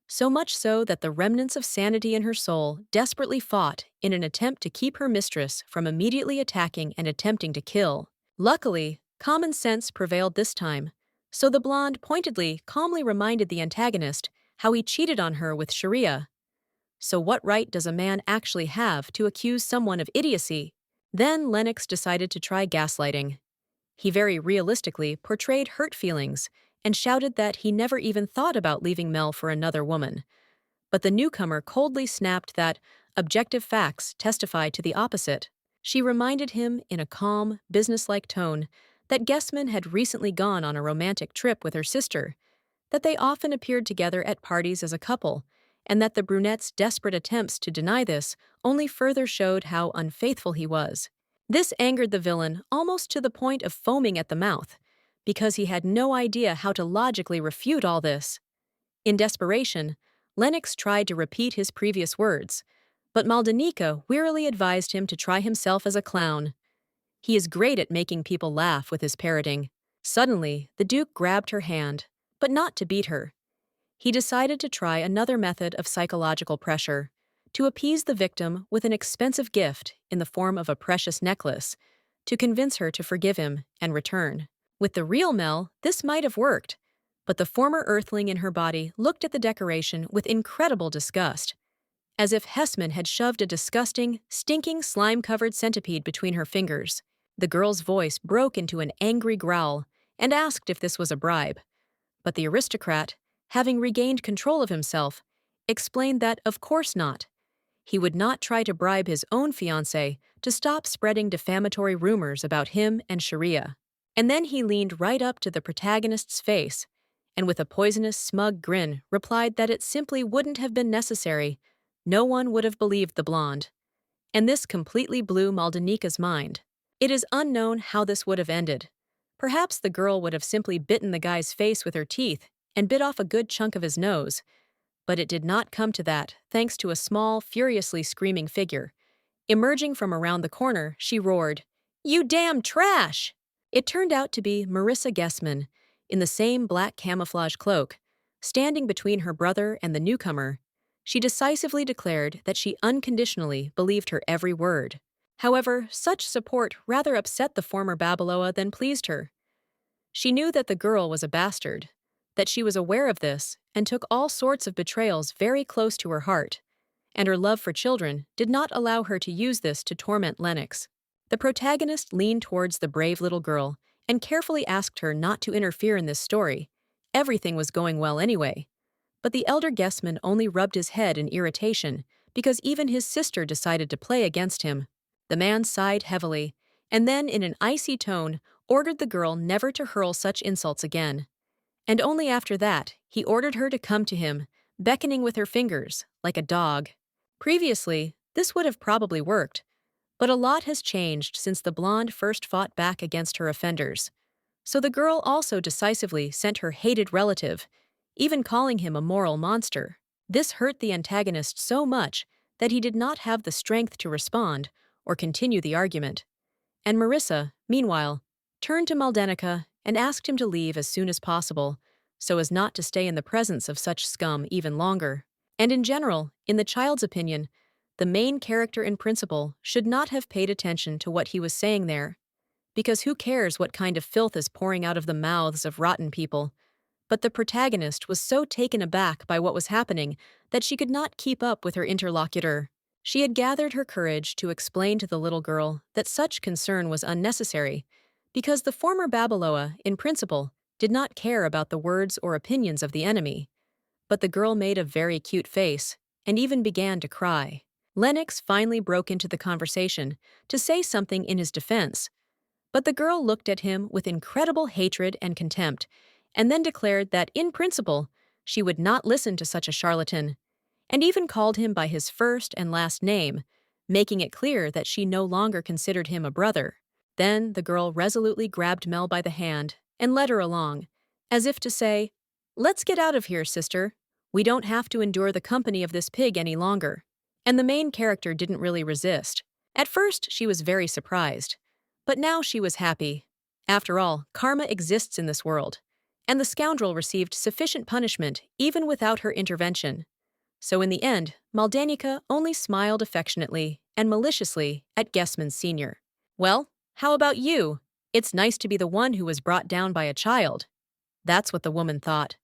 so much so that the remnants of sanity in her soul desperately fought in an attempt to keep her mistress from immediately attacking and attempting to kill. Luckily, common sense prevailed this time, so the blonde pointedly calmly reminded the antagonist how he cheated on her with Sharia. So what right does a man actually have to accuse someone of idiocy? Then Lennox decided to try gaslighting. He very realistically portrayed hurt feelings and shouted that he never even thought about leaving Mel for another woman. But the newcomer coldly snapped that objective facts testify to the opposite. She reminded him in a calm, businesslike tone that Guessman had recently gone on a romantic trip with her sister, that they often appeared together at parties as a couple, and that the brunette's desperate attempts to deny this only further showed how unfaithful he was. This angered the villain almost to the point of foaming at the mouth, because he had no idea how to logically refute all this. In desperation, Lennox tried to repeat his previous words, but Maldanika wearily advised him to try himself as a clown. He is great at making people laugh with his parroting. Suddenly, the Duke grabbed her hand, but not to beat her. He decided to try another method of psychological pressure, to appease the victim with an expensive gift in the form of a precious necklace, to convince her to forgive him and return. With the real Mel, this might have worked, but the former Earthling in her body looked at the decoration with incredible disgust, as if Hessman had shoved a disgusting, stinking, slime-covered centipede between her fingers. The girl's voice broke into an angry growl and asked if this was a bribe. But the aristocrat, having regained control of himself, explained that of course not. He would not try to bribe his own fiancée to stop spreading defamatory rumors about him and Sharia. And then he leaned right up to the protagonist's face and with a poisonous, smug grin replied that it simply wouldn't have been necessary. No one would have believed the blonde. And this completely blew Maldanika's mind. It is unknown how this would have ended. Perhaps the girl would have simply bitten the guy's face with her teeth and bit off a good chunk of his nose. But it did not come to that, thanks to a small, furiously screaming figure. Emerging from around the corner, she roared, "You damn trash!" It turned out to be Marissa Guessman, in the same black camouflage cloak. Standing between her brother and the newcomer, she decisively declared that she unconditionally believed her every word. However, such support rather upset the former Babaloa than pleased her. She knew that the girl was a bastard, that she was aware of this and took all sorts of betrayals very close to her heart, and her love for children did not allow her to use this to torment Lennox. The protagonist leaned towards the brave little girl and carefully asked her not to interfere in this story. Everything was going well anyway. But the elder Guessman only rubbed his head in irritation because even his sister decided to play against him. The man sighed heavily, and then in an icy tone ordered the girl never to hurl such insults again. And only after that, he ordered her to come to him, beckoning with her fingers, like a dog. Previously, this would have probably worked, but a lot has changed since the blonde first fought back against her offenders. So the girl also decisively sent her hated relative, even calling him a moral monster. This hurt the antagonist so much that he did not have the strength to respond or continue the argument. And Marissa, meanwhile, turned to Maldana and asked him to leave as soon as possible, so as not to stay in the presence of such scum even longer. And in general, in the child's opinion, the main character in principle should not have paid attention to what he was saying there, because who cares what kind of filth is pouring out of the mouths of rotten people? But the protagonist was so taken aback by what was happening that she could not keep up with her interlocutor. She had gathered her courage to explain to the little girl that such concern was unnecessary, because the former Babaloa, in principle, did not care about the words or opinions of the enemy. But the girl made a very cute face, and even began to cry. Lennox finally broke into the conversation to say something in his defense, but the girl looked at him with incredible hatred and contempt, and then declared that, in principle, she would not listen to such a charlatan, and even called him by his first and last name, making it clear that she no longer considered him a brother. Then the girl resolutely grabbed Mel by the hand and led her along, as if to say, "Let's get out of here, sister. We don't have to endure the company of this pig any longer." And the main character didn't really resist. At first, she was very surprised, but now she was happy. After all, karma exists in this world, and the scoundrel received sufficient punishment even without her intervention. So in the end, Maldana only smiled affectionately and maliciously at Guessman Sr. "Well, how about you? It's nice to be the one who was brought down by a child." That's what the woman thought.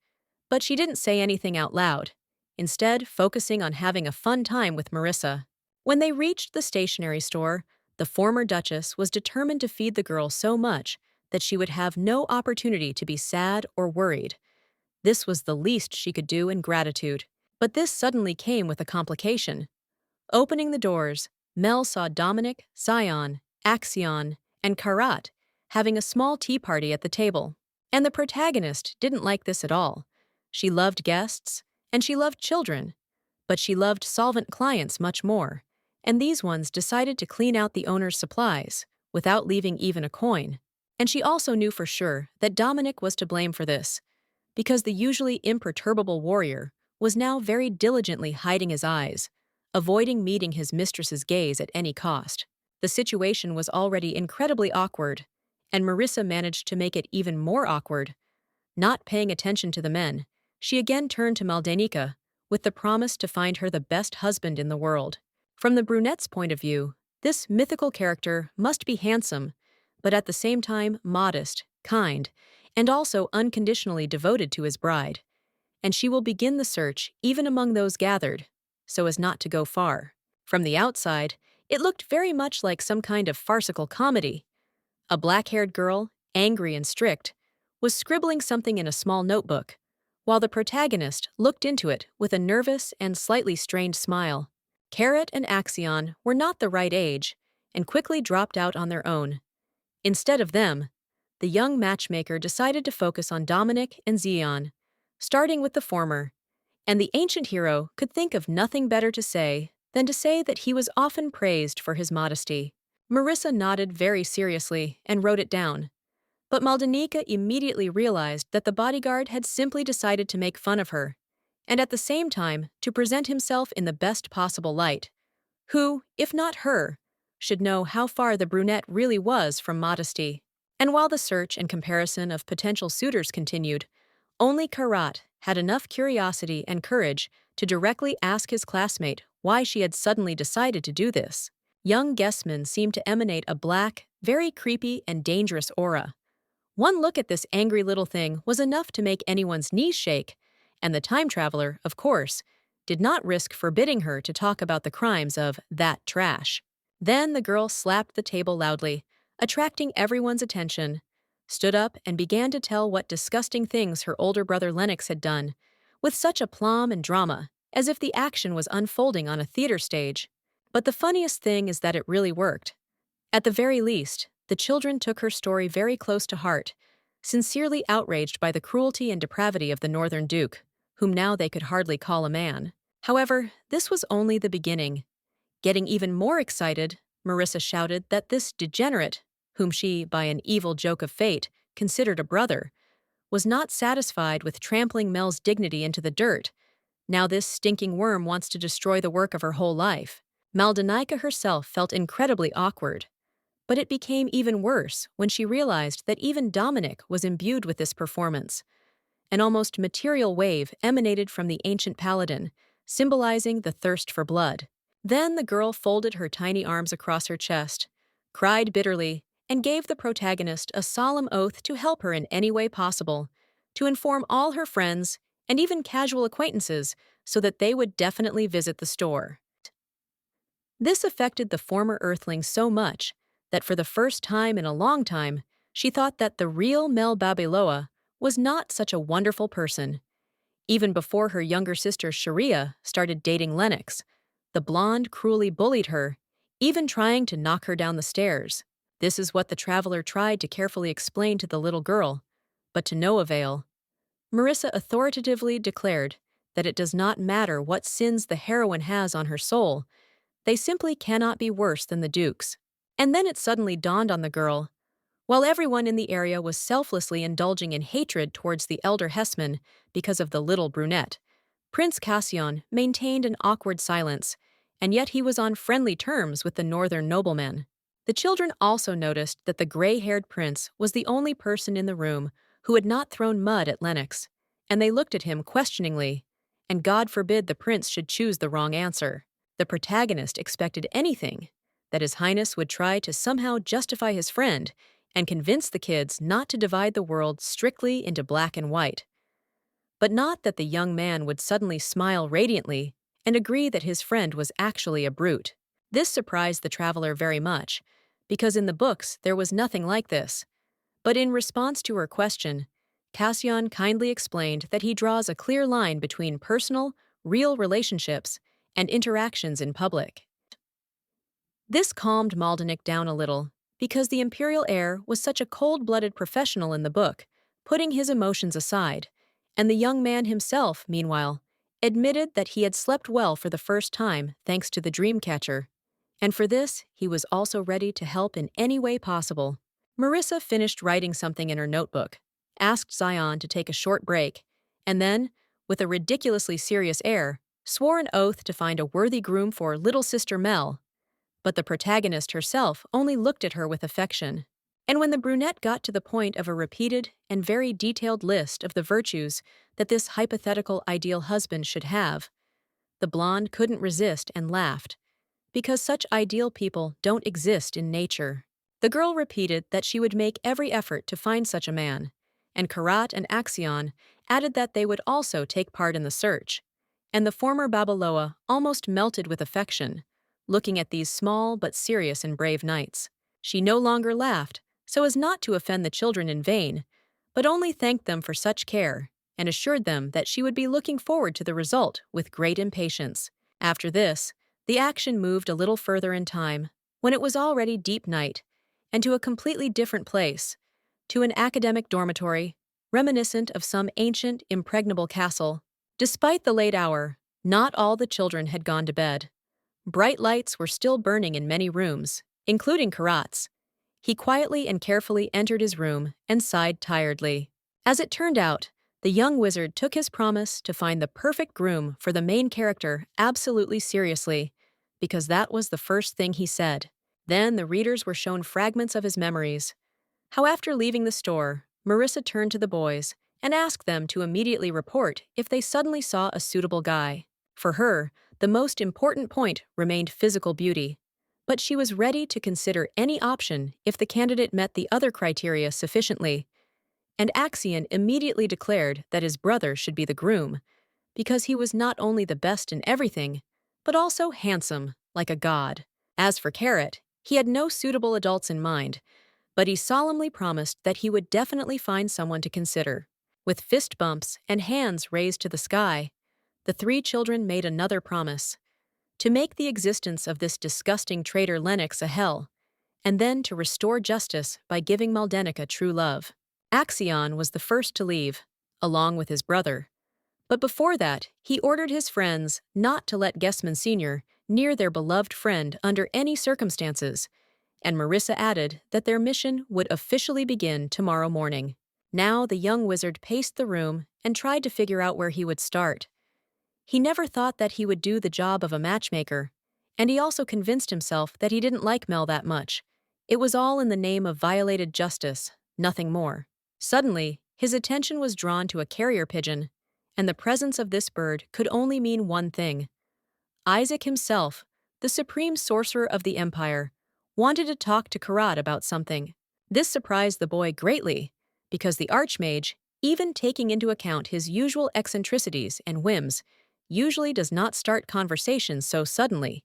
But she didn't say anything out loud, instead focusing on having a fun time with Marissa. When they reached the stationery store, the former Duchess was determined to feed the girl so much that she would have no opportunity to be sad or worried. This was the least she could do in gratitude. But this suddenly came with a complication. Opening the doors, Mel saw Dominic, Sion, Axion, and Karat having a small tea party at the table. And the protagonist didn't like this at all. She loved guests, and she loved children, but she loved solvent clients much more, and these ones decided to clean out the owner's supplies without leaving even a coin. And she also knew for sure that Dominic was to blame for this, because the usually imperturbable warrior was now very diligently hiding his eyes, avoiding meeting his mistress's gaze at any cost. The situation was already incredibly awkward, and Marissa managed to make it even more awkward. Not paying attention to the men, she again turned to Maldana with the promise to find her the best husband in the world. From the brunette's point of view, this mythical character must be handsome, but at the same time modest, kind, and also unconditionally devoted to his bride. And she will begin the search even among those gathered, so as not to go far. From the outside, it looked very much like some kind of farcical comedy, A black-haired girl, angry and strict, was scribbling something in a small notebook, while the protagonist looked into it with a nervous and slightly strained smile. Carrot and Axion were not the right age and quickly dropped out on their own. Instead of them, the young matchmaker decided to focus on Dominic and Zeon, starting with the former, and the ancient hero could think of nothing better to say than to say that he was often praised for his modesty. Marissa nodded very seriously and wrote it down, but Maldanika immediately realized that the bodyguard had simply decided to make fun of her, and at the same time to present himself in the best possible light. Who, if not her, should know how far the brunette really was from modesty? And while the search and comparison of potential suitors continued, only Karat had enough curiosity and courage to directly ask his classmate why she had suddenly decided to do this. Young Guessman seemed to emanate a black, very creepy and dangerous aura. One look at this angry little thing was enough to make anyone's knees shake, and the time traveler, of course, did not risk forbidding her to talk about the crimes of that trash. Then the girl slapped the table loudly, attracting everyone's attention, stood up and began to tell what disgusting things her older brother Lennox had done, with such aplomb and drama, as if the action was unfolding on a theater stage. But the funniest thing is that it really worked. At the very least, the children took her story very close to heart, sincerely outraged by the cruelty and depravity of the Northern Duke, whom now they could hardly call a man. However, this was only the beginning. Getting even more excited, Marissa shouted that this degenerate, whom she, by an evil joke of fate, considered a brother, was not satisfied with trampling Mel's dignity into the dirt. Now this stinking worm wants to destroy the work of her whole life. Maldanika herself felt incredibly awkward. But it became even worse when she realized that even Dominic was imbued with this performance. An almost material wave emanated from the ancient paladin, symbolizing the thirst for blood. Then the girl folded her tiny arms across her chest, cried bitterly, and gave the protagonist a solemn oath to help her in any way possible, to inform all her friends and even casual acquaintances so that they would definitely visit the store. This affected the former Earthling so much that for the first time in a long time, she thought that the real Mel Babeloa was not such a wonderful person. Even before her younger sister Sharia started dating Lennox, the blonde cruelly bullied her, even trying to knock her down the stairs. This is what the traveler tried to carefully explain to the little girl, but to no avail. Marissa authoritatively declared that it does not matter what sins the heroine has on her soul, they simply cannot be worse than the Duke's. And then it suddenly dawned on the girl. While everyone in the area was selflessly indulging in hatred towards the elder Hessman because of the little brunette, Prince Cassion maintained an awkward silence, and yet he was on friendly terms with the northern noblemen. The children also noticed that the gray-haired prince was the only person in the room who had not thrown mud at Lennox, and they looked at him questioningly, and God forbid the prince should choose the wrong answer. The protagonist expected anything, that His Highness would try to somehow justify his friend and convince the kids not to divide the world strictly into black and white. But not that the young man would suddenly smile radiantly and agree that his friend was actually a brute. This surprised the traveler very much, because in the books there was nothing like this. But in response to her question, Cassion kindly explained that he draws a clear line between personal, real relationships and interactions in public. This calmed Maldanik down a little, because the imperial heir was such a cold-blooded professional in the book, putting his emotions aside, and the young man himself, meanwhile, admitted that he had slept well for the first time thanks to the dreamcatcher, and for this he was also ready to help in any way possible. Marissa finished writing something in her notebook, asked Zion to take a short break, and then, with a ridiculously serious air, swore an oath to find a worthy groom for little sister Mel. But the protagonist herself only looked at her with affection. And when the brunette got to the point of a repeated and very detailed list of the virtues that this hypothetical ideal husband should have, the blonde couldn't resist and laughed, because such ideal people don't exist in nature. The girl repeated that she would make every effort to find such a man, and Karat and Axion added that they would also take part in the search, and the former Babeloa almost melted with affection, looking at these small but serious and brave knights. She no longer laughed, so as not to offend the children in vain, but only thanked them for such care and assured them that she would be looking forward to the result with great impatience. After this, the action moved a little further in time, when it was already deep night, and to a completely different place, to an academic dormitory, reminiscent of some ancient, impregnable castle. Despite the late hour, not all the children had gone to bed. Bright lights were still burning in many rooms, including Karat's. He quietly and carefully entered his room and sighed tiredly. As it turned out, the young wizard took his promise to find the perfect groom for the main character absolutely seriously, because that was the first thing he said. Then the readers were shown fragments of his memories. How after leaving the store, Marissa turned to the boys and asked them to immediately report if they suddenly saw a suitable guy. For her, the most important point remained physical beauty, but she was ready to consider any option if the candidate met the other criteria sufficiently. And Cassion immediately declared that his brother should be the groom, because he was not only the best in everything, but also handsome, like a god. As for Carrot, he had no suitable adults in mind, but he solemnly promised that he would definitely find someone to consider. With fist bumps and hands raised to the sky, the three children made another promise: to make the existence of this disgusting traitor Lennox a hell, and then to restore justice by giving Maldana true love. Cassion was the first to leave, along with his brother. But before that, he ordered his friends not to let Guessman Sr. near their beloved friend under any circumstances, and Marissa added that their mission would officially begin tomorrow morning. Now the young wizard paced the room and tried to figure out where he would start. He never thought that he would do the job of a matchmaker, and he also convinced himself that he didn't like Mel that much. It was all in the name of violated justice, nothing more. Suddenly, his attention was drawn to a carrier pigeon, and the presence of this bird could only mean one thing. Isaac himself, the supreme sorcerer of the Empire, wanted to talk to Karat about something. This surprised the boy greatly, because the Archmage, even taking into account his usual eccentricities and whims, usually does not start conversations so suddenly.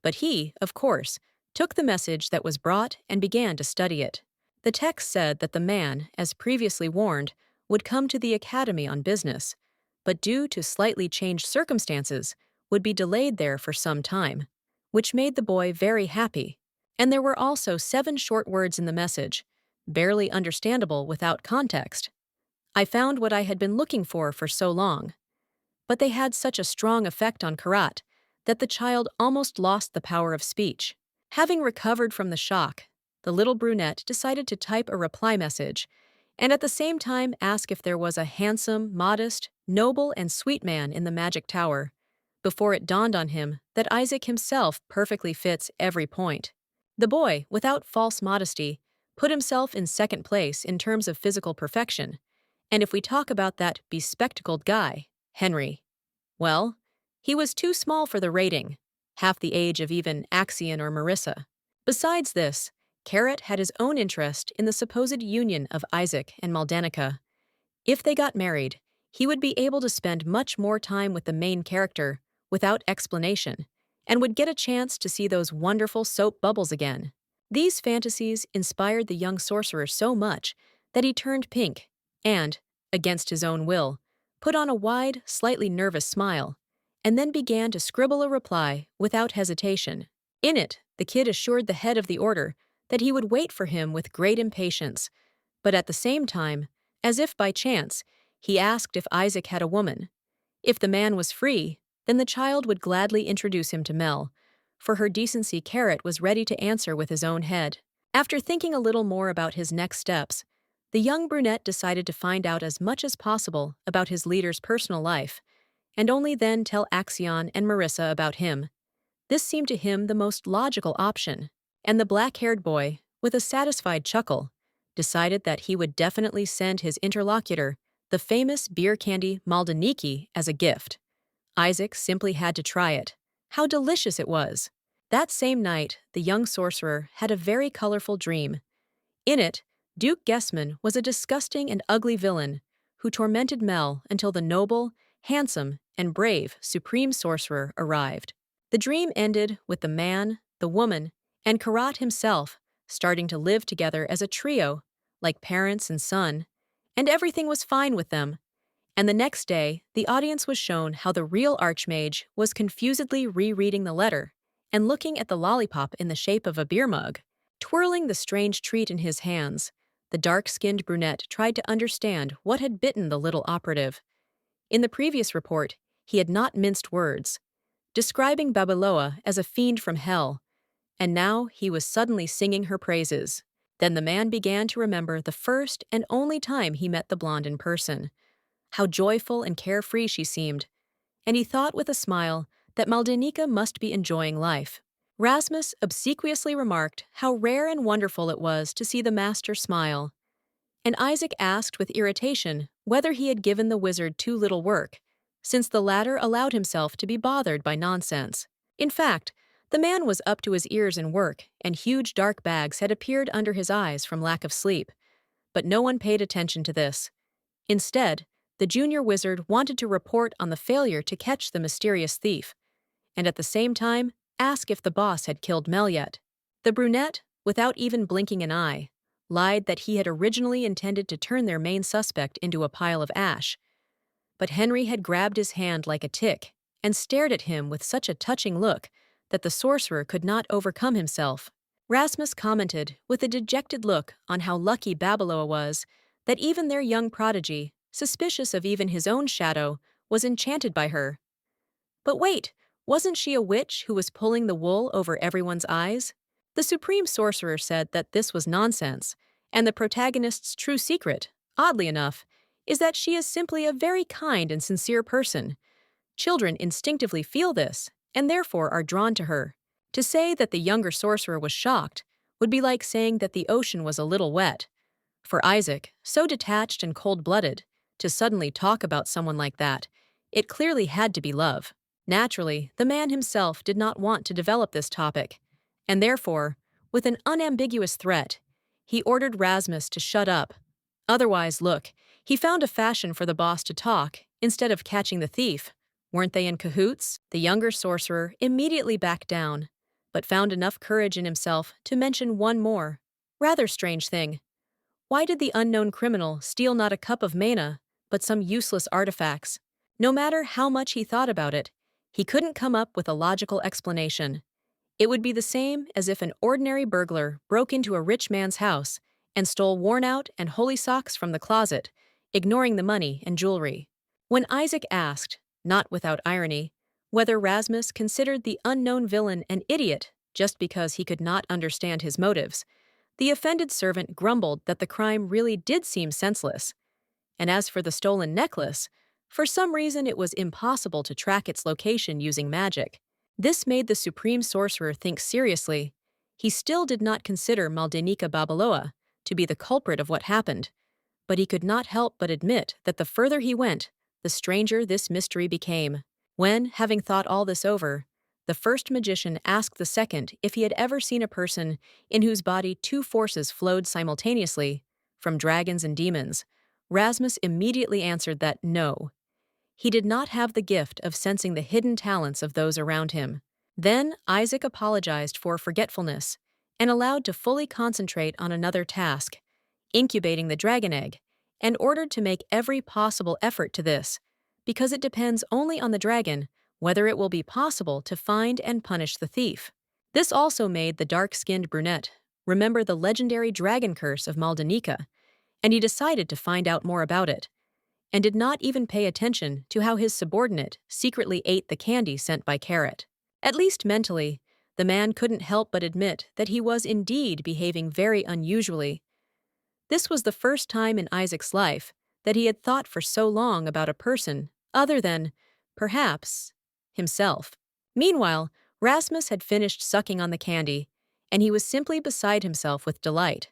But he, of course, took the message that was brought and began to study it. The text said that the man, as previously warned, would come to the academy on business, but due to slightly changed circumstances, would be delayed there for some time, which made the boy very happy. And there were also 7 short words in the message, barely understandable without context. I found what I had been looking for so long. But they had such a strong effect on Karat that the child almost lost the power of speech. Having recovered from the shock, the little brunette decided to type a reply message, and at the same time ask if there was a handsome, modest, noble, and sweet man in the magic tower, before it dawned on him that Isaac himself perfectly fits every point. The boy, without false modesty, put himself in second place in terms of physical perfection, and if we talk about that bespectacled guy, Henry, well, he was too small for the rating, half the age of even Cassion or Marissa. Besides this, Carrot had his own interest in the supposed union of Isaac and Maldana. If they got married, he would be able to spend much more time with the main character, without explanation, and would get a chance to see those wonderful soap bubbles again. These fantasies inspired the young sorcerer so much that he turned pink and, against his own will, put on a wide, slightly nervous smile, and then began to scribble a reply without hesitation. In it, the kid assured the head of the order that he would wait for him with great impatience, but at the same time, as if by chance, he asked if Isaac had a woman. If the man was free, then the child would gladly introduce him to Mel. For her decency, Carrot was ready to answer with his own head. After thinking a little more about his next steps, the young brunette decided to find out as much as possible about his leader's personal life, and only then tell Cassion and Marissa about him. This seemed to him the most logical option, and the black-haired boy, with a satisfied chuckle, decided that he would definitely send his interlocutor the famous beer candy Maldaniki as a gift. Isaac simply had to try it. How delicious it was! That same night, the young sorcerer had a very colorful dream. In it, Duke Guessman was a disgusting and ugly villain who tormented Mel until the noble, handsome, and brave supreme sorcerer arrived. The dream ended with the man, the woman, and Karat himself starting to live together as a trio, like parents and son, and everything was fine with them. And the next day, the audience was shown how the real Archmage was confusedly rereading the letter and looking at the lollipop in the shape of a beer mug. Twirling the strange treat in his hands, the dark-skinned brunette tried to understand what had bitten the little operative. In the previous report, he had not minced words, describing Babiloa as a fiend from hell, and now he was suddenly singing her praises. Then the man began to remember the first and only time he met the blonde in person. How joyful and carefree she seemed, and he thought with a smile that Maldanika must be enjoying life. Rasmus obsequiously remarked how rare and wonderful it was to see the master smile, and Isaac asked with irritation whether he had given the wizard too little work, since the latter allowed himself to be bothered by nonsense. In fact, the man was up to his ears in work, and huge dark bags had appeared under his eyes from lack of sleep. But no one paid attention to this. Instead, the junior wizard wanted to report on the failure to catch the mysterious thief, and at the same time ask if the boss had killed Mel yet. The brunette, without even blinking an eye, lied that he had originally intended to turn their main suspect into a pile of ash. But Henry had grabbed his hand like a tick and stared at him with such a touching look that the sorcerer could not overcome himself. Rasmus commented with a dejected look on how lucky Babiloa was that even their young prodigy, suspicious of even his own shadow, was enchanted by her. But wait, wasn't she a witch who was pulling the wool over everyone's eyes? The supreme sorcerer said that this was nonsense, and the protagonist's true secret, oddly enough, is that she is simply a very kind and sincere person. Children instinctively feel this, and therefore are drawn to her. To say that the younger sorcerer was shocked would be like saying that the ocean was a little wet. For Isaac, so detached and cold-blooded, to suddenly talk about someone like that, it clearly had to be love. Naturally, the man himself did not want to develop this topic, and therefore, with an unambiguous threat, he ordered Rasmus to shut up. Otherwise, look, he found a fashion for the boss to talk instead of catching the thief. Weren't they in cahoots? The younger sorcerer immediately backed down, but found enough courage in himself to mention one more, rather strange thing. Why did the unknown criminal steal not a cup of mana, but some useless artifacts? No matter how much he thought about it, he couldn't come up with a logical explanation. It would be the same as if an ordinary burglar broke into a rich man's house and stole worn-out and holy socks from the closet, ignoring the money and jewelry. When Isaac asked, not without irony, whether Rasmus considered the unknown villain an idiot just because he could not understand his motives, the offended servant grumbled that the crime really did seem senseless. And as for the stolen necklace, for some reason it was impossible to track its location using magic. This made the supreme sorcerer think seriously. He still did not consider Maldanika Babiloa to be the culprit of what happened, but he could not help but admit that the further he went, the stranger this mystery became. When, having thought all this over, the first magician asked the second if he had ever seen a person in whose body two forces flowed simultaneously, from dragons and demons, Rasmus immediately answered that no. He did not have the gift of sensing the hidden talents of those around him. Then Isaac apologized for forgetfulness and allowed to fully concentrate on another task, incubating the dragon egg, and ordered to make every possible effort to this, because it depends only on the dragon whether it will be possible to find and punish the thief. This also made the dark-skinned brunette remember the legendary dragon curse of Maldanika, and he decided to find out more about it, and did not even pay attention to how his subordinate secretly ate the candy sent by Carrot. At least mentally, the man couldn't help but admit that he was indeed behaving very unusually. This was the first time in Isaac's life that he had thought for so long about a person other than, perhaps, himself. Meanwhile, Rasmus had finished sucking on the candy, and he was simply beside himself with delight.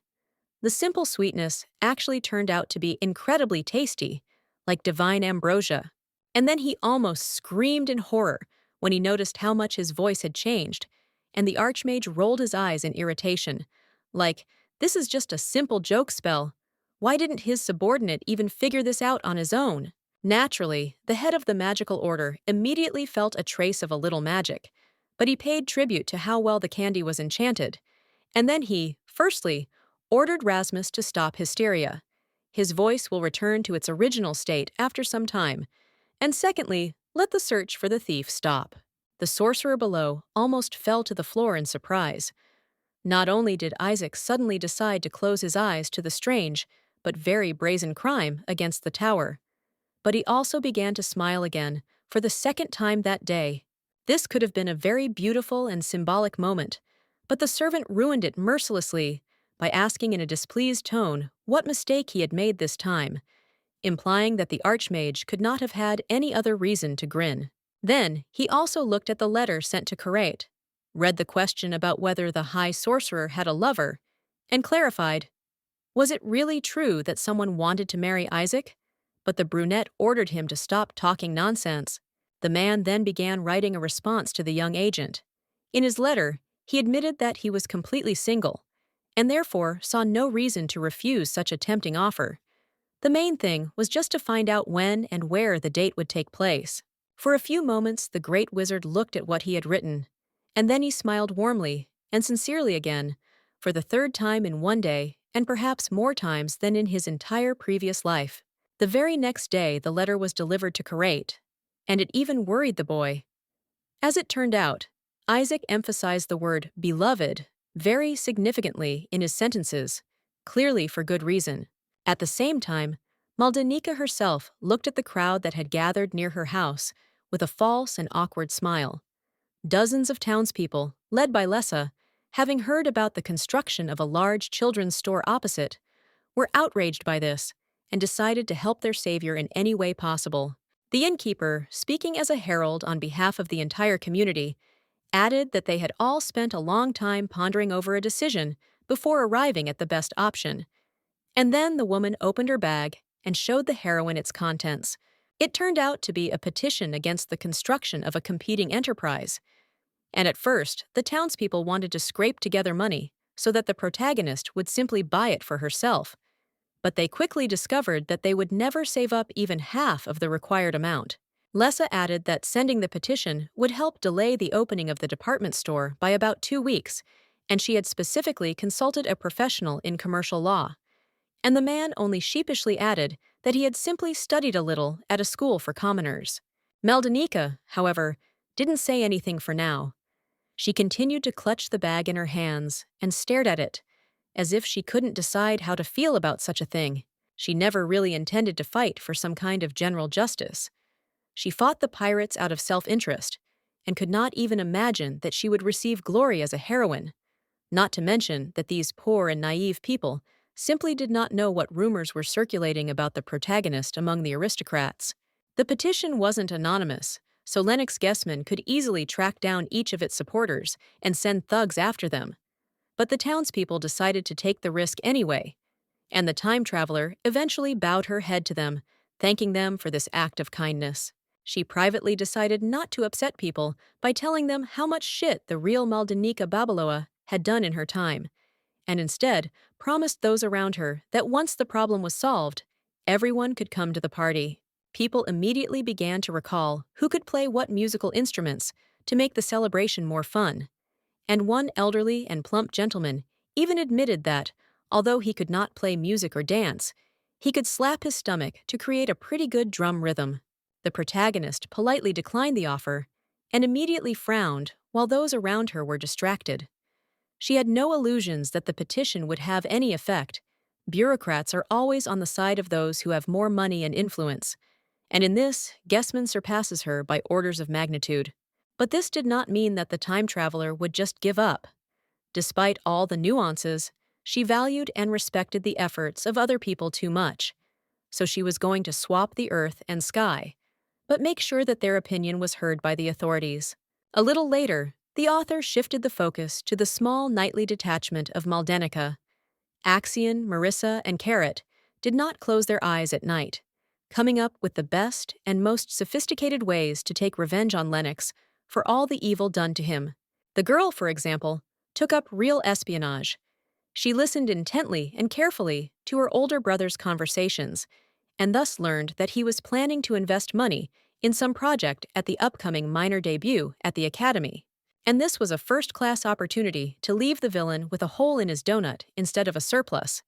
The simple sweetness actually turned out to be incredibly tasty, like divine ambrosia. And then he almost screamed in horror when he noticed how much his voice had changed, and the Archmage rolled his eyes in irritation, like, this is just a simple joke spell. Why didn't his subordinate even figure this out on his own? Naturally, the head of the magical order immediately felt a trace of a little magic, but he paid tribute to how well the candy was enchanted, And then he, firstly, ordered Rasmus to stop hysteria. His voice will return to its original state after some time. And secondly, let the search for the thief stop. The sorcerer below almost fell to the floor in surprise. Not only did Isaac suddenly decide to close his eyes to the strange, but very brazen crime against the tower, but he also began to smile again, for the second time that day. This could have been a very beautiful and symbolic moment, but the servant ruined it mercilessly by asking in a displeased tone what mistake he had made this time, implying that the archmage could not have had any other reason to grin. Then he also looked at the letter sent to Karate, read the question about whether the high sorcerer had a lover, and clarified, was it really true that someone wanted to marry Isaac? But the brunette ordered him to stop talking nonsense. The man then began writing a response to the young agent. In his letter, he admitted that he was completely single, and therefore saw no reason to refuse such a tempting offer. The main thing was just to find out when and where the date would take place. For a few moments, the great wizard looked at what he had written, and then he smiled warmly and sincerely again, for the third time in one day, and perhaps more times than in his entire previous life. The very next day, the letter was delivered to Karate, and it even worried the boy. As it turned out, Isaac emphasized the word beloved very significantly in his sentences, clearly for good reason. At the same time, Maldana herself looked at the crowd that had gathered near her house with a false and awkward smile. Dozens of townspeople, led by Lessa, having heard about the construction of a large children's store opposite, were outraged by this and decided to help their savior in any way possible. The innkeeper, speaking as a herald on behalf of the entire community, added that they had all spent a long time pondering over a decision before arriving at the best option. And then the woman opened her bag and showed the heroine its contents. It turned out to be a petition against the construction of a competing enterprise. And at first, the townspeople wanted to scrape together money so that the protagonist would simply buy it for herself. But they quickly discovered that they would never save up even half of the required amount. Lessa added that sending the petition would help delay the opening of the department store by about 2 weeks, and she had specifically consulted a professional in commercial law. And the man only sheepishly added that he had simply studied a little at a school for commoners. Maldana, however, didn't say anything for now. She continued to clutch the bag in her hands and stared at it, as if she couldn't decide how to feel about such a thing. She never really intended to fight for some kind of general justice. She fought the pirates out of self-interest, and could not even imagine that she would receive glory as a heroine, not to mention that these poor and naive people simply did not know what rumors were circulating about the protagonist among the aristocrats. The petition wasn't anonymous, so Lennox Guessman could easily track down each of its supporters and send thugs after them. But the townspeople decided to take the risk anyway, and the time traveler eventually bowed her head to them, thanking them for this act of kindness. She privately decided not to upset people by telling them how much shit the real Maldana Babaloa had done in her time, and instead promised those around her that once the problem was solved, everyone could come to the party. People immediately began to recall who could play what musical instruments to make the celebration more fun, and one elderly and plump gentleman even admitted that, although he could not play music or dance, he could slap his stomach to create a pretty good drum rhythm. The protagonist politely declined the offer and immediately frowned while those around her were distracted. She had no illusions that the petition would have any effect. Bureaucrats are always on the side of those who have more money and influence, and in this, Guessman surpasses her by orders of magnitude. But this did not mean that the time traveler would just give up. Despite all the nuances, she valued and respected the efforts of other people too much, so she was going to swap the earth and sky, but make sure that their opinion was heard by the authorities. A little later, the author shifted the focus to the small nightly detachment of Maldana. Axion, Marissa, and Carrot did not close their eyes at night, coming up with the best and most sophisticated ways to take revenge on Lennox for all the evil done to him. The girl, for example, took up real espionage. She listened intently and carefully to her older brother's conversations, and thus learned that he was planning to invest money in some project at the upcoming minor debut at the academy. And this was a first-class opportunity to leave the villain with a hole in his donut instead of a surplus.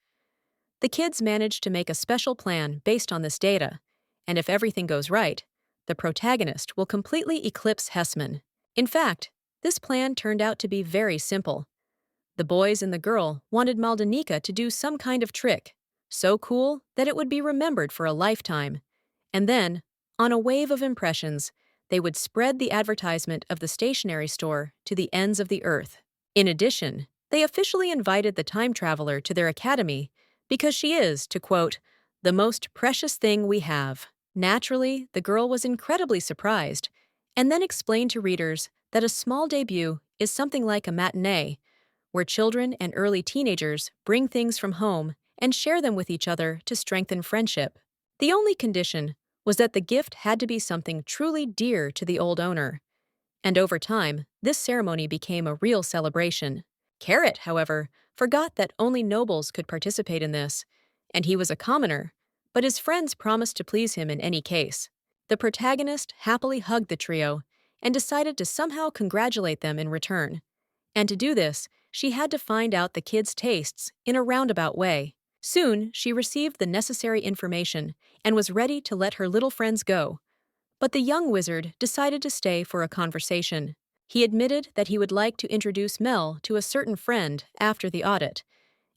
The kids managed to make a special plan based on this data, and if everything goes right, the protagonist will completely eclipse Hessman. In fact, this plan turned out to be very simple. The boys and the girl wanted Maldanika to do some kind of trick, so cool that it would be remembered for a lifetime. And then, on a wave of impressions, they would spread the advertisement of the stationery store to the ends of the earth. In addition, they officially invited the time traveler to their academy because she is, to quote, the most precious thing we have. Naturally, the girl was incredibly surprised, and then explained to readers that a small debut is something like a matinee, where children and early teenagers bring things from home and share them with each other to strengthen friendship. The only condition was that the gift had to be something truly dear to the old owner. And over time, this ceremony became a real celebration. Carrot, however, forgot that only nobles could participate in this, and he was a commoner, but his friends promised to please him in any case. The protagonist happily hugged the trio and decided to somehow congratulate them in return. And to do this, she had to find out the kids' tastes in a roundabout way. Soon, she received the necessary information and was ready to let her little friends go. But the young wizard decided to stay for a conversation. He admitted that he would like to introduce Mel to a certain friend after the audit,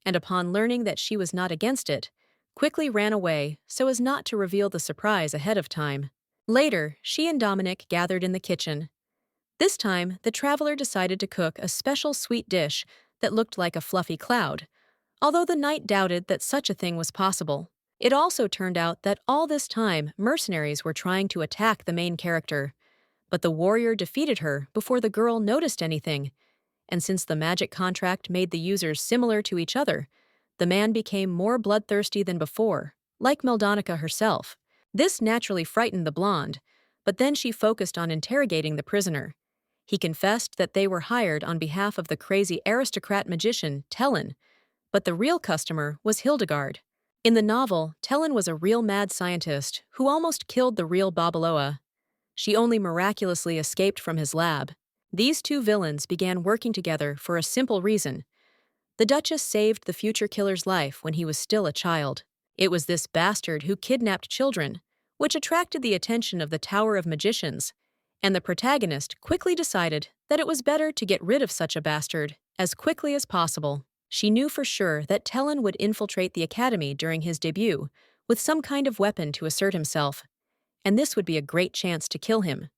and upon learning that she was not against it, quickly ran away so as not to reveal the surprise ahead of time. Later, she and Dominic gathered in the kitchen. This time, the traveler decided to cook a special sweet dish that looked like a fluffy cloud, although the knight doubted that such a thing was possible. It also turned out that all this time, mercenaries were trying to attack the main character, but the warrior defeated her before the girl noticed anything, and since the magic contract made the users similar to each other, the man became more bloodthirsty than before, like Meldonica herself. This naturally frightened the blonde, but then she focused on interrogating the prisoner. He confessed that they were hired on behalf of the crazy aristocrat magician, Tellin, but the real customer was Hildigard. In the novel, Tellin was a real mad scientist who almost killed the real Babaloa. She only miraculously escaped from his lab. These two villains began working together for a simple reason. The Duchess saved the future killer's life when he was still a child. It was this bastard who kidnapped children, which attracted the attention of the Tower of Magicians, and the protagonist quickly decided that it was better to get rid of such a bastard as quickly as possible. She knew for sure that Tellin would infiltrate the academy during his debut with some kind of weapon to assert himself, and this would be a great chance to kill him.